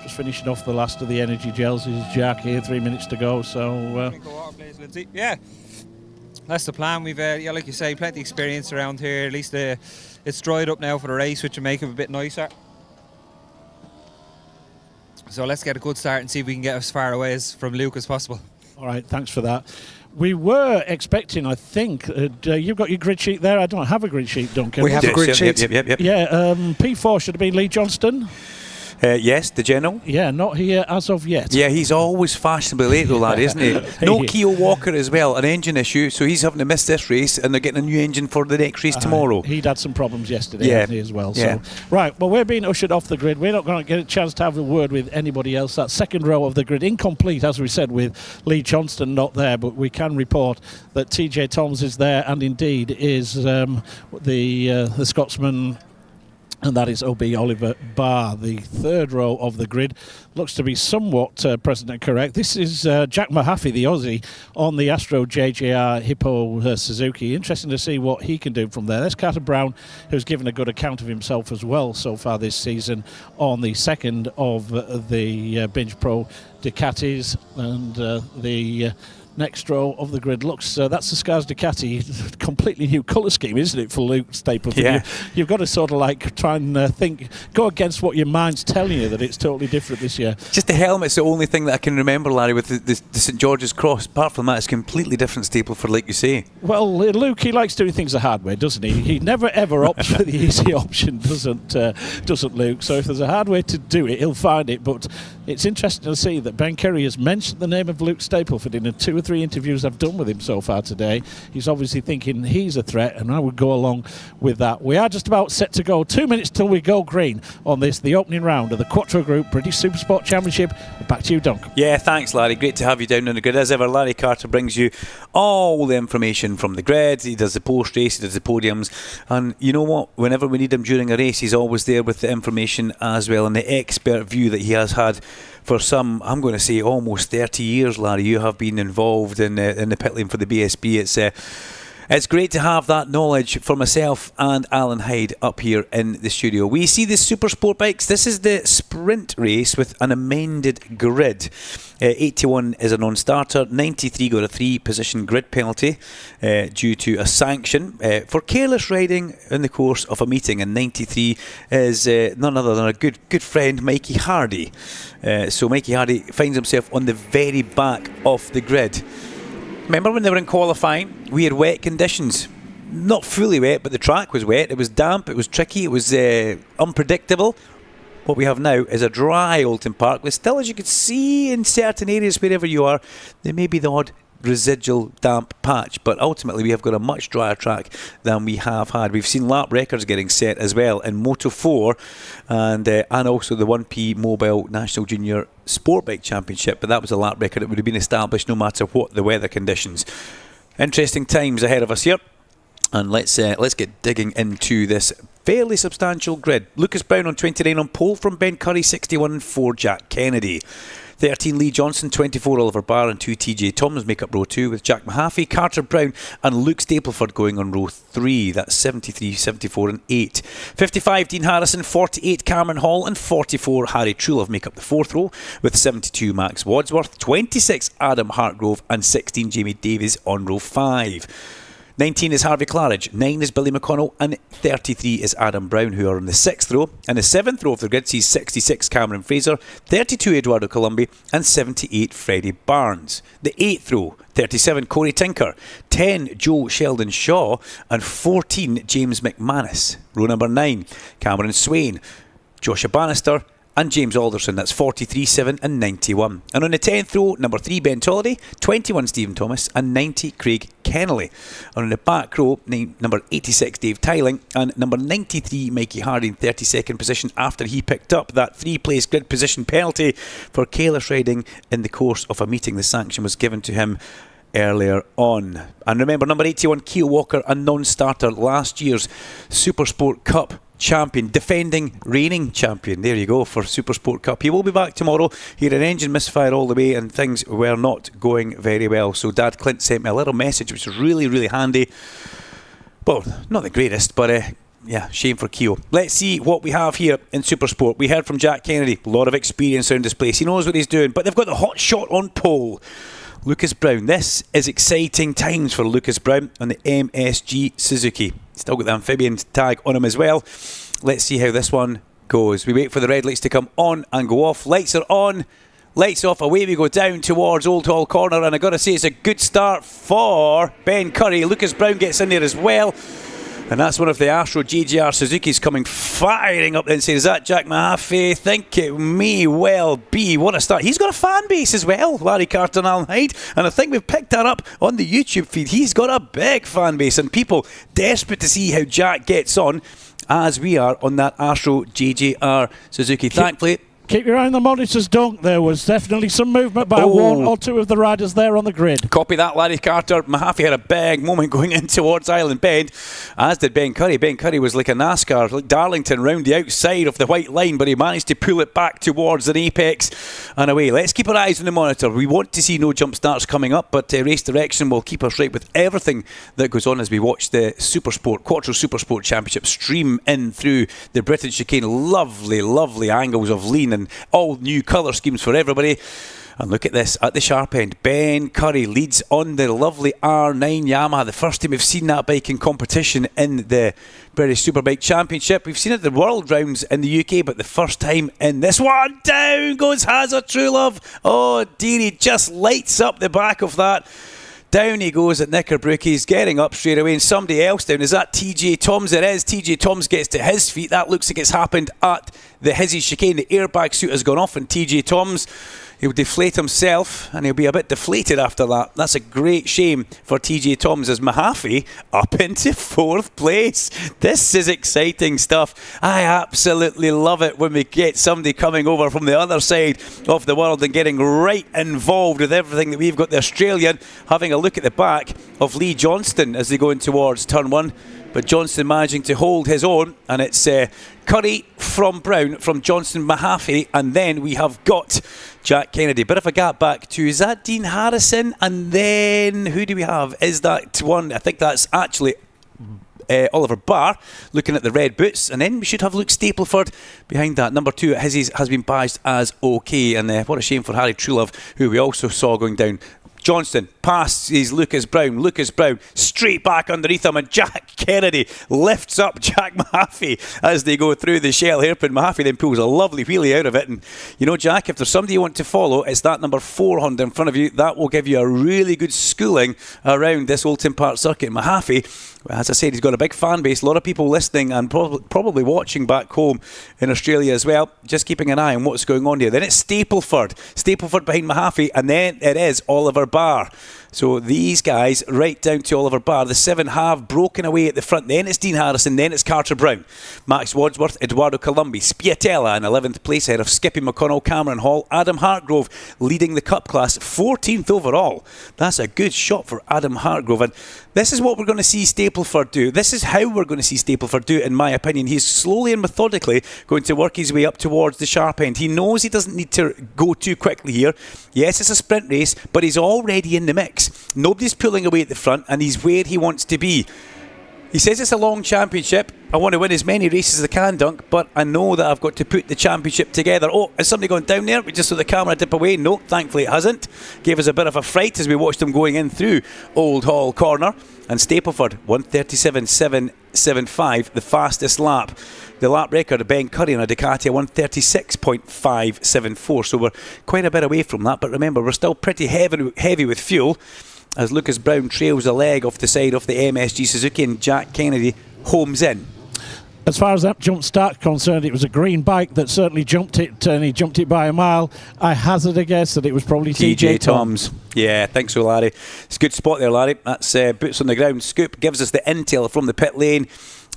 Speaker 3: Just finishing off the last of the energy gels is Jack here, 3 minutes to go, so
Speaker 16: yeah, that's the plan. We've like you say, plenty of experience around here. At least it's dried up now for the race, which will make it a bit nicer. So let's get a good start and see if we can get as far away from Luke as possible.
Speaker 3: All right, thanks for that. We were expecting, I think, you've got your grid sheet there. I don't have a grid sheet, Duncan.
Speaker 1: We have a grid sheet.
Speaker 2: Yep.
Speaker 3: Yeah, P4 should have been Lee Johnston.
Speaker 2: Yes, the general.
Speaker 3: Yeah, not here as of yet.
Speaker 2: Yeah, he's always fashionably late though, lad, isn't he? No Keo Walker as well, an engine issue, so he's having to miss this race, and they're getting a new engine for the next race tomorrow.
Speaker 3: He'd had some problems yesterday, hasn't he, as well.
Speaker 2: Yeah.
Speaker 3: So, right, well, we're being ushered off the grid. We're not going to get a chance to have a word with anybody else. That second row of the grid, incomplete, as we said, with Lee Johnston not there, but we can report that TJ Toms is there, and indeed is the Scotsman And that is OB Oliver Barr. The third row of the grid looks to be somewhat present and correct. This is Jack Mahaffey, the Aussie, on the Astro JJR Hippo Suzuki. Interesting to see what he can do from there. There's Carter Brown, who's given a good account of himself as well so far this season on the second of the Binge Pro Ducatis. And the next row of the grid looks, that's the Scars Ducati, completely new colour scheme, isn't it, for Luke Stapleton?
Speaker 2: Yeah.
Speaker 3: You've got to sort of like try and go against what your mind's telling you that it's totally different this year.
Speaker 2: Just the helmet's the only thing that I can remember, Larry, with the St George's Cross. Apart from that, it's completely different Stapleford, like you say.
Speaker 3: Well, Luke, he likes doing things the hard way, doesn't he? He never ever opts for the easy option, doesn't Luke? So if there's a hard way to do it, he'll find it. But it's interesting to see that Ben Curry has mentioned the name of Luke Stapleford in the 2 or 3 interviews I've done with him so far today. He's obviously thinking he's a threat, and I would go along with that. We are just about set to go. 2 minutes till we go green on this, the opening round of the Quattro Group British Supersport Championship. Back to you, Dunk.
Speaker 2: Yeah, thanks, Larry. Great to have you down on the grid. As ever, Larry Carter brings you all the information from the grid. He does the post-race, he does the podiums, and you know what? Whenever we need him during a race, he's always there with the information as well, and the expert view that he has had for some, I'm going to say, almost 30 years, Larry. You have been involved in the pit lane for the BSB. It's great to have that knowledge for myself and Alan Hyde up here in the studio. We see the Super Sport bikes. This is the sprint race with an amended grid. 81 is a non-starter. 93 got a 3-position grid penalty due to a sanction for careless riding in the course of a meeting. And 93 is none other than a good friend, Mikey Hardy. So Mikey Hardy finds himself on the very back of the grid. Remember when they were in qualifying, we had wet conditions. Not fully wet, but the track was wet. It was damp, it was tricky, it was unpredictable. What we have now is a dry Oldton Park, but still, as you can see in certain areas wherever you are, there may be the odd residual damp patch, but ultimately we have got a much drier track than we have had. We've seen lap records getting set as well in Moto 4 and also the 1P Mobile National Junior Sportbike Championship, but that was a lap record that would have been established no matter what the weather conditions. Interesting times ahead of us here, and let's get digging into this fairly substantial grid. Lucas Brown on 29 on pole from Ben Curry, 61 for Jack Kennedy. 13 Lee Johnson, 24 Oliver Barr and 2 TJ Thomas make up row 2 with Jack Mahaffey, Carter Brown and Luke Stapleford going on row 3. That's 73, 74 and 8. 55 Dean Harrison, 48 Cameron Hall and 44 Harry Trulove make up the 4th row with 72 Max Wadsworth, 26 Adam Hartgrove and 16 Jamie Davies on row 5. 19 is Harvey Claridge, 9 is Billy McConnell and 33 is Adam Brown, who are in the 6th row. And the 7th row of the grid sees 66 Cameron Fraser, 32 Eduardo Colombi and 78 Freddie Barnes. The 8th row, 37 Corey Tinker, 10 Joe Sheldon Shaw and 14 James McManus. Row number 9, Cameron Swain, Joshua Bannister and James Alderson. That's 43, 7 and 91. And on the 10th row, number 3 Ben Tolliday, 21 Stephen Thomas and 90 Craig Kennelly. And on the back row, number 86 Dave Tyling and number 93 Mikey Hardy in 32nd position after he picked up that 3-place grid position penalty for careless riding in the course of a meeting. The sanction was given to him earlier on. And remember, number 81 Keil Walker, a non-starter, last year's Supersport Cup champion, defending reigning champion. There you go for Supersport Cup. He will be back tomorrow. He had an engine misfire all the way and things were not going very well. So Dad Clint sent me a little message which was really, really handy. Well, not the greatest, but yeah, shame for Keil. Let's see what we have here in Supersport. We heard from Jack Kennedy, a lot of experience around this place. He knows what he's doing, but they've got the hot shot on pole. Lucas Brown. This is exciting times for Lucas Brown on the MSG Suzuki. Still got the amphibian tag on him as well. Let's see how this one goes. We wait for the red lights to come on and go off. Lights are on, lights off. Away we go down towards Old Hall Corner, and I got to say it's a good start for Ben Curry. Lucas Brown gets in there as well. And that's one of the Astro GGR Suzukis coming firing up and says, is that Jack Mahaffey? Think it may well be. What a start. He's got a fan base as well, Larry Carter and Alan Hyde. And I think we've picked that up on the YouTube feed. He's got a big fan base and people desperate to see how Jack gets on, as we are on that Astro GGR Suzuki. Thankfully,
Speaker 3: Keep your eye on the monitors, Dunk. There was definitely some movement by one or two of the riders there on the grid.
Speaker 2: Copy that, Larry Carter. Mahaffey had a big moment going in towards Island Bend, as did Ben Curry. Ben Curry was like a NASCAR, like Darlington, round the outside of the white line, but he managed to pull it back towards an apex and away. Let's keep our eyes on the monitor. We want to see no jump starts coming up, but Race Direction will keep us right with everything that goes on as we watch the Supersport, Quattro Supersport Championship stream in through the Britain chicane. Lovely, lovely angles of lean and all new colour schemes for everybody. And look at this, at the sharp end, Ben Curry leads on the lovely R9 Yamaha. The first time we've seen that bike in competition in the British Superbike Championship. We've seen it at the World Rounds in the UK, but the first time in this one. Down goes Hazard True Love. Oh dear, he just lights up the back of that. Down he goes at Knickerbrook. He's getting up straight away, and somebody else down. Is that TJ Toms? It is. TJ Toms gets to his feet. That looks like it's happened at the Hizzy chicane. The airbag suit has gone off, and TJ Toms, he'll deflate himself, and he'll be a bit deflated after that. That's a great shame for TJ Toms, as Mahaffey up into 4th place. This is exciting stuff. I absolutely love it when we get somebody coming over from the other side of the world and getting right involved with everything that we've got. The Australian having a look at the back of Lee Johnston as they go in towards turn 1. But Johnston managing to hold his own, and it's Curry from Brown, from Johnston, Mahaffey, and then we have got Jack Kennedy. Bit of a gap back to, is that Dean Harrison? And then who do we have? Is that one? I think that's actually Oliver Barr looking at the red boots, and then we should have Luke Stapleford behind that. Number 2 at Hizzies has been badged as OK, and what a shame for Harry Truelove, who we also saw going down. Johnston passes Lucas Brown. Lucas Brown straight back underneath him, and Jack Kennedy lifts up Jack Mahaffey as they go through the shell hairpin. Mahaffey then pulls a lovely wheelie out of it, and you know, Jack, if there's somebody you want to follow, it's that number 4 Honda in front of you. That will give you a really good schooling around this Oldton Park circuit. Mahaffey, as I said, he's got a big fan base, a lot of people listening and probably watching back home in Australia as well, just keeping an eye on what's going on here. Then it's Stapleford behind Mahaffey, and then it is Oliver Barr. So these guys right down to Oliver Barr. The 7 have broken away at the front. Then it's Dean Harrison, then it's Carter Brown, Max Wadsworth, Eduardo Colombi, Spiatella in 11th place ahead of Skippy McConnell, Cameron Hall, Adam Hartgrove leading the Cup class, 14th overall. That's a good shot for Adam Hartgrove, and this is what we're going to see Stapleford do. This is how we're going to see Stapleford do, in my opinion. He's slowly and methodically going to work his way up towards the sharp end. He knows he doesn't need to go too quickly here. Yes, it's a sprint race, but he's already in the mix. Nobody's pulling away at the front, and he's where he wants to be. He says it's a long championship. I want to win as many races as I can, Dunk, but I know that I've got to put the championship together. Oh, has somebody gone down there? We just saw the camera dip away. No, thankfully it hasn't. Gave us a bit of a fright as we watched him going in through Old Hall Corner. And Stapleford, 1:37.775, the fastest lap. The lap record of Ben Curry on a Ducati, 1:36.574. So we're quite a bit away from that. But remember, we're still pretty heavy with fuel, as Lucas Brown trails a leg off the side of the MSG Suzuki, and Jack Kennedy homes in.
Speaker 3: As far as that jump start concerned, it was a green bike that certainly jumped it, and he jumped it by a mile. I hazard a guess that it was probably TJ Toms.
Speaker 2: Yeah, I think so, Larry. It's a good spot there, Larry. That's boots on the ground scoop, gives us the intel from the pit lane,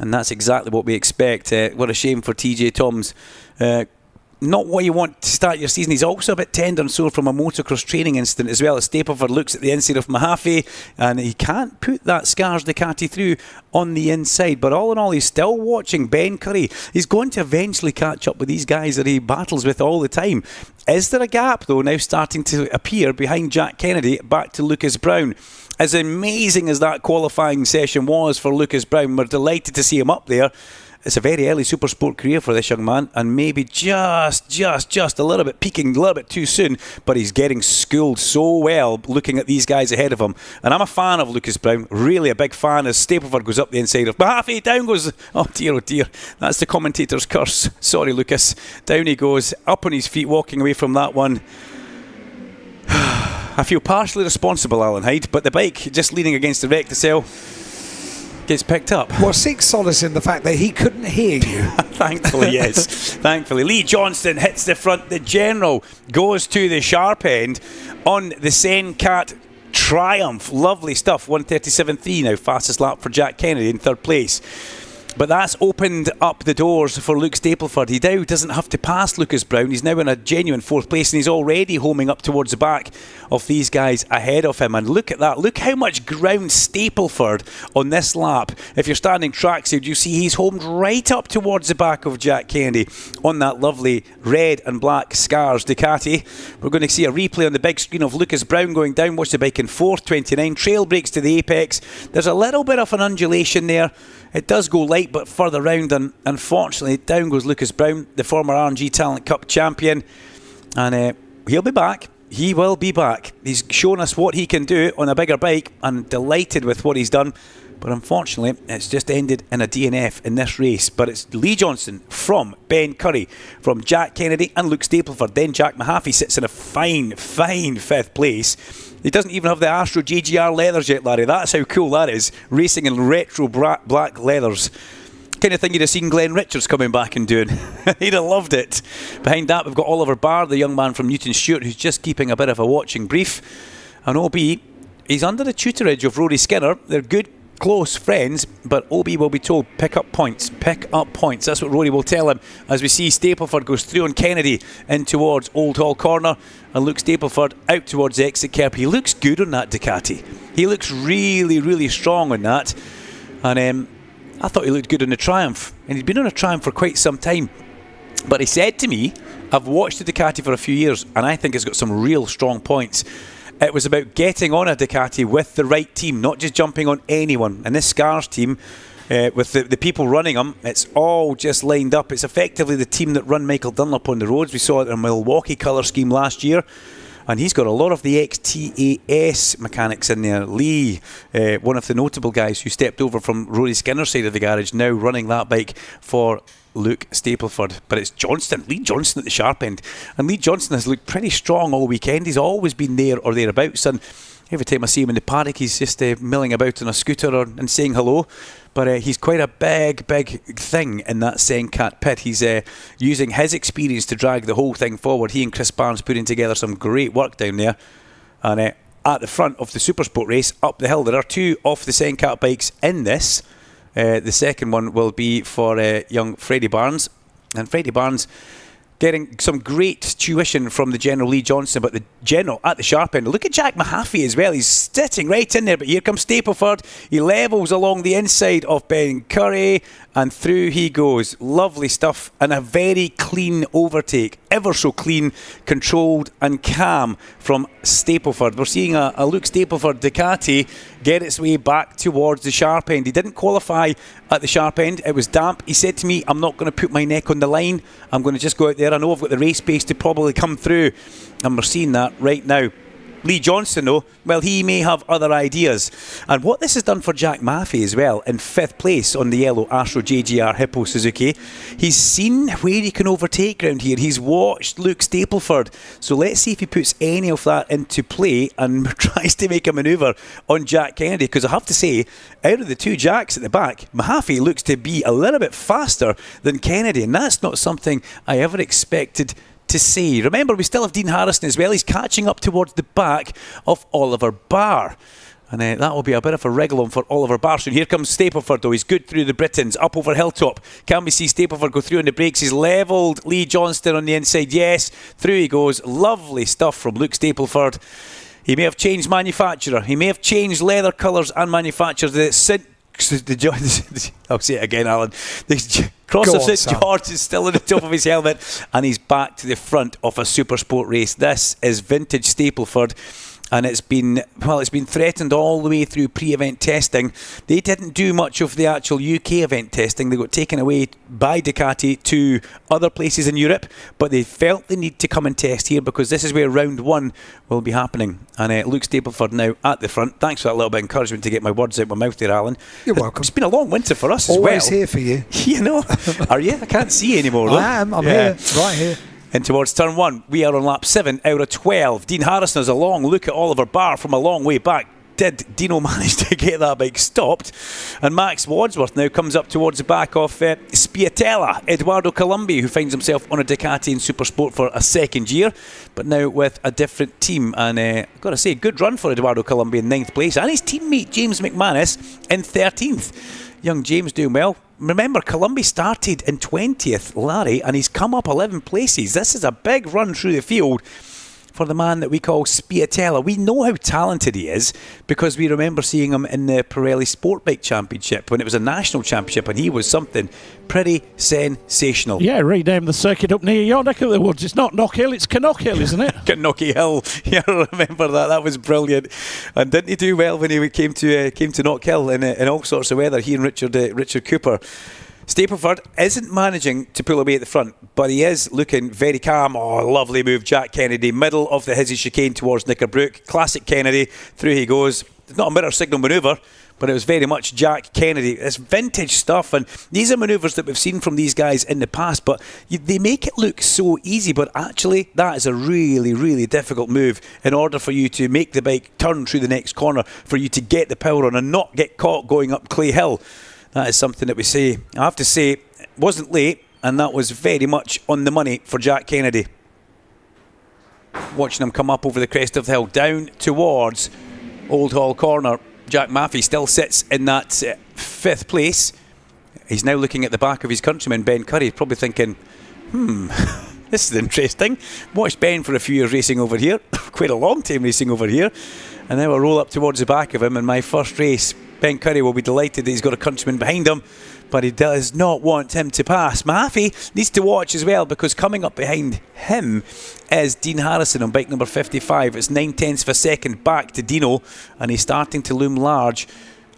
Speaker 2: and that's exactly what we expect. What a shame for TJ Toms. Not what you want to start your season. He's also a bit tender and sore from a motocross training incident as well. As Stapleford looks at the inside of Mahaffey, and he can't put that Scars Ducati through on the inside. But all in all, he's still watching Ben Curry. He's going to eventually catch up with these guys that he battles with all the time. Is there a gap, though, now starting to appear behind Jack Kennedy back to Lucas Brown? As amazing as that qualifying session was for Lucas Brown, we're delighted to see him up there. It's a very early Supersport career for this young man, and maybe just a little bit peaking a little bit too soon, but he's getting schooled so well looking at these guys ahead of him. And I'm a fan of Lucas Brown, really a big fan, as Stapleford goes up the inside of Mahaffey. Down goes, oh dear, that's the commentator's curse. Sorry, Lucas. Down he goes, up on his feet, walking away from that one. I feel partially responsible, Alan Hyde, but the bike just leaning against the recticel gets picked up.
Speaker 1: Well, seek solace in the fact that he couldn't hear you.
Speaker 2: Thankfully, yes. Thankfully. Lee Johnston hits the front. The General goes to the sharp end on the Sencat Triumph. Lovely stuff. 1:37.3 now. Fastest lap for Jack Kennedy in third place. But that's opened up the doors for Luke Stapleford. He now doesn't have to pass Lucas Brown. He's now in a genuine 4th place, and he's already homing up towards the back of these guys ahead of him. And look at that. Look how much ground Stapleford on this lap. If you're standing trackside, you see he's homed right up towards the back of Jack Kennedy on that lovely red and black Scars Ducati. We're going to see a replay on the big screen of Lucas Brown going down. Watch the bike in 4th, 29. Trail brakes to the apex. There's a little bit of an undulation there. It does go light but further round, and unfortunately down goes Lucas Brown, the former RNG Talent Cup champion, and he'll be back. He will be back. He's shown us what he can do on a bigger bike, and delighted with what he's done. But unfortunately, it's just ended in a DNF in this race. But it's Lee Johnson from Ben Curry, from Jack Kennedy and Luke Stapleford. Then Jack Mahaffey sits in a fine 5th place. He doesn't even have the Astro JGR leathers yet, Larry. That's how cool that is. Racing in retro black leathers. Kind of thing you'd have seen Glenn Richards coming back and doing. He'd have loved it. Behind that, we've got Oliver Barr, the young man from Newton Stewart, who's just keeping a bit of a watching brief. And OB, he's under the tutorage of Rory Skinner. They're good, close friends, but OB will be told, pick up points. That's what Rory will tell him, as we see Stapleford goes through on Kennedy in towards Old Hall Corner, and Luke Stapleford out towards the exit curb. He looks good on that Ducati. He looks really, really strong on that. And I thought he looked good on the Triumph, and he'd been on a Triumph for quite some time. But he said to me, I've watched the Ducati for a few years, and I think it's got some real strong points. It was about getting on a Ducati with the right team, not just jumping on anyone. And this Scars team, with the people running them, it's all just lined up. It's effectively the team that run Michael Dunlop on the roads. We saw it in a Milwaukee colour scheme last year. And he's got a lot of the XTAS mechanics in there. Lee, one of the notable guys who stepped over from Rory Skinner's side of the garage, now running that bike for Luke Stapleford. But it's Lee Johnston at the sharp end. And Lee Johnston has looked pretty strong all weekend. He's always been there or thereabouts. And every time I see him in the paddock, he's just milling about on a scooter and saying hello. But he's quite a big thing in that Sencat pit. He's using his experience to drag the whole thing forward. He and Chris Barnes putting together some great work down there. And at the front of the Supersport race, up the hill, there are 2 off the Sencat bikes in this. The second one will be for young Freddie Barnes. And Freddie Barnes getting some great tuition from the General Lee Johnson, but the General at the sharp end. Look at Jack Mahaffey as well. He's sitting right in there, but here comes Stapleford. He levels along the inside of Ben Curry, and through he goes. Lovely stuff, and a very clean overtake. Ever so clean, controlled and calm from Stapleford. We're seeing a Luke Stapleford Ducati get its way back towards the sharp end. He didn't qualify at the sharp end. It was damp. He said to me, I'm not going to put my neck on the line. I'm going to just go out there. I know I've got the race pace to probably come through. And we're seeing that right now. Lee Johnson, though, well, he may have other ideas. And what this has done for Jack Mahaffey as well, in 5th place on the yellow Astro JGR Hippo Suzuki, he's seen where he can overtake round here. He's watched Luke Stapleford. So let's see if he puts any of that into play and tries to make a manoeuvre on Jack Kennedy. Because I have to say, out of the 2 Jacks at the back, Mahaffey looks to be a little bit faster than Kennedy. And that's not something I ever expected to see. Remember, we still have Dean Harrison as well. He's catching up towards the back of Oliver Barr. And that will be a bit of a wriggle on for Oliver Barr. So here comes Stapleford, though. He's good through the Britons, up over Hilltop. Can we see Stapleford go through on the brakes? He's levelled Lee Johnston on the inside. Yes, through he goes. Lovely stuff from Luke Stapleford. He may have changed manufacturer. He may have changed leather colours and manufacturers. I'll say it again, Alan. The cross of St George is still on the top of his helmet, and he's back to the front of a super sport race. This is vintage Stapleford, and it's been threatened all the way through pre-event testing. They didn't do much of the actual UK event testing. They got taken away by Ducati to other places in Europe, but they felt the need to come and test here because this is where round 1 will be happening. And Luke Stapleford now at the front. Thanks for that little bit of encouragement to get my words out my mouth there, Alan.
Speaker 1: You're welcome.
Speaker 2: It's been a long winter for us
Speaker 1: Always
Speaker 2: as well.
Speaker 1: Here for you.
Speaker 2: You know. Are you? I can't see anymore. Though.
Speaker 1: I am. I'm here. Right here.
Speaker 2: In towards turn 1, we are on lap 7 out of 12. Dean Harrison has a long look at Oliver Barr from a long way back. Did Dino manage to get that bike stopped? And Max Wadsworth now comes up towards the back of Spiatella, Eduardo Colombi, who finds himself on a Ducati in Supersport for a 2nd year, but now with a different team. And I've got to say, good run for Eduardo Colombi in 9th place, and his teammate James McManus in 13th. Young James doing well. remember, Columbia started in 20th, Larry, and he's come up 11 places. This is a big run through the field for the man that we call Spiatella. We know how talented he is because we remember seeing him in the Pirelli Sportbike Championship when it was a national championship, and he was something pretty sensational.
Speaker 3: Yeah, renamed the circuit up near your neck of the woods. It's not Knock Hill, it's Canuck Hill, isn't it?
Speaker 2: Knocky Hill. Yeah, I remember that. That was brilliant. And didn't he do well when he came to Knock Hill in all sorts of weather? He and Richard Cooper. Stapleford isn't managing to pull away at the front, but he is looking very calm. Oh, lovely move, Jack Kennedy. Middle of the Hizzy chicane towards Knickerbrook. Classic Kennedy. Through he goes. It's not a mirror signal manoeuvre, but it was very much Jack Kennedy. It's vintage stuff, and these are manoeuvres that we've seen from these guys in the past, but they make it look so easy, but actually that is a really, really difficult move in order for you to make the bike turn through the next corner, for you to get the power on and not get caught going up Clay Hill. That is something that we say. I have to say, it wasn't late, and that was very much on the money for Jack Kennedy. Watching him come up over the crest of the hill, down towards Old Hall Corner. Jack Maffey still sits in that 5th place. He's now looking at the back of his countryman, Ben Curry, probably thinking, this is interesting. Watched Ben for a few years racing over here, quite a long time racing over here, and now I roll up towards the back of him in my first race. Ben Curry will be delighted that he's got a countryman behind him, but he does not want him to pass. Maffey needs to watch as well, because coming up behind him is Dean Harrison on bike number 55. It's 9/10 of a second back to Dino, and he's starting to loom large.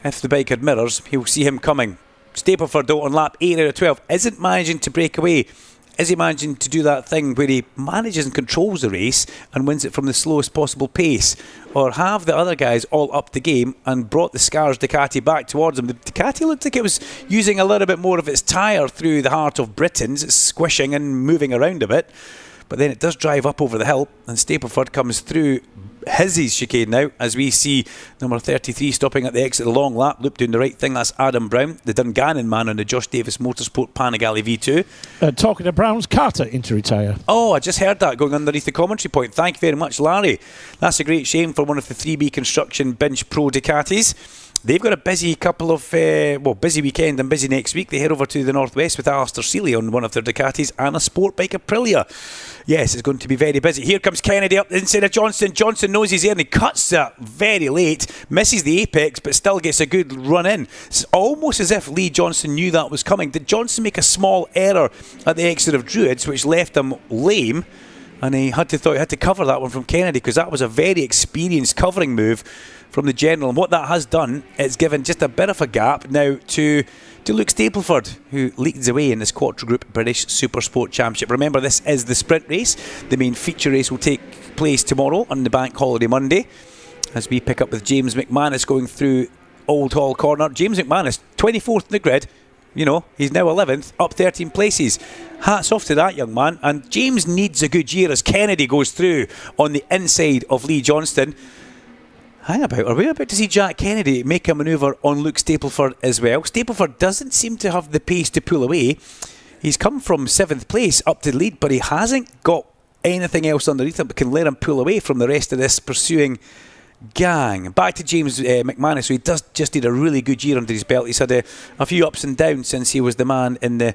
Speaker 2: If the bike had mirrors, he'll see him coming. Stapleford, though, on lap 8 out of 12, isn't managing to break away. Is he managing to do that thing where he manages and controls the race and wins it from the slowest possible pace? Or have the other guys all upped the game and brought the Scars Ducati back towards him? The Ducati looked like it was using a little bit more of its tyre through the heart of Britons. It's squishing and moving around a bit. But then it does drive up over the hill, and Stapleford comes through his chicane now, as we see number 33 stopping at the exit of the long lap, loop doing the right thing. That's Adam Brown, the Dungannon man on the Josh Davis Motorsport Panigale V2.
Speaker 3: Talking to Brown's Carter into retire.
Speaker 2: Oh, I just heard that going underneath the commentary point. Thank you very much, Larry. That's a great shame for one of the 3B Construction Binge Pro Ducatis. They've got a busy couple of, busy weekend and busy next week. They head over to the northwest with Alistair Seeley on one of their Ducatis and a Sportbike Aprilia. Yes, it's going to be very busy. Here comes Kennedy up inside of Johnson. Johnson knows he's there and he cuts that very late. Misses the apex, but still gets a good run in. It's almost as if Lee Johnson knew that was coming. Did Johnson make a small error at the exit of Druids, which left him lame? And he had to cover that one from Kennedy, because that was a very experienced covering move from the general. And what that has done is given just a bit of a gap now to Luke Stapleford, who leads away in this Quattro Group British Supersport Championship. Remember, this is the sprint race. The main feature race will take place tomorrow on the bank holiday Monday, as we pick up with James McManus going through Old Hall Corner. James McManus, 24th in the grid. You know, he's now 11th, up 13 places. Hats off to that young man. And James needs a good year as Kennedy goes through on the inside of Lee Johnston. Are we about to see Jack Kennedy make a manoeuvre on Luke Stapleford as well? Stapleford doesn't seem to have the pace to pull away. He's come from 7th place up to the lead, but he hasn't got anything else underneath him that can let him pull away from the rest of this pursuing gang. Back to James McManus, so he does just need a really good year under his belt. He's had a few ups and downs since he was the man in the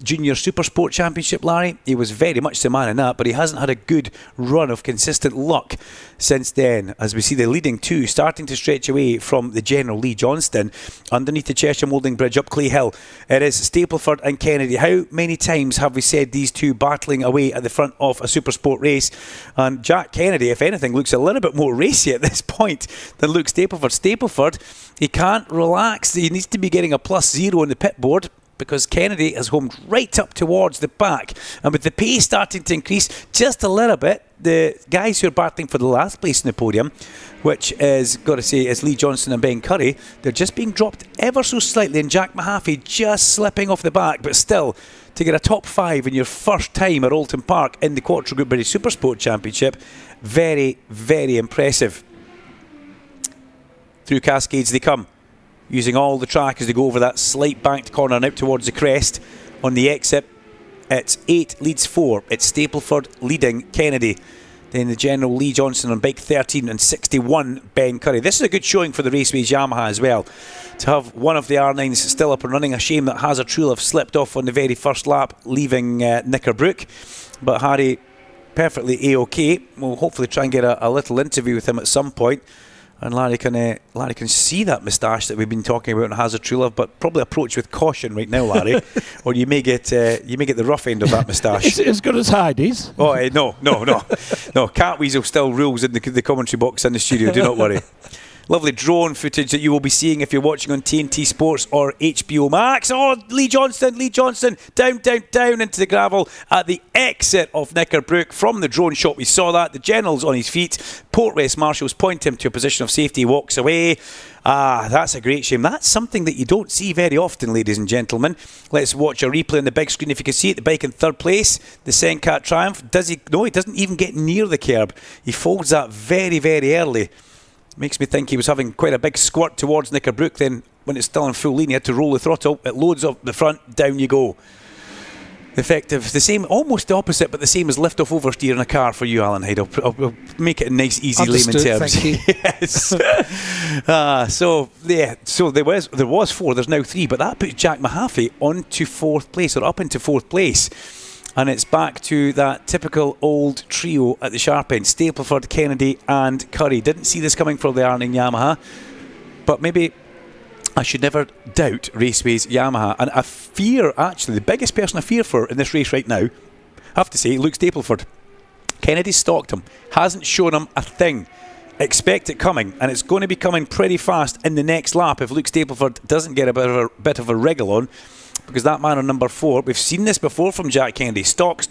Speaker 2: Junior Supersport Championship, Larry. He was very much the man in that, but he hasn't had a good run of consistent luck since then, as we see the leading two starting to stretch away from the general Lee Johnston underneath the Cheshire Moulding Bridge up Clay Hill. It is Stapleford and Kennedy. How many times have we said these two battling away at the front of a Supersport race? And Jack Kennedy, if anything, looks a little bit more racy at this point than Luke Stapleford. Stapleford, he can't relax. He needs to be getting a +0 on the pit board, because Kennedy has homed right up towards the back. And with the pace starting to increase just a little bit, the guys who are battling for the last place in the podium, which is, got to say, is Lee Johnson and Ben Curry, they're just being dropped ever so slightly, and Jack Mahaffey just slipping off the back, but still, to get a top 5 in your first time at Oldton Park in the Quattro Group British Supersport Championship, very, very impressive. Through Cascades they come, using all the track as they go over that slight banked corner and out towards the crest. On the exit, it's 8 leads 4. It's Stapleford leading Kennedy. Then the general Lee Johnson on bike 13 and 61 Ben Curry. This is a good showing for the Raceways Yamaha as well. To have one of the R9s still up and running. A shame that Hazard Trulov slipped off on the very first lap, leaving Knickerbrook. But Harry, perfectly A-OK. We'll hopefully try and get a little interview with him at some point. And Larry can see that moustache that we've been talking about in Hazard Trulov, but probably approach with caution right now, Larry, or you may get the rough end of that moustache.
Speaker 3: Is it as good as Heidi's?
Speaker 2: Oh, no. Cat Weasel still rules in the commentary box in the studio. Do not worry. Lovely drone footage that you will be seeing if you're watching on TNT Sports or HBO Max. Oh, Lee Johnston, down into the gravel at the exit of Knickerbrook. From the drone shot, we saw that. The general's on his feet. Portress marshals point him to a position of safety. He walks away. That's a great shame. That's something that you don't see very often, ladies and gentlemen. Let's watch a replay on the big screen if you can see it. The bike in third place, the Senkat Triumph. Does he? No, he doesn't even get near the curb. He folds that very, very early. Makes me think he was having quite a big squirt towards Knickerbrook. Then when it's still in full lean, he had to roll the throttle. It loads up the front, down you go. Effective, the same, almost the opposite, but the same as lift off oversteer in a car for you, Alan Hyde. I'll make it in nice, easy layman terms.
Speaker 1: Thank you.
Speaker 2: Yes. So there was 4. There's now 3, but that puts Jack Mahaffey onto 4th place, or up into 4th place. And it's back to that typical old trio at the sharp end. Stapleford, Kennedy and Curry. Didn't see this coming for the R9 Yamaha. But maybe I should never doubt Raceways Yamaha. And I fear, actually, the biggest person I fear for in this race right now, I have to say, Luke Stapleford. Kennedy stalked him. Hasn't shown him a thing. Expect it coming. And it's going to be coming pretty fast in the next lap if Luke Stapleford doesn't get a bit of a wriggle on. Because that man on number 4, we've seen this before from Jack Kennedy. Stock,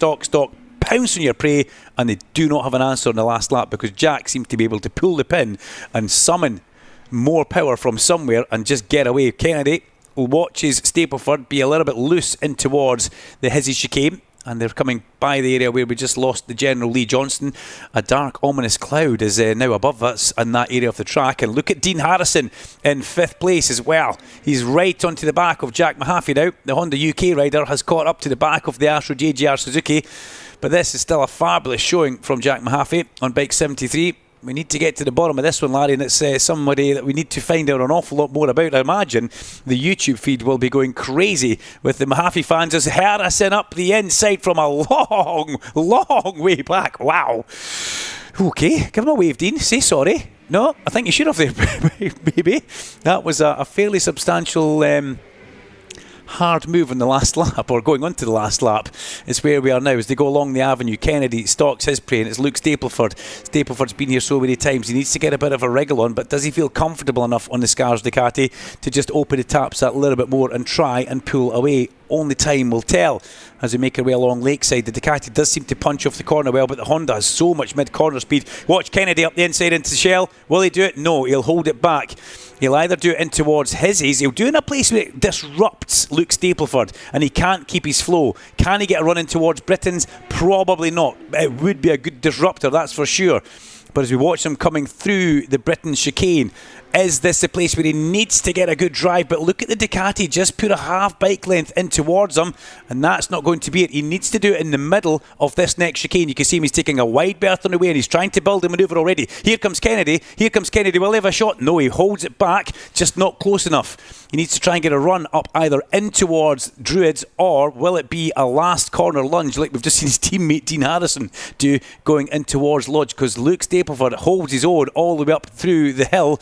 Speaker 2: pounce on your prey, and they do not have an answer in the last lap because Jack seemed to be able to pull the pin and summon more power from somewhere and just get away. Kennedy watches Stapleford be a little bit loose in towards the Hizzy chicane. And they're coming by the area where we just lost the General Lee Johnston. A dark, ominous cloud is now above us in that area of the track. And look at Dean Harrison in 5th place as well. He's right onto the back of Jack Mahaffey now. The Honda UK rider has caught up to the back of the Astro JGR Suzuki. But this is still a fabulous showing from Jack Mahaffey on bike 73. We need to get to the bottom of this one, Larry, and it's somebody that we need to find out an awful lot more about. I imagine the YouTube feed will be going crazy with the Mahaffey fans as Harrison up the inside from a long, long way back. Wow. Okay, give him a wave, Dean. Say sorry. No, I think you should have there, baby. That was a fairly substantial hard move in the last lap, or going on to the last lap. It's where we are now as they go along the avenue. Kennedy stalks his prey, and it's Luke Stapleford. Stapleford's been here so many times. He needs to get a bit of a wriggle on, but does he feel comfortable enough on the Scars Ducati to just open the taps that little bit more and try and pull away? Only time will tell as we make our way along Lakeside. The Ducati does seem to punch off the corner well, but the Honda has so much mid-corner speed. Watch Kennedy up the inside into the shell. Will he do it? No, he'll hold it back. He'll either do it in towards Hizzy's. He'll do it in a place where it disrupts Luke Stapleford and he can't keep his flow. Can he get a run in towards Britain's? Probably not. It would be a good disruptor, that's for sure. But as we watch him coming through the Britain chicane, is this the place where he needs to get a good drive? But look at the Ducati, just put a half bike length in towards him, and that's not going to be it. He needs to do it in the middle of this next chicane. You can see him, he's taking a wide berth on the way, and he's trying to build a manoeuvre already. Here comes Kennedy. Will he have a shot? No, he holds it back, just not close enough. He needs to try and get a run up either in towards Druids, or will it be a last corner lunge like we've just seen his teammate Dean Harrison do going in towards Lodge, because Luke Stapleford holds his own all the way up through the hill,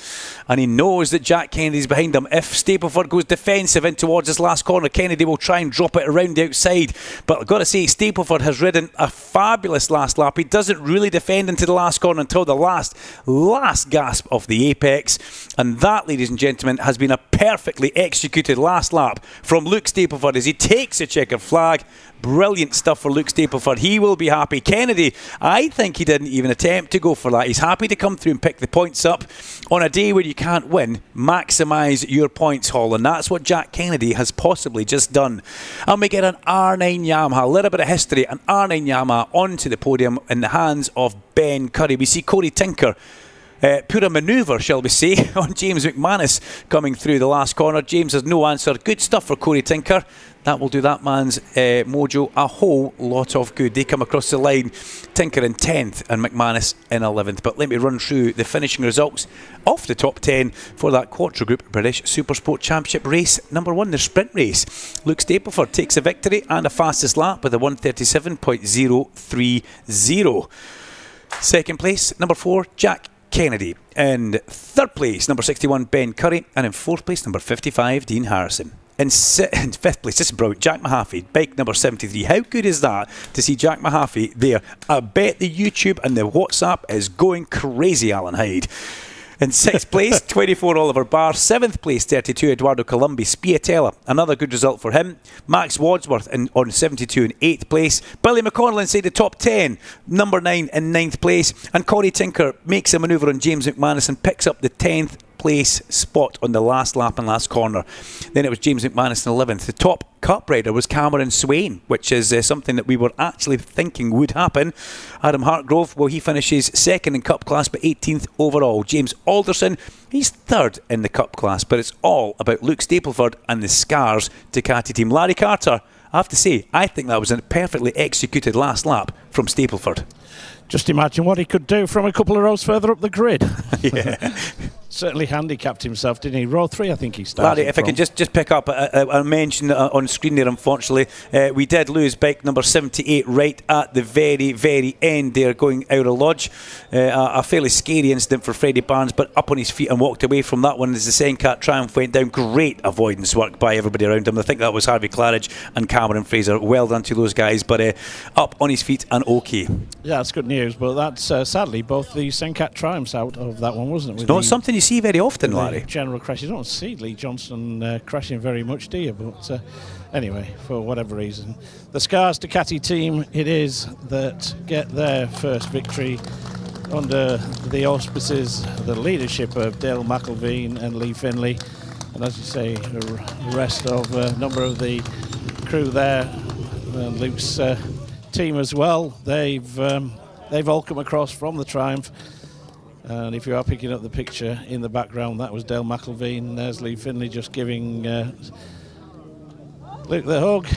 Speaker 2: and he knows that Jack Kennedy's behind him. If Stapleford goes defensive in towards this last corner, Kennedy will try and drop it around the outside. But I've got to say, Stapleford has ridden a fabulous last lap. He doesn't really defend into the last corner until the last gasp of the apex. And that, ladies and gentlemen, has been a perfectly executed last lap from Luke Stapleford as he takes a checkered flag. Brilliant stuff for Luke Stapleford. He will be happy. Kennedy, I think he didn't even attempt to go for that. He's happy to come through and pick the points up. On a day where you can't win, maximise your points haul, and that's what Jack Kennedy has possibly just done. And we get an R9 Yamaha, a little bit of history, an R9 Yamaha onto the podium in the hands of Ben Curry. We see Corey Tinker Poor a manoeuvre, shall we say, on James McManus coming through the last corner. James has no answer. Good stuff for Corey Tinker. That will do that man's mojo a whole lot of good. They come across the line, Tinker in 10th and McManus in 11th. But let me run through the finishing results off the top 10 for that Quattro Group British Supersport Championship race number 1, the sprint race. Luke Stapleford takes a victory and a fastest lap with a 1:37.030. Second place, number 4, Jack Kennedy. In third place, number 61, Ben Curry. And in fourth place, number 55, Dean Harrison. In fifth place, this is brilliant, Jack Mahaffey, bike number 73. How good is that to see Jack Mahaffey there? I bet the YouTube and the WhatsApp is going crazy, Alan Hyde. In sixth place, 24, Oliver Barr. Seventh place, 32, Eduardo Colombi. Spiatella, another good result for him. Max Wadsworth on 72 in 8th place. Billy McConnell inside the top 10, number 9 in 9th place. And Corey Tinker makes a manoeuvre on James McManus and picks up the 10th place spot on the last lap and last corner. Then it was James McManus in 11th. The top cup rider was Cameron Swain, which is something that we were actually thinking would happen. Adam Hartgrove, well, he finishes second in cup class but 18th overall. James Alderson, he's third in the cup class, but it's all about Luke Stapleford and the Scars Ducati team. Larry Carter, I have to say, I think that was a perfectly executed last lap from Stapleford.
Speaker 3: Just imagine what he could do from a couple of rows further up the grid.
Speaker 2: Yeah.
Speaker 3: Certainly handicapped himself, didn't he? Row 3, I think he started.
Speaker 2: Larry, if I can just pick up a mention on screen there, unfortunately, we did lose bike number 78 right at the very, very end there, going out of lodge. A fairly scary incident for Freddie Barnes, but up on his feet and walked away from that one as the Sencat Triumph went down. Great avoidance work by everybody around him. I think that was Harvey Claridge and Cameron Fraser. Well done to those guys, but up on his feet and okay.
Speaker 3: Yeah, that's good news, but that's sadly both the Sencat Triumphs out of that one, wasn't it?
Speaker 2: It's not something you see very often, Larry.
Speaker 3: General crash. You don't see Lee Johnson crashing very much, do you? But anyway, for whatever reason, the Scars Ducati team it is that get their first victory under the auspices, the leadership of Dale McElveen and Lee Finley, and as you say, the rest of a number of the crew there, Luke's team as well. They've all come across from the Triumph. And if you are picking up the picture in the background, that was Dale McElveen. There's Lee Finley just giving Luke the hug.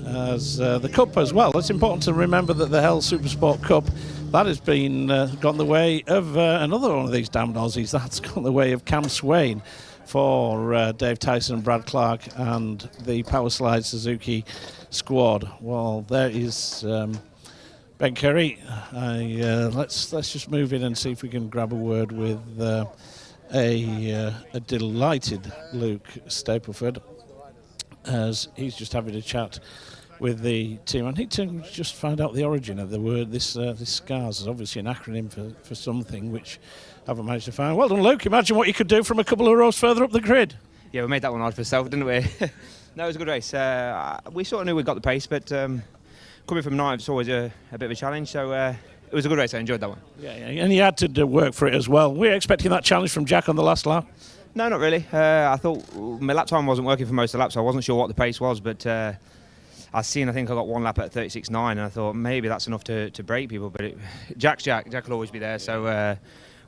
Speaker 3: As the Cup as well. It's important to remember that the Hell Supersport Cup, that has been gone the way of another one of these damned Aussies. That's gone the way of Cam Swain for Dave Tyson and Brad Clark and the Powerslide Suzuki squad. Well, there is... Ben Curry, let's just move in and see if we can grab a word with a delighted Luke Stapleford, as he's just having a chat with the team. I need to just find out the origin of the word. This SCARS is obviously an acronym for something, which I haven't managed to find. Well done, Luke. Imagine what you could do from a couple of rows further up the grid.
Speaker 15: Yeah, we made that one hard for ourselves, didn't we? No, it was a good race. We sort of knew we got the pace, but... coming from ninth is always a bit of a challenge, so it was a good race. I enjoyed that one.
Speaker 3: Yeah, and you had to work for it as well. Were you expecting that challenge from Jack on the last lap?
Speaker 15: No, not really. I thought my lap time wasn't working for most of the laps, so I wasn't sure what the pace was, but I think I got one lap at 36.9, and I thought maybe that's enough to break people, but Jack will always be there, so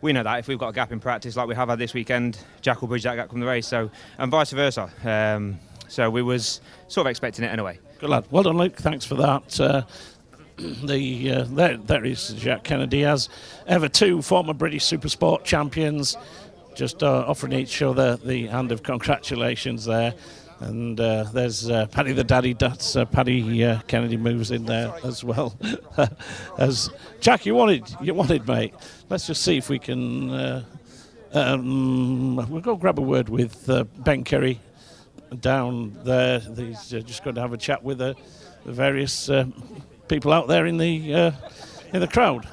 Speaker 15: we know that if we've got a gap in practice like we have had this weekend, Jack will bridge that gap from the race, so and vice versa. So we was sort of expecting it anyway.
Speaker 3: Good lad. Well done, Luke. Thanks for that. There is Jack Kennedy, as ever, two former British Supersport champions, just offering each other the hand of congratulations there. And there's Paddy the Daddy. That's Paddy Kennedy moves in there as well. As Jack, you wanted, mate. Let's just see if we can. We'll go grab a word with Ben Curry down there. He's just going to have a chat with the various people out there in the crowd.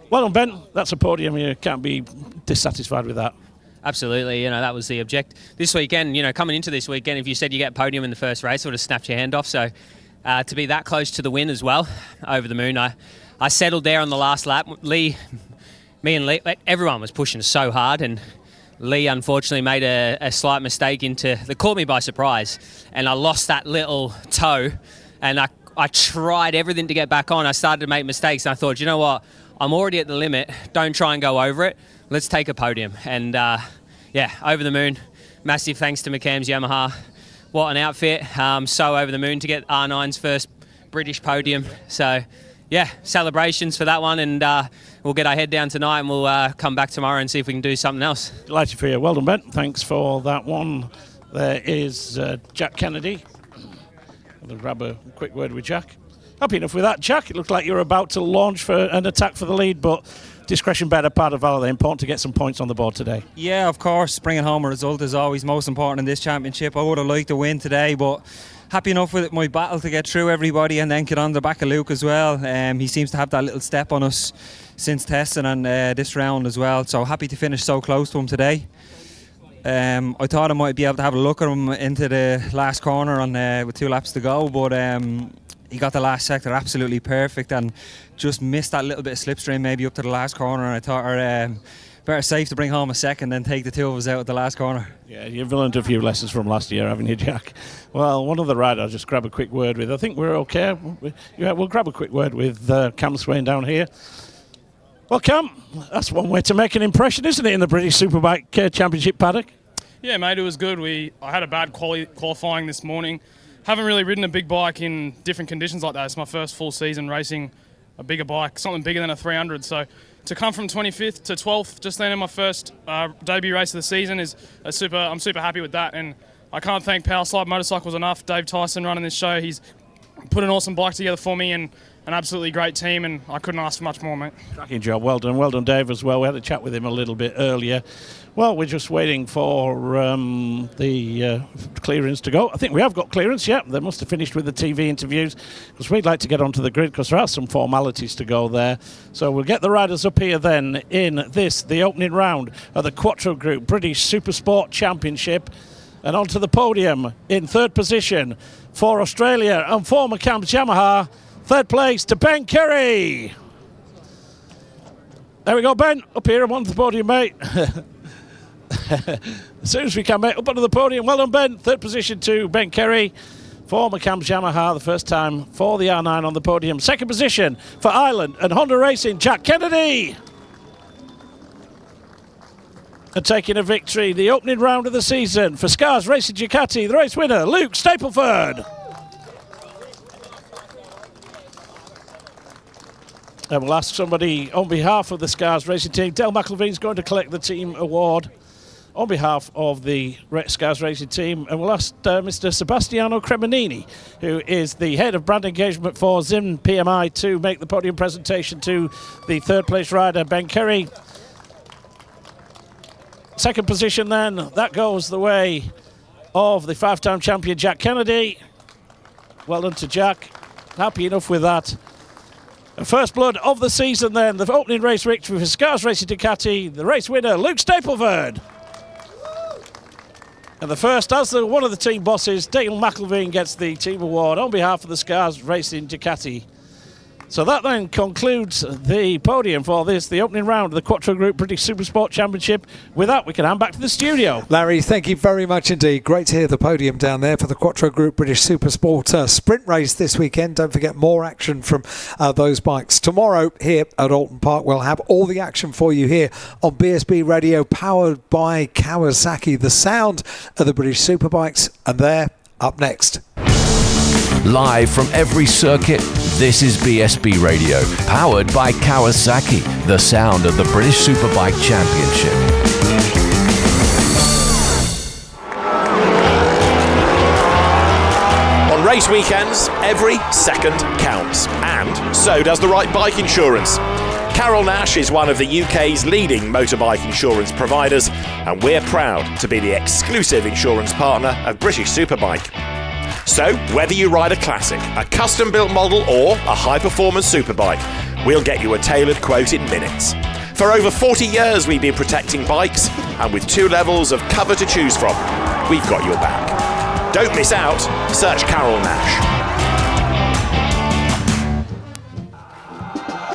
Speaker 3: Well done, Ben. That's a podium. You can't be dissatisfied with that.
Speaker 18: Absolutely, that was the object. This weekend, coming into this weekend, if you said you get podium in the first race, it would have snapped your hand off. So to be that close to the win as well, over the moon, I settled there on the last lap. Me and Lee, everyone was pushing so hard, and Lee unfortunately made a slight mistake that caught me by surprise, and I lost that little toe, and I tried everything to get back on. I started to make mistakes, and I thought, you know what, I'm already at the limit. Don't try and go over it. Let's take a podium. And over the moon. Massive thanks to McCann's Yamaha. What an outfit. So over the moon to get R9's first British podium. So celebrations for that one, and we'll get our head down tonight and we'll come back tomorrow and see if we can do something else.
Speaker 3: Delighted for you. Well done, Ben. Thanks for that one. There is Jack Kennedy. I'll grab a quick word with Jack. Happy enough with that, Jack. It looked like you were about to launch for an attack for the lead, but discretion better part of valor. Important to get some points on the board today.
Speaker 16: Yeah, of course. Bringing home a result is always most important in this championship. I would have liked to win today, but happy enough with my battle to get through everybody and then get on the back of Luke as well. He seems to have that little step on us since testing and this round as well. So happy to finish so close to him today. I thought I might be able to have a look at him into the last corner with 2 laps to go, but he got the last sector absolutely perfect and just missed that little bit of slipstream maybe up to the last corner, and I thought better safe to bring home a second than take the 2 of us out at the last corner.
Speaker 3: Yeah, you've learned a few lessons from last year, haven't you, Jack? Well, one other rider I'll just grab a quick word with. I think we're okay. We'll grab a quick word with Cam Swain down here. Well, Cam, that's one way to make an impression, isn't it, in the British Superbike Championship paddock?
Speaker 17: Yeah, mate, it was good. I had a bad qualifying this morning. Haven't really ridden a big bike in different conditions like that. It's my first full season racing a bigger bike, something bigger than a 300. So to come from 25th to 12th, just then in my first debut race of the season, I'm super happy with that. And I can't thank Powerslide Motorcycles enough. Dave Tyson running this show, he's put an awesome bike together for me and an absolutely great team, and I couldn't ask for much more, mate.
Speaker 3: Cracking job. Well done, Dave, as well. We had a chat with him a little bit earlier. Well, we're just waiting for the clearance to go. I think we have got clearance, yeah. They must have finished with the TV interviews, because we'd like to get onto the grid, because there are some formalities to go there. So we'll get the riders up here then in the opening round of the Quattro Group British Supersport Championship. And onto the podium in 3rd position for Australia and for McCann's Yamaha. 3rd place to Ben Kerry. There we go, Ben. Up here and onto the podium, mate. As soon as we can, mate, up onto the podium. Well done, Ben. 3rd position to Ben Kerry for McCann's Yamaha. The first time for the R9 on the podium. 2nd position for Ireland and Honda Racing, Jack Kennedy. And taking a victory, the opening round of the season for Scars Racing Ducati, the race winner, Luke Stapleford. And we'll ask somebody on behalf of the Scars Racing team. Del McElveen's going to collect the team award on behalf of the Scars Racing team. And we'll ask Mr. Sebastiano Cremonini, who is the head of brand engagement for Zim PMI, to make the podium presentation to the 3rd place rider, Ben Kerry. 2nd position then, that goes the way of the 5-time champion Jack Kennedy. Well done to Jack. Happy enough with that. And first blood of the season then, the opening race victory for Scars Racing Ducati, the race winner Luke Stapleford. And the first, as one of the team bosses, Dale McElveen gets the team award on behalf of the Scars Racing Ducati. So that then concludes the podium for the opening round of the Quattro Group British Supersport Championship. With that, we can hand back to the studio.
Speaker 1: Larry, thank you very much indeed. Great to hear the podium down there for the Quattro Group British Supersport sprint race this weekend. Don't forget more action from those bikes. Tomorrow here at Oldton Park, we'll have all the action for you here on BSB Radio, powered by Kawasaki, the sound of the British Superbikes. And they're up next.
Speaker 6: Live from every circuit, this is BSB Radio, powered by Kawasaki, the sound of the British Superbike Championship.
Speaker 19: On race weekends, every second counts, and so does the right bike insurance. Carol Nash is one of the UK's leading motorbike insurance providers, and we're proud to be the exclusive insurance partner of British Superbike. So, whether you ride a classic, a custom-built model or a high-performance superbike, we'll get you a tailored quote in minutes. For over 40 years we've been protecting bikes, and with 2 levels of cover to choose from, we've got your back. Don't miss out. Search Carol Nash.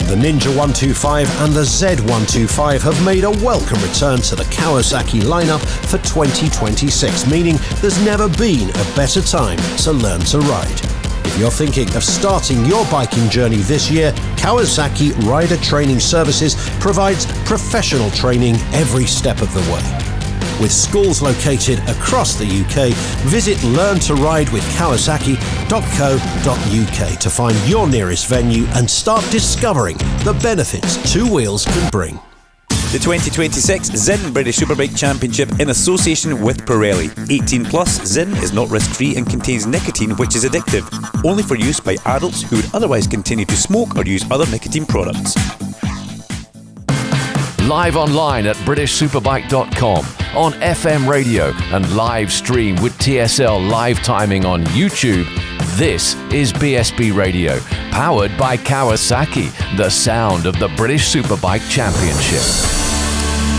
Speaker 7: The Ninja 125 and the Z125 have made a welcome return to the Kawasaki lineup for 2026, meaning there's never been a better time to learn to ride. If you're thinking of starting your biking journey this year, Kawasaki Rider Training Services provides professional training every step of the way. With schools located across the UK, visit learntoridewithkawasaki.co.uk to find your nearest venue and start discovering the benefits two wheels can bring.
Speaker 2: The 2026 Zinn British Superbike Championship in association with Pirelli. 18 plus, Zinn is not risk-free and contains nicotine, which is addictive. Only for use by adults who would otherwise continue to smoke or use other nicotine products.
Speaker 6: Live online at BritishSuperbike.com, on FM radio and live stream with TSL live timing on YouTube. This is BSB Radio, powered by Kawasaki, the sound of the British Superbike Championship.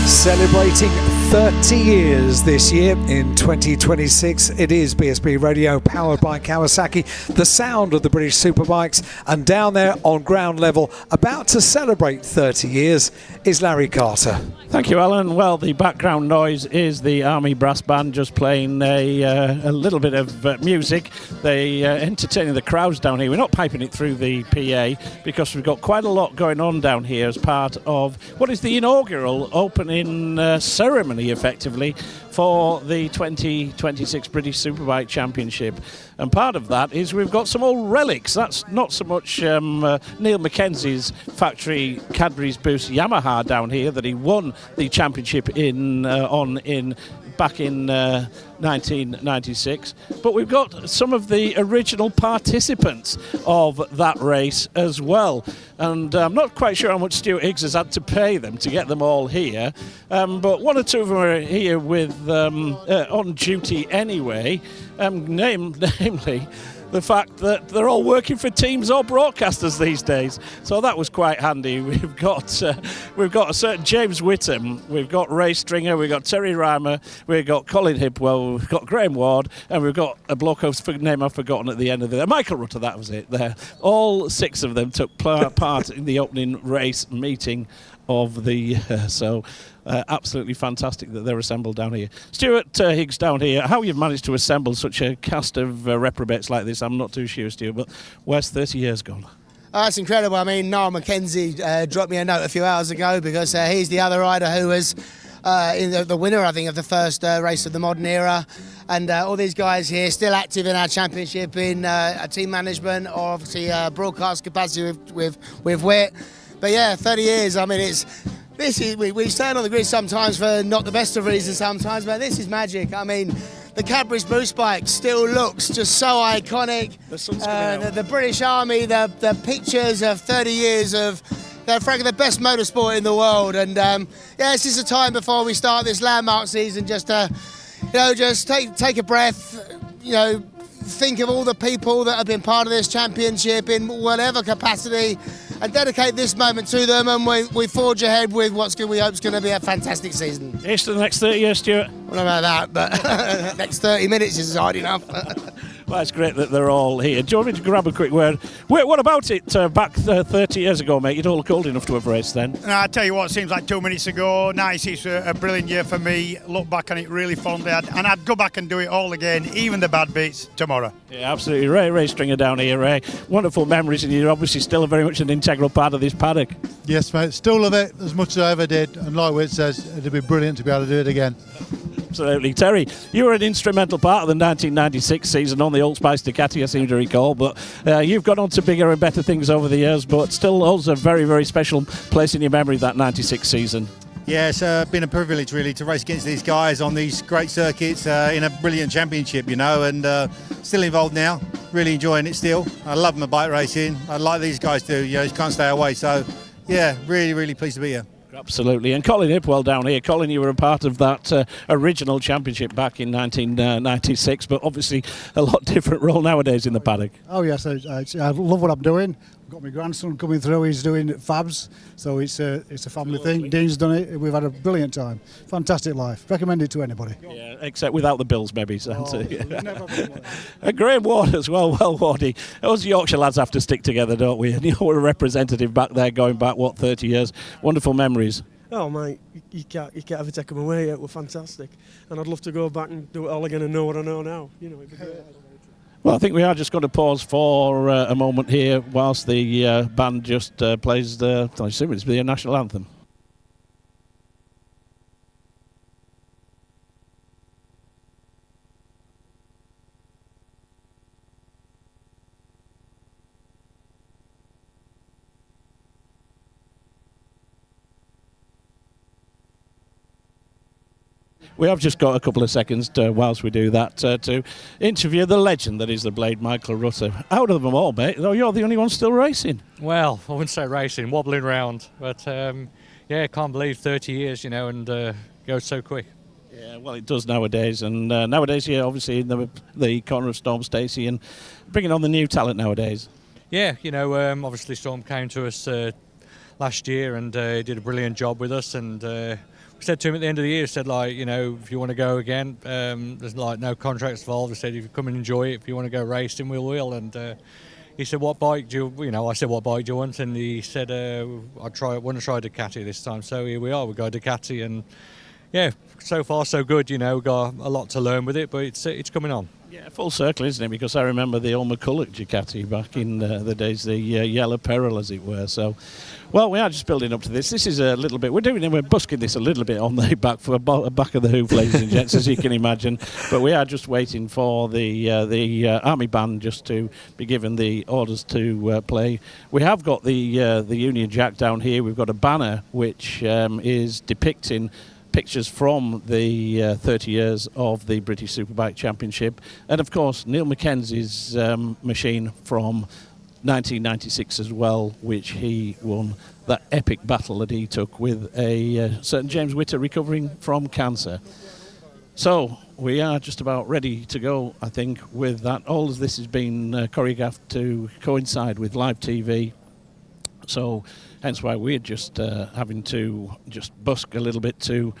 Speaker 1: Celebrating 30 years this year in 2026. It is BSB Radio, powered by Kawasaki, the sound of the British Superbikes. And down there on ground level, about to celebrate 30 years, is Larry Carter.
Speaker 3: Thank you, Alan. Well, the background noise is the Army Brass Band just playing a little bit of music. They entertaining the crowds down here. We're not piping it through the PA because we've got quite a lot going on down here as part of what is the inaugural opening ceremony, effectively, for the 2026 British Superbike Championship. And part of that is we've got some old relics. That's not so much Neil Mackenzie's factory Cadbury's Boost Yamaha down here that he won the championship back in 1996, but we've got some of the original participants of that race as well, and I'm not quite sure how much Stuart Higgs has had to pay them to get them all here, but one or two of them are here with on duty anyway, namely the fact that they're all working for teams or broadcasters these days. So that was quite handy. We've got a certain James Whittam, we've got Ray Stringer, we've got Terry Reimer, we've got Colin Hipwell, we've got Graham Ward, and we've got a bloke whose name I've forgotten at the end of it. Michael Rutter, that was it there. All six of them took part in the opening race meeting of the year. So absolutely fantastic that they're assembled down here. Stuart Higgs down here, how you've managed to assemble such a cast of reprobates like this, I'm not too sure, Stuart, but where's 30 years gone?
Speaker 20: Oh, that's incredible. I mean, Niall Mackenzie dropped me a note a few hours ago because he's the other rider who was the winner, I think, of the first race of the modern era. And all these guys here still active in our championship in team management or obviously broadcast capacity with Whit. But yeah, 30 years, I mean, we stand on the grid sometimes for not the best of reasons sometimes, but this is magic. I mean, the Cadbury's Boost bike still looks just so iconic. The British Army, the pictures of 30 years of, frankly, the best motorsport in the world. And yeah, this is a time before we start this landmark season just to, just take a breath, think of all the people that have been part of this championship in whatever capacity and dedicate this moment to them, and we forge ahead with we hope is going to be a fantastic season.
Speaker 3: Here's to the next 30 years, Stuart.
Speaker 20: Well, about that, but next 30 minutes is hard enough.
Speaker 3: Well, it's great that they're all here. Do you want me to grab a quick word? Wait, what about it back 30 years ago, mate? You'd all look old enough to have raced then.
Speaker 22: I tell you what, it seems like 2 minutes ago. 96 was a brilliant year for me. Look back on it really fondly, and I'd go back and do it all again, even the bad bits, tomorrow.
Speaker 3: Yeah, absolutely. Ray Stringer down here, Ray. Wonderful memories, and you're obviously still very much an integral part of this paddock.
Speaker 23: Yes, mate. Still love it as much as I ever did, and like Whit says, it'd be brilliant to be able to do it again.
Speaker 3: Absolutely. Terry, you were an instrumental part of the 1996 season on the Old Spice Ducati, I seem to recall, but you've gone on to bigger and better things over the years, but still holds a very, very special place in your memory, that 96 season.
Speaker 23: Yeah, it's been a privilege really to race against these guys on these great circuits in a brilliant championship, and still involved now, really enjoying it still. I love my bike racing, I like these guys do, just can't stay away, so yeah, really, really pleased to be here.
Speaker 3: Absolutely. And Colin Hipwell down here. Colin, you were a part of that original championship back in 1996, but obviously a lot different role nowadays in the paddock.
Speaker 24: Oh yes, I love what I'm doing. I've got my grandson coming through, he's doing Fabs, so it's a family thing. Dean's done it, we've had a brilliant time. Fantastic life, recommend it to anybody.
Speaker 3: Yeah, except without the bills maybe. So
Speaker 24: never
Speaker 3: Graham Ward as well, Wardy. Us Yorkshire lads have to stick together, don't we? And you're a representative back there going back, 30 years. Wonderful memories.
Speaker 25: Oh mate, you can't ever take them away. It were fantastic, and I'd love to go back and do it all again and know what I know now. It'd be great.
Speaker 3: Well, I think we are just going to pause for a moment here whilst the band just plays I assume it's the national anthem. We have just got a couple of seconds whilst we do that to interview the legend that is the Blade, Michael Rutter. Out of them all, mate, though you're the only one still racing.
Speaker 4: Well, I wouldn't say racing, wobbling round. But, yeah, can't believe 30 years, you know, and goes so quick.
Speaker 3: Yeah, well, it does nowadays. And nowadays, you're obviously in the corner of Storm Stacey and bringing on the new talent nowadays.
Speaker 4: Yeah, you know, obviously Storm came to us last year and did a brilliant job with us. And we said to him at the end of the year, said, like, you know, if you want to go again, there's like no contracts involved. I said, if you come and enjoy it, if you want to go racing, we will. And he said, what bike do you, I said, what bike do you want? And he said, I want to try Ducati this time. So here we are, we got Ducati, and yeah, so far so good. You know, we've got a lot to learn with it, but it's coming on.
Speaker 3: Yeah, full circle, isn't it? Because I remember the old McCulloch Ducati back in the days, the Yellow Peril, as it were. So, well, we are just building up to this. This is a little bit, we're busking this a little bit on the back of the hoof, ladies and gents, as you can imagine. But we are just waiting for the Army Band just to be given the orders to play. We have got the Union Jack down here. We've got a banner which is depicting pictures from the 30 years of the British Superbike Championship, and of course Neil Mackenzie's machine from 1996 as well, which he won that epic battle that he took with a certain James Witter recovering from cancer. So we are just about ready to go, I think, with that. All of this has been choreographed to coincide with live TV, so hence why we're just having to just busk a little bit to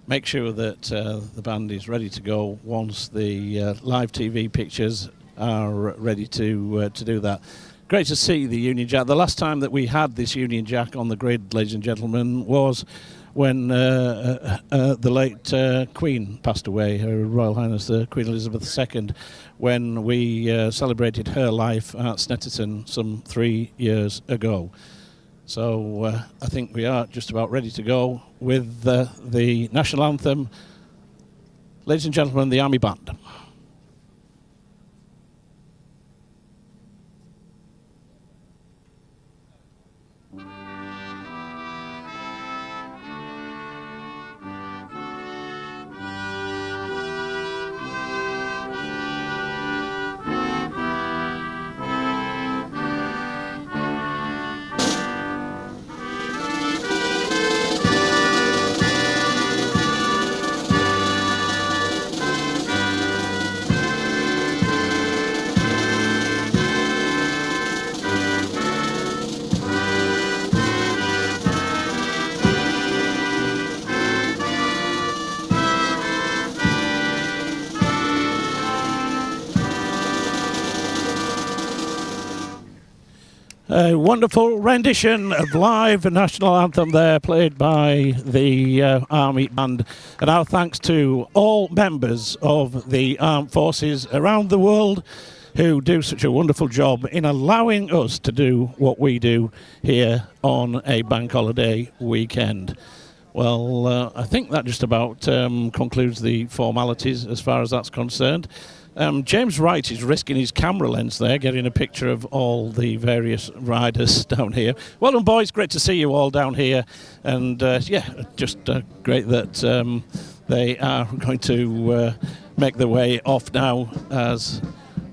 Speaker 3: make sure that the band is ready to go once the live TV pictures are ready to do that. Great to see the Union Jack. The last time that we had this Union Jack on the grid, ladies and gentlemen, was when the late Queen passed away, Her Royal Highness Queen Elizabeth II, when we celebrated her life at Snetterton some 3 years ago. So I think we are just about ready to go with the national anthem. Ladies and gentlemen, the Army Band. A wonderful rendition of live national anthem there, played by the Army Band. And our thanks to all members of the armed forces around the world who do such a wonderful job in allowing us to do what we do here on a bank holiday weekend. Well, I think that just about concludes the formalities as far as that's concerned. James Wright is risking his camera lens there, getting a picture of all the various riders down here. Well done, boys. Great to see you all down here. And, yeah, just great that they are going to make their way off now as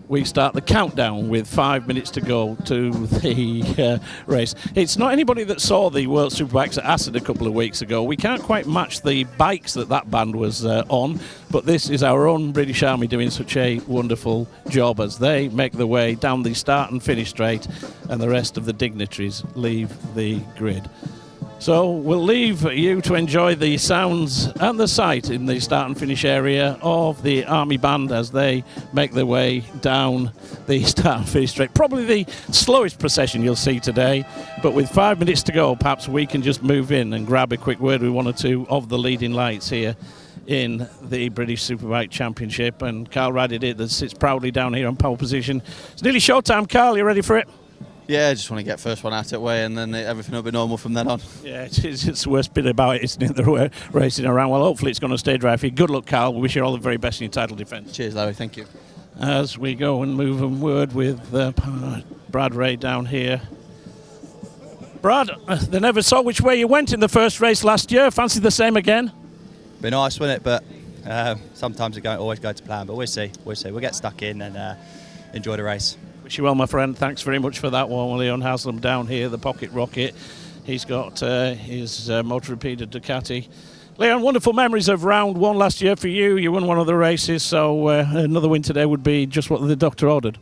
Speaker 3: we start the countdown with 5 minutes to go to the race. It's not anybody that saw the World Superbikes at Assen a couple of weeks ago. We can't quite match the bikes that band was on, but this is our own British Army doing such a wonderful job as they make their way down the start and finish straight, and the rest of the dignitaries leave the grid. So we'll leave you to enjoy the sounds and the sight in the start and finish area of the Army Band as they make their way down the start and finish straight. Probably the slowest procession you'll see today, but with 5 minutes to go, perhaps we can just move in and grab a quick word with one or two of the leading lights here in the British Superbike Championship, and Carl rided it that sits proudly down here on pole position. It's nearly showtime, Carl. You ready for it?
Speaker 5: Yeah, I just want to get first one out of the way, and then everything will be normal from then on.
Speaker 3: Yeah, it's the worst bit about it, isn't it? The racing around. Well, hopefully it's going to stay dry for you. Good luck, Carl. We wish you all the very best in your title defence.
Speaker 5: Cheers, Larry. Thank you.
Speaker 3: As we go and move onward with Brad Ray down here. Brad, they never saw which way you went in the first race last year. Fancy the same again?
Speaker 8: Be nice, wouldn't it? But sometimes it don't always go to plan. But we'll see. We'll get stuck in and enjoy the race.
Speaker 3: Wish you well, my friend. Thanks very much for that one. Leon Haslam down here, the pocket rocket. He's got his motor repeater Ducati. Leon, wonderful memories of round one last year for you. You won one of the races, so another win today would be just what the doctor ordered.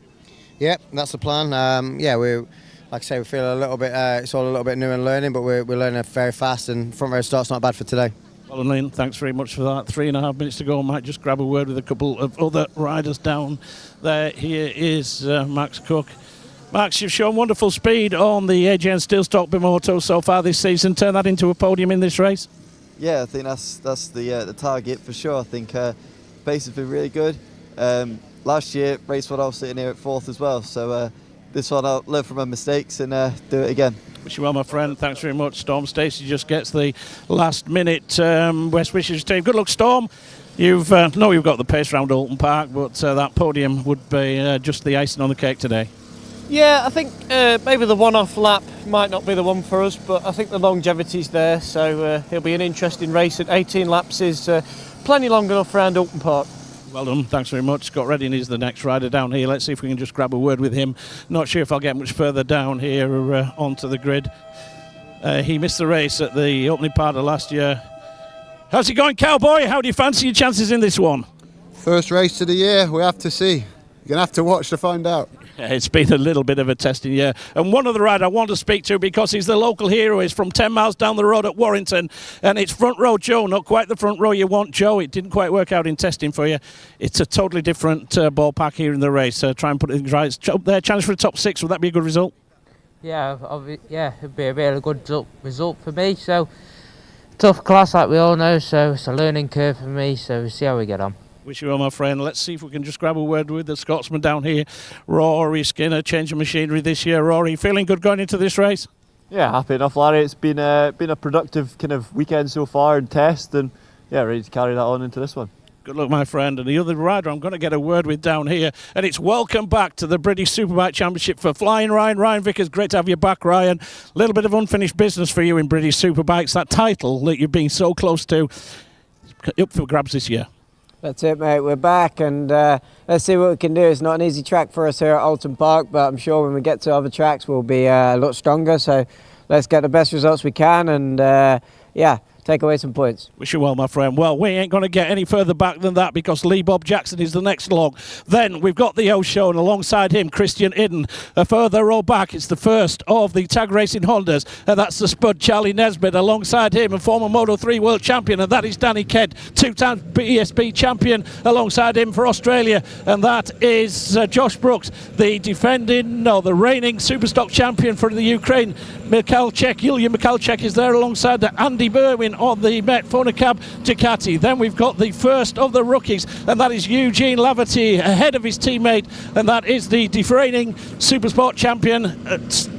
Speaker 9: Yeah, that's the plan. We, like I say, we feel a little bit. It's all a little bit new and learning, but we're learning very fast. And front row start's not bad for today.
Speaker 3: Well, and Leon, thanks very much for that. 3.5 minutes to go. Might just grab a word with a couple of other riders down there. Here is Max Cook. Max, you've shown wonderful speed on the AGN Steelstock Moto so far this season. Turn that into a podium in this race.
Speaker 10: Yeah, I think that's the target for sure. I think pace has been really good. Last year, race one, I was sitting here at 4th as well. So this one, I'll learn from my mistakes and do it again.
Speaker 3: Wish you well, my friend. Thanks very much, Storm. Stacey just gets the last minute West wishes team. Good luck, Storm. You've got the pace round Oldton Park, but that podium would be just the icing on the cake today.
Speaker 21: Yeah, I think maybe the one-off lap might not be the one for us, but I think the longevity's there, so it'll be an interesting race. At 18 laps is plenty long enough around Oldton Park.
Speaker 3: Well done, thanks very much. Scott Redding is the next rider down here. Let's see if we can just grab a word with him. Not sure if I'll get much further down here onto the grid. He missed the race at the opening part of last year. How's it going, Cowboy? How do you fancy your chances in this one?
Speaker 26: First race of the year, we have to see. You're going to have to watch to find out.
Speaker 3: It's been a little bit of a testing year. And one other rider I want to speak to, because he's the local hero, is from 10 miles down the road at Warrington, and it's front row Joe. Not quite the front row you want, Joe. It didn't quite work out in testing for you. It's a totally different ballpark here in the race. Try and put it right. There, challenge for the top 6. Would that be a good result?
Speaker 27: Yeah, it'd be a really good result for me. So, tough class, like we all know, so it's a learning curve for me, so we'll see how we get on.
Speaker 3: Wish you well, my friend. Let's see if we can just grab a word with the Scotsman down here, Rory Skinner, change of machinery this year. Rory, feeling good going into this race?
Speaker 28: Yeah, happy enough, Larry. It's been a productive kind of weekend so far and test, and yeah, ready to carry that on into this one.
Speaker 3: Good luck, my friend. And the other rider I'm going to get a word with down here, and it's welcome back to the British Superbike Championship for Flying Ryan. Ryan Vickers, great to have you back, Ryan. A little bit of unfinished business for you in British Superbikes. That title that you've been so close to, up for grabs this year.
Speaker 29: That's it, mate. We're back, and let's see what we can do. It's not an easy track for us here at Oldton Park, but I'm sure when we get to other tracks, we'll be a lot stronger. So let's get the best results we can, and take away some points.
Speaker 3: Wish you well, my friend. Well, we ain't going to get any further back than that, because Lee Bob Jackson is the next log. Then we've got the O show, and alongside him, Christian Idden. A further row back, it's the first of the Tag Racing Hondas, and that's the Spud Charlie Nesbitt. Alongside him, a former Moto 3 world champion, and that is Danny Kent, 2-time BSB champion. Alongside him for Australia, and that is Josh Brooks, the reigning Superstock champion for the Ukraine. Yulia Mikhalchek is there alongside Andy Berwin on the Met Fonacab Ducati. Then we've got the first of the rookies, and that is Eugene Laverty ahead of his teammate, and that is the defraining Supersport champion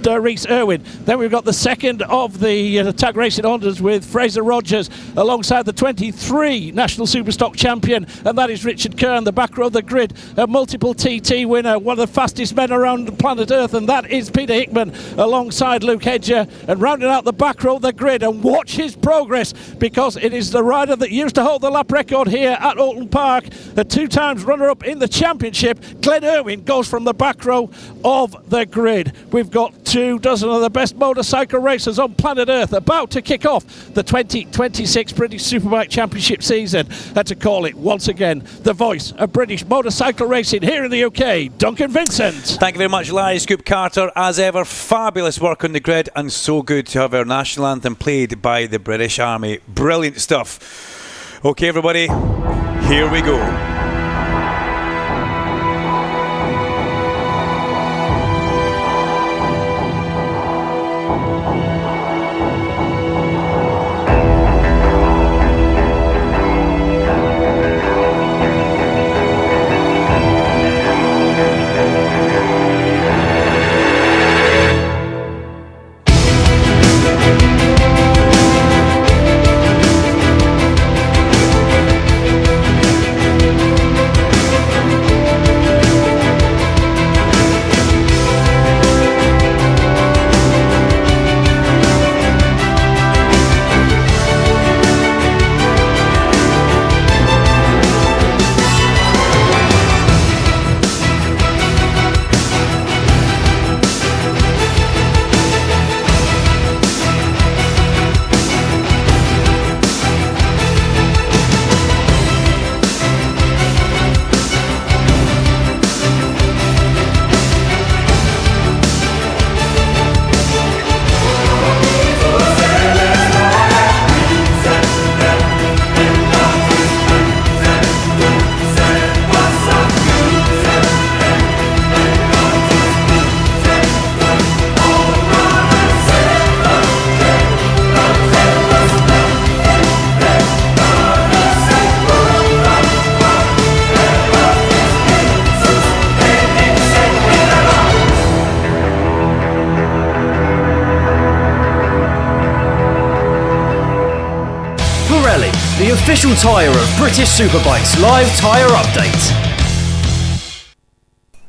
Speaker 3: Reese Irwin. Then we've got the second of the Tag Racing Hondas with Fraser Rogers alongside the 23 National Superstock champion, and that is Richard Kern, the back row of the grid, a multiple TT winner, one of the fastest men around planet Earth, and that is Peter Hickman alongside Luke Hedger. And rounding out the back row of the grid, and watch his progress, because it is the rider that used to hold the lap record here at Oldton Park, a 2 times runner-up in the championship. Glenn Irwin goes from the back row of the grid. We've got 24 of the best motorcycle racers on planet Earth about to kick off the 2026 British Superbike Championship season. And to call it once again the voice of British motorcycle racing here in the UK, Duncan Vincent.
Speaker 2: Thank you very much, Larry Scoop Carter. As ever, fabulous work on the grid, and so good to have our national anthem played by the British Army. Brilliant stuff. Okay, everybody, here we go.
Speaker 11: Pirelli, the official tyre of British Superbike's live tyre update.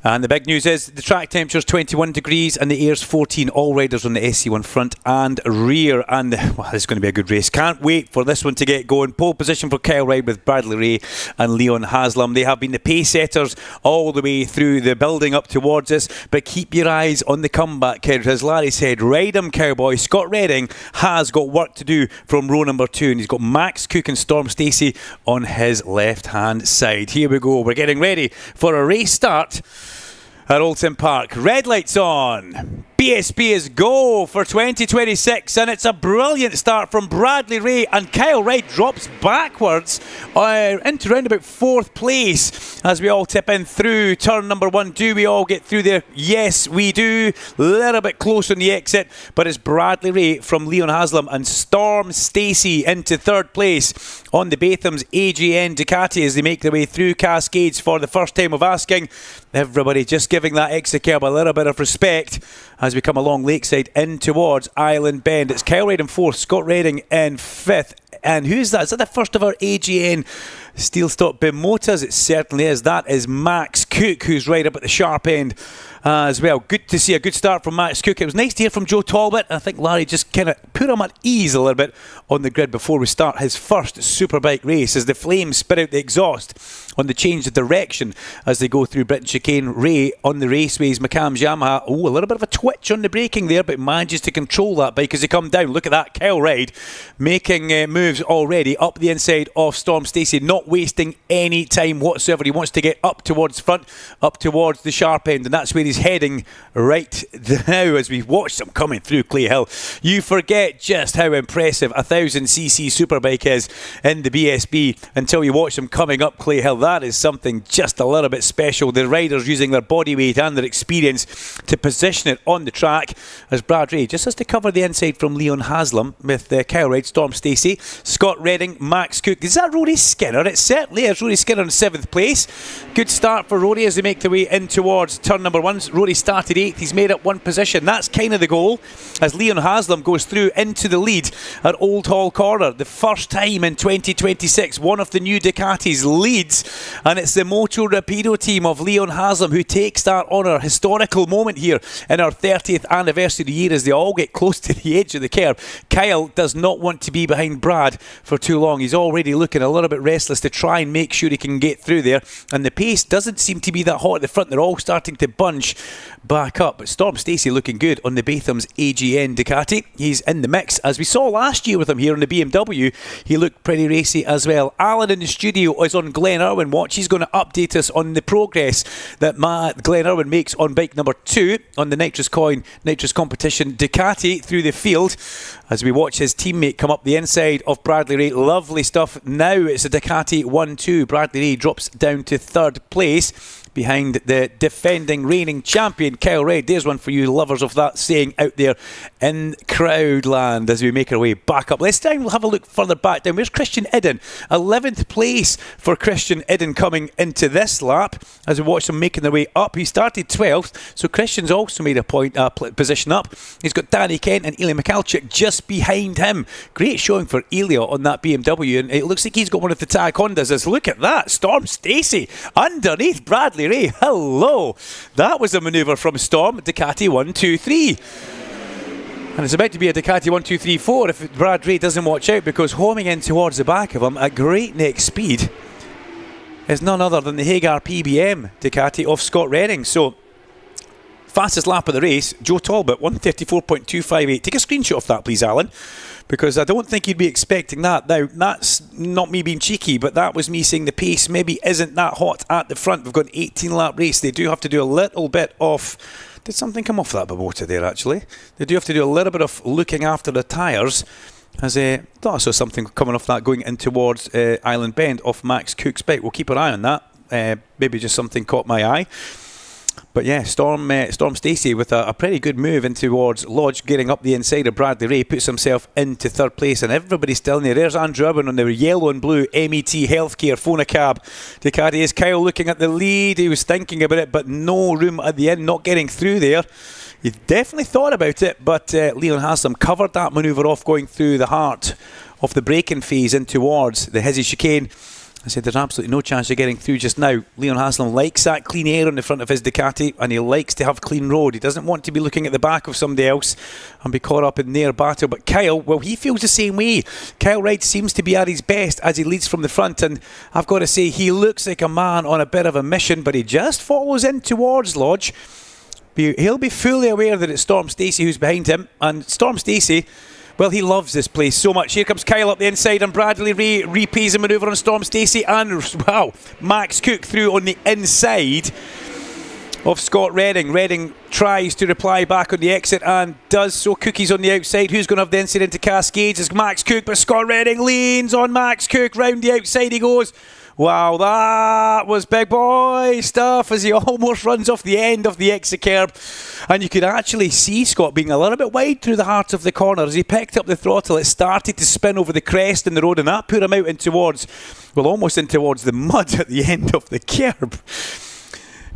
Speaker 2: And the big news is the track temperature is 21 degrees and the air's 14. All riders on the SC1 front and rear. And well, this is going to be a good race. Can't wait for this one to get going. Pole position for Kyle Ride with Bradley Ray and Leon Haslam. They have been the pace setters all the way through the building up towards us. But keep your eyes on the comeback, kid. As Larry said, ride him, cowboy. Scott Redding has got work to do from row number 2. And he's got Max Cook and Storm Stacey on his left-hand side. Here we go. We're getting ready for a race start at Oldton Park. Red lights on. BSB is go for 2026, and it's a brilliant start from Bradley Ray, and Kyle Wright drops backwards into round about 4th place as we all tip in through turn number 1. Do we all get through there? Yes, we do. A little bit close on the exit, but it's Bradley Ray from Leon Haslam and Storm Stacey into 3rd place on the Batham's AGN Ducati as they make their way through Cascades for the first time of asking. Everybody just giving that exit curb a little bit of respect as we come along Lakeside in towards Island Bend. It's Kyle Reid in 4th, Scott Redding in 5th. And who's that? Is that the first of our AGN Steel Stock Motos? It certainly is. That is Max Cook, who's right up at the sharp end as well. Good to see a good start from Max Cook. It was nice to hear from Joe Talbot. I think Larry just kind of put him at ease a little bit on the grid before we start his first Superbike race as the flames spit out the exhaust on the change of direction as they go through Britain Chicane. Ray on the raceways, McCann's Yamaha. Oh, a little bit of a twitch on the braking there, but manages to control that bike as they come down. Look at that, Kyle Ride making moves already up the inside of Storm Stacey, not wasting any time whatsoever. He wants to get up towards front, up towards the sharp end, and that's where he's heading right now as we watch them coming through Clay Hill. You forget just how impressive a 1000cc Superbike is in the BSB until you watch them coming up Clay Hill. That is something just a little bit special. The riders using their body weight and their experience to position it on the track as Brad Ray just has to cover the inside from Leon Haslam with Kyle Wright, Storm Stacey, Scott Redding, Max Cook. Is that Rory Skinner? It certainly is. Rory Skinner in 7th place. Good start for Rory as they make their way in towards turn number 1. Rory started 8th. He's made up 1 position. That's kind of the goal as Leon Haslam goes through into the lead at Old Hall Corner. The first time in 2026 one of the new Ducatis leads, and it's the Moto Rapido team of Leon Haslam who takes that honour. Historical moment here in our 30th anniversary year as they all get close to the edge of the curve. Kyle does not want to be behind Brad for too long. He's already looking a little bit restless to try and make sure he can get through there, and the pace doesn't seem to be that hot at the front. They're all starting to bunch back up, but Storm Stacey looking good on the Batham's AGN Ducati. He's in the mix as we saw last year with him here on the BMW. He looked pretty racy as well. Alan in the studio is on Glen Irwin watch. He's going to update us on the progress that Glen Irwin makes on bike number 2 on the Nitrous Coin Nitrous Competition Ducati through the field as we watch his teammate come up the inside of Bradley Ray. Lovely stuff. Now it's a Ducati 1-2. Bradley Ray drops down to 3rd place behind the defending reigning champion Kyle Reid. There's one for you lovers of that saying out there in Crowdland as we make our way back up. Let's we'll have a look further back down. Where's Christian Idden? 11th place for Christian Idden coming into this lap as we watch them making their way up. He started 12th, so Christian's also made a position up. He's got Danny Kent and Eli Michalczyk just behind him. Great showing for Elia on that BMW, and it looks like he's got one of the tag Hondas. As look at that, Storm Stacey underneath Bradley Ray. Hello, that was a manoeuvre from Storm. Ducati 1, 2, 3. And it's about to be a Ducati 1, 2, 3, 4 if Brad Ray doesn't watch out, because homing in towards the back of him at great neck speed is none other than the Hagar PBM Ducati of Scott Redding. So fastest lap of the race, Joe Talbot, 134.258. Take a screenshot of that, please, Alan, because I don't think you'd be expecting that. Now, that's not me being cheeky, but that was me saying the pace maybe isn't that hot at the front. We've got an 18-lap race. They do have to do a little bit of... Did something come off that Bobota there, actually? They do have to do a little bit of looking after the tyres. As I thought I saw something coming off that going in towards Island Bend off Max Cook's bike. We'll keep an eye on that. Maybe just something caught my eye. But yeah, Storm Stacey with a pretty good move in towards Lodge, getting up the inside of Bradley Ray, puts himself into 3rd place, and everybody's still in there. There's Andrew Irwin on the yellow and blue MET Healthcare Phonacab Ducati. Is Kyle looking at the lead? He was thinking about it, but no room at the end, not getting through there. He definitely thought about it, but Leon Haslam covered that manoeuvre off going through the heart of the braking phase in towards the Hizzy chicane. I said there's absolutely no chance of getting through just now. Leon Haslam likes that clean air on the front of his Ducati, and he likes to have clean road. He doesn't want to be looking at the back of somebody else and be caught up in their battle. But Kyle, well, he feels the same way. Kyle Wright seems to be at his best as he leads from the front, and I've got to say, he looks like a man on a bit of a mission, but he just follows in towards Lodge. He'll be fully aware that it's Storm Stacey who's behind him, and Storm Stacey, well, he loves this place so much. Here comes Kyle up the inside, and Bradley Ray repays a manoeuvre on Storm Stacey, and wow, Max Cook through on the inside of Scott Redding. Redding tries to reply back on the exit and does so. Cookie's on the outside. Who's going to have the incident into Cascades? It's Max Cook, but Scott Redding leans on Max Cook. Round the outside he goes. Wow, that was big boy stuff as he almost runs off the end of the exit curb. And you could actually see Scott being a little bit wide through the heart of the corner. As he picked up the throttle, it started to spin over the crest in the road, and that put him out in towards, well, almost in towards the mud at the end of the curb.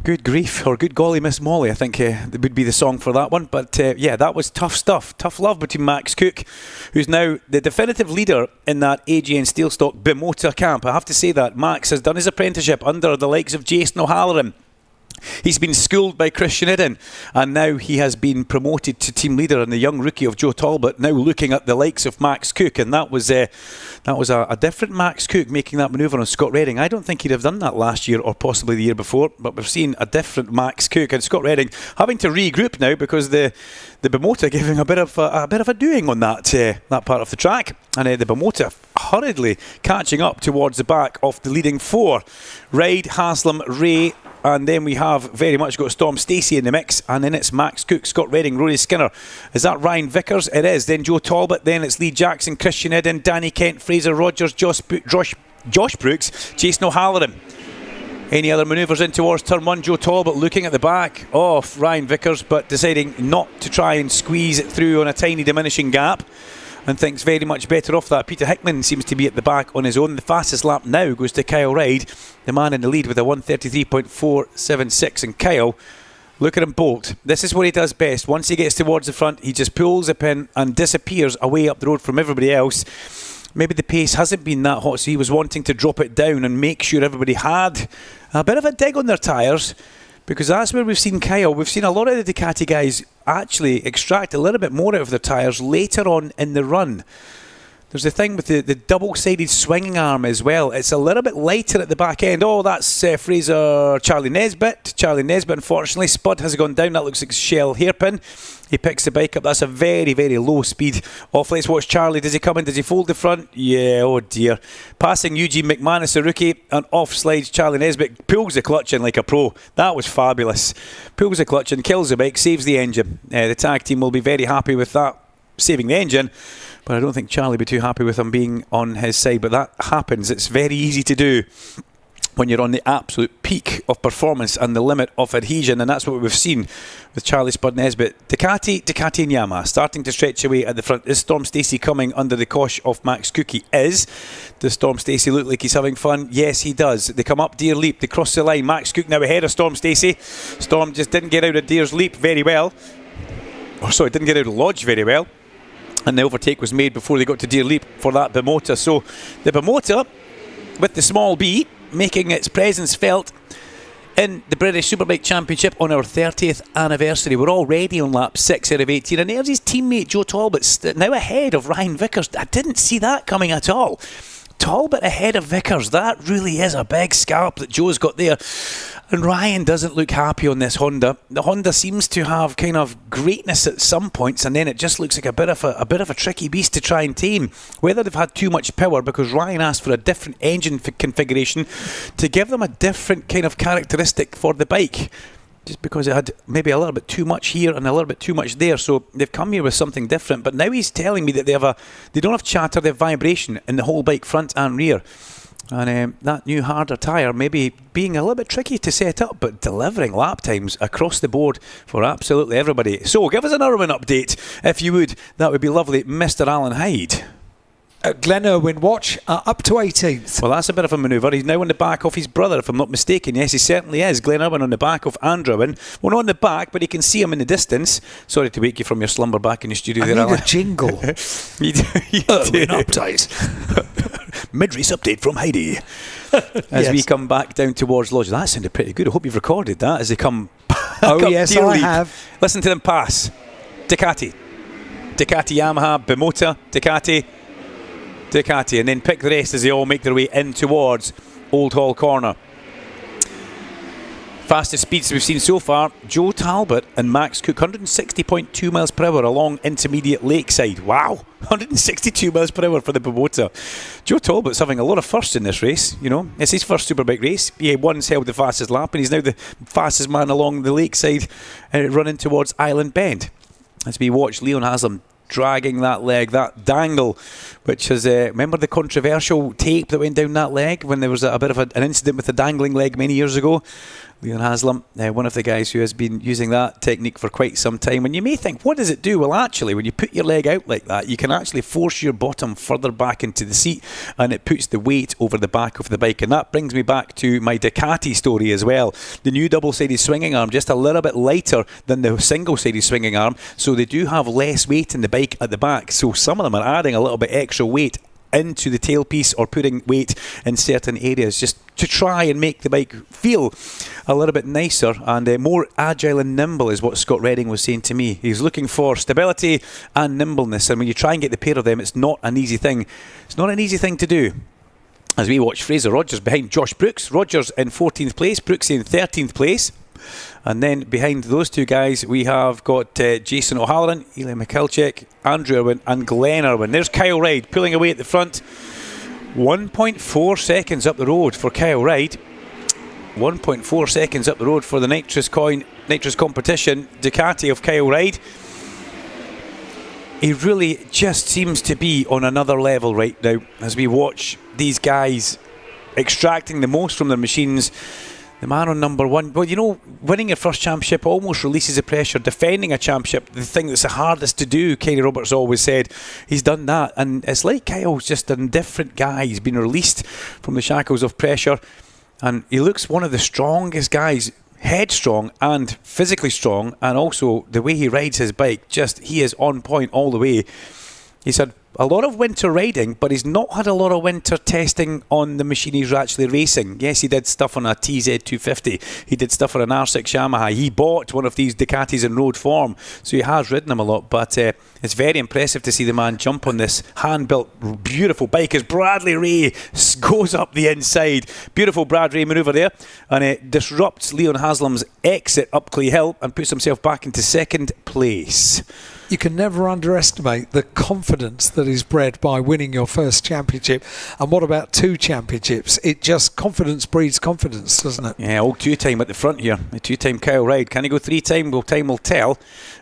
Speaker 2: Good grief, or good golly Miss Molly, I think would be the song for that one. But yeah, that was tough stuff. Tough love between Max Cook, who's now the definitive leader in that AGN Steelstock Bimota camp. I have to say that Max has done his apprenticeship under the likes of Jason O'Halloran. He's been schooled by Christian Idden, and now he has been promoted to team leader, and the young rookie of Joe Talbot now looking at the likes of Max Cook, and that was a different Max Cook making that manoeuvre on Scott Redding. I don't think he'd have done that last year or possibly the year before, but we've seen a different Max Cook, and Scott Redding having to regroup now because the Bimota giving a bit of a doing on that part of the track, and the Bimota hurriedly catching up towards the back of the leading four. Ride, Haslam, Ray, and then we have very much got Storm Stacey in the mix, and then it's Max Cook, Scott Redding, Rory Skinner. Is that Ryan Vickers? It is. Then Joe Talbot, then it's Lee Jackson, Christian Idden, Danny Kent, Fraser Rogers, Josh Brooks, Jason O'Halloran. Any other manoeuvres in towards turn one? Joe Talbot looking at the back of Ryan Vickers, but deciding not to try and squeeze it through on a tiny diminishing gap, and thinks very much better off that. Peter Hickman seems to be at the back on his own. The fastest lap now goes to Kyle Ride, the man in the lead with a 1:33.476. And Kyle, look at him bolt. This is what he does best. Once he gets towards the front, he just pulls a pin and disappears away up the road from everybody else. Maybe the pace hasn't been that hot, so he was wanting to drop it down and make sure everybody had a bit of a dig on their tyres, because that's where we've seen Kyle. We've seen a lot of the Ducati guys actually extract a little bit more out of their tyres later on in the run. There's the thing with the double-sided swinging arm as well. It's a little bit lighter at the back end. Oh, that's Charlie Nesbitt. Charlie Nesbitt, unfortunately. Spud has gone down. That looks like Shell hairpin. He picks the bike up. That's a very, very low speed off. Let's watch Charlie. Does he come in? Does he fold the front? Yeah, oh dear. Passing Eugene McManus, a rookie, and off slides Charlie Nesbitt. Pulls the clutch in like a pro. That was fabulous. Pulls the clutch in, kills the bike, saves the engine. The tag team will be very happy with that, saving the engine. But I don't think Charlie would be too happy with him being on his side. But that happens. It's very easy to do when you're on the absolute peak of performance and the limit of adhesion, and that's what we've seen with Charlie Spud Nesbitt. Ducati and Yamaha starting to stretch away at the front. Is Storm Stacey coming under the cosh of Max Cook? He is. Does Storm Stacey look like he's having fun? Yes, he does. They come up Deer Leap, they cross the line. Max Cook now ahead of Storm Stacey. Storm just didn't get out of Deer's Leap very well. Didn't get out of Lodge very well. And the overtake was made before they got to Deer Leap for that Bimota. So the Bimota with the small B making its presence felt in the British Superbike Championship on our 30th anniversary. We're already on lap 6 out of 18, and there's his teammate Joe Talbot now ahead of Ryan Vickers. I didn't see that coming at all. Talbot ahead of Vickers. That really is a big scalp that Joe's got there. And Ryan doesn't look happy on this Honda. The Honda seems to have kind of greatness at some points, and then it just looks like a bit of a tricky beast to try and tame. Whether they've had too much power, because Ryan asked for a different engine configuration to give them a different kind of characteristic for the bike, just because it had maybe a little bit too much here and a little bit too much there. So they've come here with something different. But now he's telling me that they don't have chatter, they have vibration in the whole bike, front and rear. And that new harder tyre maybe being a little bit tricky to set up, but delivering lap times across the board for absolutely everybody. So give us an Irwin update if you would. That would be lovely, Mr. Alan Hyde.
Speaker 1: Glenn Irwin, watch, up to 18th.
Speaker 2: Well, that's a bit of a manoeuvre. He's now on the back of his brother, if I'm not mistaken. Yes, he certainly is. Glenn Irwin on the back of Andrew Irwin. Well, not on the back, but he can see him in the distance. Sorry to wake you from your slumber back in the studio there,
Speaker 1: I need
Speaker 2: Alan.
Speaker 1: a jingle.
Speaker 2: you
Speaker 1: Irwin update.
Speaker 2: Mid-race update from Heidi. As we come back down towards Lodge. That sounded pretty good. I hope you've recorded that as they come.
Speaker 1: Oh, yes, I have.
Speaker 2: Listen to them pass. Ducati, Yamaha, Moto, Ducati, and then pick the rest as they all make their way in towards Old Hall Corner. Fastest speeds we've seen so far, Joe Talbot and Max Cook, 160.2 miles per hour along intermediate Lakeside. Wow, 162 miles per hour for the Moto. Joe Talbot's having a lot of firsts in this race, you know. It's his first Superbike race. He once held the fastest lap, and he's now the fastest man along the Lakeside running towards Island Bend. As we watch Leon Haslam dragging that leg, that dangle, which is, remember the controversial tape that went down that leg when there was a bit of an incident with the dangling leg many years ago? Leon Haslam, one of the guys who has been using that technique for quite some time. And you may think, what does it do? Well, actually, when you put your leg out like that, you can actually force your bottom further back into the seat, and it puts the weight over the back of the bike. And that brings me back to my Ducati story as well. The new double-sided swinging arm, just a little bit lighter than the single-sided swinging arm, so they do have less weight in the bike at the back. So some of them are adding a little bit extra weight into the tailpiece or putting weight in certain areas just to try and make the bike feel a little bit nicer and more agile and nimble, is what Scott Redding was saying to me. He's looking for stability and nimbleness, and when you try and get the pair of them, it's not an easy thing. It's not an easy thing to do. As we watch Fraser Rogers behind Josh Brooks. Rogers in 14th place, Brooks in 13th place. And then behind those two guys, we have got Jason O'Halloran, Eli Mikhalczyk, Andrew Irwin and Glenn Irwin. There's Kyle Ride pulling away at the front. 1.4 seconds up the road for Kyle Ride. 1.4 seconds up the road for the nitrous competition Ducati of Kyle Ride. He really just seems to be on another level right now as we watch these guys extracting the most from their machines. The man on number one, well, you know, winning your first championship almost releases the pressure. Defending a championship, the thing that's the hardest to do, Kenny Roberts always said. He's done that, and it's like Kyle's just a different guy. He's been released from the shackles of pressure, and he looks one of the strongest guys, headstrong and physically strong, and also the way he rides his bike, he is on point all the way. He's had a lot of winter riding, but he's not had a lot of winter testing on the machine he's actually racing. Yes, he did stuff on a TZ250. He did stuff on an R6 Yamaha. He bought one of these Ducatis in road form, so he has ridden them a lot. But it's very impressive to see the man jump on this hand-built, beautiful bike as Bradley Ray goes up the inside. Beautiful Brad Ray manoeuvre there, and it disrupts Leon Haslam's exit up Clay Hill and puts himself back into second place.
Speaker 1: You can never underestimate the confidence that is bred by winning your first championship. And what about 2 championships? Confidence breeds confidence, doesn't it?
Speaker 2: Yeah, old 2-time at the front here. The 2-time Kyle Ride. Can he go 3-time? Well, time will tell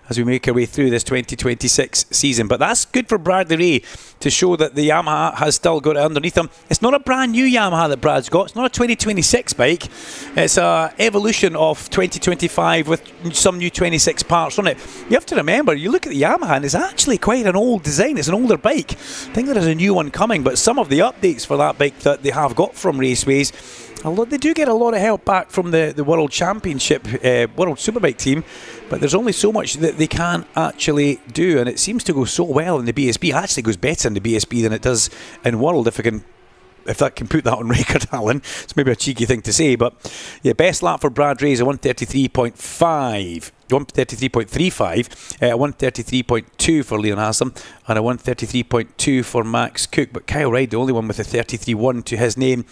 Speaker 2: as we make our way through this 2026 season. But that's good for Bradley Ray to show that the Yamaha has still got it underneath him. It's not a brand new Yamaha that Brad's got. It's not a 2026 bike. It's an evolution of 2025 with some new 26 parts on it. You have to remember, you look at the Yamaha and it's actually quite an old design. It's an older bike. I think there is a new one coming, but some of the updates for that bike that they have got from Raceways, they do get a lot of help back from the World Championship, World Superbike team, but there's only so much that they can actually do, and it seems to go so well in the BSB. It actually goes better in the BSB than it does in World, if that can put that on record, Alan. It's maybe a cheeky thing to say, but yeah, best lap for Brad Ray is a 133.35, 133.2 for Leon Haslam, and a 133.2 for Max Cook. But Kyle Ride, the only one with a 33.1 to his name.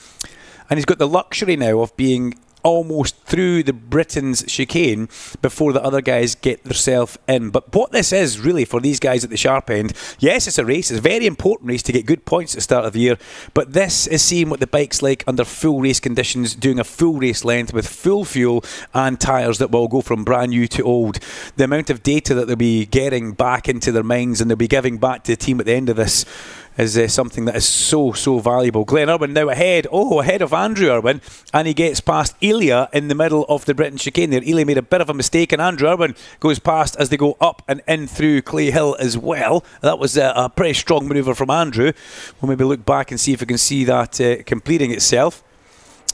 Speaker 2: And he's got the luxury now of being almost through the Britain's chicane before the other guys get themselves in. But what this is really for these guys at the sharp end, yes, it's a race. It's a very important race to get good points at the start of the year. But this is seeing what the bike's like under full race conditions, doing a full race length with full fuel and tyres that will go from brand new to old. The amount of data that they'll be getting back into their minds and they'll be giving back to the team at the end of this is something that is so valuable. Glenn Irwin now ahead of Andrew Irwin, and he gets past Elia in the middle of the Britain chicane there. Elia made a bit of a mistake, and Andrew Irwin goes past as they go up and in through Clay Hill as well. That was a pretty strong manoeuvre from Andrew. We'll maybe look back and see if we can see that completing itself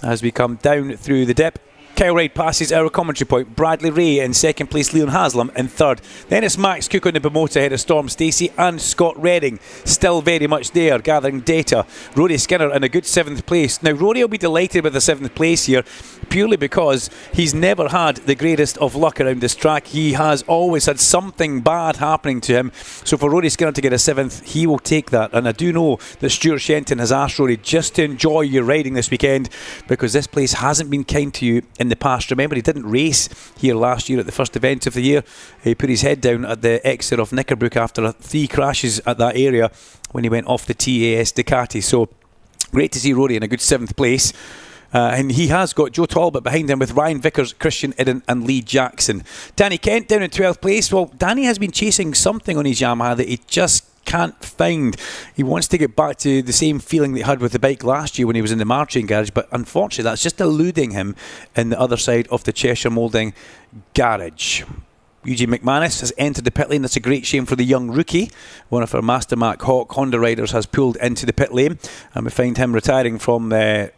Speaker 2: as we come down through the dip. Kyle Reid passes our commentary point. Bradley Ray in second place, Leon Haslam in third. Then it's Max Cook on the Bimota ahead of Storm Stacey and Scott Redding. Still very much there, gathering data. Rory Skinner in a good 7th place. Now, Rory will be delighted with the 7th place here, purely because he's never had the greatest of luck around this track. He has always had something bad happening to him. So for Rory Skinner to get a 7th, he will take that. And I do know that Stuart Shenton has asked Rory just to enjoy your riding this weekend, because this place hasn't been kind to you in the past. Remember, he didn't race here last year at the first event of the year. He put his head down at the exit of Knickerbrook after 3 crashes at that area when he went off the TAS Ducati. So great to see Rory in a good 7th place. And he has got Joe Talbot behind him with Ryan Vickers, Christian Idden and Lee Jackson. Danny Kent down in 12th place. Well, Danny has been chasing something on his Yamaha that he just can't find. He wants to get back to the same feeling that he had with the bike last year when he was in the Marching Garage, but unfortunately that's just eluding him in the other side of the Cheshire Moulding Garage. Eugene McManus has entered the pit lane. That's a great shame for the young rookie. One of our Master Mac Hawk Honda riders has pulled into the pit lane, and we find him retiring from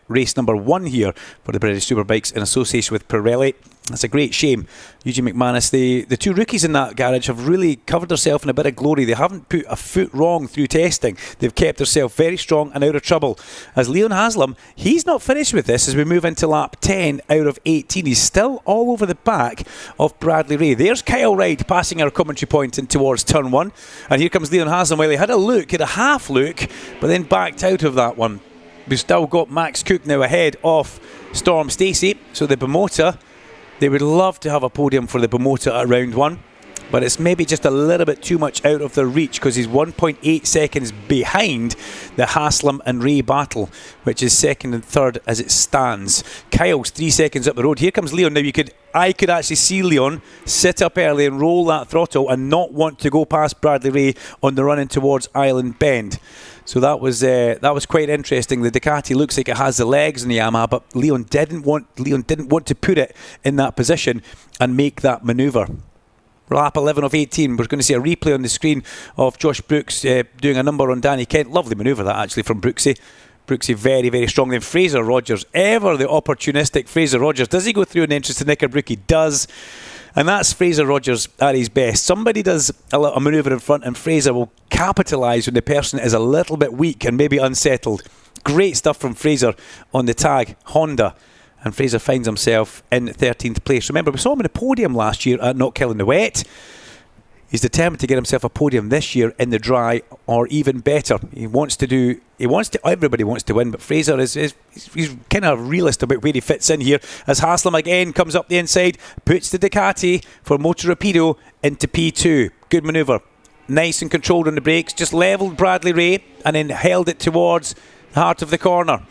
Speaker 2: race number 1 here for the British Superbikes in association with Pirelli. That's a great shame. Eugene McManus, the 2 rookies in that garage have really covered themselves in a bit of glory. They haven't put a foot wrong through testing. They've kept themselves very strong and out of trouble. As Leon Haslam, he's not finished with this as we move into lap 10 out of 18. He's still all over the back of Bradley Ray. There's Kyle Reid passing our commentary point in towards turn 1. And here comes Leon Haslam. Well, he had a half look, but then backed out of that one. We've still got Max Cook now ahead of Storm Stacey. So the Bimota, they would love to have a podium for the Bimota at round 1, but it's maybe just a little bit too much out of their reach, because he's 1.8 seconds behind the Haslam and Ray battle, which is second and third as it stands. Kyle's 3 seconds up the road. Here comes Leon. Now I could actually see Leon sit up early and roll that throttle and not want to go past Bradley Ray on the run in towards Island Bend. So that was quite interesting. The Ducati looks like it has the legs in the Yamaha, but Leon didn't want to put it in that position and make that manoeuvre. Lap 11 of 18. We're going to see a replay on the screen of Josh Brooks doing a number on Danny Kent. Lovely manoeuvre that actually from Brooksy. Brooksy very, very strong. Then Fraser Rogers, ever the opportunistic Fraser Rogers. Does he go through an entrance to Knickerbrook? He does. And that's Fraser Rogers at his best. Somebody does a manoeuvre in front and Fraser will capitalise when the person is a little bit weak and maybe unsettled. Great stuff from Fraser on the tag Honda. And Fraser finds himself in 13th place. Remember, we saw him in a podium last year at Knockhill in the wet. He's determined to get himself a podium this year in the dry, or even better. Everybody wants to win, but Fraser he's kind of a realist about where he fits in here. As Haslam again comes up the inside, puts the Ducati for Moto Rapido into P2. Good manoeuvre. Nice and controlled on the brakes. Just levelled Bradley Ray and then held it towards the heart of the corner.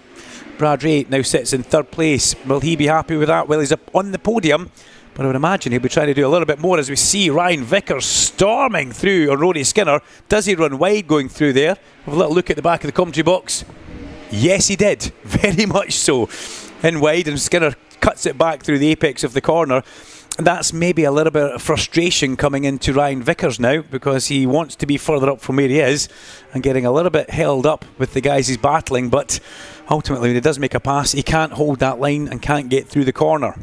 Speaker 2: Brad Ray now sits in 3rd place. Will he be happy with that? Well, he's up on the podium, but I would imagine he'll be trying to do a little bit more as we see Ryan Vickers storming through on Rory Skinner. Does he run wide going through there? Have a little look at the back of the commentary box. Yes, he did. Very much so. In wide, and Skinner cuts it back through the apex of the corner. And that's maybe a little bit of frustration coming into Ryan Vickers now, because he wants to be further up from where he is and getting a little bit held up with the guys he's battling. But ultimately, when he does make a pass, he can't hold that line and can't get through the corner.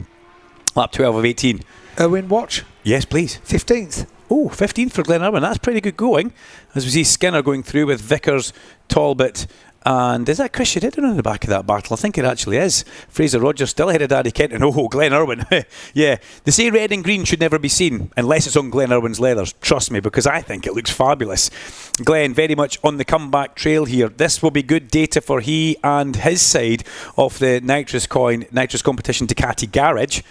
Speaker 2: Lap 12 of 18.
Speaker 1: Owen Watch?
Speaker 2: Yes, please.
Speaker 1: 15th.
Speaker 2: Oh, 15th for Glenn Irwin. That's pretty good going. As we see Skinner going through with Vickers, Talbot, and is that Chris Sheridan on the back of that battle? I think it actually is. Fraser Rogers still ahead of Danny Kent, and Glenn Irwin. Yeah, they say red and green should never be seen unless it's on Glenn Irwin's leathers. Trust me, because I think it looks fabulous. Glenn very much on the comeback trail here. This will be good data for he and his side of the Nitrous Competition Ducati Garage.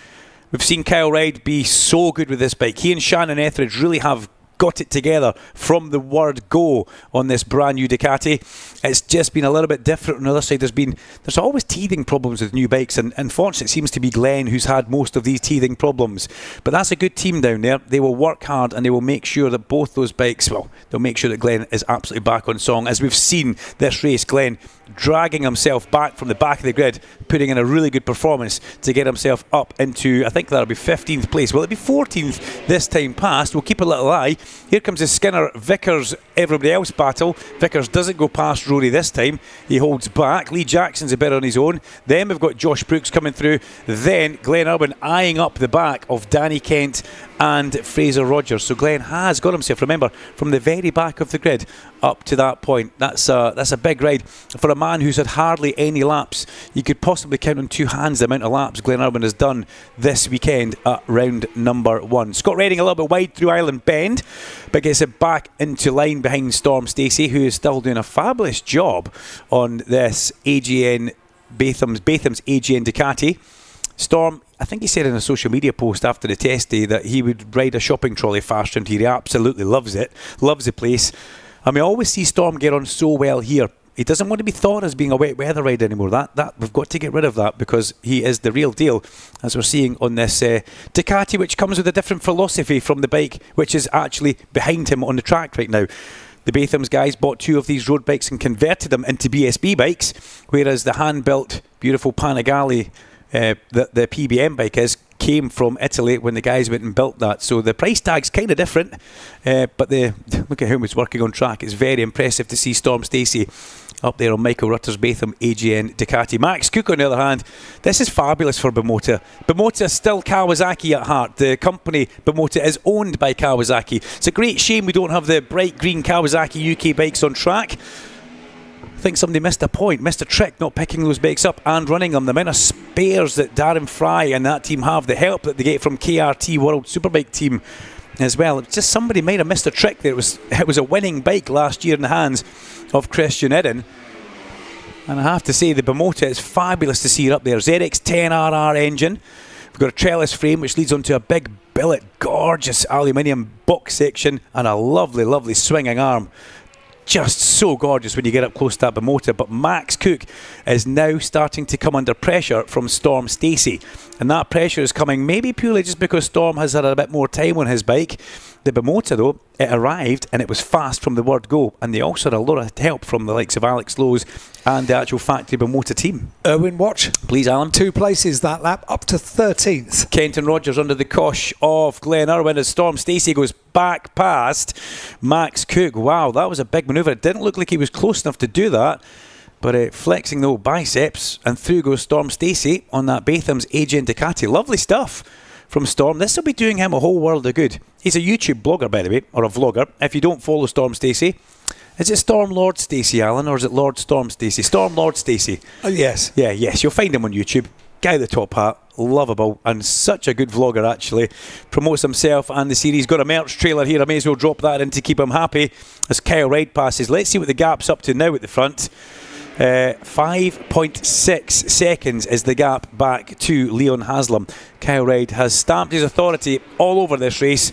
Speaker 2: We've seen Kyle Reid be so good with this bike. He and Shannon Etheridge really have got it together from the word go on this brand new Ducati. It's just been a little bit different on the other side. There's always teething problems with new bikes, and unfortunately it seems to be Glenn who's had most of these teething problems. But that's a good team down there. They will work hard and they will make sure that both those bikes, well, they'll make sure that Glenn is absolutely back on song. As we've seen this race, Glenn dragging himself back from the back of the grid, putting in a really good performance to get himself up into, I think that'll be 15th place. Will it be 14th this time past? We'll keep a little eye. Here comes the Skinner, Vickers, everybody else battle. Vickers doesn't go past Rory this time. He holds back. Lee Jackson's a bit on his own. Then we've got Josh Brooks coming through. Then Glenn Irwin eyeing up the back of Danny Kent and Fraser Rogers. So Glenn has got himself, remember, from the very back of the grid up to that point. That's a big ride for a man who's had hardly any laps. You could possibly count on two hands the amount of laps Glenn Irwin has done this weekend at round number 1. Scott Redding a little bit wide through Island Bend, but gets it back into line behind Storm Stacey, who is still doing a fabulous job on this Batham's AGN Ducati. Storm, I think he said in a social media post after the test day that he would ride a shopping trolley fast round here. He absolutely loves it, loves the place. And we always see Storm get on so well here. He doesn't want to be thought as being a wet weather ride anymore. That we've got to get rid of that, because he is the real deal, as we're seeing on this Ducati, which comes with a different philosophy from the bike which is actually behind him on the track right now. The Batham's guys bought 2 of these road bikes and converted them into BSB bikes, whereas the hand-built, beautiful Panigale, the PBM bike came from Italy when the guys went and built that. So the price tag's kind of different, but look at whom it's working on track. It's very impressive to see Storm Stacey up there on Michael Rutter's Batham AGN Ducati. Max Cook, on the other hand, this is fabulous for Bimota. Bimota is still Kawasaki at heart. The company Bimota is owned by Kawasaki. It's a great shame we don't have the bright green Kawasaki UK bikes on track. I think somebody missed a point, missed a trick not picking those bikes up and running them. The amount of spares that Darren Fry and that team have, the help that they get from KRT World Superbike team as well. It's just somebody might have missed a trick there. It was a winning bike last year in the hands of Christian Eden. And I have to say, the Bimota is fabulous to see it up there. ZX10RR engine. We've got a trellis frame which leads onto a big billet, gorgeous aluminium box section, and a lovely, lovely swinging arm. Just so gorgeous when you get up close to that Bimota. But Max Cook is now starting to come under pressure from Storm Stacey, and that pressure is coming maybe purely just because Storm has had a bit more time on his bike. The Bimota, though, it arrived and it was fast from the word go, and they also had a lot of help from the likes of Alex Lowe's and the actual factory Bimota team.
Speaker 1: Erwin, watch.
Speaker 2: Please, Alan.
Speaker 1: 2 places that lap, up to 13th.
Speaker 2: Kenton Rogers under the cosh of Glenn Irwin as Storm Stacey goes back past Max Cook. Wow, that was a big manoeuvre. It didn't look like he was close enough to do that, but flexing the old biceps, and through goes Storm Stacey on that Batham's AGN Ducati. Lovely stuff from Storm. This will be doing him a whole world of good. He's a YouTube blogger, by the way, or a vlogger. If you don't follow Storm Stacey, is it Storm Lord Stacey, Alan, or is it Lord Storm Stacey? Storm Lord Stacey.
Speaker 1: Yes.
Speaker 2: Yeah, yes. You'll find him on YouTube. Guy with the top hat, lovable, and such a good vlogger, actually. Promotes himself and the series. Got a merch trailer here. I may as well drop that in to keep him happy as Kyle Reid passes. Let's see what the gap's up to now at the front. 5.6 seconds is the gap back to Leon Haslam. Kyle Reid has stamped his authority all over this race,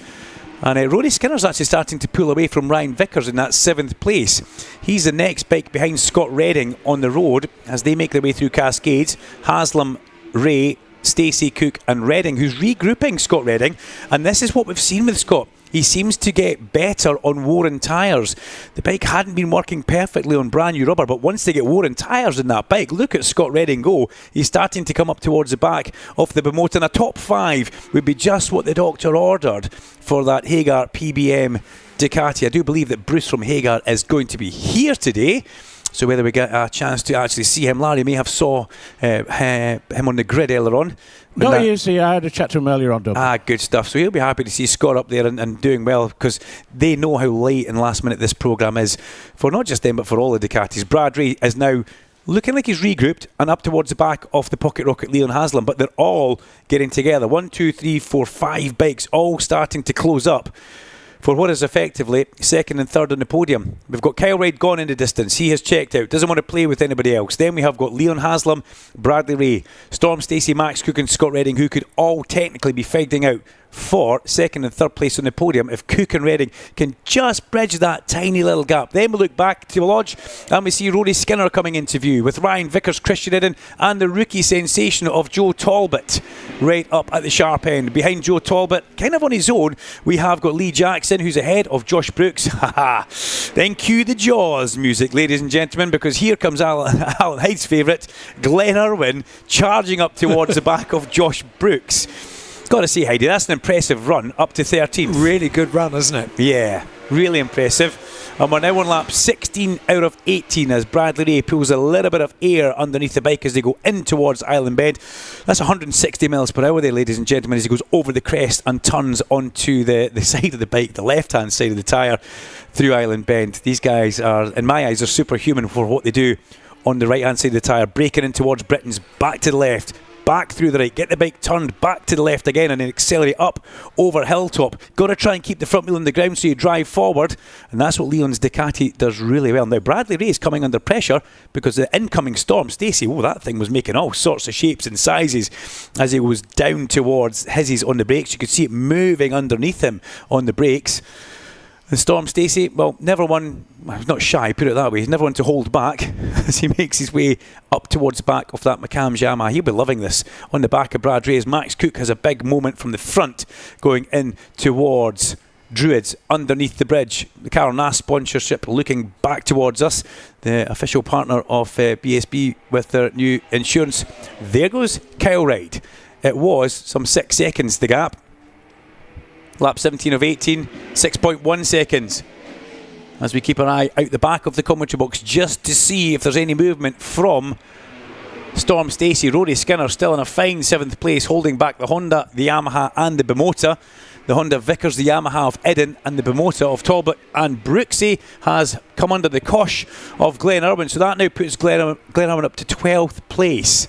Speaker 2: and Rory Skinner's actually starting to pull away from Ryan Vickers in that 7th place. He's the next bike behind Scott Redding on the road as they make their way through Cascades. Haslam, Ray, Stacey, Cook and Redding, who's regrouping Scott Redding, and this is what we've seen with Scott. He seems to get better on worn tyres. The bike hadn't been working perfectly on brand new rubber, but once they get worn tyres in that bike, look at Scott Redding go. He's starting to come up towards the back of the Bimota, and a top 5 would be just what the doctor ordered for that Hagar PBM Ducati. I do believe that Bruce from Hagar is going to be here today. So whether we get a chance to actually see him, Larry may have saw him on the grid earlier on.
Speaker 3: No, he is. I had a chat to him earlier on, Doug.
Speaker 2: Good stuff. So he'll be happy to see Scott up there and doing well, because they know how late and last minute this programme is for not just them but for all the Ducatis. Brad Ray is now looking like he's regrouped and up towards the back of the Pocket Rocket Leon Haslam, but they're all getting together. 1, 2, 3, 4, 5 bikes all starting to close up for what is effectively 2nd and 3rd on the podium. We've got Kyle Reid gone in the distance. He has checked out, doesn't want to play with anybody else. Then we have got Leon Haslam, Bradley Ray, Storm Stacey, Max Cook and Scott Redding, who could all technically be fighting out for second and third place on the podium if Cook and Redding can just bridge that tiny little gap. Then we look back to the lodge and we see Rory Skinner coming into view with Ryan Vickers, Christian Eden and the rookie sensation of Joe Talbot right up at the sharp end. Behind Joe Talbot, kind of on his own, we have got Lee Jackson, who's ahead of Josh Brooks. Then cue the Jaws music, ladies and gentlemen, because here comes Alan Hyde's favourite, Glenn Irwin, charging up towards the back of Josh Brooks. Got to say, Heidi, that's an impressive run up to 13th.
Speaker 1: Really good run, isn't it?
Speaker 2: Yeah, really impressive. And we're now on lap 16 out of 18 as Bradley Ray pulls a little bit of air underneath the bike as they go in towards Island Bend. That's 160 miles per hour there, ladies and gentlemen, as he goes over the crest and turns onto the side of the bike, the left-hand side of the tyre, through Island Bend. These guys are, in my eyes, are superhuman for what they do on the right-hand side of the tyre, braking in towards Britain's, back to the left, back through the right, get the bike turned back to the left again and then accelerate up over Hilltop. Got to try and keep the front wheel on the ground so you drive forward, and that's what Leon's Ducati does really well. Now Bradley Ray is coming under pressure because the incoming Storm Stacey, that thing was making all sorts of shapes and sizes as he was down towards his on the brakes. You could see it moving underneath him on the brakes. And Storm Stacey, never one, he's not shy, put it that way, he's never one to hold back as he makes his way up towards the back of that McCann's Yamaha. He'll be loving this on the back of Brad Ray as Max Cook has a big moment from the front going in towards Druids underneath the bridge. The Carol Nass sponsorship looking back towards us, the official partner of BSB with their new insurance. There goes Kyle Reid. It was some 6 seconds the gap. Lap 17 of 18, 6.1 seconds. As we keep an eye out the back of the commentary box just to see if there's any movement from Storm Stacey. Rory Skinner still in a fine 7th place, holding back the Honda, the Yamaha and the Bimota. The Honda Vickers, the Yamaha of Eden and the Bimota of Talbot. And Brooksy has come under the cosh of Glenn Irwin. So that now puts Glenn Irwin up to 12th place,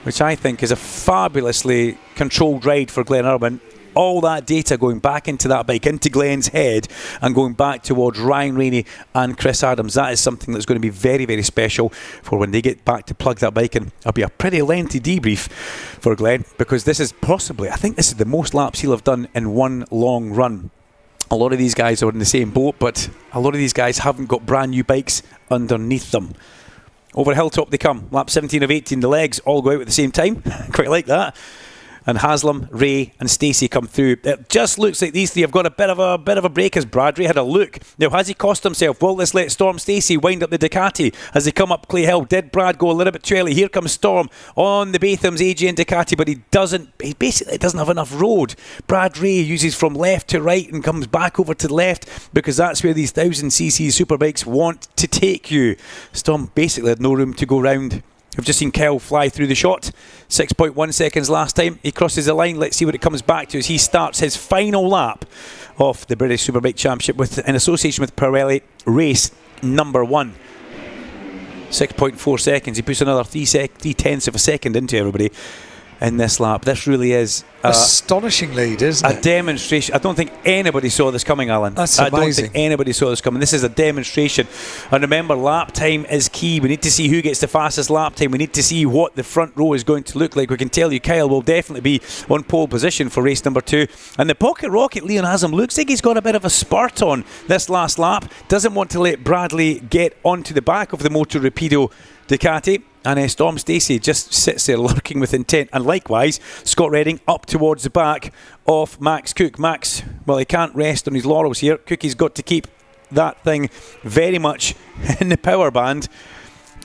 Speaker 2: which I think is a fabulously controlled ride for Glenn Irwin. All that data going back into that bike, into Glenn's head, and going back towards Ryan Rainey and Chris Adams. That is something that's going to be very, very special for when they get back to plug that bike in. It'll be a pretty lengthy debrief for Glenn, because this is possibly, I think this is the most laps he'll have done in one long run. A lot of these guys are in the same boat, but a lot of these guys haven't got brand new bikes underneath them. Over Hilltop they come. Lap 17 of 18, the legs all go out at the same time. Quite like that. And Haslam, Ray and Stacey come through. It just looks like these three have got a bit of a break as Brad Ray had a look. Now, has he cost himself? Well, let's let Storm Stacey wind up the Ducati as they come up Clay Hill. Did Brad go a little bit too early? Here comes Storm on the Batham's AGN Ducati, but he basically doesn't have enough road. Brad Ray uses from left to right and comes back over to the left because that's where these 1000cc superbikes want to take you. Storm basically had no room to go round. We've just seen Kyle fly through the shot. 6.1 seconds last time. He crosses the line. Let's see what it comes back to as he starts his final lap of the British Superbike Championship in association with Pirelli, race number 1. 6.4 seconds. He puts another 3/10 of a second into everybody in this lap. This really is
Speaker 1: astonishing lead, isn't it?
Speaker 2: A demonstration. I don't think anybody saw this coming, Alan.
Speaker 1: That's
Speaker 2: amazing.
Speaker 1: I
Speaker 2: don't think anybody saw this coming. This is a demonstration. And remember, lap time is key. We need to see who gets the fastest lap time. We need to see what the front row is going to look like. We can tell you Kyle will definitely be on pole position for race number 2. And the Pocket Rocket, Leon Haslam, looks like he's got a bit of a spurt on this last lap. Doesn't want to let Bradley get onto the back of the Moto Rapido Ducati. And Storm Stacey just sits there lurking with intent. And likewise, Scott Redding up towards the back of Max Cook. Max, well, he can't rest on his laurels here. Cookie's got to keep that thing very much in the power band.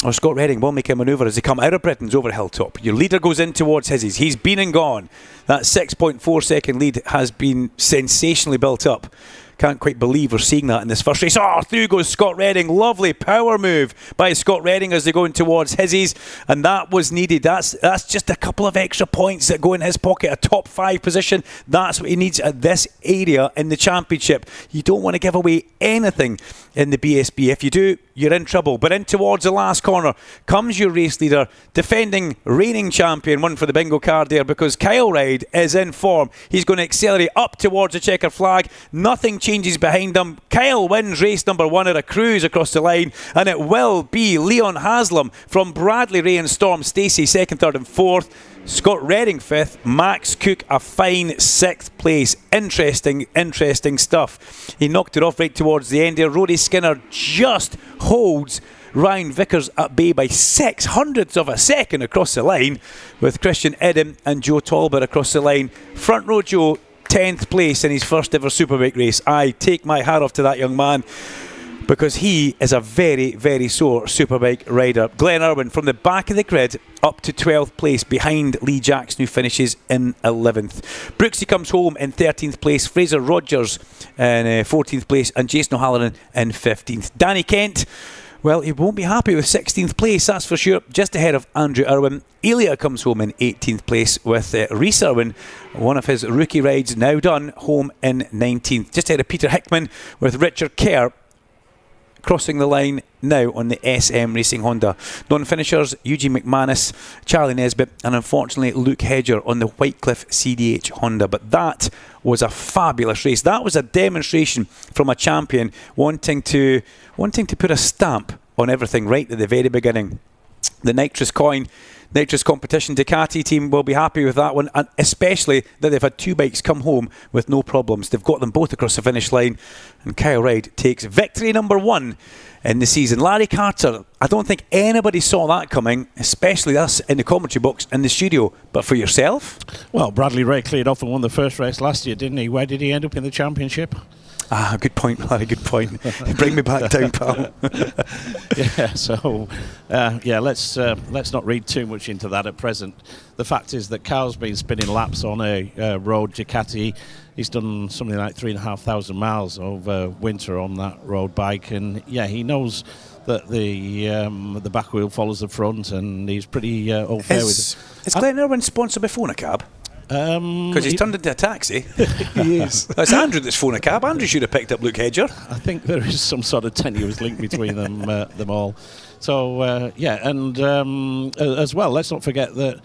Speaker 2: Or Scott Redding will make a manoeuvre as they come out of Britain's over Hilltop. Your leader goes in towards his. He's been and gone. That 6.4 second lead has been sensationally built up. Can't quite believe we're seeing that in this first race. Oh, through goes Scott Redding. Lovely power move by Scott Redding as they go in towards his. And that was needed. That's just a couple of extra points that go in his pocket. A top 5 position. That's what he needs at this area in the championship. You don't want to give away anything in the BSB. If you do, you're in trouble. But in towards the last corner comes your race leader, defending reigning champion, one for the bingo card there, because Kyle Reid is in form. He's going to accelerate up towards the checker flag. Nothing changes changes behind them. Kyle wins race number 1 at a cruise across the line, and it will be Leon Haslam from Bradley Ray and Storm Stacey 2nd, 3rd and 4th. Scott Redding 5th, Max Cook a fine 6th place. Interesting stuff. He knocked it off right towards the end there. Rory Skinner just holds Ryan Vickers at bay by 600ths of a second across the line, with Christian Edem and Joe Talbot across the line. Front row Joe, 10th place in his first ever Superbike race. I take my hat off to that young man, because he is a very, very sore Superbike rider. Glenn Irwin from the back of the grid up to 12th place behind Lee Jackson, who finishes in 11th. Brooksy comes home in 13th place. Fraser Rogers in 14th place, and Jason O'Halloran in 15th. Danny Kent, well, he won't be happy with 16th place, that's for sure, just ahead of Andrew Irwin. Elia comes home in 18th place, with Rhys Irwin, one of his rookie rides now done, home in 19th. Just ahead of Peter Hickman, with Richard Kerr crossing the line now on the SM Racing Honda. Non-finishers, Eugene McManus, Charlie Nesbitt, and unfortunately Luke Hedger on the Whitecliff CDH Honda. But that was a fabulous race. That was a demonstration from a champion wanting to put a stamp on everything right at the very beginning. The nitrous competition Ducati team will be happy with that one, and especially that they've had 2 bikes come home with no problems. They've got them both across the finish line, and Kyle Ryde takes victory number 1 in the season. Larry Carter, I don't think anybody saw that coming, especially us in the commentary box in the studio. But for yourself?
Speaker 3: Well, Bradley Ray cleared off and won the first race last year, didn't he? Where did he end up in the championship?
Speaker 2: Good point, Larry, good point. Bring me back down, pal.
Speaker 3: Let's not read too much into that at present. The fact is that Kyle's been spinning laps on a road Ducati. He's done something like 3,500 miles over winter on that road bike, and he knows that the back wheel follows the front, and he's pretty au fait with it.
Speaker 2: Is Glenn Irwin sponsored by Phone a Cab? Because he's turned into a taxi.
Speaker 3: He is.
Speaker 2: It's Andrew that's phoned a cab. Andrew should have picked up Luke Hedger.
Speaker 3: I think there is some sort of tenuous link between them all. So, as well, let's not forget that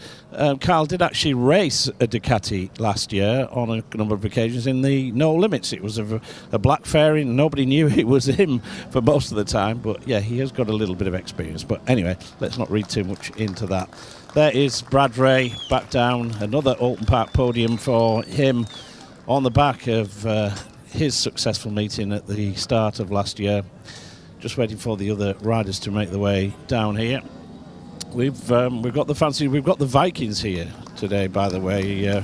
Speaker 3: Kyle did actually race a Ducati last year on a number of occasions in the No Limits. It was a black fairing. Nobody knew it was him for most of the time. But, he has got a little bit of experience. But anyway, let's not read too much into that. There is Brad Ray back down. Another Oldton Park podium for him on the back of his successful meeting at the start of last year. Just waiting for the other riders to make their way down here. We've got the Vikings here today, by the way.
Speaker 1: I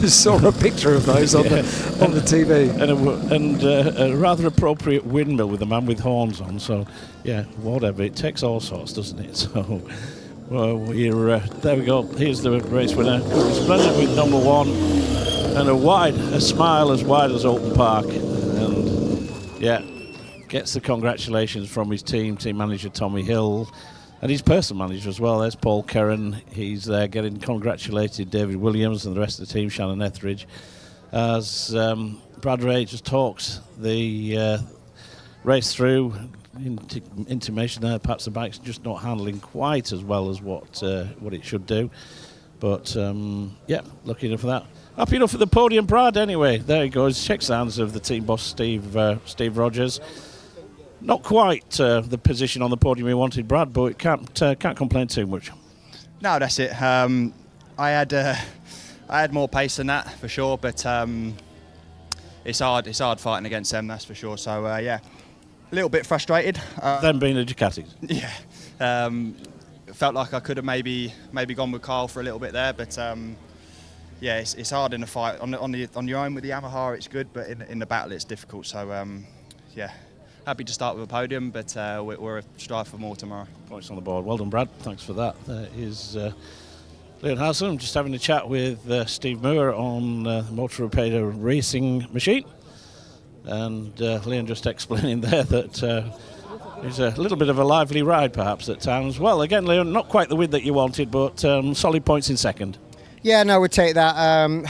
Speaker 1: saw a picture of those on the TV,
Speaker 3: and a rather appropriate windmill with a man with horns on. So whatever, it takes all sorts, doesn't it? So there we go. Here's the race winner, Splendid, with number 1, and a smile as wide as Oldton Park, and gets the congratulations from his team manager Tommy Hill, and his personal manager as well. There's Paul Curran. He's there getting congratulated. David Williams and the rest of the team, Shannon Etheridge, as Brad Ray just talks the race through. Intimation there, perhaps the bike's just not handling quite as well as what it should do. But lucky enough for that. Happy enough for the podium, Brad. Anyway, there he goes. Shakes hands of the team boss, Steve Rogers. Not quite the position on the podium he wanted, Brad, but can't complain too much.
Speaker 8: No, that's it. I had more pace than that for sure, but it's hard fighting against them, that's for sure. So a little bit frustrated.
Speaker 3: Them being the Ducatis.
Speaker 8: Yeah. Felt like I could have maybe gone with Kyle for a little bit there, but it's hard in a fight. On your own with the Yamaha, it's good, but in the battle, it's difficult. So happy to start with a podium, but we're strive for more tomorrow.
Speaker 3: Points on the board. Well done, Brad. Thanks for that. There is Leon Haslam just having a chat with Steve Moore on the Moto Repair racing machine, and Leon just explaining there that it's a little bit of a lively ride perhaps at times. Well, again, Leon, not quite the win that you wanted, but solid points in second.
Speaker 9: Yeah, no, we'd take that.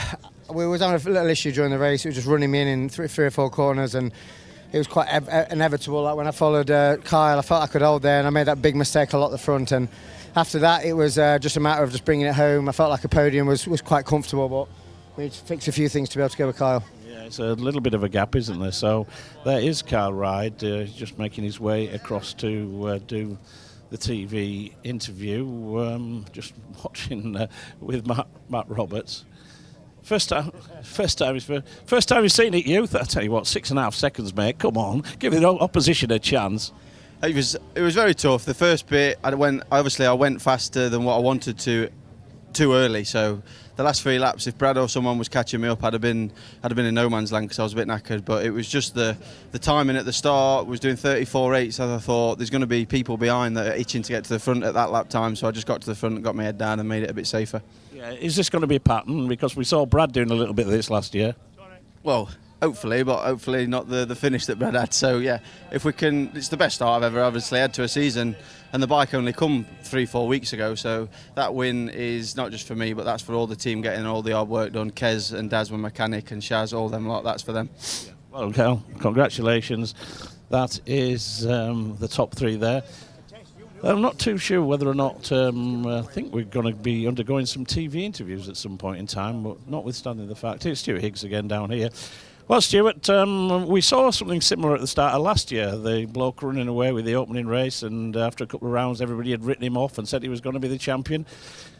Speaker 9: We was having a little issue during the race. It was just running me in three or four corners, and it was quite inevitable. Like when I followed Kyle, I felt I could hold there, and I made that big mistake a lot at the front. And after that, it was just a matter of just bringing it home. I felt like a podium was quite comfortable, but We need to fix a few things to be able to go with Kyle.
Speaker 3: Yeah, it's a little bit of a gap, isn't there? So there is Kyle Ride, just making his way across to do the TV interview. Just watching with Matt Roberts. First time he's seen it, youth. I tell you what, 6.5 seconds, mate. Come on, give the opposition a chance.
Speaker 5: It was very tough. The first bit, I went faster than what I wanted to, too early. So the last 3 laps, if Brad or someone was catching me up, I'd have been in no man's land because I was a bit knackered. But it was just the timing at the start. Was doing 34.8, so I thought there's going to be people behind that are itching to get to the front at that lap time. So I just got to the front and got my head down and made it a bit safer.
Speaker 3: Yeah, is this going to be a pattern? Because we saw Brad doing a little bit of this last year.
Speaker 5: Well, hopefully, but hopefully not the finish that Brad had. So yeah, if we can, it's the best start I've ever obviously had to a season, and the bike only come 3-4 weeks ago. So that win is not just for me, but that's for all the team getting all the hard work done. Kez and Daz were mechanic, and Shaz, all them lot. That's for them.
Speaker 3: Yeah. Well, Cal, congratulations. That is the top 3 there. I'm not too sure whether or not I think we're going to be undergoing some TV interviews at some point in time, but notwithstanding the fact, it's Stuart Higgs again down here. Well, Stuart, we saw something similar at the start of last year. The bloke running away with the opening race, and after a couple of rounds, everybody had written him off and said he was going to be the champion.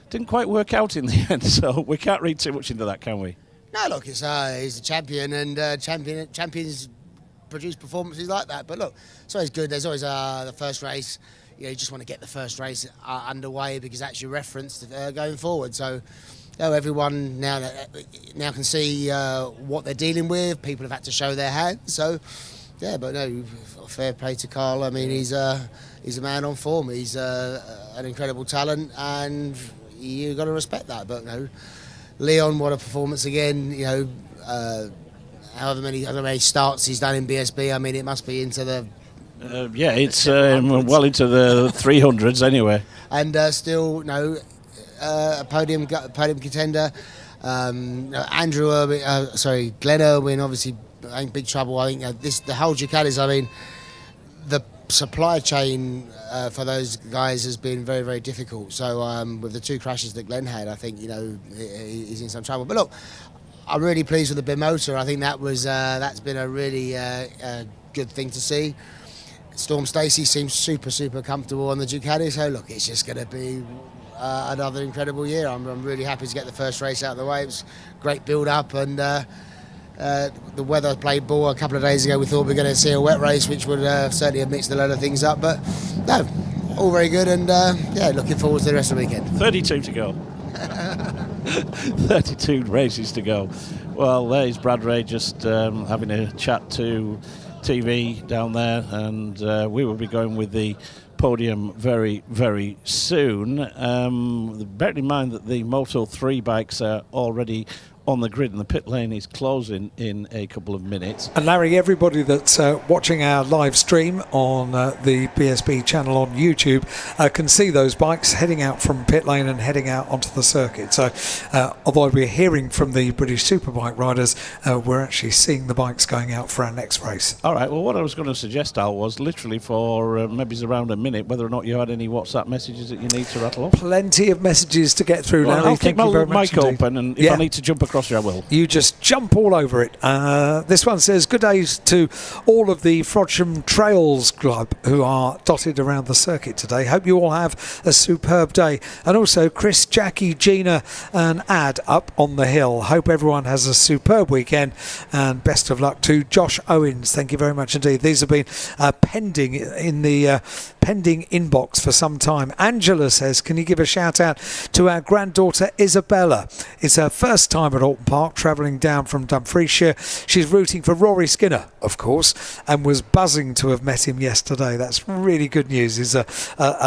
Speaker 3: Didn't quite work out in the end, so we can't read too much into that, can we?
Speaker 20: No, look, he's a champion, and champions produce performances like that. But look, it's always good. There's always the first race. You just want to get the first race underway because that's your reference going forward. So everyone now can see what they're dealing with. People have had to show their hand. So, yeah, but no, fair play to Carl. I mean, he's a man on form. He's an incredible talent, and you've got to respect that. But no, Leon, what a performance again. However many starts he's done in BSB. I mean, it must be into the
Speaker 3: it's well into the 300s anyway.
Speaker 20: And still, a podium contender. Glenn Irwin, obviously, in big trouble. I think the whole Ducatis. I mean, the supply chain for those guys has been very, very difficult. So with the 2 crashes that Glenn had, I think he's in some trouble. But look, I'm really pleased with the Moto. I think that's been a really good thing to see. Storm Stacey seems super, super comfortable on the Ducati, so look, it's just going to be another incredible year. I'm really happy to get the first race out of the way. It was great build-up, and the weather played ball a couple of days ago. We thought we were going to see a wet race, which would certainly have mixed a load of things up, but no, all very good, and looking forward to the rest of the weekend.
Speaker 3: 32 to go. 32 races to go. Well, there's Brad Ray just having a chat to TV down there, and we will be going with the podium very, very soon. Bearing in mind that the Moto 3 bikes are already on the grid and the pit lane is closing in a couple of minutes.
Speaker 1: And Larry, everybody that's watching our live stream on the BSB channel on YouTube can see those bikes heading out from pit lane and heading out onto the circuit. So although we're hearing from the British Superbike riders, we're actually seeing the bikes going out for our next race.
Speaker 3: All right, well, what I was going to suggest, Al, was literally for maybe around a minute, whether or not you had any WhatsApp messages that you need to rattle off.
Speaker 1: Plenty of messages to get through, Larry.
Speaker 3: I'll keep my mic
Speaker 1: indeed.
Speaker 3: open, and if I need to jump across you, I will.
Speaker 1: You just jump all over it. This one says, good day to all of the Frodsham Trails Club who are dotted around the circuit today. Hope you all have a superb day. And also Chris, Jackie, Gina and Ad up on the hill. Hope everyone has a superb weekend, and best of luck to Josh Owens. Thank you very much indeed. These have been pending in the pending inbox for some time. Angela says, can you give a shout out to our granddaughter Isabella? It's her first time at Oldton Park, travelling down from Dumfriesshire. She's rooting for Rory Skinner, of course, and was buzzing to have met him yesterday. That's really good news. He's a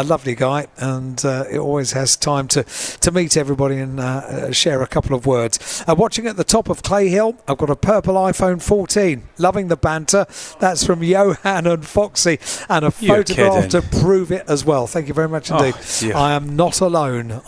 Speaker 1: lovely guy, and he always has time to meet everybody and share a couple of words. Watching at the top of Clay Hill, I've got a purple iPhone 14. Loving the banter. That's from Johan and Foxy, and a photograph to prove it as well. Thank you very much indeed.
Speaker 2: Yeah.
Speaker 1: I am not alone.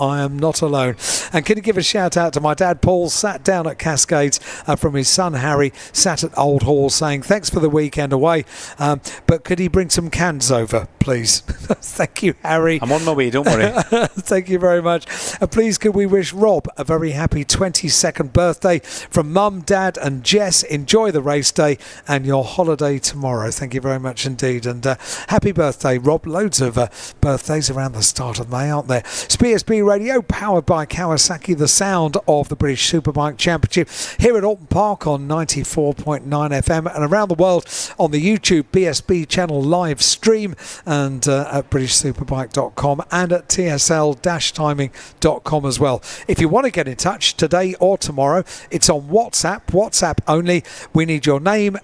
Speaker 1: And can you give a shout out to my dad Paul, sat down at Cascades, from his son Harry, sat at Old Hall, saying thanks for the weekend away, but could he bring some cans over, please? Thank you, Harry.
Speaker 2: I'm on my way, don't worry.
Speaker 1: Thank you very much. Please could we wish Rob a very happy 22nd birthday from Mum, Dad and Jess. Enjoy the race day and your holiday tomorrow. Thank you very much indeed, and happy birthday, Rob. Loads of birthdays around the start of May, aren't there? It's BSB Radio, powered by Kawasaki, the sound of the British Superbike Championship, here at Oldton Park on 94.9 FM and around the world on the YouTube BSB channel live stream, and at BritishSuperbike.com and at TSL-timing.com as well. If you want to get in touch today or tomorrow, it's on WhatsApp only. We need your name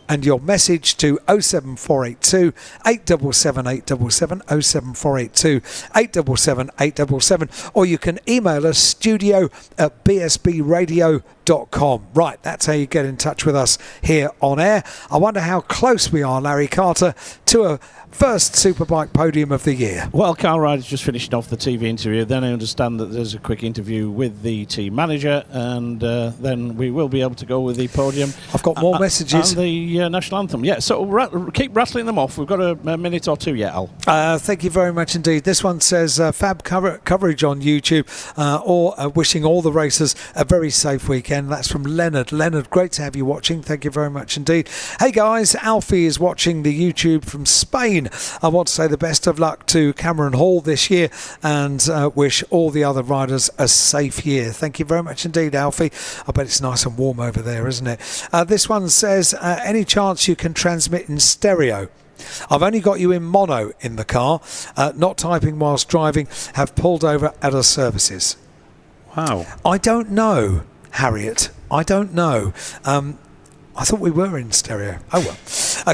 Speaker 1: and your message to 07482 877 877, 07482 877 877, or you can email us studio@bsbradio.com. Right, that's how you get in touch with us here on air. I wonder how close we are, Larry Carter, to a first Superbike podium of the year.
Speaker 3: Well, Carl Ryder's just finishing off the TV interview. Then I understand that there's a quick interview with the team manager, and then we will be able to go with the podium.
Speaker 1: I've got more messages.
Speaker 3: And the national anthem. Yeah, so keep rattling them off. We've got a minute or two yet, Al.
Speaker 1: Thank you very much indeed. This one says fab coverage on YouTube, or wishing all the racers a very safe weekend. That's from Leonard. Leonard, great to have you watching. Thank you very much indeed. Hey guys, Alfie is watching the YouTube from Spain. I want to say the best of luck to Cameron Hall this year, and wish all the other riders a safe year. Thank you very much indeed, Alfie. I bet it's nice and warm over there, isn't it? This one says, any chance you can transmit in stereo? I've only got you in mono in the car, not typing whilst driving, have pulled over at our services.
Speaker 2: Wow.
Speaker 1: I don't know, Harriet. I don't know. I thought we were in stereo. Oh well.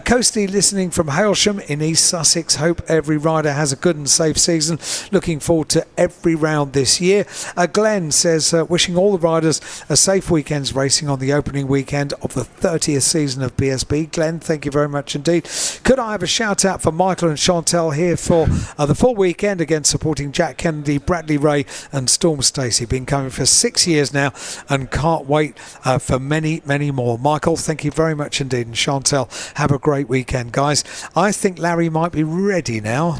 Speaker 1: Coastie listening from Hailsham in East Sussex. Hope every rider has a good and safe season. Looking forward to every round this year. Glenn says, wishing all the riders a safe weekend's racing on the opening weekend of the 30th season of BSB. Glenn, thank you very much indeed. Could I have a shout out for Michael and Chantel here for the full weekend, again supporting Jack Kennedy, Bradley Ray and Storm Stacey. Been coming for 6 years now and can't wait for many, many more. Michael, thank you very much indeed. And Chantel, have a great weekend, guys. I think Larry might be ready now.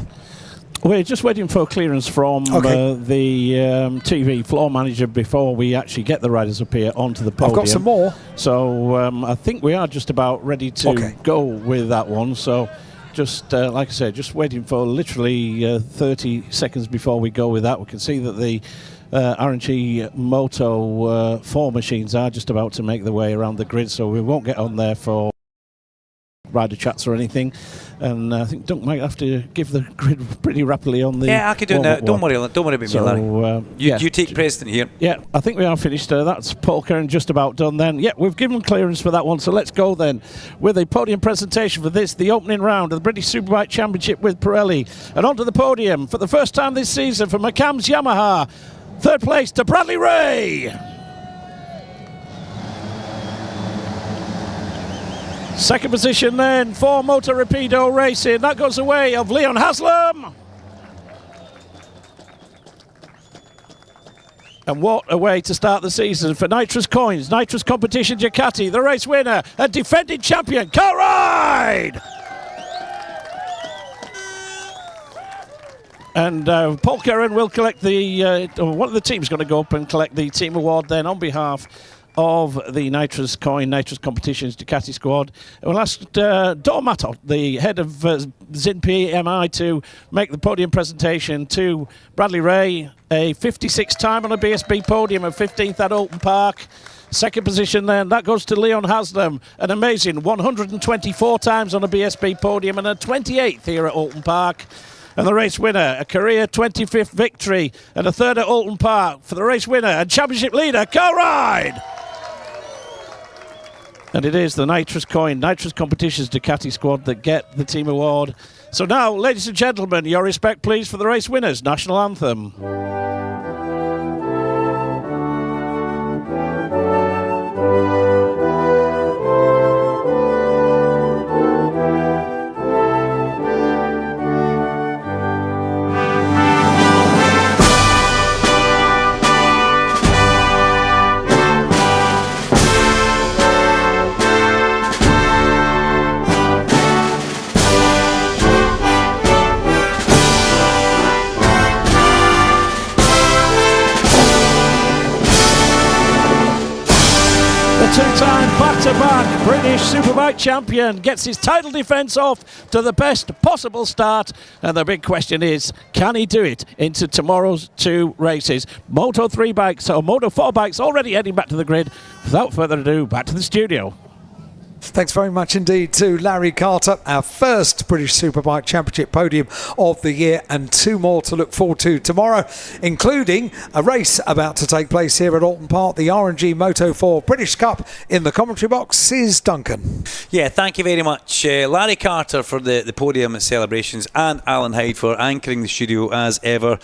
Speaker 3: We're just waiting for clearance from the TV floor manager before we actually get the riders up here onto the podium.
Speaker 1: I've got some more.
Speaker 3: So I think we are just about ready to go with that one. So just like I said, just waiting for literally 30 seconds before we go with that. We can see that the RNG Moto 4 machines are just about to make their way around the grid, so we won't get on there for rider chats or anything. And I think Dunk might have to give the grid pretty rapidly on the...
Speaker 2: Yeah, I could do that. Don't worry about me, Larry. You take precedent here.
Speaker 3: Yeah, I think we are finished. That's Paul Curran just about done then. Yeah, we've given clearance for that one, so let's go then with a podium presentation for this, the opening round of the British Superbike Championship with Pirelli. And onto the podium for the first time this season for McCann's Yamaha. Third place to Bradley Ray. Second position then for Moto Rapido Racing. That goes away of Leon Haslam. And what a way to start the season for Nitrous Coins, Nitrous Competition Ducati, the race winner and defending champion, Carl Ride. And Paul Curran will collect the, one of the teams going to go up and collect the team award then on behalf of the Nitrous Coin, Nitrous Competitions Ducati squad. We'll ask Dor Matot, the head of Zin PMI, to make the podium presentation to Bradley Ray, a 56 time on a BSB podium, a 15th at Oldton Park. Second position then, that goes to Leon Haslam, an amazing 124 times on a BSB podium and a 28th here at Oldton Park. And the race winner, a career 25th victory and a third at Oldton Park for the race winner and championship leader, Carl Ride. And it is the Nitrous Coin, Nitrous Competitions Ducati squad that get the team award. So now, ladies and gentlemen, your respect please for the race winners' national anthem. two-time back-to-back British Superbike champion gets his title defence off to the best possible start, and the big question is, can he do it into tomorrow's two races? Moto 3 bikes or Moto 4 bikes already heading back to the grid. Without further ado, back to the studio.
Speaker 1: Thanks very much indeed to Larry Carter, our first British Superbike Championship podium of the year, and two more to look forward to tomorrow, including a race about to take place here at Oldton Park, the R&G Moto 4 British Cup. In the commentary box is Duncan.
Speaker 2: Yeah, thank you very much, Larry Carter, for the podium celebrations, and Alan Hyde for anchoring the studio as ever.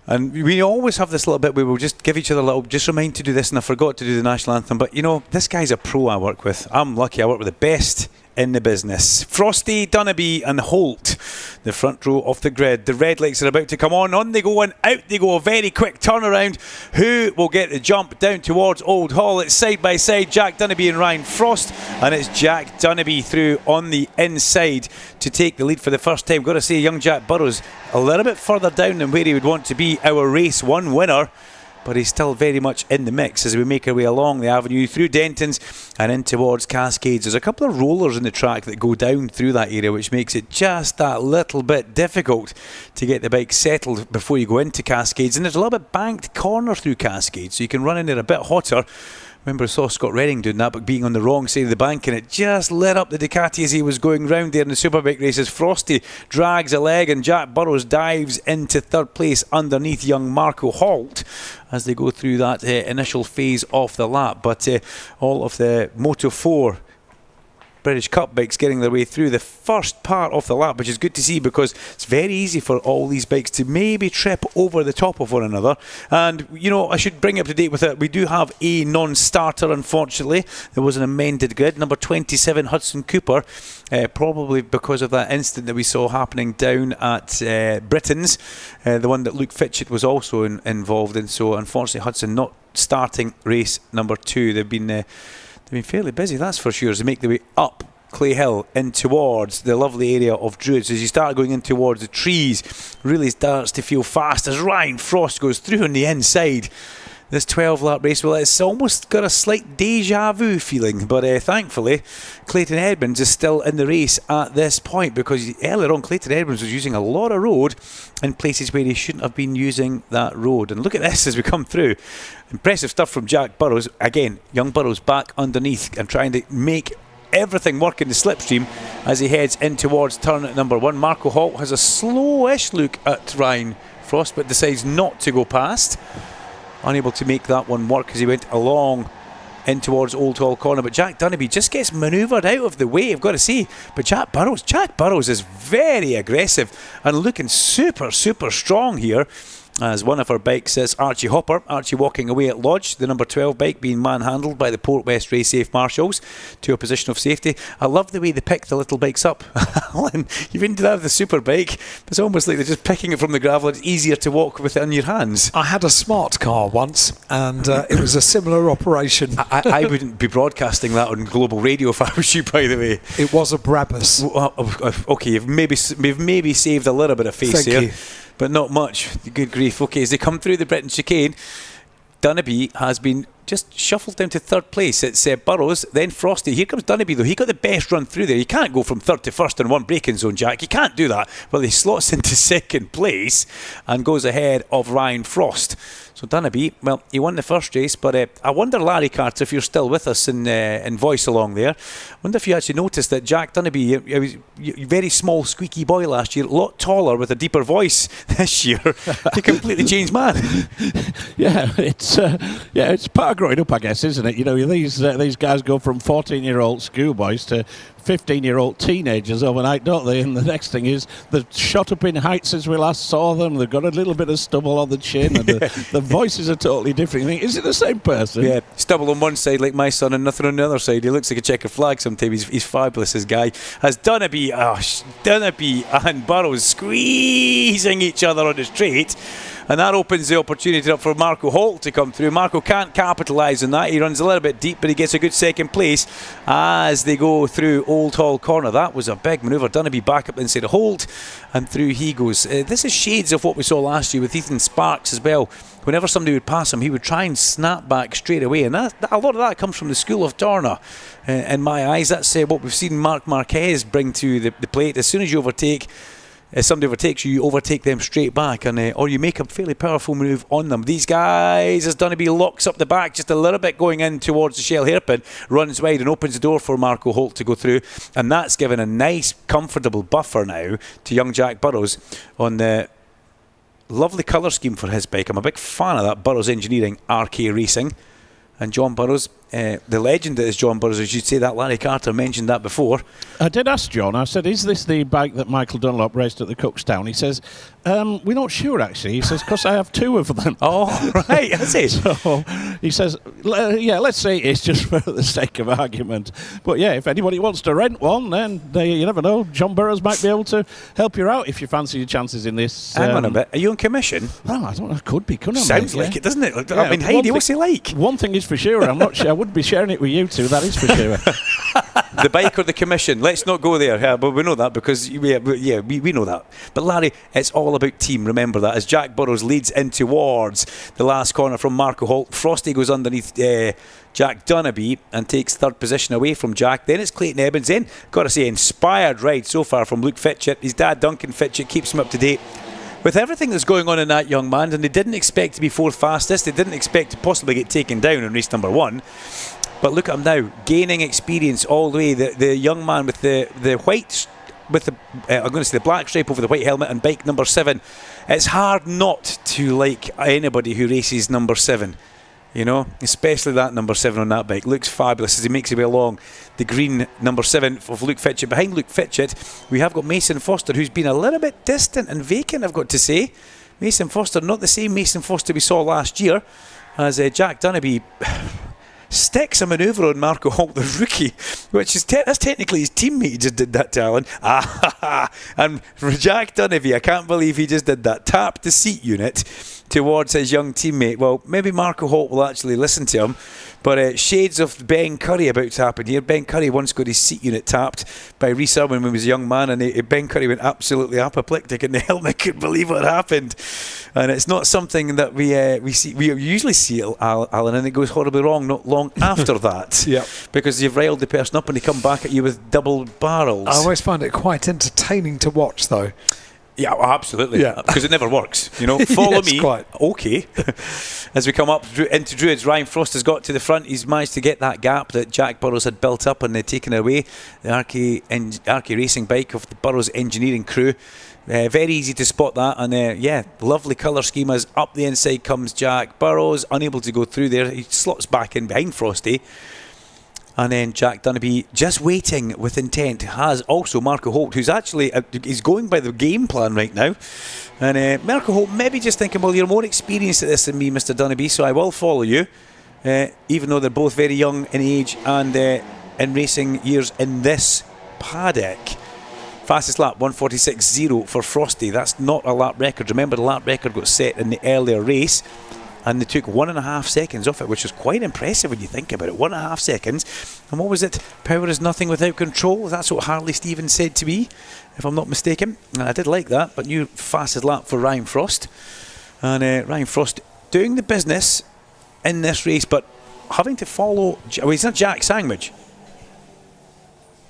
Speaker 2: And we always have this little bit where we'll just give each other a little, just remind to do this, and I forgot to do the national anthem. But you know, this guy's a pro I work with. I'm lucky I work with the best in the business. Frosty, Dunnaby and Holt, the front row of the grid. The red lights are about to come on they go and out they go. A very quick turnaround. Who will get the jump down towards Old Hall? It's side by side, Jack Dunnaby and Ryan Frost, and it's Jack Dunnaby through on the inside to take the lead for the first time. Got to say, young Jack Burrows a little bit further down than where he would want to be, our race one winner, but he's still very much in the mix as we make our way along the avenue through Denton's and in towards Cascades. There's a couple of rollers in the track that go down through that area, which makes it just that little bit difficult to get the bike settled before you go into Cascades. And there's a little bit banked corner through Cascades, so you can run in there a bit hotter. Remember, I saw Scott Redding doing that, but being on the wrong side of the bank, and it just lit up the Ducati as he was going round there in the Superbike races. Frosty drags a leg, and Jack Burrows dives into third place underneath young Marco Holt as they go through that initial phase of the lap. But all of the Moto 4 British Cup bikes getting their way through the first part of the lap, which is good to see, because it's very easy for all these bikes to maybe trip over the top of one another. And you know, I should bring you up to date with it. We do have a non-starter, unfortunately. There was an amended grid, number 27 Hudson Cooper, probably because of that incident that we saw happening down at Britain's, the one that Luke Fitchett was also involved in. So unfortunately, Hudson not starting race number 2. They've been fairly busy, that's for sure, as they make their way up Clay Hill in towards the lovely area of Druids. As you start going in towards the trees, really starts to feel fast as Ryan Frost goes through on the inside. This 12-lap race, well, it's almost got a slight deja vu feeling, but thankfully Clayton Edmonds is still in the race at this point, because earlier on Clayton Edmonds was using a lot of road in places where he shouldn't have been using that road. And look at this as we come through. Impressive stuff from Jack Burrows. Again, young Burrows back underneath and trying to make everything work in the slipstream as he heads in towards turn number 1. Marco Holt has a slowish look at Ryan Frost, but decides not to go past. Unable to make that one work as he went along in towards Old Hall Corner. But Jack Dunnaby just gets manoeuvred out of the way, I've got to say. But Jack Burrows is very aggressive and looking super, super strong here. As one of our bikes is Archie Hopper. Archie walking away at Lodge, the number 12 bike being manhandled by the Port West Race Safe Marshals to a position of safety. I love the way they pick the little bikes up. Alan, you've been to that with the Superbike. It's almost like they're just picking it from the gravel. It's easier to walk with it in your hands.
Speaker 1: I had a smart car once, and it was a similar operation.
Speaker 2: I wouldn't be broadcasting that on global radio if I was you, by the way.
Speaker 1: It was a Brabus.
Speaker 2: Okay, you've maybe saved a little bit of face here. Thank you. But not much. Good grief. Okay, as they come through the Britain chicane, Dunnaby has been just shuffled down to third place. It's Burrows, then Frosty. Here comes Dunnaby, though. He got the best run through there. You can't go from third to first in one braking zone, Jack. You can't do that. Well, he slots into second place and goes ahead of Ryan Frost. So Dunnaby, well, he won the first race, but I wonder, Larry Carter, if you're still with us in voice along there, I wonder if you actually noticed that Jack Dunnaby, he was a very small, squeaky boy last year, a lot taller with a deeper voice this year. He completely changed man.
Speaker 3: It's part of growing up, I guess, isn't it? You know, these guys go from 14-year-old schoolboys to 15-year-old teenagers overnight, don't they? And the next thing is they've shot up in height since we last saw them. They've got a little bit of stubble on the chin, and the voices are totally different. You think, is it the same person?
Speaker 2: Yeah, stubble on one side like my son and nothing on the other side. He looks like a checker flag sometimes. He's fabulous, this guy. As Dunnaby and Burrows squeezing each other on the straight. And that opens the opportunity up for Marco Holt to come through. Marco can't capitalise on that. He runs a little bit deep, but he gets a good second place as they go through Old Hall Corner. That was a big manoeuvre. Dunby back up inside of Holt, and through he goes. This is shades of what we saw last year with Ethan Sparks as well. Whenever somebody would pass him, he would try and snap back straight away, and a lot of that comes from the school of Dorna. In my eyes, that's what we've seen Marc Marquez bring to the plate. As soon as you overtake, if somebody overtakes you, you overtake them straight back, and or you make a fairly powerful move on them. These guys, as Dunby locks up the back just a little bit going in towards the shell hairpin, runs wide and opens the door for Marco Holt to go through, and that's given a nice, comfortable buffer now to young Jack Burrows on the lovely colour scheme for his bike. I'm a big fan of that Burrows Engineering RK Racing. And John Burrows, the legend that is John Burrows, as you'd say, that Larry Carter mentioned that before.
Speaker 3: I did ask John, I said, is this the bike that Michael Dunlop raced at the Cookstown? He says, we're not sure actually. He says, because I have two of them.
Speaker 2: Oh, right, that's it.
Speaker 3: So he says, yeah, let's say it's just for the sake of argument. But yeah, if anybody wants to rent one, then you never know. John Burrows might be able to help you out if you fancy your chances in this.
Speaker 2: Hang on a bit. Are you on commission?
Speaker 3: Well, I don't know. Could be, couldn't I?
Speaker 2: Sounds like it, doesn't it? I mean, Heidi, what's he like?
Speaker 3: One thing is for sure. I'm not sure. I wouldn't be sharing it with you two. That is for sure.
Speaker 2: The bike or the commission? Let's not go there. Yeah, but we know that because we know that. But Larry, it's all about team. Remember that as Jack Burrows leads in towards the last corner from Marco Holt. Frosty goes underneath Jack Dunby and takes third position away from Jack. Then it's Clayton Evans in. Got to say, inspired ride so far from Luke Fitchett. His dad, Duncan Fitchett, keeps him up to date with everything that's going on in that young man, and they didn't expect to be fourth fastest. They didn't expect to possibly get taken down in race number 1. But look at him now, gaining experience all the way. The young man with the white, with the I'm going to say the black stripe over the white helmet and bike number 7. It's hard not to like anybody who races number 7. You know, especially that number 7 on that bike. Looks fabulous as he makes his way along the green number 7 of Luke Fitchett. Behind Luke Fitchett, we have got Mason Foster, who's been a little bit distant and vacant, I've got to say. Mason Foster, not the same Mason Foster we saw last year, as Jack Dunby sticks a manoeuvre on Marco Holt, the rookie, which is that's technically his teammate. He just did that to Alan. And for Jack Dunby, I can't believe he just did that. Tapped the seat unit towards his young teammate. Well, maybe Marco Holt will actually listen to him, but shades of Ben Curry about to happen here. Ben Curry once got his seat unit tapped by Rhys Irwin when he was a young man, and Ben Curry went absolutely apoplectic in the helmet. Couldn't believe what happened. And it's not something that we usually see, Alan, and it goes horribly wrong not long after that.
Speaker 1: Yeah,
Speaker 2: because you've riled the person up and they come back at you with double barrels.
Speaker 1: I always find it quite entertaining to watch, though.
Speaker 2: Yeah, well, absolutely.
Speaker 1: Yeah,
Speaker 2: because it never works. You know, follow
Speaker 1: yes,
Speaker 2: me.
Speaker 1: Quite.
Speaker 2: Okay. As we come up into Druids, Ryan Frost has got to the front. He's managed to get that gap that Jack Burrows had built up, and they're taken away. The RK Racing bike of the Burrows Engineering crew. Very easy to spot that, and lovely colour schemas. Up the inside comes Jack Burrows, unable to go through there. He slots back in behind Frosty. And then Jack Dunby, just waiting with intent, has also Marco Holt, who's actually he's going by the game plan right now. And Marco Holt maybe just thinking, well, you're more experienced at this than me, Mr. Dunby, so I will follow you. Even though they're both very young in age and in racing years in this paddock. Fastest lap, 1:46.0 for Frosty. That's not a lap record. Remember, the lap record got set in the earlier race, and they took 1.5 seconds off it, which is quite impressive when you think about it. 1.5 seconds. And what was it? Power is nothing without control. That's what Harley Stevens said to me, if I'm not mistaken. And I did like that, but new fastest lap for Ryan Frost. And Ryan Frost doing the business in this race, but having to follow... Well, he's not Jack Sandwich.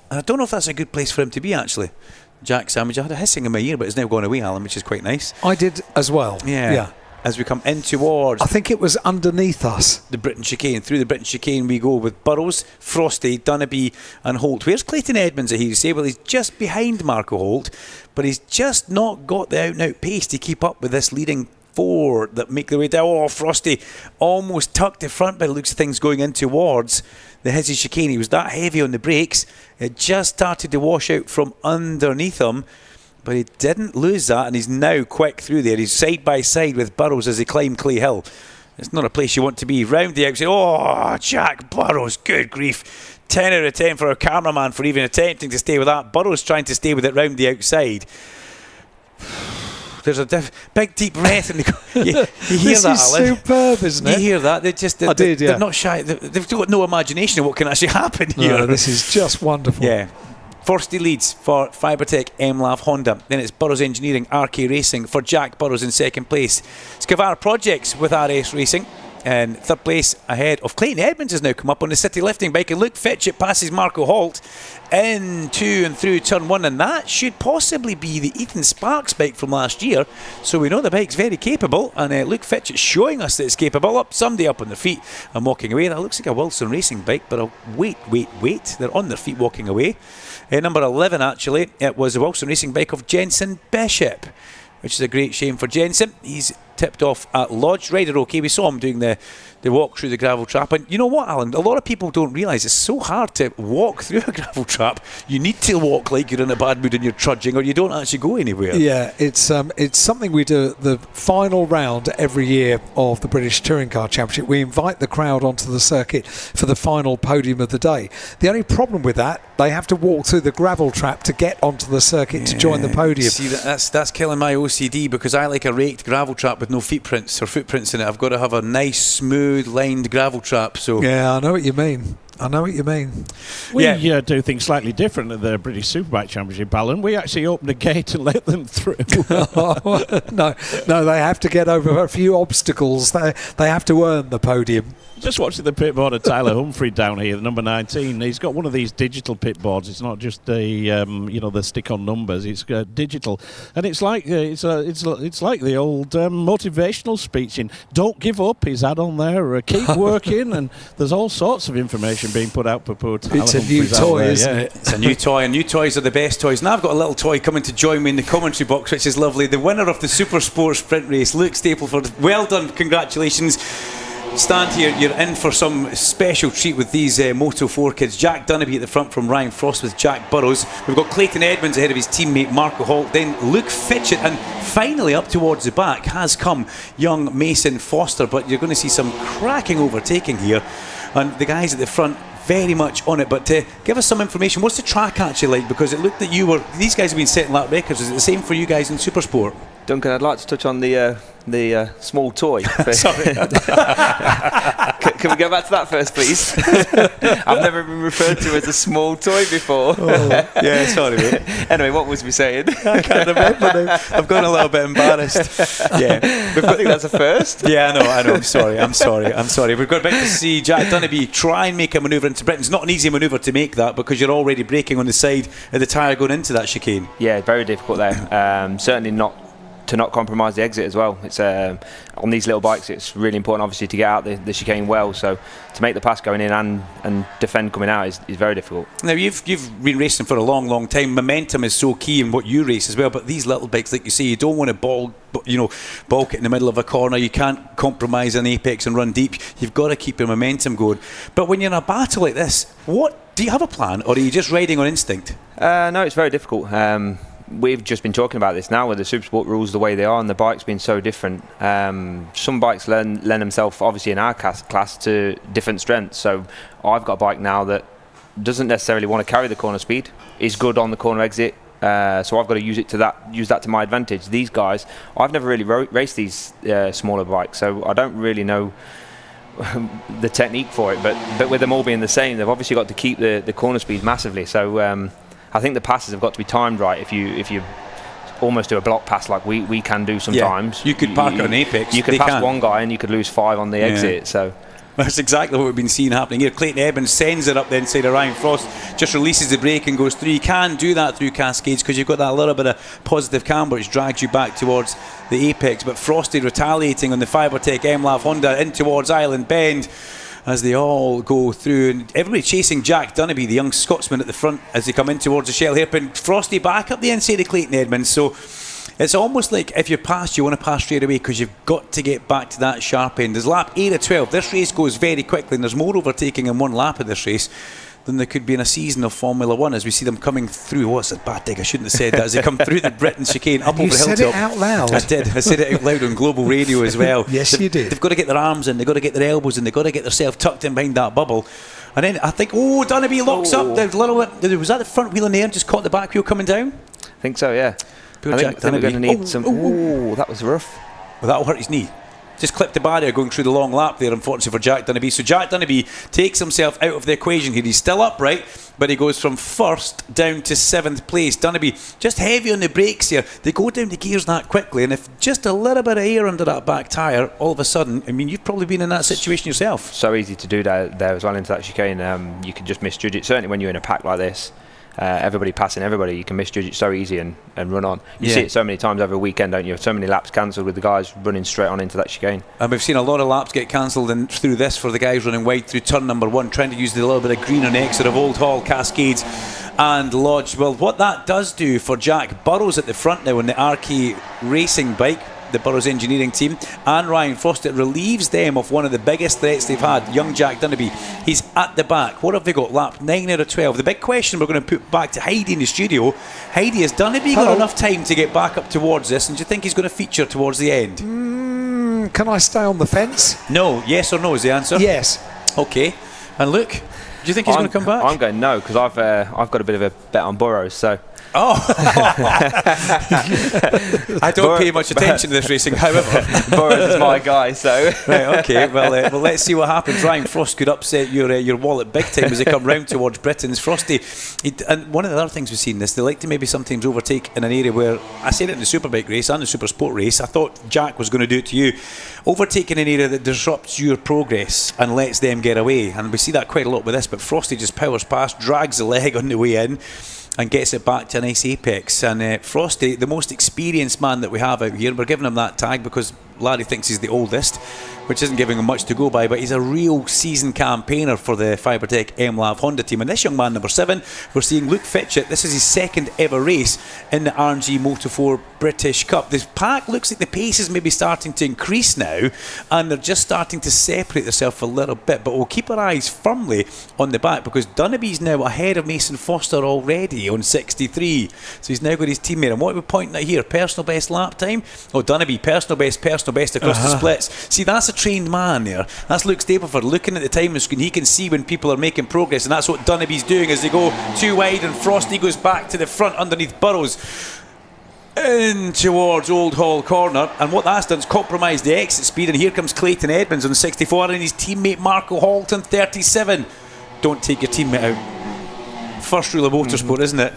Speaker 2: I don't know if that's a good place for him to be, actually. Jack Sandwich. I had a hissing in my ear, but it's now gone away, Alan, which is quite nice.
Speaker 1: I did as well.
Speaker 2: Yeah. As we come in towards...
Speaker 1: I think it was underneath us.
Speaker 2: The Britain chicane. Through the Britain chicane we go with Burrows, Frosty, Dunby and Holt. Where's Clayton Edmonds, I hear you say? Well, he's just behind Marco Holt, but he's just not got the out-and-out pace to keep up with this leading 4 that make their way down. Oh, Frosty almost tucked the front by the looks of things going in towards the Hizzy chicane. He was that heavy on the brakes. It just started to wash out from underneath him. But he didn't lose that, and he's now quick through there. He's side by side with Burrows as they climb Clay Hill. It's not a place you want to be. Round the outside. Oh, Jack Burrows, good grief. 10 out of 10 for our cameraman for even attempting to stay with that. Burrows trying to stay with it round the outside. there's a big deep breath, and you hear
Speaker 1: this
Speaker 2: that,
Speaker 1: is
Speaker 2: Alan.
Speaker 1: superb, isn't it?
Speaker 2: You hear that? They're
Speaker 1: Yeah.
Speaker 2: not shy. They've got no imagination of what can actually happen here.
Speaker 1: No, this is just wonderful.
Speaker 2: Yeah. Forsty leads for Fibertech MLAV Honda. Then it's Burrows Engineering RK Racing for Jack Burrows in second place. Scavar Projects with RS Racing. And third place ahead of Clayton Edmonds has now come up on the city lifting bike, and Luke Fitchett passes Marco Holt into and through turn 1, and that should possibly be the Ethan Sparks bike from last year, so we know the bike's very capable, and Luke Fitchett showing us that it's capable. Somebody up on their feet and walking away. That looks like a Wilson Racing bike, but wait, they're on their feet walking away. Number 11 actually, it was the Wilson Racing bike of Jensen Bishop, which is a great shame for Jensen. He's tipped off at Lodge. Rider okay, we saw him doing the walk through the gravel trap, and you know what, Alan, a lot of people don't realise it's so hard to walk through a gravel trap. You need to walk like you're in a bad mood and you're trudging, or you don't actually go anywhere.
Speaker 1: Yeah, it's something we do the final round every year of the British Touring Car Championship. We invite the crowd onto the circuit for the final podium of the day. The only problem with that, they have to walk through the gravel trap to get onto the circuit to join the podium.
Speaker 2: See, that's killing my OCD, because I like a raked gravel trap with no footprints in it. I've got to have a nice, smooth, lined gravel trap. So
Speaker 1: yeah, I know what you mean.
Speaker 3: We do things slightly different at the British Superbike Championship, Alan. We actually open a gate and let them through.
Speaker 1: No, they have to get over a few obstacles. They have to earn the podium.
Speaker 3: Just watching the pit board of Tyler Humphrey down here, the number 19. He's got one of these digital pit boards. It's not just the stick-on numbers. It's digital, and it's like it's like the old motivational speech in "Don't give up." He's had on there, "Keep working," and there's all sorts of information being put out.
Speaker 1: It's a new toy, isn't it?
Speaker 2: It's a new toy, and new toys are the best toys. Now I've got a little toy coming to join me in the commentary box, which is lovely. The winner of the Super Sport Sprint race, Luke Stapleford. Well done, congratulations. Stand here, you're in for some special treat with these Moto 4 kids. Jack Dunnaby at the front from Ryan Frost with Jack Burrows. We've got Clayton Edmonds ahead of his teammate Marco Holt, then Luke Fitchett, and finally up towards the back has come young Mason Foster, but you're going to see some cracking overtaking here, and the guys at the front very much on it. But give us some information. What's the track actually like? Because it looked that these guys have been setting lap records. Is it the same for you guys in Supersport?
Speaker 7: Duncan, I'd like to touch on the small toy.
Speaker 2: Sorry.
Speaker 7: Can we go back to that first, please? I've never been referred to as a small toy before.
Speaker 2: Yeah, sorry, mate.
Speaker 7: Anyway, what was we saying?
Speaker 2: I can't remember now. I've gone a little bit embarrassed. Yeah,
Speaker 7: I think that's a first.
Speaker 2: Yeah, I know. I'm sorry. We've got about to see Jack Dunnaby try and make a manoeuvre into Britain. It's not an easy manoeuvre to make that, because you're already braking on the side of the tyre going into that chicane.
Speaker 7: Yeah, very difficult there. Certainly not to not compromise the exit as well. It's on these little bikes, it's really important obviously to get out the chicane well, so to make the pass going in and defend coming out is very difficult.
Speaker 2: Now you've been racing for a long time. Momentum is so key in what you race as well, but these little bikes, like you say, you don't want to balk it in the middle of a corner. You can't compromise an apex and run deep. You've got to keep your momentum going. But when you're in a battle like this, do you have a plan, or are you just riding on instinct?
Speaker 7: No, it's very difficult. We've just been talking about this now with the Supersport rules the way they are, and the bikes being so different. Some bikes lend themselves, obviously in our class, to different strengths. So I've got a bike now that doesn't necessarily want to carry the corner speed, is good on the corner exit. So I've got to use that to my advantage. These guys, I've never really raced these smaller bikes, so I don't really know the technique for it. But with them all being the same, they've obviously got to keep the corner speed massively. So I think the passes have got to be timed right. If you almost do a block pass like we can do sometimes,
Speaker 2: you could park on apex.
Speaker 7: You could pass one guy and you could lose 5 on the exit. So
Speaker 2: that's exactly what we've been seeing happening here. Clayton Edmonds sends it up the inside of Ryan Frost, just releases the brake and goes through. You can do that through Cascades because you've got that little bit of positive camber which drags you back towards the apex. But Frosty retaliating on the Fibertech MLAV Honda in towards Island Bend as they all go through, and everybody chasing Jack Dunnaby, the young Scotsman, at the front as they come in towards the Shell hairpin. Frosty back up the inside of Clayton Edmonds. So it's almost like if you're past, you want to pass straight away because you've got to get back to that sharp end. There's lap 8 of 12. This race goes very quickly, and there's more overtaking in one lap of this race than there could be in a season of Formula 1 as we see them coming through. What's it? Bad dig, I shouldn't have said that. As they come through the Britain chicane up over the hilltop.
Speaker 1: You said it out loud.
Speaker 2: I did. I said it out loud on global radio as well.
Speaker 1: Yes, you did.
Speaker 2: They've got to get their arms in, they've got to get their elbows in, they've got to get themselves tucked in behind that bubble. And then I think, Dunnaby locks up. There's a little bit, was that the front wheel in the air and just caught the back wheel coming down?
Speaker 7: I think so, yeah.
Speaker 2: Poor
Speaker 7: I
Speaker 2: Jack
Speaker 7: think we're
Speaker 2: Dunnaby.
Speaker 7: going to need some. Oh, that was rough.
Speaker 2: Well, that'll hurt his knee. Just clipped the barrier going through the long lap there, unfortunately, for Jack Dunnaby. So Jack Dunnaby takes himself out of the equation here. He's still upright, but he goes from 1st down to 7th place. Dunnaby just heavy on the brakes here. They go down the gears that quickly, and if just a little bit of air under that back tyre, all of a sudden, I mean, you've probably been in that situation yourself.
Speaker 7: So easy to do that there as well into that chicane. You can just misjudge it. Certainly when you're in a pack like this, everybody passing everybody, you can misjudge it so easy and run on. You see it so many times over a weekend, don't you? So many laps cancelled with the guys running straight on into that chicane.
Speaker 2: And we've seen a lot of laps get cancelled through this for the guys running wide through turn number 1, trying to use the little bit of green on the exit of Old Hall, Cascades and Lodge. Well, what that does do for Jack Burrows at the front now on the RK Racing bike, the Burrows engineering team, and Ryan Frost, it relieves them of one of the biggest threats they've had, young Jack Dunnaby. He's at the back. What have they got? Lap 9 out of 12. The big question we're going to put back to Heidi in the studio. Heidi, has Dunnaby got enough time to get back up towards this, and do you think he's going to feature towards the end?
Speaker 1: Can I stay on the fence?
Speaker 2: No. Yes or no is the answer?
Speaker 1: Yes.
Speaker 2: Okay. And Luke, do you think he's going to come back?
Speaker 7: I'm going no, because I've got a bit of a bet on Burrows, so...
Speaker 2: Oh, I don't pay much attention to this racing, however.
Speaker 7: Burrows is my guy, so.
Speaker 2: Right, okay, well, let's see what happens. Ryan Frost could upset your wallet big time as they come round towards Britain's Frosty. And one of the other things we've seen this, they like to maybe sometimes overtake in an area where, I said it in the Superbike race and the Super Sport race, I thought Jack was going to do it to you, overtaking an area that disrupts your progress and lets them get away. And we see that quite a lot with this, but Frosty just powers past, drags the leg on the way in, and gets it back to a nice apex. And Frosty, the most experienced man that we have out here, we're giving him that tag because Larry thinks he's the oldest, which isn't giving him much to go by, but he's a real seasoned campaigner for the Fibertech MLAV Honda team. And this young man, number 7, we're seeing Luke Fitchett. This is his 2nd ever race in the RNG Moto 4 British Cup. This pack looks like the pace is maybe starting to increase now, and they're just starting to separate themselves a little bit, but we'll keep our eyes firmly on the back because Dunnaby's now ahead of Mason Foster already on 63, so he's now got his teammate. And what are we pointing at here? Personal best lap time? Oh, Dunnaby, personal best across the splits. See, that's a trained man there. That's Luke Stapleford looking at the timing screen. He can see when people are making progress, and that's what Dunnaby's doing as they go too wide, and Frosty goes back to the front underneath Burrows in towards Old Hall Corner. And what that's done is compromise the exit speed, and here comes Clayton Edmonds on 64 and his teammate Marco Halton 37. Don't take your teammate out. First rule of motorsport, isn't it?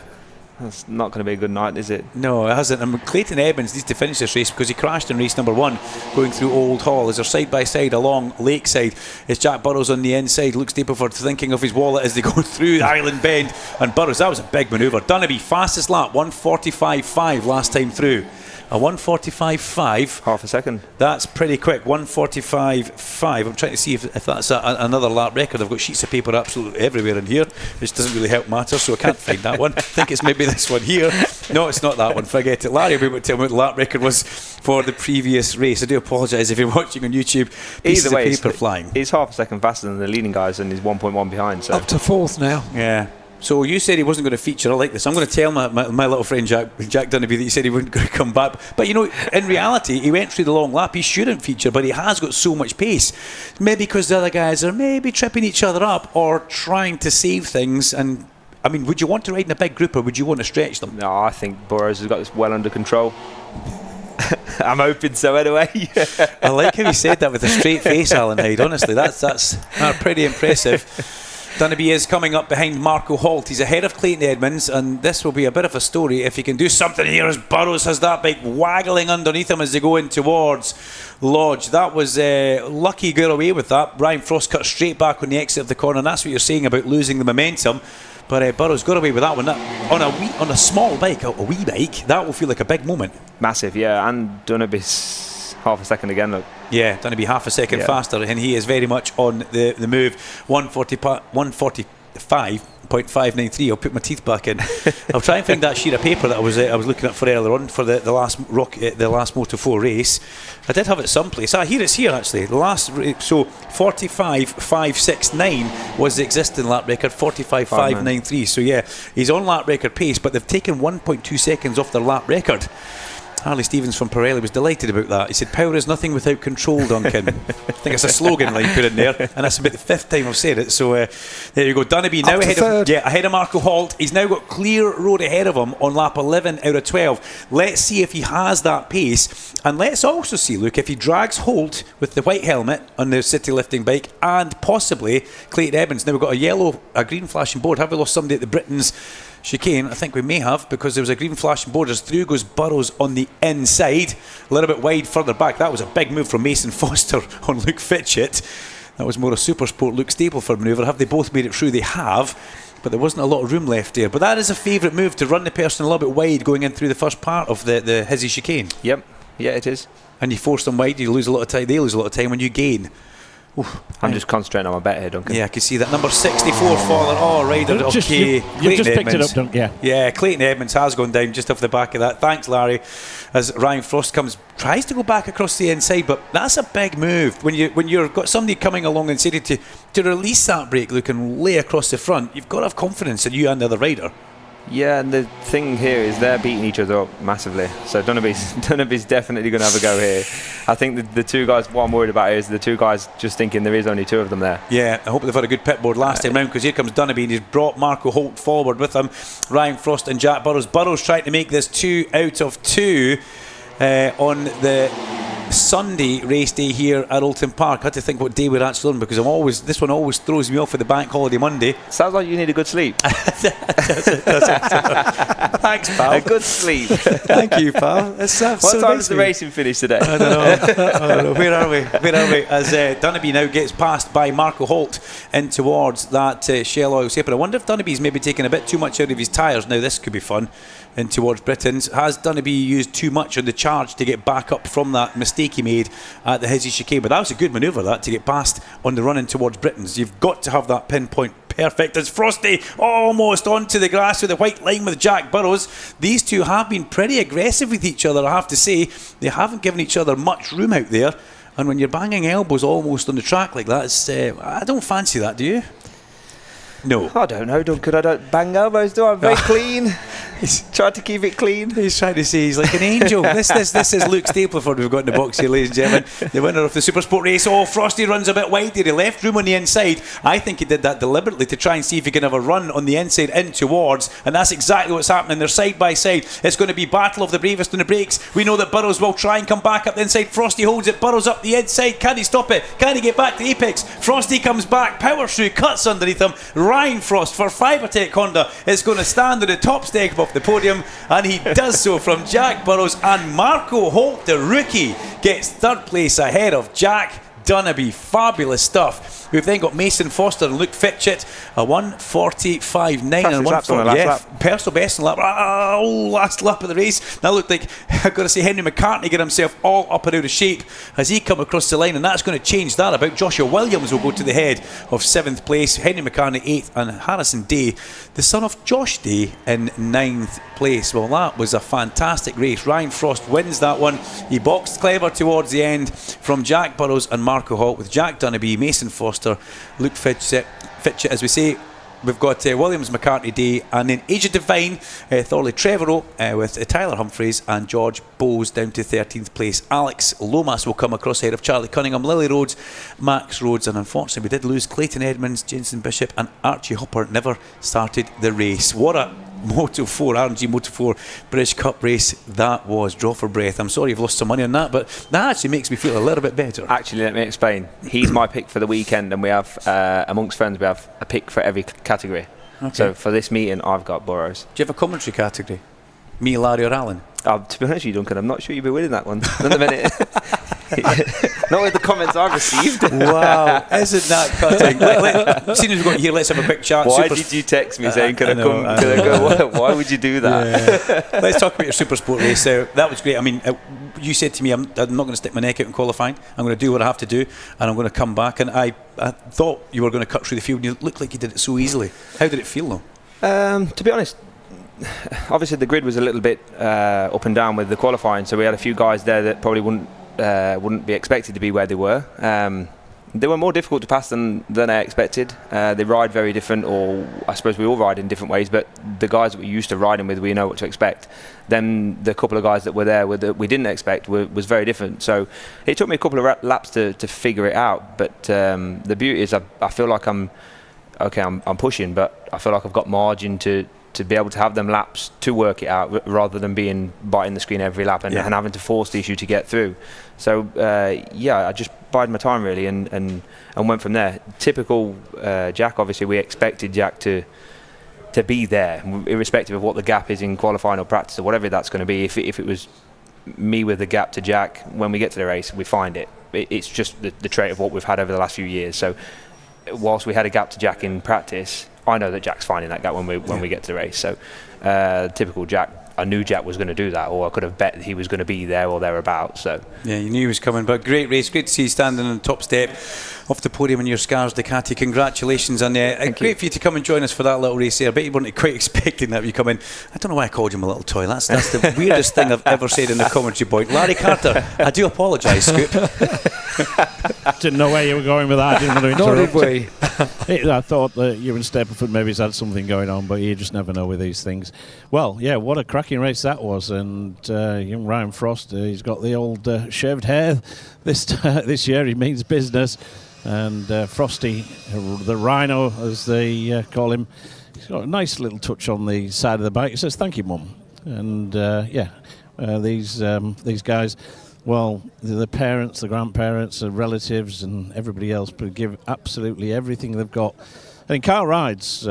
Speaker 7: That's not going to be a good night, is it?
Speaker 2: No, it hasn't. And Clayton Edmonds needs to finish this race because he crashed in race number 1 going through Old Hall. As they're side by side along Lakeside, it's Jack Burrows on the inside. Luke Stapleford thinking of his wallet as they go through Island Bend. And Burrows, that was a big manoeuvre. Dunnaby, fastest lap, 1:45.5 last time through. A 1:45.5.
Speaker 7: Half a second.
Speaker 2: That's pretty quick. 1:45.5. I'm trying to see if that's another lap record. I've got sheets of paper absolutely everywhere in here, which doesn't really help matters, so I can't find that one. I think it's maybe this one here. No, it's not that one. Forget it. Larry will be able to tell me what the lap record was for the previous race. I do apologise if you're watching on YouTube. Pieces
Speaker 7: Either way,
Speaker 2: of paper flying.
Speaker 7: He's half a second faster than the leading guys, and he's 1.1 behind. So
Speaker 1: up to 4th now.
Speaker 2: Yeah. So you said he wasn't going to feature. I like this. I'm going to tell my little friend Jack Dunnaby that he said he wasn't going to come back. But you know, in reality, he went through the long lap. He shouldn't feature, but he has got so much pace. Maybe because the other guys are maybe tripping each other up or trying to save things. And I mean, would you want to ride in a big group or would you want to stretch them?
Speaker 7: No, I think Burrows has got this well under control. I'm hoping so anyway.
Speaker 2: I like how he said that with a straight face, Alan Hyde. Honestly, that's pretty impressive. Dunnaby is coming up behind Marco Holt. He's ahead of Clayton Edmonds, and this will be a bit of a story if he can do something here as Burrows has that bike waggling underneath him as they go in towards Lodge. That was lucky got away with that. Ryan Frost cut straight back on the exit of the corner, and that's what you're saying about losing the momentum. But Burrows got away with that one. On a small bike, a wee bike, that will feel like a big moment.
Speaker 7: Massive, yeah. And Dunnaby's half a second again, look.
Speaker 2: Yeah, Dunnaby half a second faster, and he is very much on the move. 1:45.593. I'll put my teeth back in. I'll try and find that sheet of paper that I was looking at for earlier on for the last Moto 4 race. I did have it someplace. Here it's here actually. The last so 45.569 was the existing lap record. 45.593. So yeah, he's on lap record pace, but they've taken 1.2 seconds off their lap record. Harley Stevens from Pirelli was delighted about that. He said, "Power is nothing without control, Duncan." I think it's a slogan like put in there, and that's about the 5th time I've said it. So there you go. Dunnaby now ahead of Marco Holt. He's now got clear road ahead of him on lap 11 out of 12. Let's see if he has that pace, and let's also see, look, if he drags Holt with the white helmet on the city lifting bike, and possibly Clayton Edmonds. Now we've got a green flashing board. Have we lost somebody at the Britain's chicane? I think we may have, because there was a green flashing board as through goes Burrows on the inside, a little bit wide further back. That was a big move from Mason Foster on Luke Fitchett. That was more a super sport Luke Stapleford manoeuvre. Have they both made it through? They have, but there wasn't a lot of room left there. But that is a favourite move, to run the person a little bit wide going in through the first part of the Hizzy chicane.
Speaker 7: Yep, yeah, it is.
Speaker 2: And you force them wide, you lose a lot of time. They lose a lot of time when you gain. Oof.
Speaker 7: I'm just concentrating on my bet here, Duncan.
Speaker 2: Yeah, I can see that. Number 64 falling. Oh, Ryder. Okay.
Speaker 3: You've just picked it up, Duncan. Yeah.
Speaker 2: Yeah, Clayton Edmonds has gone down just off the back of that. Thanks, Larry. As Ryan Frost tries to go back across the inside, but that's a big move. When you've got somebody coming along and saying to release that brake, Luke, and lay across the front, you've got to have confidence in you and the other rider.
Speaker 7: Yeah, and the thing here is they're beating each other up massively. So Dunnaby's definitely going to have a go here. I think the two guys, what I'm worried about is the two guys just thinking there is only two of them there.
Speaker 2: Yeah, I hope they've had a good pit board last time round, because here comes Dunnaby and he's brought Marco Holt forward with him. Ryan Frost and Jack Burrows. Burrows trying to make this 2 out of 2 on the Sunday race day here at Oldton Park. I had to think what day we're actually on, because this one always throws me off for the bank holiday Monday.
Speaker 7: Sounds like you need a good sleep.
Speaker 2: Thanks, pal.
Speaker 7: A good sleep.
Speaker 2: Thank you, pal. What
Speaker 7: time does the racing finish today?
Speaker 2: I don't know. Where are we? As Dunnaby now gets passed by Marco Holt in towards that Shell Oil Saper. I wonder if Dunnaby's maybe taking a bit too much out of his tyres. Now this could be fun. In towards Britain's. Has Dunnaby used too much on the charge to get back up from that mistake he made at the Hizzy chicane? But that was a good manoeuvre, that, to get past on the run in towards Britain's. You've got to have that pinpoint perfect. As Frosty almost onto the grass with the white line with Jack Burrows. These two have been pretty aggressive with each other, I have to say. They haven't given each other much room out there. And when you're banging elbows almost on the track like that, I don't fancy that, do you? No.
Speaker 7: I don't know, Duncan. I don't bang elbows, do I? I'm very clean. He's tried to keep it clean.
Speaker 2: He's trying to say he's like an angel. This is Luke Stapleford we've got in the box here, ladies and gentlemen. The winner of the Super Sport race. Oh, Frosty runs a bit wide there. He left room on the inside. I think he did that deliberately to try and see if he can have a run on the inside in towards. And that's exactly what's happening. They're side by side. It's going to be battle of the bravest on the brakes. We know that Burrows will try and come back up the inside. Frosty holds it. Burrows up the inside. Can he stop it? Can he get back to apex? Frosty comes back. Power through. Cuts underneath him. Ryan Frost for Fibertech Honda is going to stand on the top step above the podium, and he does so from Jack Burrows. And Marco Holt, the rookie, gets 3rd place ahead of Jack Dunnaby. Fabulous stuff. We've then got Mason Foster and Luke Fitchett, a 1:45.9 and 1:40. Personal best in lap. Last lap of the race. That looked like, I've got to say, Henry McCartney get himself all up and out of shape as he come across the line, and that's going to change that about. Joshua Williams will go to the head of 7th place, Henry McCartney 8th, and Harrison Day, the son of Josh Day, in 9th place. Well, that was a fantastic race. Ryan Frost wins that one. He boxed clever towards the end from Jack Burrows and Marco Holt, with Jack Dunnaby, Mason Foster, Luke Fitchett, as we say. We've got Williams, McCartney, Day, and then Age of Divine, Thorley Trevorrow, with Tyler Humphreys and George Bowes down to 13th place. Alex Lomas will come across ahead of Charlie Cunningham, Lily Rhodes, Max Rhodes, and unfortunately we did lose Clayton Edmonds, Jensen Bishop, and Archie Hopper never started the race. What a Moto 4, RNG Moto 4 British Cup race that was. Draw for breath. I'm sorry you've lost some money on that, but that actually makes me feel a little bit better.
Speaker 7: Actually, let me explain. He's my pick for the weekend, and we have, amongst friends, we have a pick for every category. Okay. So for this meeting, I've got Burrows.
Speaker 2: Do you have a commentary category? Me, Larry or Alan?
Speaker 7: To be honest with you, Duncan, I'm not sure you'll be winning that one. Not a minute. Not with the comments I've received.
Speaker 2: Wow, isn't that cutting? Seeing as we've got you here, let's have a quick chat.
Speaker 7: Why did you text me saying, can I go? Why would you do that?
Speaker 2: Yeah. Let's talk about your Super Sport race. That was great. I mean, you said to me, I'm not going to stick my neck out in qualifying. I'm going to do what I have to do, and I'm going to come back. And I thought you were going to cut through the field, and you looked like you did it so easily. How did it feel, though?
Speaker 7: To be honest, obviously the grid was a little bit up and down with the qualifying, so we had a few guys there that probably wouldn't be expected to be where they were. They were more difficult to pass than I expected. They ride very different, or I suppose we all ride in different ways, but the guys that we're used to riding with, we know what to expect. Then the couple of guys that were there that we didn't expect was very different. So it took me a couple of laps to figure it out, but the beauty is I feel like I'm pushing, but I feel like I've got margin to be able to have them laps to work it out, rather than biting the screen every lap and having to force the issue to get through. So I just bided my time really and went from there. Typical Jack. Obviously we expected Jack to be there, irrespective of what the gap is in qualifying or practice or whatever that's going to be. If it was me with the gap to Jack, when we get to the race we find it. It's just the trait of what we've had over the last few years. So whilst we had a gap to Jack in practice, I know that Jack's finding that gap when we get to the race. So typical Jack. I knew Jack was going to do that, or I could have bet he was going to be there or thereabouts. So
Speaker 2: yeah, you knew he was coming. But great race, great to see you standing on the top step off the podium in your Scars Ducati. Congratulations on that. Great for you to come and join us for that little race there. I bet you weren't quite expecting that you come in. I don't know why I called him a little toy. That's the weirdest thing I've ever said in the commentary point. Larry Carter, I do apologise, Scoop.
Speaker 3: Didn't know where you were going with that. I didn't want to interrupt.
Speaker 1: Nor did we.
Speaker 3: I thought that you and Stapleton maybe had something going on, but you just never know with these things. Well, yeah, what a cracking race that was. And young Ryan Frost, he's got the old shaved hair this year. He means business. And Frosty, the Rhino, as they call him, he's got a nice little touch on the side of the bike. He says, "Thank you, Mum." And these guys, well, the parents, the grandparents, the relatives, and everybody else give absolutely everything they've got. And in Kyle Ride's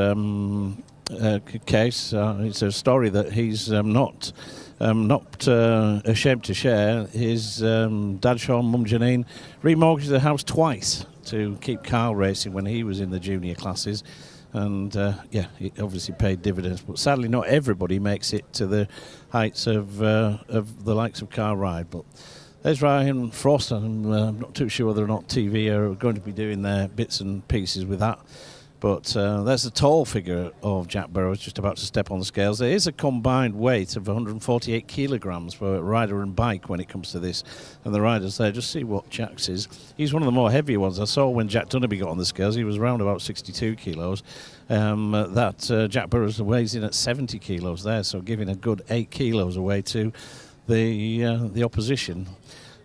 Speaker 3: case, it's a story that he's not ashamed to share. His dad, Sean, Mum Janine, remortgaged the house twice to keep Kyle racing when he was in the junior classes. And it obviously paid dividends, but sadly not everybody makes it to the heights of the likes of Kyle Ride. But there's Ryan Frost, and I'm not too sure whether or not TV are going to be doing their bits and pieces with that. But there's the tall figure of Jack Burrows just about to step on the scales. There is a combined weight of 148 kilograms for rider and bike when it comes to this. And the riders there, just see what Jack's is. He's one of the more heavier ones. I saw when Jack Dunnerby got on the scales, he was around about 62 kilos. Jack Burrows weighs in at 70 kilos there, so giving a good 8 kilos away to the opposition.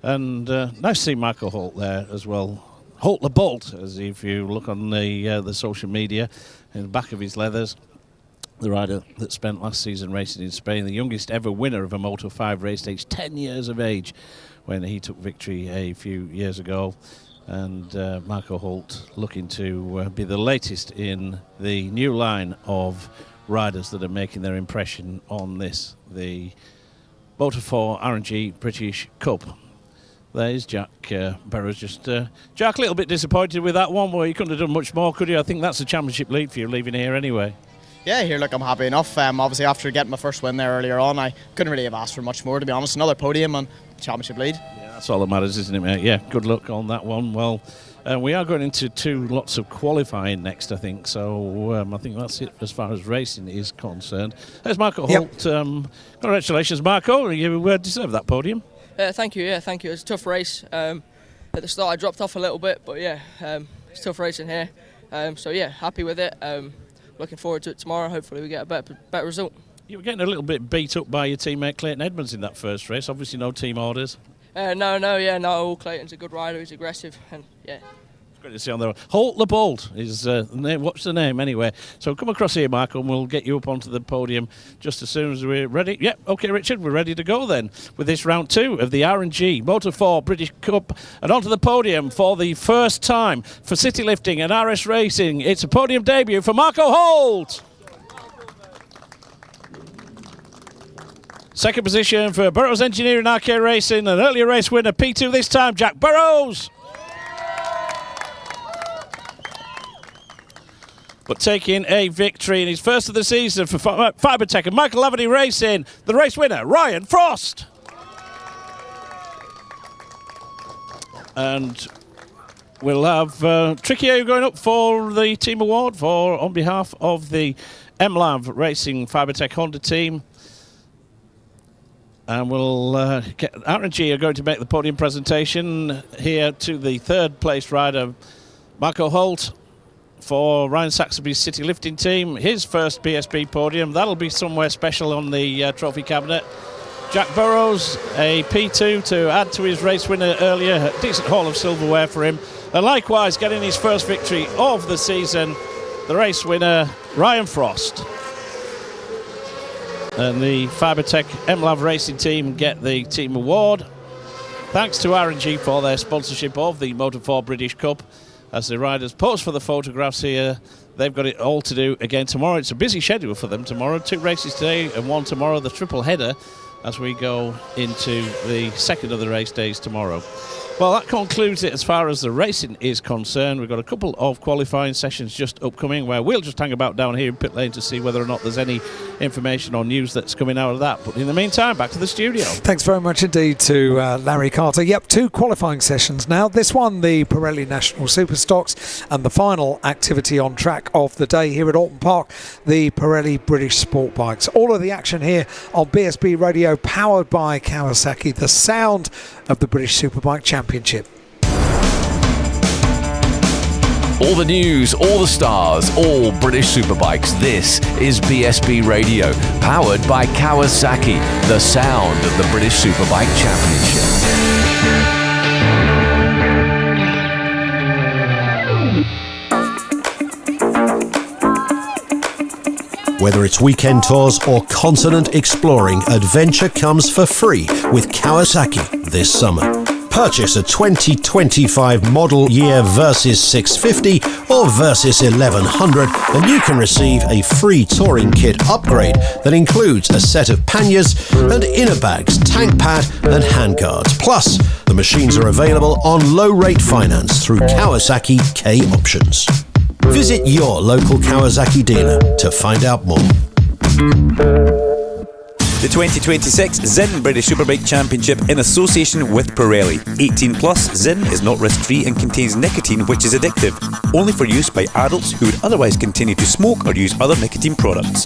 Speaker 3: And nice to see Michael Holt there as well. Holt the Bolt, as if you look on the social media, in the back of his leathers, the rider that spent last season racing in Spain, the youngest ever winner of a Moto 5 race, aged 10 years of age when he took victory a few years ago. And Michael Holt looking to be the latest in the new line of riders that are making their impression on this, the Moto 4 R&G British Cup. There's Jack Burrows. Jack, a little bit disappointed with that one. Well, you couldn't have done much more, could you? I think that's a championship lead for you leaving here anyway.
Speaker 6: Yeah, here, look, I'm happy enough. Obviously, after getting my first win there earlier on, I couldn't really have asked for much more, to be honest. Another podium and championship lead.
Speaker 3: Yeah, that's all that matters, isn't it, mate? Yeah, good luck on that one. Well, we are going into 2 lots of qualifying next, I think. So I think that's it as far as racing is concerned. There's Marco Holt. Congratulations, Marco. You deserve that podium.
Speaker 12: Thank you. Yeah, thank you. It's a tough race. At the start, I dropped off a little bit, but yeah, it's a tough race in here. So yeah, happy with it. Looking forward to it tomorrow. Hopefully, we get a better result.
Speaker 3: You were getting a little bit beat up by your teammate Clayton Edmonds in that first race. Obviously, no team orders.
Speaker 12: No. Clayton's a good rider. He's aggressive, and yeah.
Speaker 3: Great to see on there. Holt the Bolt is the name. What's the name anyway? So come across here, Michael, and we'll get you up onto the podium just as soon as we're ready. Yep, okay, Richard, we're ready to go then with this round 2 of the R&G Moto 4 British Cup, and onto the podium for the first time for City Lifting and RS Racing. It's a podium debut for Marco Holt. Second position for Burrows Engineering RK Racing, an earlier race winner, P2 this time, Jack Burrows. But taking a victory in his first of the season for Fibertech and Michael Laverty Racing, the race winner, Ryan Frost. And we'll have Tricchio going up for the team award on behalf of the MLAV Racing Fibertech Honda team. And we'll get R&G are going to make the podium presentation here to the third place rider, Marco Holt, for Ryan Saxonby's City Lifting team. His first BSB podium. That'll be somewhere special on the trophy cabinet. Jack Burrows, a P2 to add to his race winner earlier. A decent haul of silverware for him. And likewise, getting his first victory of the season, the race winner, Ryan Frost. And the Fibertech MLAV Racing team get the team award. Thanks to R&G for their sponsorship of the Moto 4 British Cup. As the riders pose for the photographs here, they've got it all to do again tomorrow. It's a busy schedule for them tomorrow. 2 races today and 1 tomorrow, the triple header, as we go into the second of the race days tomorrow. Well, that concludes it as far as the racing is concerned. We've got a couple of qualifying sessions just upcoming where we'll just hang about down here in pit lane to see whether or not there's any information or news that's coming out of that. But in the meantime, back to the studio.
Speaker 1: Thanks very much indeed to Larry Carter. Yep, 2 qualifying sessions now. This one, the Pirelli National Superstocks, and the final activity on track of the day here at Oldton Park, the Pirelli British Sport Bikes. All of the action here on BSB Radio, powered by Kawasaki, the sound of the British Superbike Championship.
Speaker 13: All the news, all the stars, all British Superbikes. This is BSB Radio, powered by Kawasaki, the sound of the British Superbike Championship.
Speaker 14: Whether it's weekend tours or continent exploring, adventure comes for free with Kawasaki this summer. Purchase a 2025 model year Versys 650 or Versys 1100 and you can receive a free touring kit upgrade that includes a set of panniers and inner bags, tank pad and handguards. Plus, the machines are available on low-rate finance through Kawasaki K Options. Visit your local Kawasaki dealer to find out more.
Speaker 2: The 2026 Zinn British Superbike Championship in association with Pirelli. 18 plus, Zinn is not risk-free and contains nicotine which is addictive. Only for use by adults who would otherwise continue to smoke or use other nicotine products.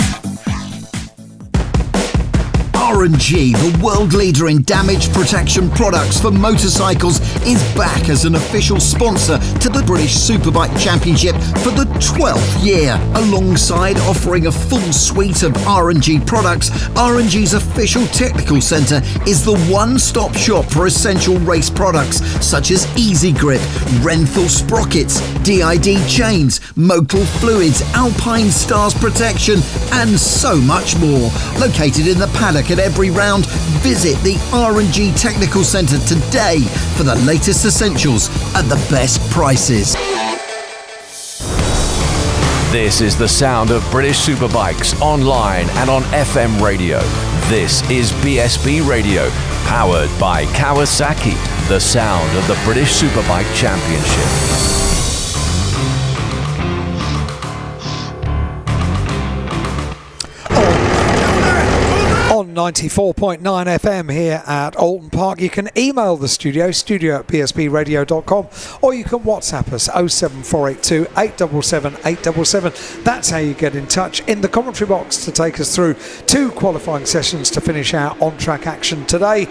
Speaker 15: R&G, the world leader in damage protection products for motorcycles, is back as an official sponsor to the British Superbike Championship for the 12th year. Alongside offering a full suite of R&G products, R&G's official technical centre is the one-stop shop for essential race products such as Easy Grip, Renthal sprockets, DID chains, Motul fluids, Alpine Stars protection and so much more. Located in the paddock at every round, visit the R&G Technical Centre today for the latest essentials at the best prices.
Speaker 13: This is the sound of British Superbikes online and on FM radio. This is BSB Radio, powered by Kawasaki, the sound of the British Superbike Championship.
Speaker 1: On 94.9 FM here at Oldton Park. You can email the studio@bsbradio.com, or you can WhatsApp us 07482 877 877. That's how you get in touch. In the commentary box to take us through 2 qualifying sessions to finish our on-track action today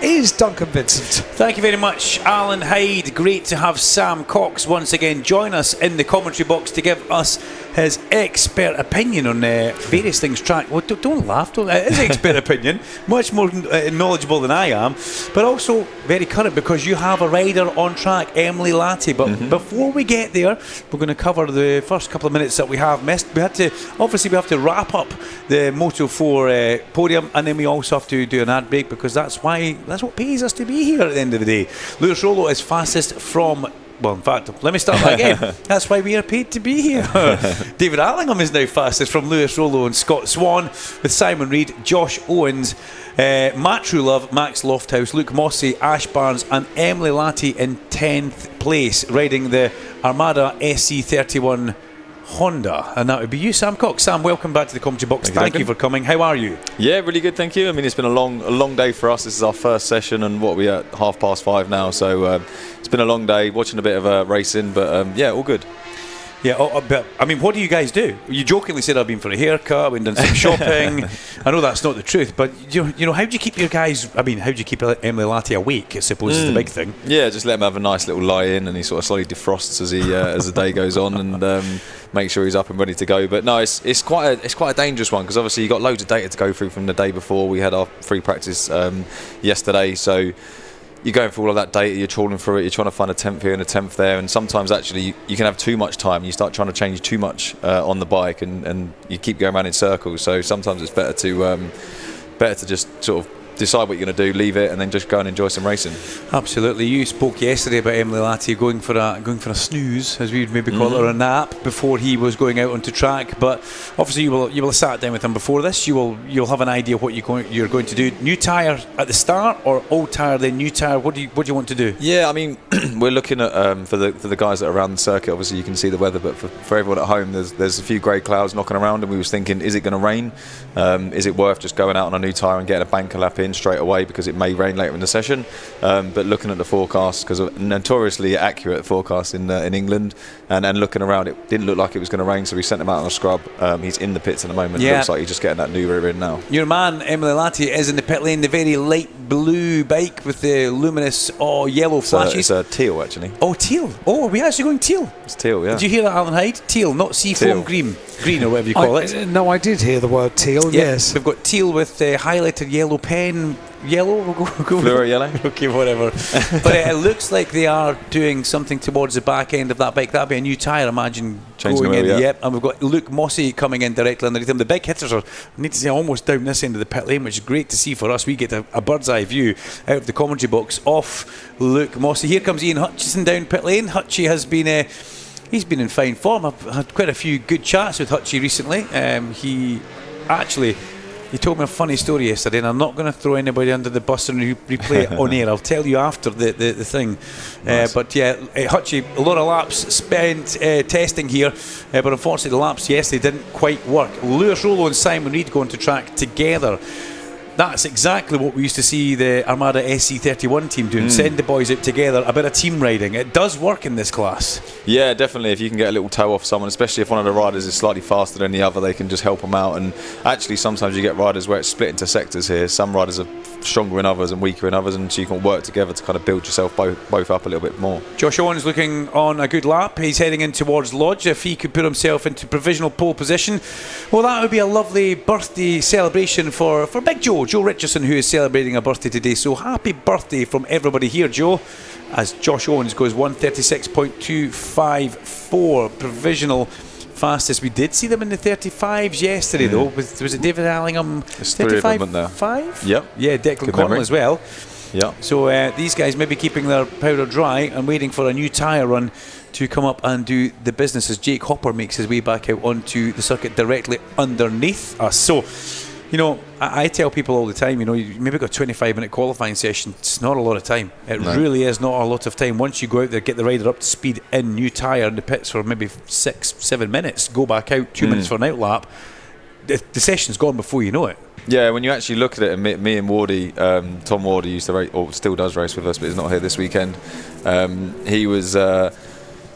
Speaker 1: is Duncan Vincent.
Speaker 2: Thank you very much, Alan Hyde. Great to have Sam Cox once again join us in the commentary box to give us his expert opinion on various things track. Well, don't laugh. It is expert opinion, much more knowledgeable than I am, but also very current because you have a rider on track, Emily Latty. But before we get there, we're going to cover the first couple of minutes that we have missed. We have to wrap up the Moto 4 podium, and then we also have to do an ad break because that's what pays us to be here at the end of the day. Lewis Rollo is fastest from. Well, in fact, let me start that again. That's why we are paid to be here. David Allingham is now fastest from Lewis Rollo and Scott Swan, with Simon Reed, Josh Owens, Matt Truelove, Max Lofthouse, Luke Mossey, Ash Barnes and Emily Latty in 10th place, riding the Armada SC31 Honda, and that would be you, Sam Cox. Sam, welcome back to the commentary box. Thank you for coming. How are you?
Speaker 16: Yeah, really good, thank you. I mean, it's been a long day for us. This is our first session, and what are we at 5:30 now, so it's been a long day watching a bit of racing, but yeah, all good.
Speaker 2: Yeah, but I mean, what do you guys do? You jokingly said I've been for a haircut, we've done some shopping. I know that's not the truth, but you know, how do you keep your guys? I mean, how do you keep Emily Latte awake? I suppose is the big thing.
Speaker 16: Yeah, just let him have a nice little lie in, and he sort of slowly defrosts as he as the day goes on, and make sure he's up and ready to go. But no, it's quite a dangerous one, because obviously you got loads of data to go through from the day before. We had our free practice yesterday, so you're going through all of that data, you're trawling through it, you're trying to find a 10th here and a 10th there, and sometimes actually you can have too much time and you start trying to change too much on the bike, and you keep going around in circles. So sometimes it's better to just sort of decide what you're going to do, leave it, and then just go and enjoy some racing.
Speaker 2: Absolutely. You spoke yesterday about Emily Latte going for a snooze, as we would maybe call it, or a nap before he was going out onto track. But obviously you will have sat down with him before this. You'll have an idea what you're going to do. New tyre at the start, or old tyre then new tyre? What do you want to do?
Speaker 16: Yeah, I mean, we're looking at for the guys that are around the circuit. Obviously you can see the weather, but for everyone at home, there's a few grey clouds knocking around, and we was thinking, is it going to rain? Is it worth just going out on a new tyre and getting a banker lap in straight away, because it may rain later in the session? But looking at the forecast, because of notoriously accurate forecast in England, and looking around, it didn't look like it was going to rain, so we sent him out on a scrub. He's in the pits at the moment.
Speaker 2: Yeah.
Speaker 16: Looks like he's just getting that new rear in now.
Speaker 2: Your man Emily Latte is in the pit lane, the very light blue bike with the luminous yellow flashes.
Speaker 16: It's a teal, actually.
Speaker 2: Oh, teal. Oh, are we actually going teal?
Speaker 16: It's teal, yeah.
Speaker 2: Did you hear that, Alan Hyde? Teal, not seafoam green or whatever you call it.
Speaker 1: No, I did hear the word teal.
Speaker 2: Yeah,
Speaker 1: yes,
Speaker 2: we've got teal with highlighted yellow pen. Yellow, we'll go
Speaker 16: fluoro yellow.
Speaker 2: Okay, whatever. But it looks like they are doing something towards the back end of that bike. That'd be a new tyre, imagine.
Speaker 16: Changing
Speaker 2: going in.
Speaker 16: yeah.
Speaker 2: Yep, and we've got Luke Mossy coming in directly underneath him. The big hitters are, I need to say, almost down this end of the pit lane, which is great to see for us. We get a bird's eye view out of the commentary box off Luke Mossy. Here comes Ian Hutchison down pit lane. Hutchie has been he's been in fine form. I've had quite a few good chats with Hutchie recently. He told me a funny story yesterday, and I'm not going to throw anybody under the bus and replay it on air. I'll tell you after the thing. Nice. But yeah, Hutchie, a lot of laps spent testing here, but unfortunately the laps yesterday didn't quite work. Lewis Rollo and Simon Reed going to track together. That's exactly what we used to see the Armada SC31 team doing. Send the boys out together, a bit of team riding. It does work in this class.
Speaker 16: Yeah, definitely. If you can get a little toe off someone, especially if one of the riders is slightly faster than the other, they can just help them out. And actually sometimes you get riders where it's split into sectors here. Some riders are stronger in others and weaker in others, and so you can work together to kind of build yourself both up a little bit more. Josh
Speaker 2: Owen's looking on a good lap. He's heading in towards Lodge. If he could put himself into provisional pole position, well, that would be a lovely birthday celebration for Big Joe Richardson, who is celebrating a birthday today. So happy birthday from everybody here, Joe, as Josh Owens goes 1:36.254 provisional fastest. We did see them in the 35s yesterday, though. Was it David Allingham? 35.5?
Speaker 16: Yep.
Speaker 2: Yeah, Declan Connell as well.
Speaker 16: Yeah.
Speaker 2: So these guys may be keeping their powder dry and waiting for a new tyre run to come up and do the business, as Jake Hopper makes his way back out onto the circuit directly underneath us. So, you know, I tell people all the time, you know, you maybe got a 25-minute qualifying session. It's not a lot of time. It really is not a lot of time. Once you go out there, get the rider up to speed in, new tyre in the pits for maybe 6-7 minutes, go back out 2 minutes for an outlap, the session's gone before you know it.
Speaker 16: Yeah, when you actually look at it, and me and Wardy, Tom Wardy used to race, or still does race with us, but he's not here this weekend. He was...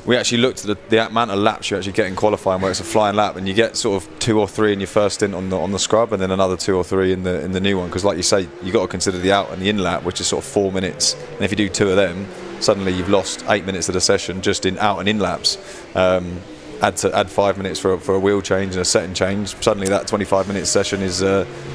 Speaker 16: we actually looked at the amount of laps you actually get in qualifying, where it's a flying lap, and you get sort of 2 or 3 in your first stint on the scrub, and then another 2 or 3 in the new one. Because, like you say, you got to consider the out and the in lap, which is sort of 4 minutes. And if you do 2 of them, suddenly you've lost 8 minutes of the session just in out and in laps. Add 5 minutes for a wheel change and a setting change. Suddenly that 25-minute session is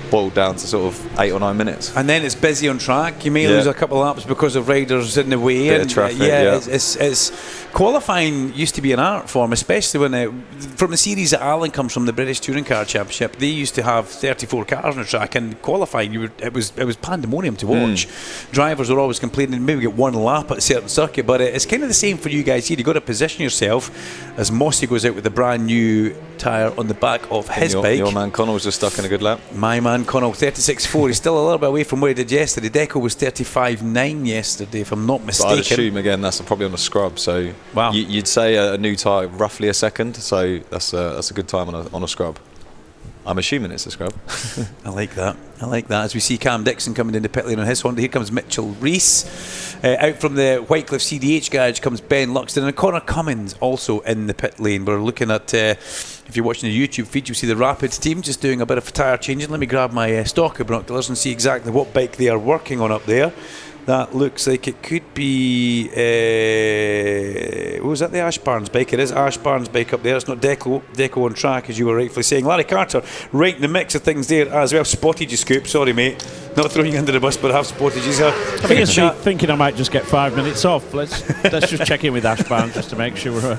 Speaker 16: boiled down to sort of 8 or 9 minutes.
Speaker 2: And then it's busy on track. You may lose a couple of laps because of riders in the way.
Speaker 16: Bit of traffic,
Speaker 2: it's qualifying used to be an art form, especially when from the series that Alan comes from, the British Touring Car Championship. They used to have 34 cars on the track, and qualifying it was pandemonium to watch. Drivers were always complaining, maybe get 1 lap at a certain circuit, but it's kind of the same for you guys here. You've got to position yourself as Mossy goes out with a brand new tyre on the back of his bike.
Speaker 16: Your man Connell's just stuck in a good lap.
Speaker 2: My man Connell, 36.4. He's still a little bit away from where he did yesterday. Deco was 35.9 yesterday, if I'm not mistaken.
Speaker 16: But I'd assume, again, that's probably on a scrub. So
Speaker 2: wow.
Speaker 16: You'd say a new tyre roughly a second. So that's a good time on a scrub. I'm assuming it's a scrub.
Speaker 2: I like that. As we see Cam Dixon coming into pit lane on his Honda. Here comes Mitchell Reese. Out from the Whitecliff CDH garage comes Ben Luxton, and Connor Cummins also in the pit lane. We're looking at, if you're watching the YouTube feed, you'll see the Rapids team just doing a bit of tyre changing. Let me grab my stock of binoculars and see exactly what bike they are working on up there. That looks like it could be, was that the Ash Barnes bike? It is Ash Barnes bike up there. It's not Deco on track, as you were rightfully saying. Larry Carter, right in the mix of things there as well. Spotted you, Scoop. Sorry, mate. Not throwing you under the bus, but I have spotted you.
Speaker 3: Thinking I might just get 5 minutes off. Let's just check in with Ash Barnes just to make sure.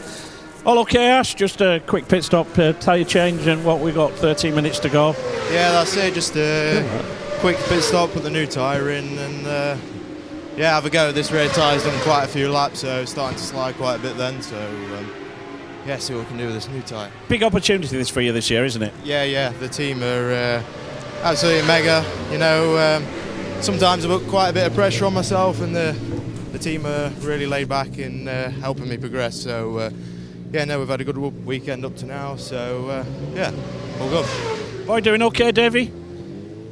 Speaker 3: All okay, Ash? Just a quick pit stop, tyre change, and what we got, 13 minutes to go.
Speaker 4: Yeah, that's it. Just a quick pit stop, put the new tyre in, and have a go at this rear tyre's done quite a few laps, so starting to slide quite a bit then. So see what we can do with this new tyre.
Speaker 3: Big opportunity this for you this year, isn't it?
Speaker 4: Yeah. The team are absolutely mega. You know, sometimes I put quite a bit of pressure on myself, and the team are really laid back in helping me progress. So. We've had a good weekend up to now, so all good.
Speaker 3: Boy, doing okay, Davey?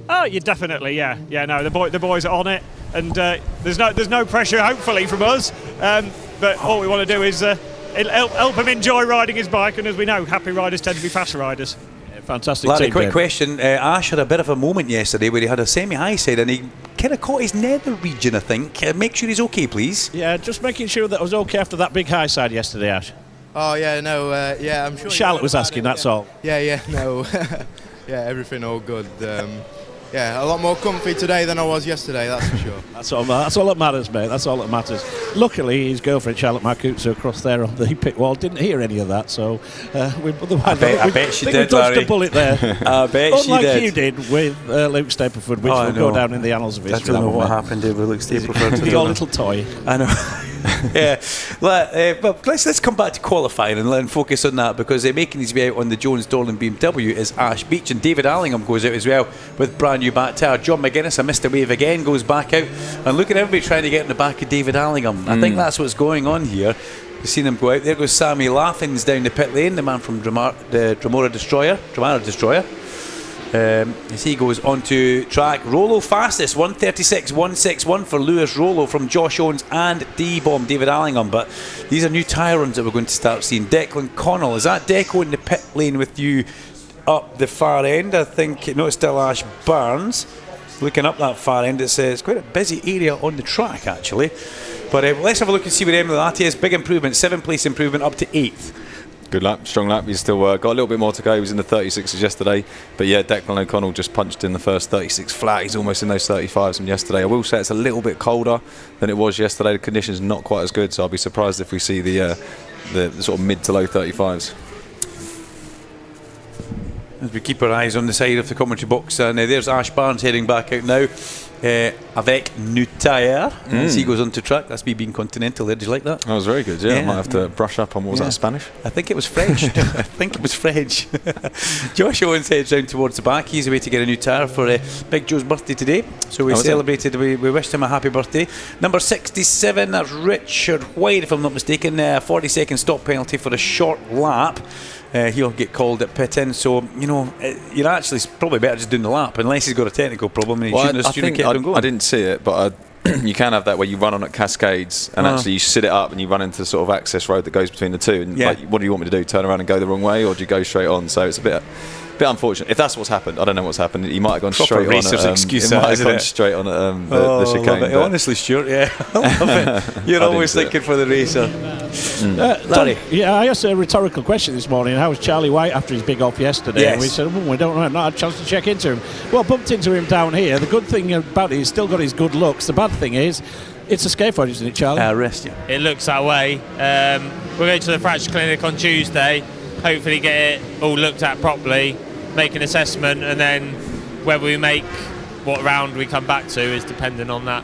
Speaker 10: Oh, yeah, definitely, yeah. No, the boys are on it, and there's no pressure, hopefully, from us. But all we want to do is help him enjoy riding his bike, and as we know, happy riders tend to be fast riders.
Speaker 3: Yeah, fantastic.
Speaker 2: Larry,
Speaker 3: team,
Speaker 2: quick
Speaker 3: Dave.
Speaker 2: question. Ash had a bit of a moment yesterday where he had a semi-high side, and he kind of caught his nether region, I think. Make sure he's okay, please.
Speaker 3: Yeah, just making sure that I was okay after that big high side yesterday, Ash.
Speaker 4: Oh yeah, no, I'm sure.
Speaker 3: Charlotte was asking. That's all.
Speaker 4: No, everything all good. A lot more comfy today than I was yesterday. That's for sure.
Speaker 3: That's all that matters, mate. That's all that matters. Luckily, his girlfriend Charlotte Marcuzzo across there on the pit wall didn't hear any of that. So
Speaker 2: I bet she did,
Speaker 3: we dodged a bullet there.
Speaker 2: I bet she did.
Speaker 3: Unlike you did with Luke Stapleford, which will go down in the annals of history.
Speaker 2: I don't know what happened with Luke Stapleford.
Speaker 3: Your little toy.
Speaker 2: I know. But let's come back to qualifying and focus on that, because making his way out on the Jones Dorland BMW is Ash Beach, and David Allingham goes out as well with brand new back tyre. John McGuinness, I missed a wave again, goes back out, and look at everybody trying to get in the back of David Allingham. I think that's what's going on here. We've seen him go out. There goes Sammy Laffins down the pit lane, the man from Dramara Destroyer. As he goes onto track, Rollo fastest, 1:36.161 for Lewis Rollo from Josh Owens and D-Bomb David Allingham. But these are new tyre runs that we're going to start seeing. Declan Connell, is that Deco in the pit lane with you up the far end? I think, it's still Ash Barnes. Looking up that far end, it's quite a busy area on the track actually. But let's have a look and see where Emily Latte is. Big improvement, 7th place improvement up to 8th.
Speaker 16: Good lap, strong lap. He's still got a little bit more to go. He was in the 36s yesterday, but Declan O'Connell just punched in the first 36 flat. He's almost in those 35s from yesterday. I will say it's a little bit colder than it was yesterday. The conditions not quite as good, so I'll be surprised if we see the sort of mid to low 35s.
Speaker 2: As we keep our eyes on the side of the commentary box, and there's Ash Barnes heading back out now. Avec new tyre as he goes onto track. That's me being continental there. Did you like that?
Speaker 16: That was very good, I might have to brush up on, what was that, Spanish?
Speaker 2: I think it was French. Josh Owens heads round towards the back. He's away to get a new tyre for Big Joe's birthday today, so we celebrated, we wished him a happy birthday. Number 67, that's Richard White, if I'm not mistaken. 40-second stop penalty for a short lap. He'll get called at pit in, so you're actually probably better just doing the lap, unless he's got a technical problem and he's shooting a student kept on going.
Speaker 16: I didn't see it, but you can have that where you run on at Cascades and actually you sit it up and you run into the sort of access road that goes between the two, and what do you want me to do, turn around and go the wrong way, or do you go straight on? So it's a bit unfortunate. If that's what's happened, I don't know what's happened. He might have gone straight on. Straight on at the chicane.
Speaker 2: Honestly, Stuart, I love it. You're always thinking for the racer.
Speaker 3: Larry, I asked a rhetorical question this morning. How was Charlie White after his big off yesterday?
Speaker 2: Yes.
Speaker 3: And we said, we don't know. I've not had a chance to check into him. Well, bumped into him down here. The good thing about it, he's still got his good looks. The bad thing is, it's a scaffold, isn't it, Charlie?
Speaker 2: Rest you.
Speaker 17: It looks that way. We're going to the fracture clinic on Tuesday. Hopefully get it all looked at properly, make an assessment, and then whether we make what round we come back to is dependent on that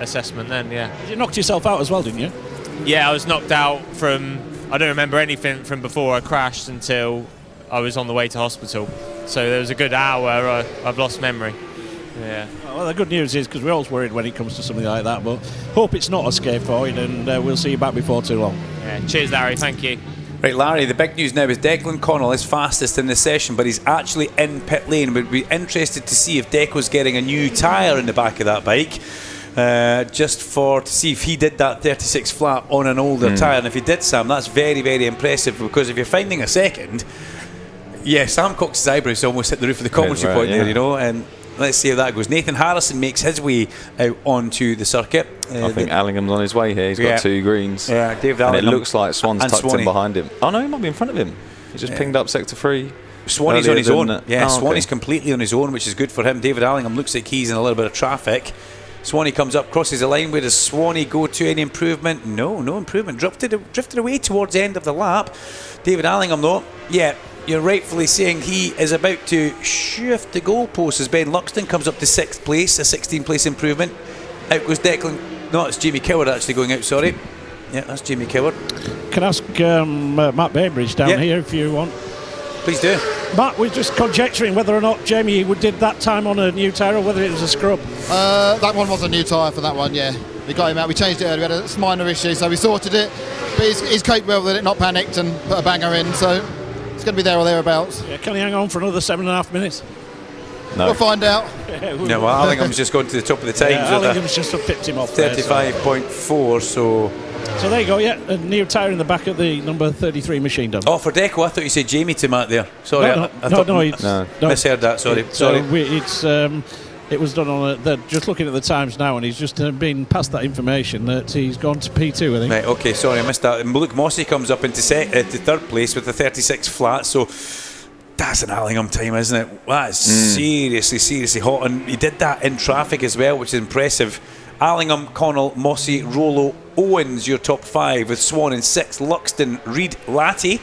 Speaker 17: assessment then,
Speaker 3: You knocked yourself out as well, didn't you?
Speaker 17: Yeah, I was knocked out from, I don't remember anything from before I crashed until I was on the way to hospital. So there was a good hour I've lost memory. Yeah.
Speaker 3: Well, the good news is, because we're always worried when it comes to something like that, but hope it's not a scaphoid, and we'll see you back before too long.
Speaker 17: Yeah. Cheers, Larry. Thank you.
Speaker 2: Right, Larry, the big news now is Declan Connell is fastest in the session, but he's actually in pit lane. We'd be interested to see if Deco's getting a new tyre in the back of that bike. just to see if he did that 36 flat on an older tyre. And if he did, Sam, that's very, very impressive, because if you're finding a second, Sam Cox's eyebrows almost hit the roof of the commentary point there, you know, and let's see how that goes. Nathan Harrison makes his way out onto the circuit.
Speaker 16: I think Allingham's on his way here. He's got 2 greens.
Speaker 2: Yeah, David
Speaker 16: and
Speaker 2: Allingham.
Speaker 16: It looks like Swan's tucked in behind him. Oh no, he might be in front of him. He just pinged up sector 3.
Speaker 2: Swanee's on his own.
Speaker 16: Yeah,
Speaker 2: Swanee's completely on his own, which is good for him. David Allingham looks like he's in a little bit of traffic. Swanee comes up, crosses the line. Where does Swanee go to? Any improvement? No improvement. Drifted away towards the end of the lap. David Allingham, though, you're rightfully saying he is about to shift the goalposts as Ben Luxton comes up to 6th place, a 16th place improvement. Out goes Declan. No, it's Jamie Coward actually going out, sorry. Yeah, that's Jamie Coward.
Speaker 3: Can I ask Matt Bainbridge down here if you want?
Speaker 2: Please do.
Speaker 3: Matt, we're just conjecturing whether or not Jamie did that time on a new tyre or whether it was a scrub.
Speaker 18: That one was a new tyre for that one, yeah. We got him out, we changed it earlier, we had a minor issue, so we sorted it. But he's capable with it, not panicked, and put a banger in, so it's going to be there or thereabouts.
Speaker 3: Yeah, can he hang on for another 7.5 minutes?
Speaker 16: No.
Speaker 18: We'll find out.
Speaker 2: No, well, Allingham's just gone to the top of the times.
Speaker 3: Allingham's just pipped him off
Speaker 2: 35.4, so
Speaker 3: there you go, a new tyre in the back of the number 33 machine done.
Speaker 2: Oh, for Deco, I thought you said Jamie to Matt there. Sorry,
Speaker 3: No,
Speaker 2: misheard that, sorry.
Speaker 3: It was done on they're just looking at the times now, and he's just been passed that information that he's gone to P2, I think.
Speaker 2: Right, okay, sorry, I missed that. And Luke Mossy comes up into to 3rd place with a 36 flat, so that's an Allingham time, isn't it? That is seriously hot, and he did that in traffic as well, which is impressive. Allingham, Connell, Mossy, Rollo, Owens, your top 5, with Swan in 6th, Luxton, Reid, Latty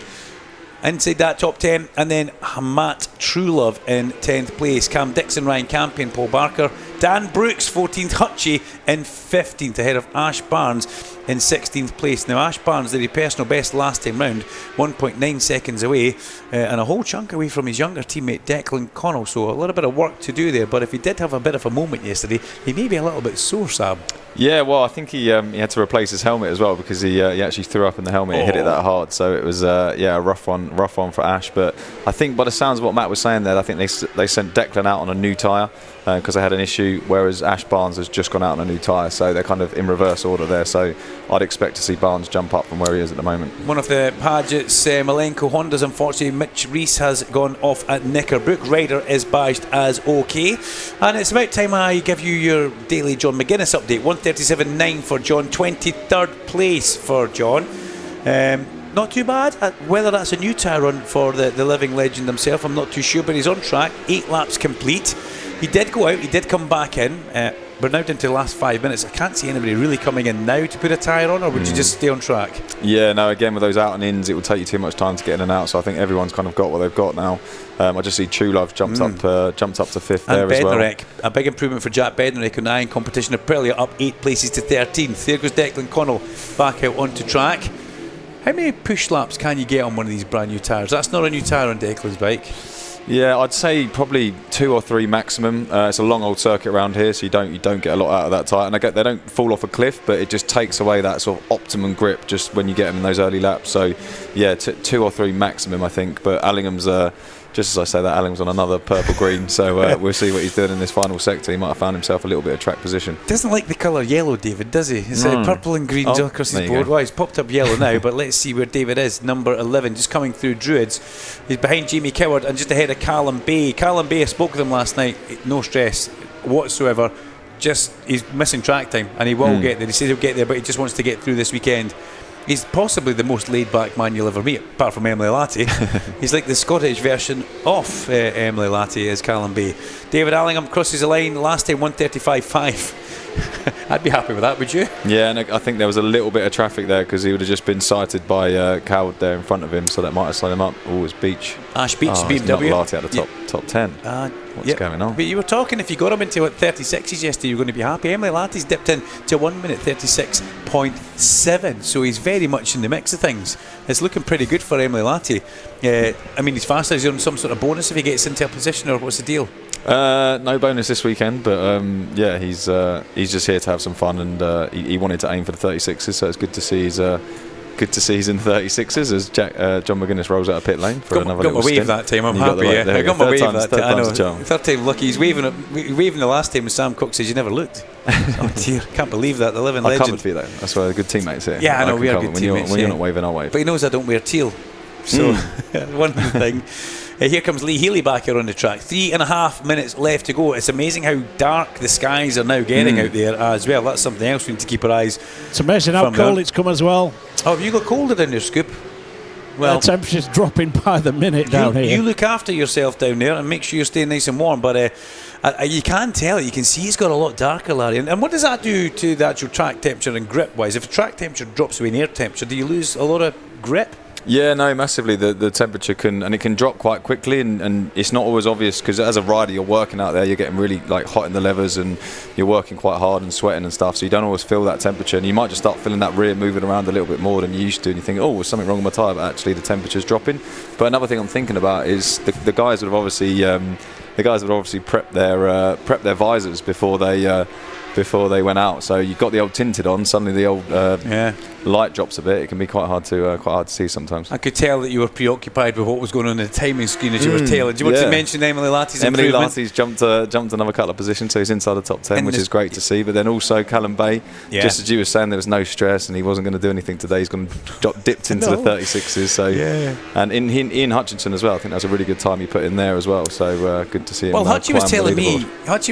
Speaker 2: inside that top 10, and then Matt Truelove in 10th place, Cam Dixon, Ryan Campion, Paul Barker, Dan Brooks 14th, Hutchie in 15th, ahead of Ash Barnes in 16th place. Now Ash Barnes did his personal best last time round, 1.9 seconds away, and a whole chunk away from his younger teammate Declan Connell, so a little bit of work to do there. But if he did have a bit of a moment yesterday, he may be a little bit sore, Sam.
Speaker 16: Yeah, well, I think he had to replace his helmet as well, because he actually threw up in the helmet and hit it that hard. So it was a rough one for Ash. But I think by the sounds of what Matt was saying there, I think they sent Declan out on a new tyre because they had an issue, whereas Ash Barnes has just gone out on a new tyre. So they're kind of in reverse order there. So I'd expect to see Barnes jump up from where he is at the moment.
Speaker 2: One of the Paget's Malenko Hondas, unfortunately, Mitch Reese has gone off at Knickerbrook. Ryder is badged as okay. And it's about time I give you your daily John McGuinness update. 137.9 for John, 23rd place for John. Not too bad. Whether that's a new tyre run for the living legend himself, I'm not too sure, but he's on track. 8 laps complete. He did go out, he did come back in. We're now down to the last 5 minutes. I can't see anybody really coming in now to put a tyre on, or would you just stay on track?
Speaker 16: Yeah, no, again, with those out and ins, it will take you too much time to get in and out, so I think everyone's kind of got what they've got now. I just see True Love jumped up to 5th there as well.
Speaker 2: Bednarek, a big improvement for Jack Bednarek on the Iron competition. Aprilia up 8 places to 13th. There goes Declan Connell back out onto track. How many push laps can you get on one of these brand new tyres? That's not a new tyre on Declan's bike.
Speaker 16: Yeah, I'd say probably 2 or 3 maximum. It's a long old circuit around here, so you don't get a lot out of that tyre. And I get they don't fall off a cliff, but it just takes away that sort of optimum grip just when you get them in those early laps. So yeah, 2 or 3 maximum, I think. But Allingham's just as I say that, Allingham's on another purple green, so we'll see what he's doing in this final sector. He might have found himself a little bit of track position.
Speaker 2: Doesn't like the colour yellow, David, does he? It's purple and green across his board. Well, he's popped up yellow now, but let's see where David is. Number 11, just coming through Druids. He's behind Jamie Coward and just ahead of Callum Bay. Callum Bay, I spoke with him last night, no stress whatsoever. Just he's missing track time, and he will get there. He says he'll get there, but he just wants to get through this weekend. He's possibly the most laid-back man you'll ever meet, apart from Emily Latty. He's like the Scottish version of Emily Latty, is Callum Bay. David Allingham crosses the line, last time 135.5. I'd be happy with that, would you?
Speaker 16: Yeah, and I think there was a little bit of traffic there because he would have just been sighted by Coward there in front of him, so that might have slowed him up. Oh, it's Beach.
Speaker 2: Ash Beach,
Speaker 16: Latty
Speaker 2: BMW.
Speaker 16: at the top 10. What's going on?
Speaker 2: But you were talking, if you got him into 36s yesterday, you're going to be happy. Emily Latty's dipped in to 1 minute 36.7, so he's very much in the mix of things. It's looking pretty good for Emily Latty. I mean, he's faster. Is he on some sort of bonus if he gets into a position, or what's the deal?
Speaker 16: No bonus this weekend, but yeah, he's just here to have some fun, and he wanted to aim for the 36s, so it's good to see good to see he's in 36s as John McGuinness rolls out of pit lane for another little
Speaker 2: wave
Speaker 16: stint.
Speaker 2: that time. I'm
Speaker 16: You got
Speaker 2: happy.
Speaker 16: the
Speaker 2: I got my wave that time. I know.
Speaker 16: Charm.
Speaker 2: Third time lucky. He's waving the last time, and Sam Cook says you never looked. Oh dear, can't believe that. The living
Speaker 16: I
Speaker 2: legend.
Speaker 16: covered for you though. That's why good teammates here.
Speaker 2: Yeah, I know we are good teammates.
Speaker 16: When you're not waving, I'll wave.
Speaker 2: But he knows I don't wear teal. So one thing. Here comes Lee Healy back here on the track. 3.5 minutes left to go. It's amazing how dark the skies are now getting out there as well. That's something else we need to keep our eyes.
Speaker 3: It's amazing how cold it's come as well.
Speaker 2: Oh, have you got colder down there, Scoop?
Speaker 3: Well, the temperature's dropping by the minute down here.
Speaker 2: You look after yourself down there and make sure you stay nice and warm. But you can tell, you can see it's got a lot darker, Larry. And what does that do to the actual track temperature and grip wise? If the track temperature drops away in air temperature, do you lose a lot of grip?
Speaker 16: Yeah, no, massively. The temperature can drop quite quickly, and it's not always obvious because as a rider you're working out there, you're getting really like hot in the levers and you're working quite hard and sweating and stuff, so you don't always feel that temperature, and you might just start feeling that rear moving around a little bit more than you used to, and you think, oh, there's something wrong with my tyre, but actually the temperature's dropping. But another thing I'm thinking about is the guys that have obviously prepped their visors before they went out. So you've got the old tinted on, suddenly the old light drops a bit. It can be quite hard to see sometimes.
Speaker 2: I could tell that you were preoccupied with what was going on in the timing screen as you were tailing. Do you want to mention Emily Latty's
Speaker 16: Emily
Speaker 2: improvement?
Speaker 16: Latty's jumped another couple of positions, so he's inside the top 10, which is great to see. But then also Callum Bay, just as you were saying, there was no stress and he wasn't going to do anything today. He's going to dipped into the 36s. So and in Ian Hutchinson as well. I think that's a really good time he put in there as well. So good to see him.
Speaker 2: Well, Hutchie was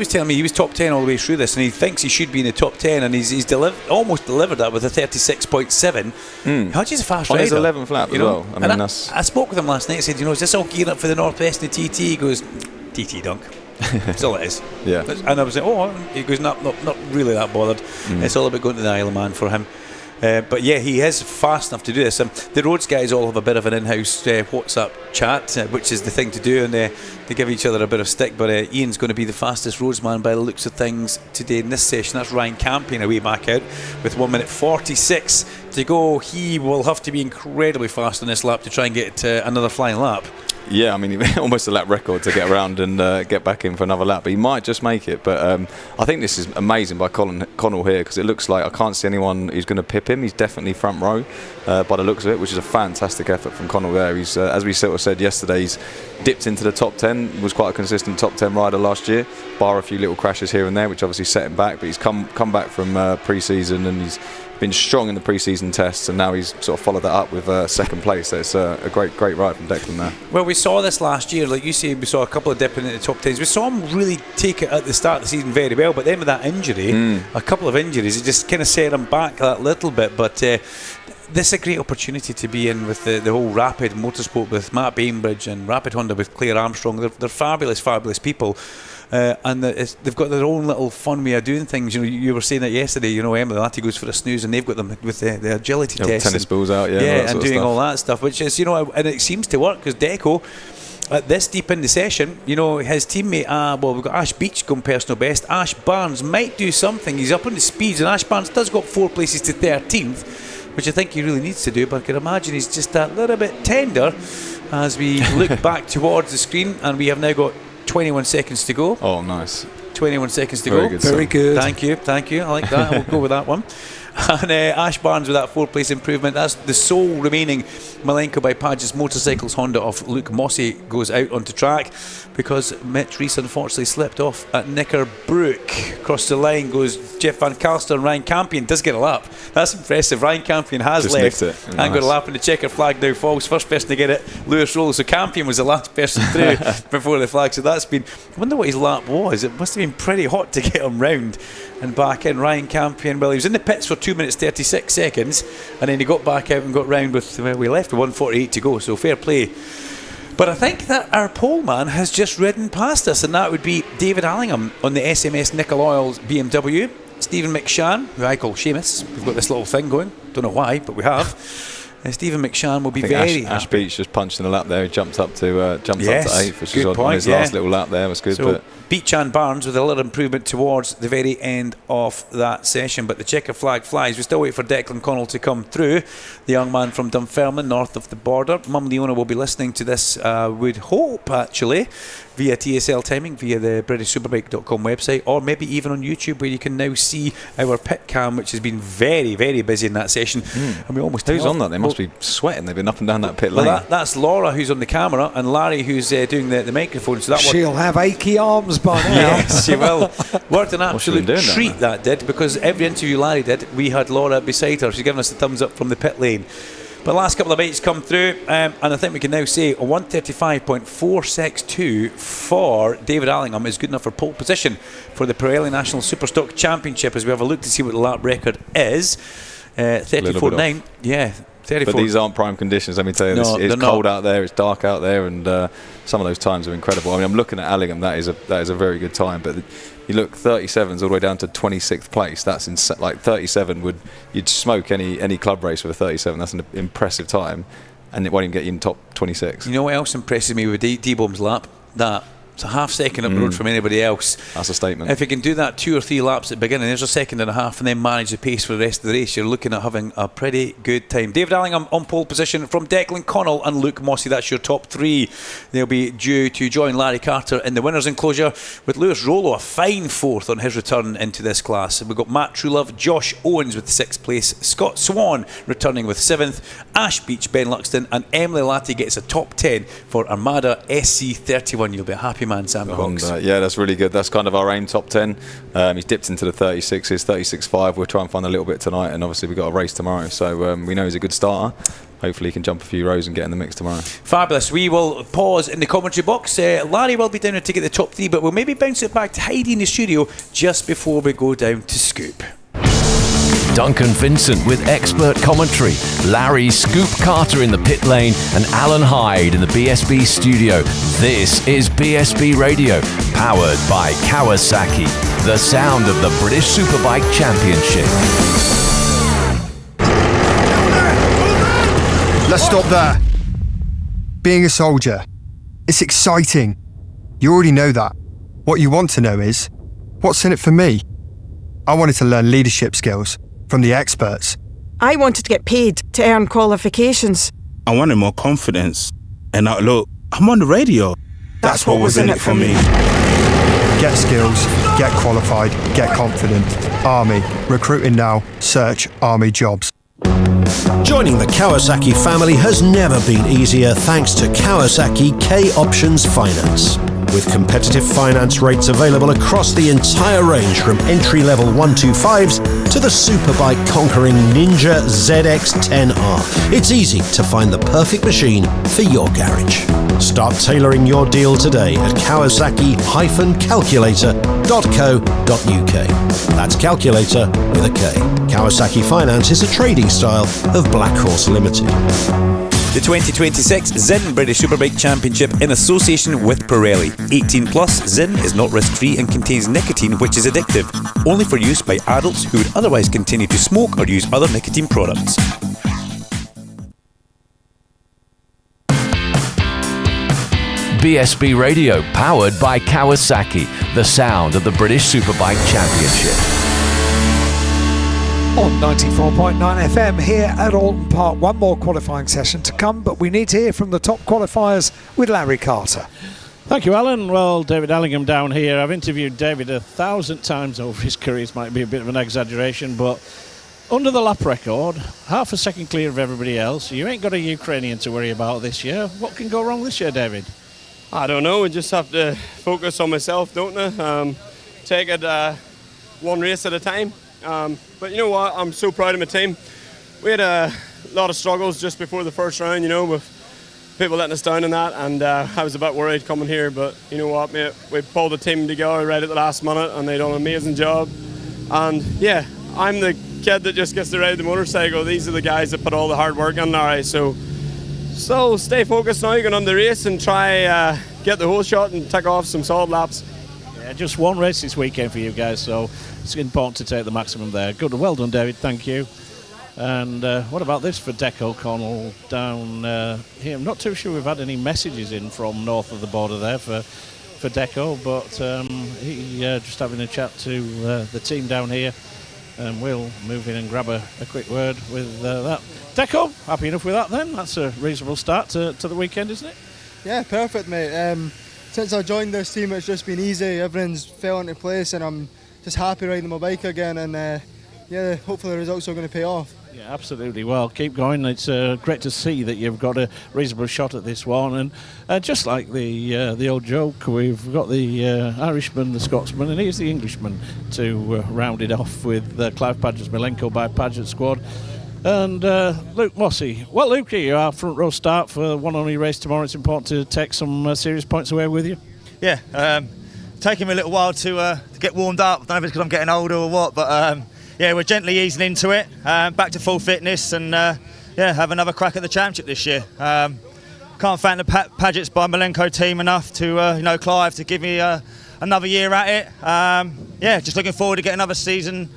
Speaker 2: telling me he was top 10 all the way through this, and he thinks he should be in the top 10, and he's almost delivered that with a 36.7. Hutchie's a fast rider.
Speaker 16: On his 11th lap as well. I mean,
Speaker 2: I spoke with him last night. I said, is this all gearing up for the Northwest and the TT? He goes, TT dunk. That's all it is.
Speaker 16: Yeah.
Speaker 2: And I was like, he goes, not really that bothered. It's all about going to the Isle of Man for him. But yeah, he is fast enough to do this. The roads guys all have a bit of an in-house WhatsApp chat, which is the thing to do, and they give each other a bit of stick. But Ian's going to be the fastest roadsman by the looks of things today in this session. That's Ryan Campion away back out with 1 minute 46 to go. He will have to be incredibly fast on this lap to try and get another flying lap.
Speaker 16: Yeah, I mean, almost a lap record to get around and get back in for another lap. But he might just make it. But I think this is amazing by Connell here, because it looks like I can't see anyone who's going to pip him. He's definitely front row by the looks of it, which is a fantastic effort from Connell there. He's, as we sort of said yesterday, he's dipped into the top 10, was quite a consistent top 10 rider last year, bar a few little crashes here and there, which obviously set him back. But he's come back from pre-season, and he's been strong in the pre-season tests, and now he's sort of followed that up with second place. So it's a great ride from Declan there.
Speaker 2: Well, we saw this last year, like you say, we saw a couple of dipping into the top 10s. We saw him really take it at the start of the season very well, but then with that injury, a couple of injuries, it just kind of set him back that little bit. But this is a great opportunity to be in with the whole Rapid Motorsport with Matt Bainbridge and Rapid Honda with Claire Armstrong. They're fabulous people. And they've got their own little fun way of doing things. You were saying that yesterday. Emily Latty goes for a snooze, and they've got them with the agility test,
Speaker 16: tennis balls out,
Speaker 2: and doing all that stuff, which is and it seems to work, because Deco, this deep in the session, his teammate, we've got Ash Beach going personal best. Ash Barnes might do something. He's up on the speeds, and Ash Barnes does got 4 places to 13th, which I think he really needs to do. But I can imagine he's just that little bit tender as we look back towards the screen, and we have now got 21 seconds to go.
Speaker 16: Oh, nice.
Speaker 2: 21 seconds to go.
Speaker 1: Very good.
Speaker 2: Thank you. I like that. We'll go with that one. And Ash Barnes with that 4-place improvement. That's the sole remaining Malenko by Padgett's Motorcycles Honda of Luke Mossey goes out onto track, because Mitch Reese unfortunately slipped off at Knickerbrook. Across the line goes Jeff Van Calster, and Ryan Campion does get a lap. That's impressive. Ryan Campion has
Speaker 16: just
Speaker 2: left
Speaker 16: it.
Speaker 2: and got a lap, and the checker flag now falls. First person to get it, Lewis Rowles. So Campion was the last person through before the flag. So that's been, I wonder what his lap was. It must have been pretty hot to get him round and back in. Ryan Campion, well, he was in the pits for 2 minutes 36 seconds, and then he got back out and got round with, we left with 1:48 to go, so fair play. But I think that our pole man has just ridden past us, and that would be David Allingham on the SMS Nickel Oils BMW. Stephen McShann, who I call Seamus. We've got this little thing going, don't know why, but we have. Stephen McShann will be
Speaker 16: I think
Speaker 2: very
Speaker 16: Ash
Speaker 2: happy.
Speaker 16: Beach just punched in the lap there. He jumped up to 8th, which
Speaker 2: good
Speaker 16: was on his last little lap there. Was good.
Speaker 2: So
Speaker 16: But
Speaker 2: Beach and Barnes with a little improvement towards the very end of that session, but the checker flag flies. We still wait for Declan Connell to come through, the young man from Dunfermline, north of the border. Mum Leona will be listening to this, would hope actually, via TSL timing, via the BritishSuperbike.com website, or maybe even on YouTube, where you can now see our pit cam, which has been very, very busy in that session. And we almost
Speaker 16: who's on that? They must be sweating. They've been up and down that pit lane.
Speaker 2: Well, that's Laura who's on the camera, and Larry who's doing the microphone. So that
Speaker 1: She'll have achy arms by now.
Speaker 2: Yes, she will. Worked an absolute
Speaker 16: doing
Speaker 2: treat that did, because every interview Larry did, we had Laura beside her. She's giving us the thumbs up from the pit lane. But last couple of bites come through, and I think we can now say a 1:35.462 for David Allingham is good enough for pole position for the Pirelli National Superstock Championship, as we have a look to see what the lap record is. 34.9. Yeah. 34.
Speaker 16: But these aren't prime conditions, let me tell you.
Speaker 2: No,
Speaker 16: It's
Speaker 2: they're
Speaker 16: cold
Speaker 2: not.
Speaker 16: out there, it's dark out there, and some of those times are incredible. I mean, I'm looking at Allingham, that is a very good time, but you look 37s all the way down to 26th place. That's like 37 you'd smoke any club race with a 37. That's an impressive time, and it won't even get you in top 26.
Speaker 2: You know what else impresses me with D-Bomb's lap? That it's a half second up the road from anybody else.
Speaker 16: That's a statement.
Speaker 2: If you can do that 2 or 3 laps at the beginning, there's a second and a half, and then manage the pace for the rest of the race, you're looking at having a pretty good time. David Allingham on pole position from Declan Connell and Luke Mossey. That's your top 3. They'll be due to join Larry Carter in the winners' enclosure, with Lewis Rollo a fine 4th on his return into this class. We've got Matt Truelove, Josh Owens with 6th place, Scott Swan returning with 7th, Ash Beach, Ben Luxton, and Emily Latty gets a top 10 for Armada SC31. You'll be a happy man, Sam Cox.
Speaker 16: Yeah, that's really good. That's kind of our aim, top 10. He's dipped into the 36s, 36.5. We'll try and find a little bit tonight, and obviously we've got a race tomorrow, so we know he's a good starter. Hopefully he can jump a few rows and get in the mix tomorrow.
Speaker 2: Fabulous. We will pause in the commentary box. Larry will be down there to get the top 3, but we'll maybe bounce it back to Heidi in the studio just before we go down to Scoop.
Speaker 13: Duncan Vincent with expert commentary, Larry Scoop Carter in the pit lane, and Alan Hyde in the BSB studio. This is BSB Radio, powered by Kawasaki, the sound of the British Superbike Championship.
Speaker 19: Let's stop there. Being a soldier, it's exciting. You already know that. What you want to know is, what's in it for me? I wanted to learn leadership skills from the experts.
Speaker 21: I wanted to get paid to earn qualifications.
Speaker 22: I wanted more confidence. And now, look, I'm on the radio. That's what was in it for me.
Speaker 19: Get skills, get qualified, get confident. Army. Recruiting now. Search Army jobs.
Speaker 14: Joining the Kawasaki family has never been easier thanks to Kawasaki K-Options Finance. With competitive finance rates available across the entire range from entry-level 125s to the Superbike conquering Ninja ZX-10R. It's easy to find the perfect machine for your garage. Start tailoring your deal today at Kawasaki-calculator.co.uk. That's calculator with a K. Kawasaki Finance is a trading style of Black Horse Limited.
Speaker 2: The 2026 Zinn British Superbike Championship in association with Pirelli. 18 plus, Zinn is not risk-free and contains nicotine, which is addictive. Only for use by adults who would otherwise continue to smoke or use other nicotine products.
Speaker 13: BSB Radio, powered by Kawasaki, the sound of the British Superbike Championship.
Speaker 1: On 94.9 FM here at Oldton Park. One more qualifying session to come, but we need to hear from the top qualifiers with Larry Carter.
Speaker 3: Thank you, Alan. Well, David Allingham down here. I've interviewed David 1,000 times over his career. It might be a bit of an exaggeration, but under the lap record, half a second clear of everybody else. You ain't got a Ukrainian to worry about this year. What can go wrong this year, David?
Speaker 23: I don't know. I just have to focus on myself, don't I? Take it one race at a time. But you know what? I'm so proud of my team. We had a lot of struggles just before the first round, you know, with people letting us down in that, and I was a bit worried coming here, but you know what, mate? We pulled the team together right at the last minute, and they done an amazing job. And yeah, I'm the kid that just gets to ride the motorcycle. These are the guys that put all the hard work in there, so stay focused now, get on the race and try get the whole shot and tick off some solid laps.
Speaker 3: Yeah, just one race this weekend for you guys, so it's important to take the maximum there. Good, well done, David. Thank you. And what about this for Deco Connell down here? I'm not too sure we've had any messages in from north of the border there for Deco, but he just having a chat to the team down here, and we'll move in and grab a quick word with that. Deco, happy enough with that then? That's a reasonable start to the weekend, isn't it?
Speaker 8: Yeah, perfect, mate. Since I joined this team, it's just been easy. Everything's fell into place, and I'm just happy riding my bike again. And yeah, hopefully the results are going to pay off.
Speaker 3: Yeah, absolutely. Well, keep going. It's great to see that you've got a reasonable shot at this one. And just like the old joke, we've got the Irishman, the Scotsman, and here's the Englishman to round it off with Clive Paget's Milenko by Paget squad. And Luke Mossey. Well, Luke, you are front row start for one only race tomorrow. It's important to take some serious points away with you.
Speaker 9: Yeah, taking me a little while to get warmed up. I don't know if it's because I'm getting older or what, but yeah, we're gently easing into it, back to full fitness, and yeah, have another crack at the championship this year. Can't thank the Paget's by Milenko team enough to, Clive, to give me another year at it. Yeah, just looking forward to getting another season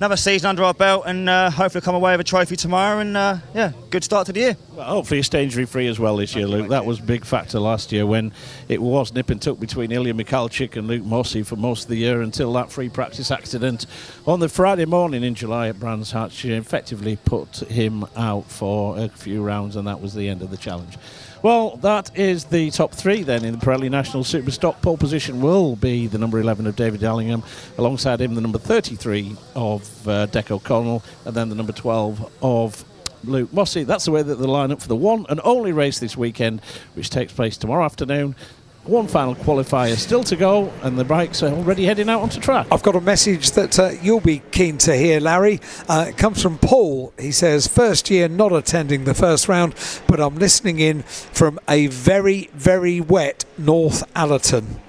Speaker 9: under our belt, and hopefully come away with a trophy tomorrow, and yeah, good start to the year.
Speaker 3: Well, hopefully you stay injury free as well this year, Luke. That was a big factor last year when it was nip and tuck between Ilya Mikhalchik and Luke Mossey for most of the year, until that free practice accident on the Friday morning in July at Brands Hatch effectively put him out for a few rounds, and that was the end of the challenge. Well, that is the top three then in the Pirelli National Superstock. Pole position will be the number 11 of David Allingham, alongside him the number 33 of Deco Connell, and then the number 12 of Luke Mossey. That's the way that they line up for the one and only race this weekend, which takes place tomorrow afternoon. One final qualifier still to go, and the bikes are already heading out onto track.
Speaker 1: I've got a message that you'll be keen to hear, Larry. It comes from Paul. He says, first year not attending the first round, but I'm listening in from a very, very wet North Allerton.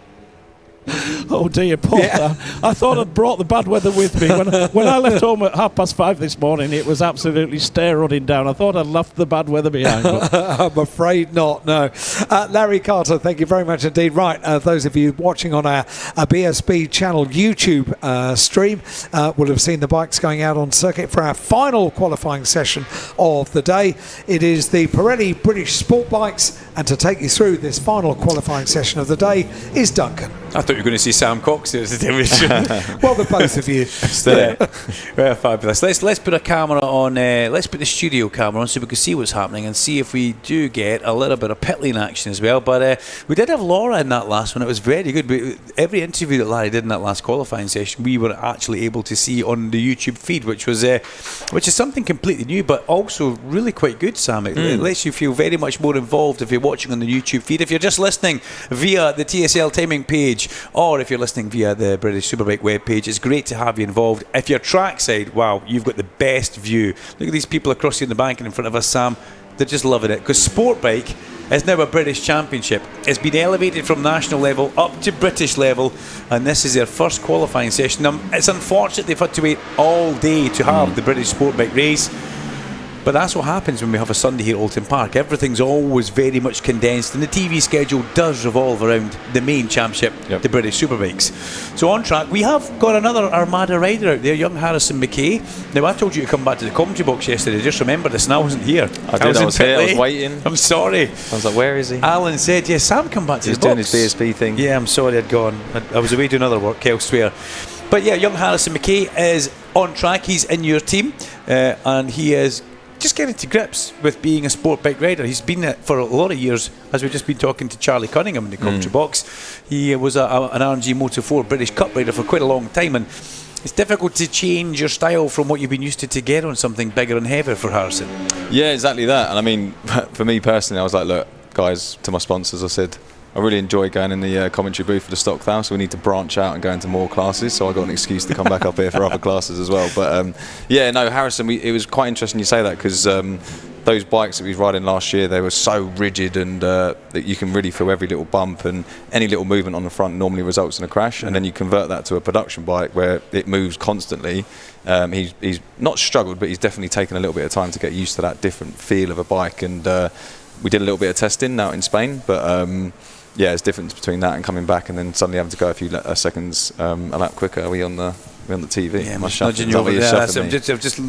Speaker 3: Oh dear, Paul. Yeah. I thought I'd brought the bad weather with me. When I left home at 5:30 this morning, it was absolutely stair-running down. I thought I'd left the bad weather behind.
Speaker 1: I'm afraid not, no. Larry Carter, thank you very much indeed. Right, those of you watching on our BSB channel YouTube stream will have seen the bikes going out on circuit for our final qualifying session of the day. It is the Pirelli British Sport Bikes, and to take you through this final qualifying session of the day is Duncan.
Speaker 2: I thought you were going to see Sam Cox there as the television.
Speaker 1: Well, the both of you.
Speaker 2: Yeah. Well, fabulous. Let's put a camera on. Let's put the studio camera on so we can see what's happening and see if we do get a little bit of pit lane action as well. But we did have Laura in that last one. It was very good. But every interview that Larry did in that last qualifying session, we were actually able to see on the YouTube feed, which is something completely new, but also really quite good, Sam. It lets you feel very much more involved if you're watching on the YouTube feed. If you're just listening via the TSL timing page, or if you're listening via the British Superbike webpage, it's great to have you involved. If you're trackside, wow, you've got the best view. Look at these people across here in the bank and in front of us, Sam. They're just loving it, because Sportbike is now a British championship. It's been elevated from national level up to British level, and this is their first qualifying session. It's unfortunate they've had to wait all day to have the British Sportbike race, but that's what happens when we have a Sunday here at Oldton Park. Everything's always very much condensed, and the TV schedule does revolve around the main championship, the British Superbikes. So on track, we have got another Armada rider out there, young Harrison McKay. Now, I told you to come back to the commentary box yesterday. Just remember this, and I wasn't here.
Speaker 16: I was here, I was waiting.
Speaker 2: I'm sorry.
Speaker 16: I was like, where is he?
Speaker 2: Alan said, yes, Sam, come back to the box.
Speaker 16: He's doing his BSB thing.
Speaker 2: Yeah, I'm sorry I'd gone. I was away doing other work elsewhere. But yeah, young Harrison McKay is on track. He's in your team, and he is just getting to grips with being a sport bike rider. He's been it for a lot of years, as we've just been talking to Charlie Cunningham in the commentary box. He was an RMG Moto 4 British Cup rider for quite a long time, and it's difficult to change your style from what you've been used to get on something bigger and heavier for Harrison.
Speaker 16: Yeah, exactly that. And I mean, for me personally, I was like, look, guys, to my sponsors, I said, I really enjoy going in the commentary booth for the stock though, so we need to branch out and go into more classes, so I got an excuse to come back up here for other classes as well. But yeah, no, Harrison, it was quite interesting you say that, because those bikes that we was riding last year, they were so rigid, and that you can really feel every little bump, and any little movement on the front normally results in a crash. And then you convert that to a production bike where it moves constantly. He's not struggled, but he's definitely taken a little bit of time to get used to that different feel of a bike. And we did a little bit of testing out in Spain, but yeah, there's a difference between that and coming back and then suddenly having to go a few seconds a lap quicker. Are we on the TV?
Speaker 2: Yeah, I'm nudging you over there. I'm just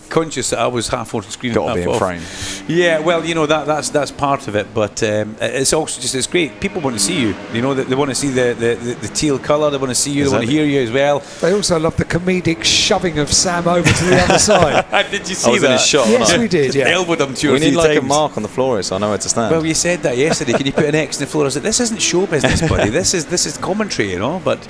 Speaker 2: conscious that I was half on screen.
Speaker 16: Got to be in
Speaker 2: off.
Speaker 16: frame.
Speaker 2: Yeah, well, that's part of it, but it's also just, it's great. People want to see you. You know, they want to see the teal colour. They want to see you. They want to hear you as well.
Speaker 1: They also love the comedic shoving of Sam over to the other side.
Speaker 2: Did you see
Speaker 16: was
Speaker 2: that?
Speaker 16: in his shot,
Speaker 1: Yes, we did. Yeah.
Speaker 2: Elbowed him two
Speaker 16: We
Speaker 2: or three
Speaker 16: need like
Speaker 2: times.
Speaker 16: a mark on the floor so I know where to stand.
Speaker 2: Well, you said that yesterday. Can you put an X in the floor? I said, this isn't show business, buddy. This is commentary, you know. But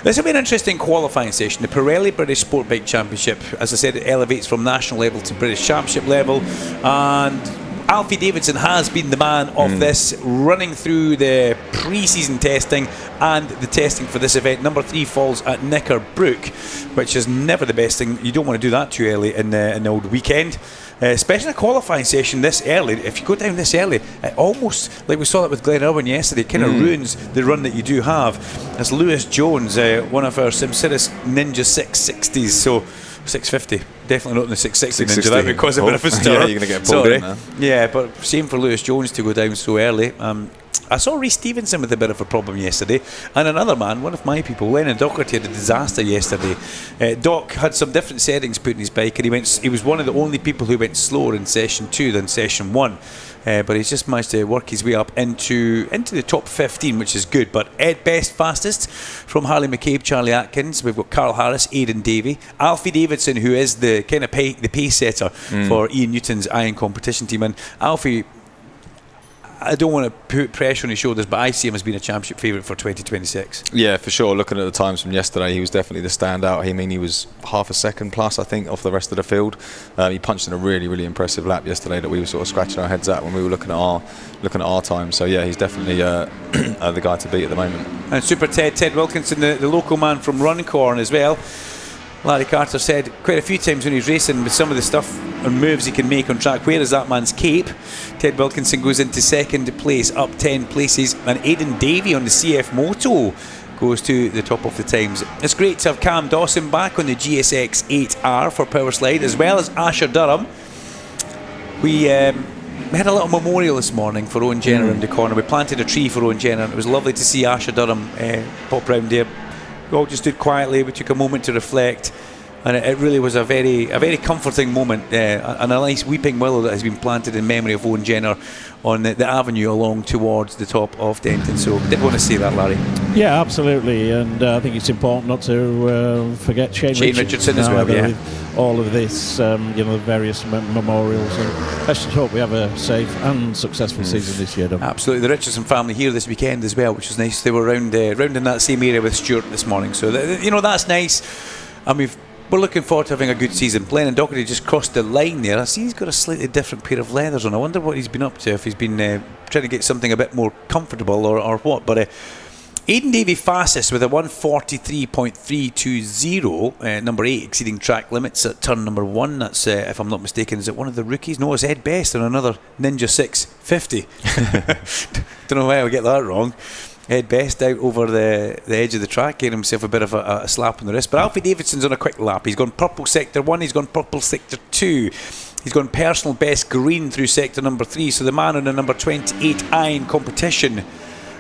Speaker 2: this will be an interesting qualifying session. The Pirelli British Sport Bike Championship, as I said, it elevates from national level to British Championship level, and Alfie Davidson has been the man of this, running through the pre-season testing and the testing for this event. Number 3 falls at Knickerbrook, which is never the best thing. You don't want to do that too early in the old weekend. Especially in a qualifying session this early. If you go down this early, it almost, like we saw that with Glen Irwin yesterday, kind of ruins the run that you do have. As Lewis Jones, one of our Simceris Ninja 660s, so 650, definitely not in the 660 Ninja. That would cause a bit of a stir.
Speaker 16: Yeah, you're going to get pulled in there.
Speaker 2: Yeah, but shame for Lewis Jones to go down so early. I saw Reece Stevenson with a bit of a problem yesterday, and another man, one of my people, Lennon Docherty, had a disaster yesterday. Doc had some different settings put in his bike, and he was one of the only people who went slower in session 2 than session 1. But he's just managed to work his way up into the top 15, which is good. But Ed Best fastest from Harley McCabe, Charlie Atkins. We've got Carl Harris, Aidan Davey, Alfie Davidson, who is the kind of the pace setter for Ian Newton's Iron Competition team. And Alfie, I don't want to put pressure on his shoulders, but I see him as being a championship favourite for 2026.
Speaker 16: Yeah, for sure. Looking at the times from yesterday, he was definitely the standout. He was half a second plus, I think, off the rest of the field. He punched in a really, really impressive lap yesterday that we were sort of scratching our heads at when we were looking at our time. So yeah, he's definitely the guy to beat at the moment.
Speaker 2: And Super Ted Wilkinson, the local man from Runcorn as well. Larry Carter said quite a few times when he's racing with some of the stuff and moves he can make on track, where is that man's cape? Ted Wilkinson goes into second place, up 10 places, and Aidan Davey on the CF Moto goes to the top of the times. It's great to have Cam Dawson back on the GSX 8R for Power Slide, as well as Asher Durham. We had a little memorial this morning for Owen Jenner in the corner. We planted a tree for Owen Jenner, and it was lovely to see Asher Durham pop round there. We all just stood quietly. We took a moment to reflect, and it really was a very comforting moment, and a nice weeping willow that has been planted in memory of Owen Jenner on the avenue along towards the top of Denton. So did want to say that, Larry.
Speaker 3: Yeah, absolutely, and I think it's important not to forget Shane
Speaker 2: Richardson as well. Yeah,
Speaker 3: all of this, the various memorials, and let's just hope we have a safe and successful season this year.
Speaker 2: Absolutely. The Richardson family here this weekend as well, which was nice. They were round in that same area with Stuart this morning, so that's nice. And we're looking forward to having a good season. Lennon Docherty just crossed the line there. I see he's got a slightly different pair of leathers on. I wonder what he's been up to, if he's been trying to get something a bit more comfortable or what. But Aidan Davey fastest with a 143.320, number 8 exceeding track limits at turn number 1. That's, if I'm not mistaken, is it one of the rookies? No, it's Ed Best on another Ninja 650. Don't know why I would get that wrong. Ed Best out over the edge of the track, getting himself a bit of a slap on the wrist. But Alfie Davidson's on a quick lap. He's gone purple sector 1, he's gone purple sector 2. He's gone personal best green through sector number 3. So the man on the number 28 Iron Competition,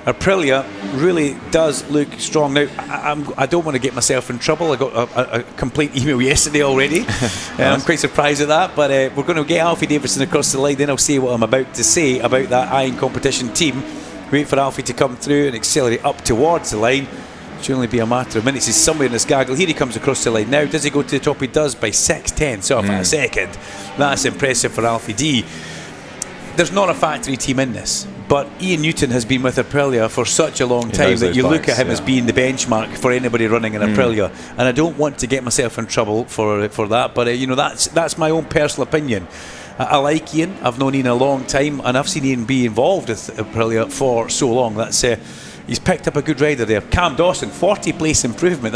Speaker 2: Aprilia, really does look strong. Now, I don't want to get myself in trouble. I got a complete email yesterday already. I'm quite surprised at that. But we're going to get Alfie Davidson across the line. Then I'll say what I'm about to say about that Iron Competition team. Wait for Alfie to come through and accelerate up towards the line. It should only be a matter of minutes. He's somewhere in this gaggle. Here he comes across the line now. Does he go to the top? He does by 6:10, so a second. That's impressive for Alfie D. There's not a factory team in this, but Ian Newton has been with Aprilia for such a long time that you look at him as being the benchmark for anybody running an Aprilia. And I don't want to get myself in trouble for that, but that's my own personal opinion. I like Ian. I've known Ian a long time, and I've seen Ian be involved with Aprilia for so long. He's picked up a good rider there. Cam Dawson, 40 place improvement.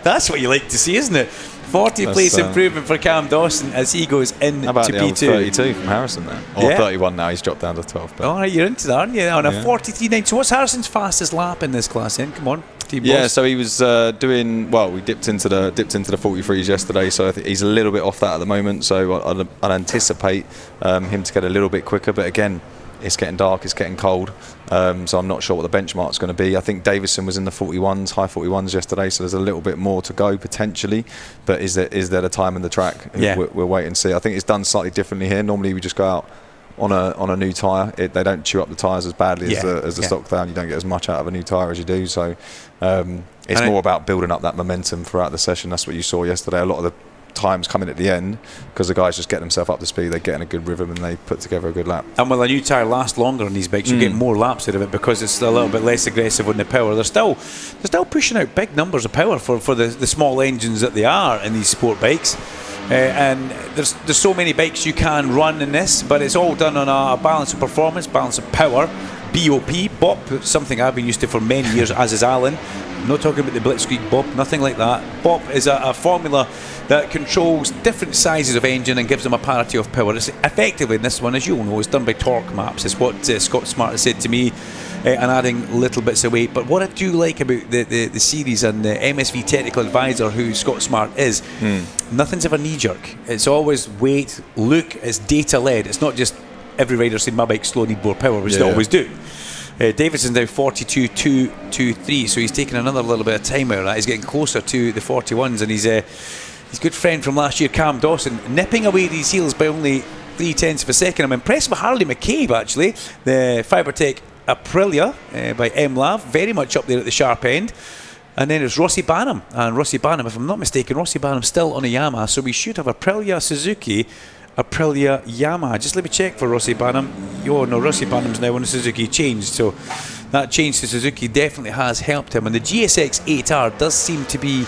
Speaker 2: That's what you like to see, isn't it? 40 place improvement for Cam Dawson as he goes in to
Speaker 16: the
Speaker 2: P2.
Speaker 16: 32 from Harrison there. Or 31 now, he's dropped down to 12.
Speaker 2: All right, you're into that, aren't you? On a 43.9. So what's Harrison's fastest lap in this class then? Come on. Team
Speaker 16: Yeah,
Speaker 2: Boss?
Speaker 16: so he was doing well. We dipped into the 43s yesterday, so I think he's a little bit off that at the moment. So I'd anticipate him to get a little bit quicker. But again, it's getting dark, it's getting cold, so I'm not sure what the benchmark's going to be. I think Davison was in the 41s, high 41s yesterday, so there's a little bit more to go potentially. But is there the time in the track?
Speaker 2: Yeah.
Speaker 16: We'll wait and see. I think it's done slightly differently here. Normally we just go out on a new tyre. They don't chew up the tyres as badly as the stock tyre. You don't get as much out of a new tyre as you do. So it's more about building up that momentum throughout the session. That's what you saw yesterday. A lot of the times coming at the end because the guys just get themselves up to speed, they get in a good rhythm and they put together a good lap.
Speaker 2: And will a new tyre last longer on these bikes? You get more laps out of it because it's a little bit less aggressive on the power. They're still pushing out big numbers of power for the small engines that they are in these sport bikes. And there's so many bikes you can run in this, but it's all done on a balance of performance, balance of power. BOP, something I've been used to for many years, as is Alan. I'm not talking about the Blitzkrieg BOP, nothing like that. BOP is a formula that controls different sizes of engine and gives them a parity of power. It's effectively, in this one, as you'll know, it's done by torque maps. It's what Scott Smart has said to me, and adding little bits of weight. But what I do like about the series and the MSV technical advisor, who Scott Smart is, nothing's ever knee-jerk. It's always weight, look, it's data-led. It's not just every rider saying my bike's slow, need more power, which they always do. Davidson's now 42.223, so he's taken another little bit of time out of that. He's getting closer to the 41s, and his good friend from last year, Cam Dawson, nipping away these heels by only 0.3 of a second. I'm impressed with Harley McCabe, actually. The Fibertech Aprilia by MLav, very much up there at the sharp end. And then it's Rossi Banham. And Rossi Banham, if I'm not mistaken, Rossi Banham's still on a Yamaha, so we should have Aprilia Suzuki, Aprilia Yamaha. Just let me check for Rossi Banham. No, Rossi Banham's now on a Suzuki changed, so that change to Suzuki definitely has helped him. And the GSX 8R does seem to be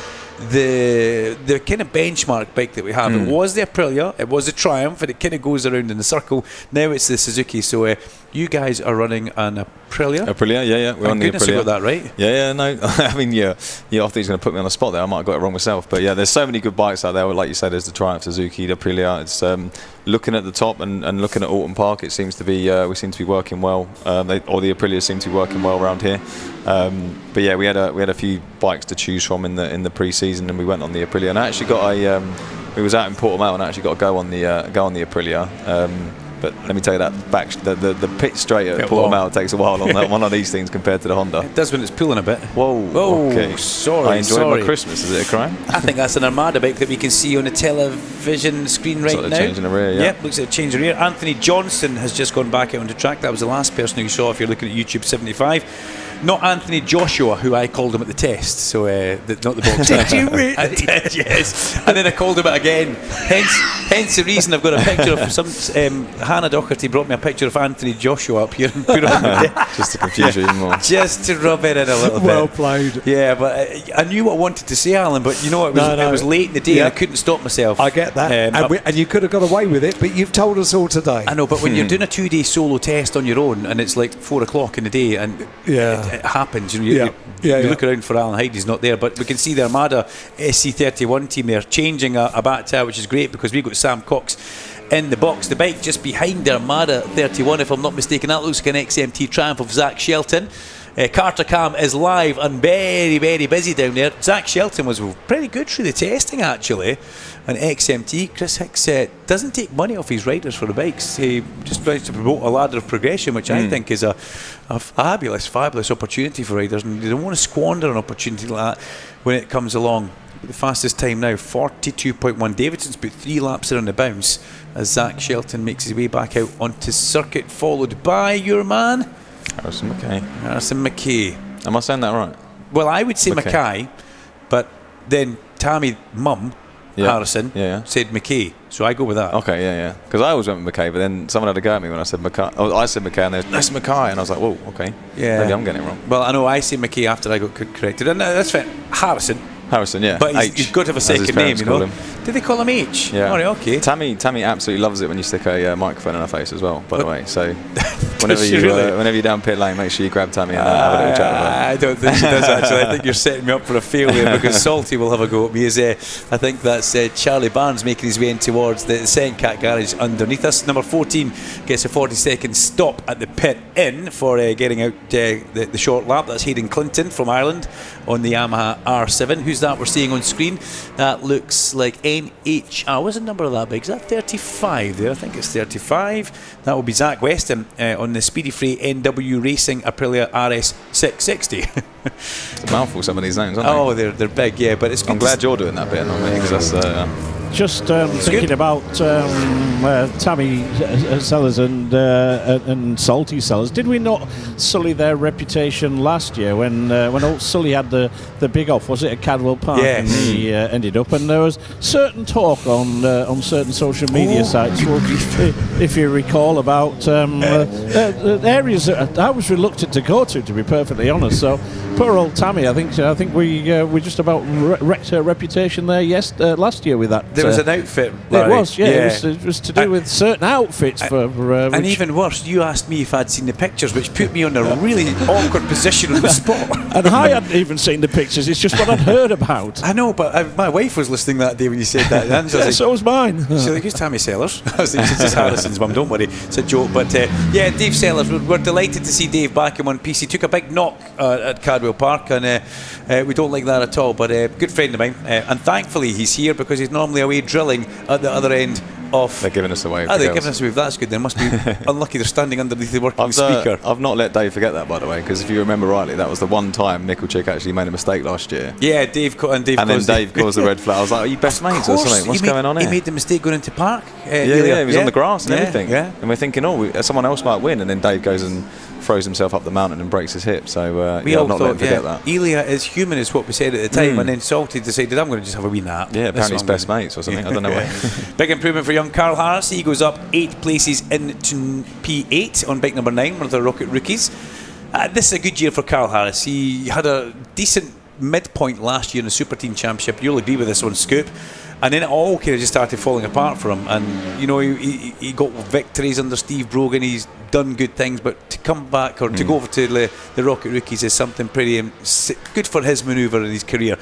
Speaker 2: the kind of benchmark bike that we have. It was the Aprilia, it was the Triumph, and it kind of goes around in the circle. Now it's the Suzuki. So you guys are running an Aprilia.
Speaker 16: Yeah, we're on the Aprilia.
Speaker 2: I got that right.
Speaker 16: Yeah, no. I mean, I thought he was going to put me on the spot there. I might have got it wrong myself. But yeah, there's so many good bikes out there. Like you said, there's the Triumph, Suzuki, the Aprilia. It's looking at the top and looking at Oldton Park. It seems to be we seem to be working well. Or the Aprilia seem to be working well around here. But yeah, we had a few bikes to choose from in the pre-season, and we went on the Aprilia. And I actually got we was out in Portimao and I actually got to go on the Aprilia. But let me tell you that the pit straight at Portimao takes a while on one of these things compared to the Honda.
Speaker 2: It does when it's pulling a bit.
Speaker 16: Whoa, okay.
Speaker 2: Sorry.
Speaker 16: I enjoyed my Christmas. Is it a crime?
Speaker 2: I think that's an Armada bike that we can see on the television screen right now.
Speaker 16: Changing the rear, yeah.
Speaker 2: Yep, looks like a change in the rear. Anthony Johnson has just gone back out on the track. That was the last person who saw if you're looking at YouTube 75. Not Anthony Joshua, who I called him at the test. So, not the box.
Speaker 1: Did you really?
Speaker 2: I did, yes. And then I called him it again. Hence the reason I've got a picture of some. Hannah Doherty brought me a picture of Anthony Joshua up here and put it on the desk.
Speaker 16: Just to confuse you even more.
Speaker 2: Just to rub it in a little bit.
Speaker 1: Well played.
Speaker 2: Yeah, but I knew what I wanted to say, Alan, but you know, it was late in the day and I couldn't stop myself.
Speaker 1: I get that. And you could have got away with it, but you've told us all today.
Speaker 2: I know, but when you're doing a 2-day solo test on your own and it's like 4 o'clock in the day and it happens, you look around for Alan Hyde, he's not there, but we can see the Armada SC31 team there changing a back tire, which is great because we've got Sam Cox in the box. The bike just behind the Armada 31, if I'm not mistaken, that looks like an XMT Triumph of Zach Shelton. Carter Cam is live and very, very busy down there. Zach Shelton was pretty good through the testing, actually. An XMT. Chris Hicks doesn't take money off his riders for the bikes. He just tries to promote a ladder of progression, which I think is a fabulous opportunity for riders, and you don't want to squander an opportunity like that when it comes along. The fastest time now, 42.1. Davidson's put 3 laps around the bounce as Zach Shelton makes his way back out onto circuit, followed by your man
Speaker 16: Harrison
Speaker 2: McKay.
Speaker 16: Am I saying that right?
Speaker 2: Well, I would say Mackay, but then Tammy Mum Harrison said McKay, so I go with that.
Speaker 16: Okay, yeah. Because I always went with McKay, but then someone had a go at me when I said Mackay. Oh, I said Mackay, and that's Mackay, and I was like, whoa, okay.
Speaker 2: Yeah.
Speaker 16: Maybe I'm getting it wrong.
Speaker 2: Well, I know I say McKay after I got corrected, and that's fine. Harrison, yeah.
Speaker 16: But
Speaker 2: he's got to have a second name, you know. Did they call him H?
Speaker 16: Yeah.
Speaker 2: All right, okay.
Speaker 16: Tammy absolutely loves it when you stick a microphone in her face as well, by the way. So Whenever you're down pit lane, make sure you grab Tammy and have a little chat with her.
Speaker 2: I don't think she does, actually. I think you're setting me up for a failure because Salty will have a go at me. I think that's Charlie Barnes making his way in towards the second cat garage underneath us. Number 14 gets a 40-second stop at the pit in for getting out the short lap. That's Hayden Clinton from Ireland on the Yamaha R7. Who's that we're seeing on screen? That looks like NHR. What's the number of that big? Is that 35 there? I think it's 35. That will be Zach Weston on the Speedy Free NW Racing Aprilia RS 660.
Speaker 16: It's a mouthful, some of these names, aren't they?
Speaker 2: Oh, they're big, yeah. But it's.
Speaker 16: I'm glad you're doing that bit, not me, because that's.
Speaker 3: Just thinking about Tammy Sellers and Salty Sellers. Did we not sully their reputation last year when old Sully had the big off? Was it at Cadwell Park?
Speaker 2: Yes.
Speaker 3: And he ended up, and there was certain talk on certain social media sites, if you recall, about areas that I was reluctant to go to be perfectly honest. So poor old Tammy, I think we just about wrecked her reputation there last year with that.
Speaker 2: There was an outfit.
Speaker 3: Larry. It was, yeah. It was to do with certain outfits
Speaker 2: and even worse, you asked me if I'd seen the pictures, which put me on a really awkward position on the spot.
Speaker 3: And I hadn't even seen the pictures. It's just what I'd heard about.
Speaker 2: I know, but my wife was listening that day when you said that. And
Speaker 3: yeah, so was mine.
Speaker 2: She's like, "Who's Tammy Sellers?" I was like, "She's just Harrison's mum. Don't worry, it's a joke." But yeah, Dave Sellers. We're delighted to see Dave back in one piece. He took a big knock at Cadwell Park, and we don't like that at all. But good friend of mine, and thankfully he's here because he's normally away drilling at the other end of.
Speaker 16: They're giving us a wave.
Speaker 2: They're giving us a wave. That's good. They must be unlucky. They're standing underneath the working speaker.
Speaker 16: I've not let Dave forget that, by the way, because if you remember rightly, that was the one time Nickelchick actually made a mistake last year.
Speaker 2: Yeah, Dave caused
Speaker 16: the red flag. I was like, "Are you best mates or something? What's going on here?"
Speaker 2: He made the mistake going into park.
Speaker 16: He was on the grass and everything.
Speaker 2: Yeah.
Speaker 16: And we're thinking, someone else might win, and then Dave goes and throws himself up the mountain and breaks his hip. So
Speaker 2: we all
Speaker 16: not
Speaker 2: thought,
Speaker 16: forget that.
Speaker 2: Elia is human, is what we said at the time, and then Salty decided, I'm going to just have a wee nap.
Speaker 16: Yeah, apparently he's best mates or something. I don't know.
Speaker 2: Big improvement for young Carl Harris. He goes up 8 places into P8 on bike number 9, one of the Rocket rookies. This is a good year for Carl Harris. He had a decent midpoint last year in the Super Team Championship. You'll agree with this one, Scoop. And then it all kind of just started falling apart for him. And, he got victories under Steve Brogan. He's done good things. But to come back or to go over to the Rocket Rookies is something pretty good for his manoeuvre in his career.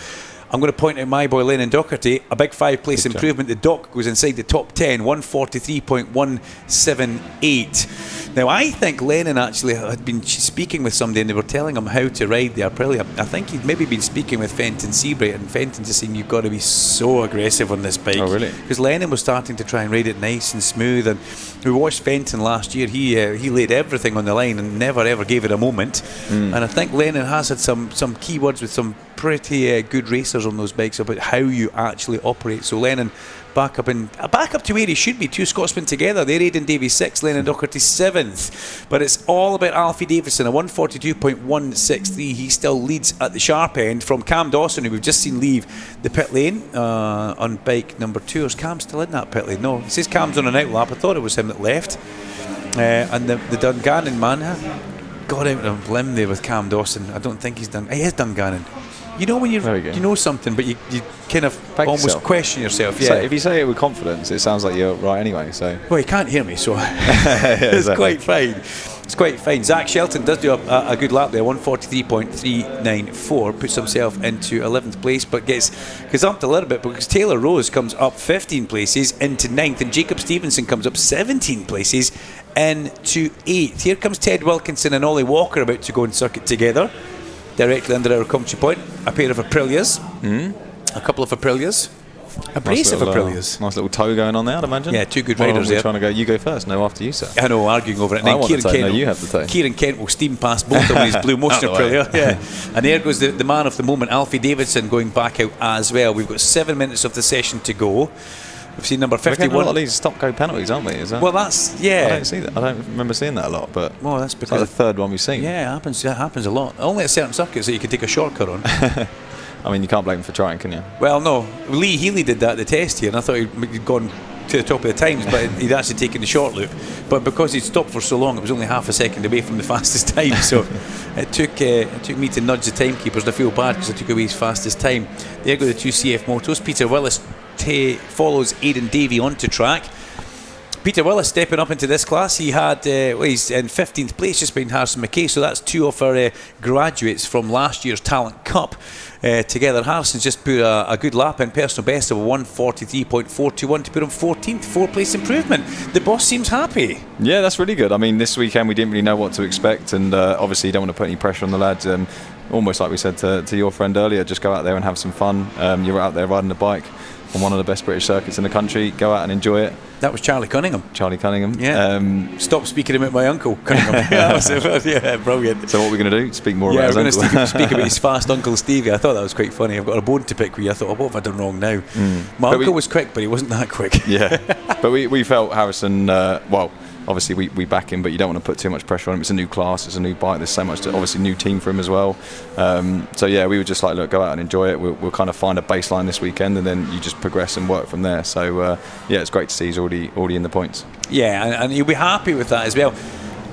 Speaker 2: I'm going to point out my boy Lennon Docherty, a big 5-place improvement. The Doc goes inside the top 10, 143.178. Now, I think Lennon actually had been speaking with somebody and they were telling him how to ride the Aprilia. I think he'd maybe been speaking with Fenton Seabright, and Fenton just saying, you've got to be so aggressive on this bike.
Speaker 16: Oh, really?
Speaker 2: Because Lennon was starting to try and ride it nice and smooth. And we watched Fenton last year. He laid everything on the line and never ever gave it a moment. And I think Lennon has had some key words with some pretty good racers on those bikes about how you actually operate. So Lennon back up to where he should be. 2 Scotsmen together. They're Aidan Davies 6th, Lennon Docherty 7th. But it's all about Alfie Davison, a 142.163. He still leads at the sharp end from Cam Dawson, who we've just seen leave the pit lane on bike number 2. Is Cam still in that pit lane? No, it says Cam's on an outlap. I thought it was him that left. And the Dungannon man got out on a limb there with Cam Dawson. I don't think he's done. He is Dungannon. You know when you know something, but you kind of almost question yourself. Yeah.
Speaker 16: So if you say it with confidence, it sounds like you're right anyway. So.
Speaker 2: Well, he can't hear me, so it's quite fine. It's quite fine. Zach Shelton does do a good lap there, 143.394, puts himself into 11th place, but gets up a little bit because Taylor Rose comes up 15 places into 9th, and Jacob Stevenson comes up 17 places into 8th. Here comes Ted Wilkinson and Ollie Walker about to go and circuit together. Directly under our commentary point, a pair of Aprilias, a couple of Aprilias, a brace of Aprilias.
Speaker 16: Nice little toe going on there, I'd imagine.
Speaker 2: Yeah, 2 good riders there.
Speaker 16: Trying to go, you go first, no, after you, sir.
Speaker 2: I know, arguing over it. And
Speaker 16: I
Speaker 2: then
Speaker 16: want the toe, no, you have the toe.
Speaker 2: Kieran Kent will steam past both of them with his Blue Motion Aprilia. Yeah. And there goes the man of the moment, Alfie Davidson, going back out as well. We've got 7 minutes of the session to go. We've seen number 51.
Speaker 16: We're getting a lot of these stop-go penalties, aren't we? Is that?
Speaker 2: Well, that's, yeah.
Speaker 16: I don't see that. I don't remember seeing that a lot, but
Speaker 2: that's because
Speaker 16: it's like the third one we've seen.
Speaker 2: Yeah, it happens a lot. Only at certain circuits that you can take a shortcut on.
Speaker 16: I mean, you can't blame him for trying, can you?
Speaker 2: Well, no. Lee Healy did that at the test here, and I thought he'd gone to the top of the times, but he'd actually taken the short loop. But because he'd stopped for so long, it was only half a second away from the fastest time. So it took me to nudge the timekeepers, and I feel bad because I took away his fastest time. There go the 2 CF Motos. Peter Willis follows Aidan Davey onto track. Peter Willis stepping up into this class. He had he's in 15th place just behind Harrison McKay, so that's two of our graduates from last year's Talent Cup together. Harrison's just put a good lap in, personal best of 1:43.421 to put him 14th, 4-place improvement. The boss seems happy.
Speaker 16: Yeah, that's really good. I mean, this weekend we didn't really know what to expect, and obviously you don't want to put any pressure on the lads. Almost like we said to your friend earlier, just go out there and have some fun. You're out there riding a bike on one of the best British circuits in the country. Go out and enjoy it.
Speaker 2: That was Charlie Cunningham.
Speaker 16: Yeah.
Speaker 2: Stop speaking about my uncle Cunningham. Yeah, brilliant.
Speaker 16: So what we're going to do? Speak more about his
Speaker 2: uncle?
Speaker 16: uncle?
Speaker 2: We're going to speak about his fast uncle Stevie. I thought that was quite funny. I've got a bone to pick with you. I thought, what have I done wrong now? My uncle was quick, but he wasn't that quick.
Speaker 16: Yeah. But we felt Harrison, obviously we back him, but you don't want to put too much pressure on him. It's a new class, it's a new bike, there's so much, obviously new team for him as well. So yeah, we were just like, look, go out and enjoy it. We'll kind of find a baseline this weekend, and then you just progress and work from there. So yeah, it's great to see he's already in the points.
Speaker 2: Yeah, and he'll be happy with that as well.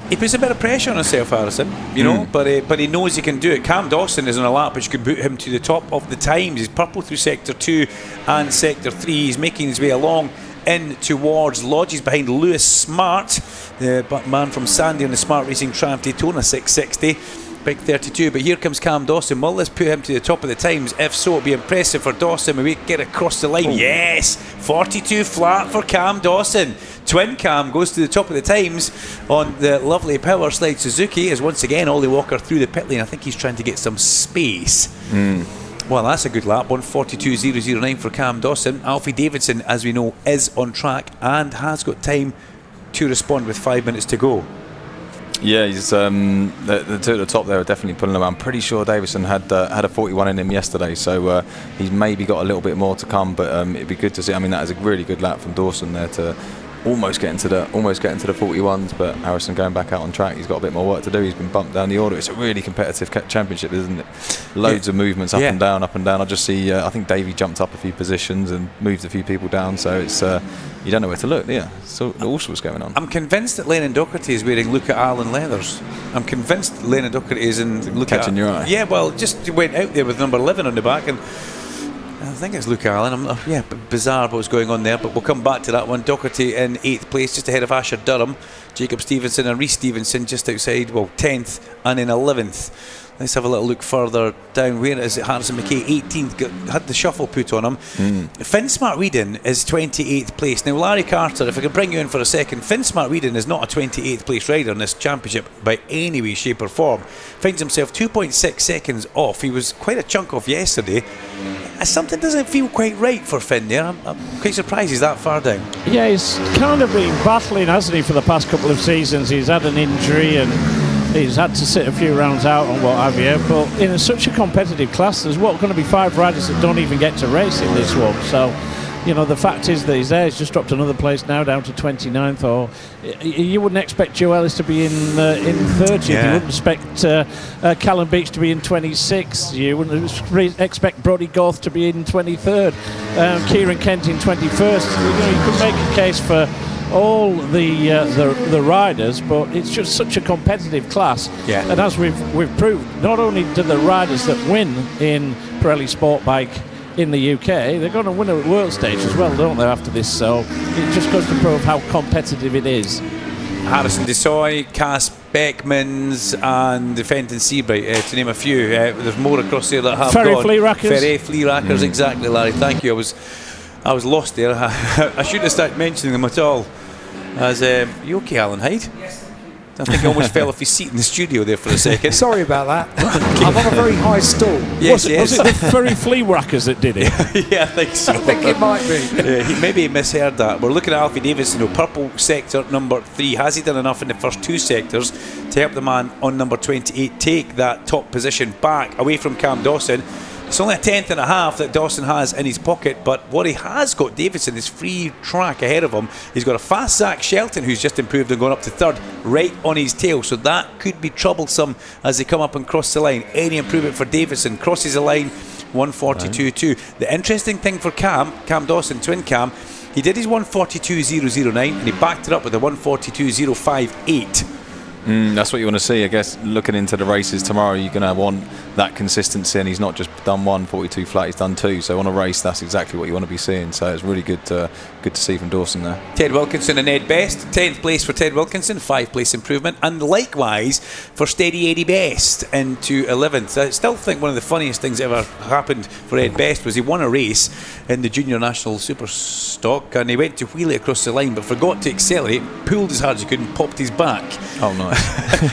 Speaker 2: He puts a bit of pressure on himself, Harrison, you know, but he knows he can do it. Cam Dawson is on a lap which could put him to the top of the times. He's purple through Sector 2 and Sector 3. He's making his way along in towards Lodges behind Lewis Smart, the man from Sandy on the Smart Racing Triumph Daytona 660, big 32. But here comes Cam Dawson. Will this put him to the top of the times? If so, it'd be impressive for Dawson. We get across the line. Yes, 42 flat for Cam Dawson. Twin Cam goes to the top of the times on the lovely Power Slide Suzuki as once again Ollie Walker through the pit lane. I think he's trying to get some space. Well, that's a good lap. 1:42.009 for Cam Dawson. Alfie Davidson, as we know, is on track and has got time to respond with 5 minutes to go.
Speaker 16: Yeah, he's the two at the top there are definitely pulling him. I'm pretty sure Davidson had a 41 in him yesterday, so he's maybe got a little bit more to come. But it'd be good to see. I mean, that is a really good lap from Dawson there to almost get into the 41s, but Harrison going back out on track. He's got a bit more work to do. He's been bumped down the order. It's a really competitive championship, isn't it? Loads of movements up and down. I just see I think Davey jumped up a few positions and moved a few people down, so it's you don't know where to look. Yeah, so all sorts going on.
Speaker 2: I'm convinced that Lennon Docherty is wearing Luca Allen leathers. I'm convinced that Lennon Docherty is in Luca
Speaker 16: catching your eye.
Speaker 2: Yeah, well, just went out there with number 11 on the back, and I think it's Luke Allen. Bizarre what's going on there, but we'll come back to that one. Docherty in 8th place, just ahead of Asher Durham. Jacob Stevenson and Rhys Stevenson just outside, 10th, and in 11th. Let's have a little look further down. Where is it? Harrison McKay, 18th, had the shuffle put on him. Finn Smart Whedon is 28th place. Now, Larry Carter, if I could bring you in for a second, Finn Smart Whedon is not a 28th place rider in this championship by any way, shape or form. Finds himself 2.6 seconds off. He was quite a chunk off yesterday. Something doesn't feel quite right for Finn there. I'm quite surprised he's that far down.
Speaker 3: Yeah, he's kind of been battling, hasn't he, for the past couple of seasons. He's had an injury and he's had to sit a few rounds out and what have you, but in such a competitive class, there's going to be 5 riders that don't even get to race in this one. So, you know, the fact is that he's there. He's just dropped another place now, down to 29th. Or you wouldn't expect Joe Ellis to be in 30th. You wouldn't expect Callum Beach to be in 26th. You wouldn't expect Brodie Goth to be in 23rd. Kieran Kent in 21st. You know, you could make a case for all the riders, but it's just such a competitive class.
Speaker 2: Yeah.
Speaker 3: And as we've proved, not only do the riders that win in Pirelli Sport Bike in the UK, they're going to win a world stage as well, don't they, after this? So it just goes to prove how competitive it is.
Speaker 2: Harrison Desoy, Cass Beckmans and Fenton Seabright, to name a few. There's more across there that have
Speaker 3: Ferry
Speaker 2: gone.
Speaker 3: Flea Rackers.
Speaker 2: Ferry Flea Rackers, exactly, Larry. Thank you. I was lost there. I shouldn't have started mentioning them at all. As you okay, Alan Hyde? Yes. I think he almost fell off his seat in the studio there for a second.
Speaker 1: Sorry about that. I'm on a very high stool.
Speaker 2: Yes,
Speaker 3: was it the Ferry Flea Rackers that did it?
Speaker 2: Yeah, I think so.
Speaker 1: I think it might be.
Speaker 2: Maybe he misheard that. We're looking at Alfie Davidson, purple sector number 3. Has he done enough in the first 2 sectors to help the man on number 28 take that top position back away from Cam Dawson? It's only a 10th and a half that Dawson has in his pocket, but what he has got, Davidson, is free track ahead of him. He's got a fast Zach Shelton, who's just improved and gone up to 3rd, right on his tail, so that could be troublesome as they come up and cross the line. Any improvement for Davidson, crosses the line, 1:42.2. The interesting thing for Cam Dawson, twin Cam, he did his 1:42.009 and he backed it up with a 1:42.058.
Speaker 16: That's what you want to see, I guess. Looking into the races tomorrow, you're going to want that consistency, and he's not just done 142 flat, he's done 2. So on a race, that's exactly what you want to be seeing. So it's really good to see from Dawson there.
Speaker 2: Ted Wilkinson and Ed Best, 10th place for Ted Wilkinson, 5 place improvement, and likewise for Steady Eddie Best into 11th. I still think one of the funniest things that ever happened for Ed Best was he won a race in the Junior National Super Stock, and he went to wheel it across the line but forgot to accelerate, pulled as hard as he could and popped his back.
Speaker 16: Oh, nice.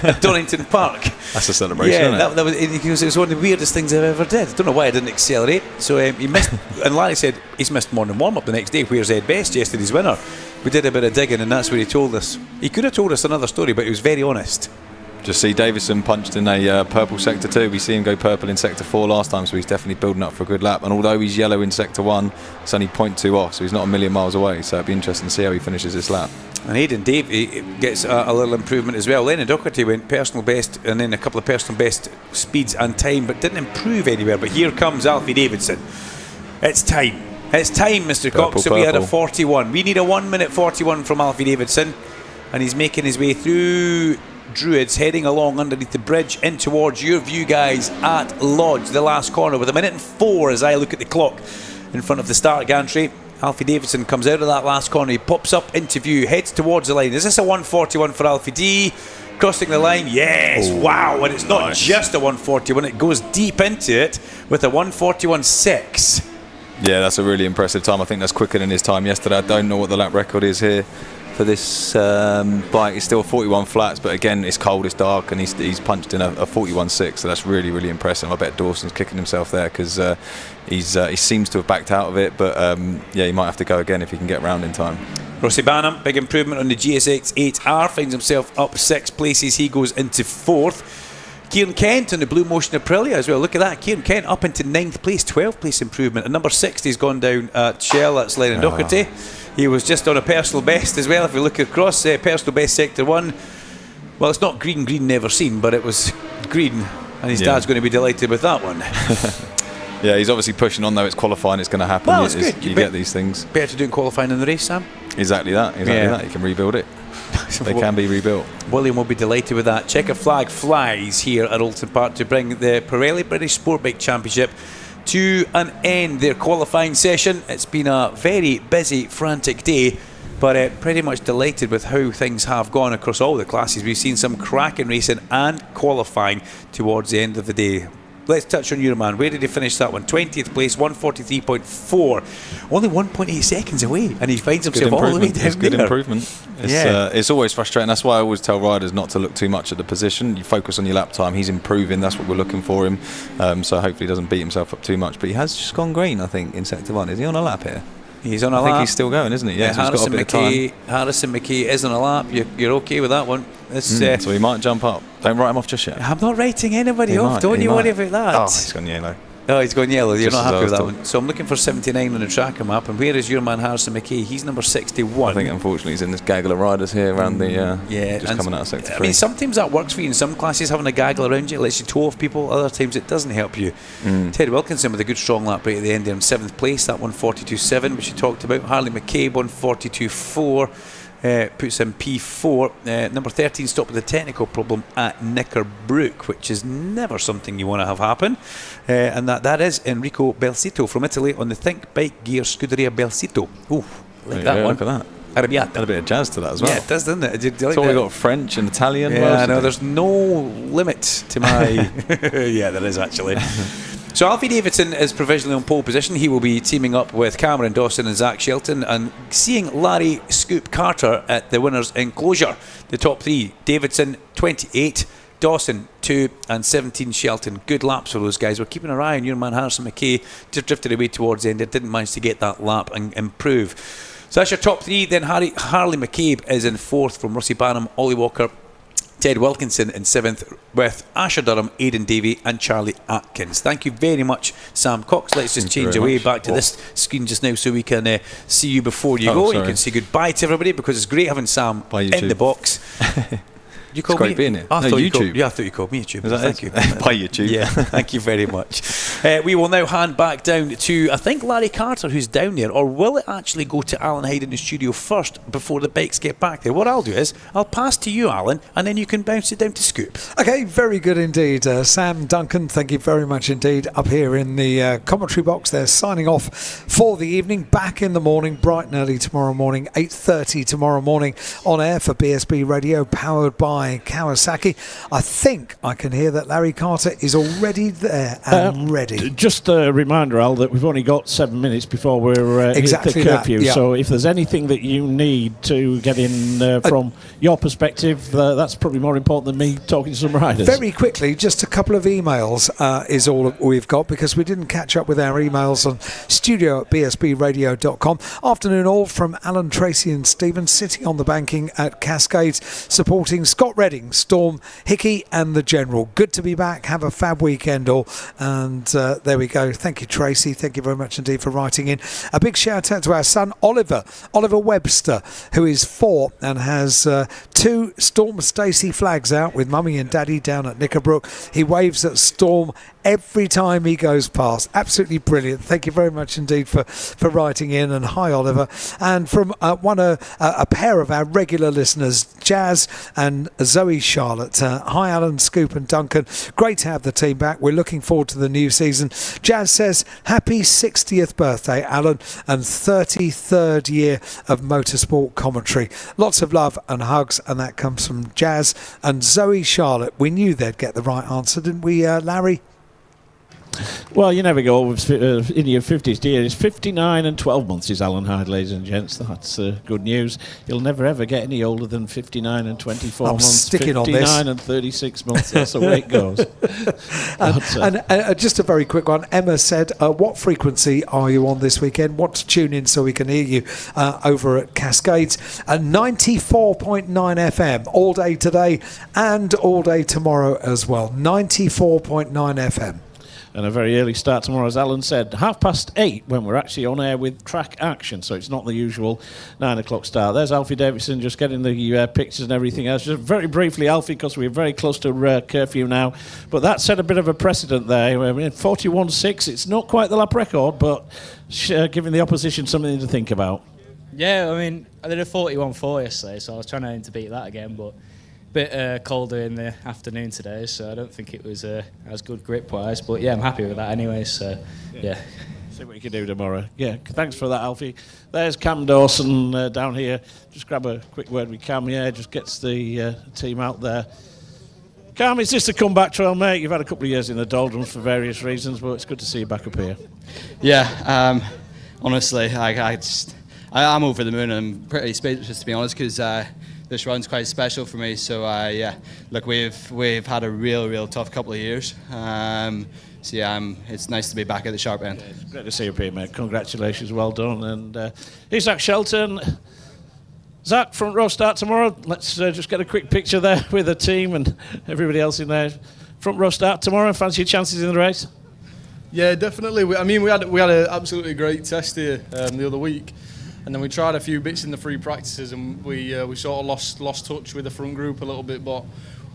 Speaker 2: At Donington Park.
Speaker 16: That's a celebration,
Speaker 2: yeah,
Speaker 16: isn't it?
Speaker 2: That was, it was one of the weirdest things I've ever did. I don't know why I didn't accelerate. So he missed, and Larry said he's missed morning warm-up the next day. Where's Ed Best, yesterday's winner? We did a bit of digging, and that's where he told us. He could have told us another story, but he was very honest.
Speaker 16: Just see Davison punched in a purple sector 2. We see him go purple in sector 4 last time, so he's definitely building up for a good lap. And although he's yellow in sector 1, it's only 0.2 off, so he's not a million miles away. So it'd be interesting to see how he finishes this lap.
Speaker 2: And Aidan Davey gets a little improvement as well. Lennon Doherty went personal best and then a couple of personal best speeds and time, but didn't improve anywhere. But here comes Alfie Davidson. It's time. It's time, Mr. Cox. So we had a 41. We need a 1 minute 41 from Alfie Davidson. And he's making his way through Druids, heading along underneath the bridge in towards your view, guys, at Lodge, the last corner, with 1:04 as I look at the clock in front of the start gantry. Alfie Davidson comes out of that last corner, he pops up into view, heads towards the line. Is this a 141 for Alfie D? Crossing the line, yes, wow, and it's not just a 141, it goes deep into it with a 141.6.
Speaker 16: Yeah, that's a really impressive time. I think that's quicker than his time yesterday. I don't know what the lap record is here for this bike. It's still 41 flats, but again, it's cold, it's dark, and he's punched in a 41.6, so that's really, really impressive. I bet Dawson's kicking himself there because he seems to have backed out of it, but yeah, he might have to go again if he can get round in time.
Speaker 2: Rossi Banham, big improvement on the GSX 8R, finds himself up 6 places. He goes into 4th. Kieran Kent on the Blue Motion Aprilia as well. Look at that. Kieran Kent up into 9th place, 12 place improvement. And number 60 has gone down at Shell. That's Lennon Doherty. He was just on a personal best as well. If we look across, personal best sector 1. Well, it's not green, never seen, but it was green. And his dad's going to be delighted with that one.
Speaker 16: Yeah, he's obviously pushing on, though. It's qualifying, it's going to happen.
Speaker 2: Well, it's good.
Speaker 16: You get these things.
Speaker 2: Better to do qualifying in the race, Sam.
Speaker 16: Exactly that. You can rebuild it. They can be rebuilt.
Speaker 2: William will be delighted with that. Checker flag flies here at Oldton Park to bring the Pirelli British Sportbike Championship to an end. Their qualifying session. It's been a very busy, frantic day, but pretty much delighted with how things have gone across all the classes. We've seen some cracking racing and qualifying towards the end of the day. Let's touch on your man. Where did he finish that one? 20th place, 143.4. Only 1.8 seconds away, and he finds himself all the way down.
Speaker 16: It's good improvement. It's always frustrating. That's why I always tell riders not to look too much at the position. You focus on your lap time. He's improving. That's what we're looking for him. So hopefully he doesn't beat himself up too much. But he has just gone green, I think, in sector 1. Is he on a lap here?
Speaker 2: He's on a lap.
Speaker 16: I think he's still going, isn't he? Yeah, so he's got a bit of time.
Speaker 2: Harrison McKay is on a lap. You're okay with that one.
Speaker 16: So he might jump up. Don't write him off just yet.
Speaker 2: I'm not writing anybody off. Don't you worry about that.
Speaker 16: Oh, he's gone yellow.
Speaker 2: Oh, he's gone yellow. You're not happy with that one. So I'm looking for 79 on the tracker map. And where is your man Harrison McKay? He's number 61.
Speaker 16: I think unfortunately he's in this gaggle of riders here around the just coming out of sector 3.
Speaker 2: I mean, sometimes that works for you. In some classes, having a gaggle around you, it lets you toe off people. Other times it doesn't help you. Ted Wilkinson with a good strong lap right at the end there in 7th place. That 142.7 which you talked about. Harley McCabe 142.4. Puts him P4. Number 13 stopped with a technical problem at Knickerbrook, which is never something you want to have happen. And that is Enrico Belsito from Italy on the Think Bike Gear Scuderia Belsito. Ooh, like that one.
Speaker 16: Look at that.
Speaker 2: Arrabbiata.
Speaker 16: Had a bit of jazz to that as well.
Speaker 2: Yeah, it does, doesn't it?
Speaker 16: It's all we got French and Italian.
Speaker 2: Yeah, no, there's no limit to my... yeah, there is actually. So Alfie Davidson is provisionally on pole position. He will be teaming up with Cameron Dawson and Zach Shelton and seeing Larry Scoop Carter at the winners' enclosure. The top 3, Davidson 28, Dawson 2 and 17 Shelton. Good laps for those guys. We're keeping our eye on your man Harrison McKay. Just drifted away towards the end. It didn't manage to get that lap and improve. So that's your top 3. Then Harley McCabe is in 4th from Rossi Banham, Ollie Walker, Ted Wilkinson in 7th with Asher Durham, Aidan Davey and Charlie Atkins. Thank you very much, Sam Cox. Let's just change away back to this screen just now so we can see you before you go. You can say goodbye to everybody because it's great having Sam in the box. You called me?
Speaker 16: Being here.
Speaker 2: I thought
Speaker 16: YouTube.
Speaker 2: I thought you called me YouTube.
Speaker 16: Thank
Speaker 2: you.
Speaker 16: By YouTube.
Speaker 2: Yeah, thank you very much. We will now hand back down to, I think, Larry Carter, who's down there, or will it actually go to Alan Hyde in the studio first before the bikes get back there? What I'll do is I'll pass to you, Alan, and then you can bounce it down to Scoop.
Speaker 1: Okay, very good indeed. Sam, Duncan, thank you very much indeed. Up here in the commentary box, they're signing off for the evening. Back in the morning, bright and early tomorrow morning, 8:30 tomorrow morning, on air for BSB Radio, powered by Kawasaki. I think I can hear that Larry Carter is already there and ready.
Speaker 3: Just a reminder, Al, that we've only got 7 minutes before we're
Speaker 1: exactly
Speaker 3: hit the curfew.
Speaker 1: that, yeah.
Speaker 3: So if there's anything that you need to get in from your perspective, that's probably more important than me talking to some riders.
Speaker 1: Very quickly, just a couple of emails is all we've got, because we didn't catch up with our emails on studio@bsbradio.com. Afternoon all from Alan, Tracy and Stephen, sitting on the banking at Cascades, supporting Scott Redding, Storm, Hickey and the General. Good to be back. Have a fab weekend all. And there we go. Thank you, Tracy. Thank you very much indeed for writing in. A big shout out to our son, Oliver Webster, who is 4 and has 2 Storm Stacey flags out with Mummy and Daddy down at Knickerbrook. He waves at Storm every time he goes past. Absolutely brilliant. Thank you very much indeed for writing in, and hi Oliver. And from a pair of our regular listeners, Jazz and Zoe Charlotte. Hi Alan, Scoop and Duncan. Great to have the team back. We're looking forward to the new season. Jazz says, happy 60th birthday Alan, and 33rd year of motorsport commentary. Lots of love and hugs, and that comes from Jazz and Zoe Charlotte. We knew they'd get the right answer, didn't we, Larry?
Speaker 3: Well, you never go over in your 50s, do you? It's 59 and 12 months is Alan Hyde, ladies and gents. That's good news. You'll never ever get any older than 59 and 24 months.
Speaker 1: Sticking on this.
Speaker 3: 59 and 36 months. That's the way it goes.
Speaker 1: And just a very quick one. Emma said, what frequency are you on this weekend? Want to tune in so we can hear you over at Cascades. 94.9 FM all day today and all day tomorrow as well. 94.9 FM.
Speaker 3: And a very early start tomorrow, as Alan said, 8:30 when we're actually on air with track action. So it's not the usual 9 o'clock start. There's Alfie Davidson just getting the pictures and everything else. Just very briefly, Alfie, because we're very close to curfew now. But that set a bit of a precedent there. 41.6, it's not quite the lap record, but giving the opposition something to think about.
Speaker 5: Yeah, I mean, I did a 41.4 yesterday, so I was trying to aim to beat that again, but bit colder in the afternoon today, so I don't think it was as good grip-wise. But yeah, I'm happy with that anyway. So yeah.
Speaker 3: See what you can do tomorrow. Yeah, thanks for that, Alfie. There's Cam Dawson down here. Just grab a quick word with Cam. Yeah, just gets the team out there. Cam, it's just a comeback trail, mate. You've had a couple of years in the doldrums for various reasons, but it's good to see you back up here.
Speaker 11: Yeah, honestly, I'm over the moon. I'm pretty speechless, to be honest, because this run's quite special for me. So yeah, look, we've had a real tough couple of years. So yeah, it's nice to be back at the sharp end.
Speaker 3: Yeah, it's great to see you here, mate. Congratulations, well done. And here's Zach Shelton. Zach, front row start tomorrow. Let's just get a quick picture there with the team and everybody else in there. Front row start tomorrow. Fancy your chances in the race?
Speaker 20: Yeah, definitely. We had an absolutely great test here the other week. And then we tried a few bits in the free practices, and we sort of lost touch with the front group a little bit. But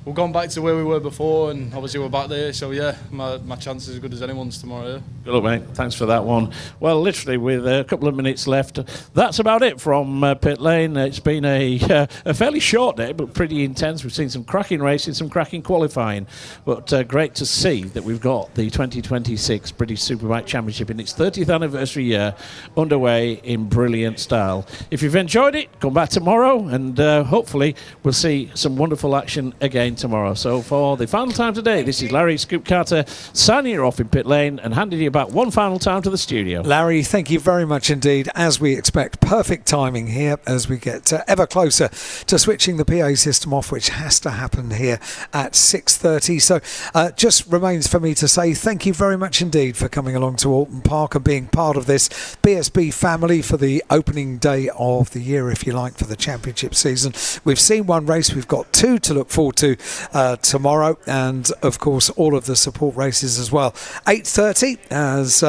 Speaker 20: we've gone back to where we were before, and obviously we're back there. So yeah, my chance is as good as anyone's tomorrow. Yeah.
Speaker 3: Good luck, mate. Thanks for that one. Well, literally with a couple of minutes left, that's about it from pit lane. It's been a fairly short day, but pretty intense. We've seen some cracking racing, some cracking qualifying, but great to see that we've got the 2026 British Superbike Championship in its 30th anniversary year underway in brilliant style. If you've enjoyed it, come back tomorrow, and hopefully we'll see some wonderful action again tomorrow. So for the final time today, this is Larry Scoop Carter signing you off in pit lane and handing you back one final time to the studio.
Speaker 1: Larry, thank you very much indeed. As we expect, perfect timing here as we get ever closer to switching the PA system off, which has to happen here at 6:30. So just remains for me to say thank you very much indeed for coming along to Oldton Park and being part of this BSB family for the opening day of the year, if you like, for the championship season. We've seen one race, we've got 2 to look forward to tomorrow, and of course all of the support races as well. 8:30, as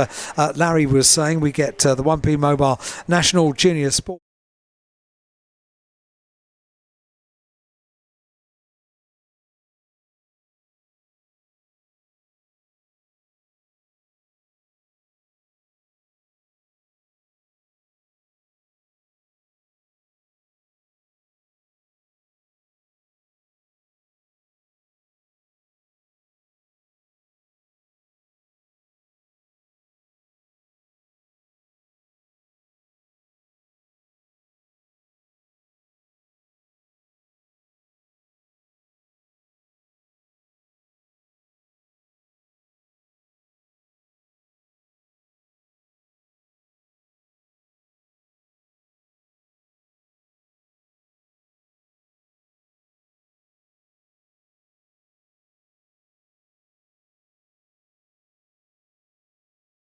Speaker 1: Larry was saying, we get the 1P Mobile National Junior Sport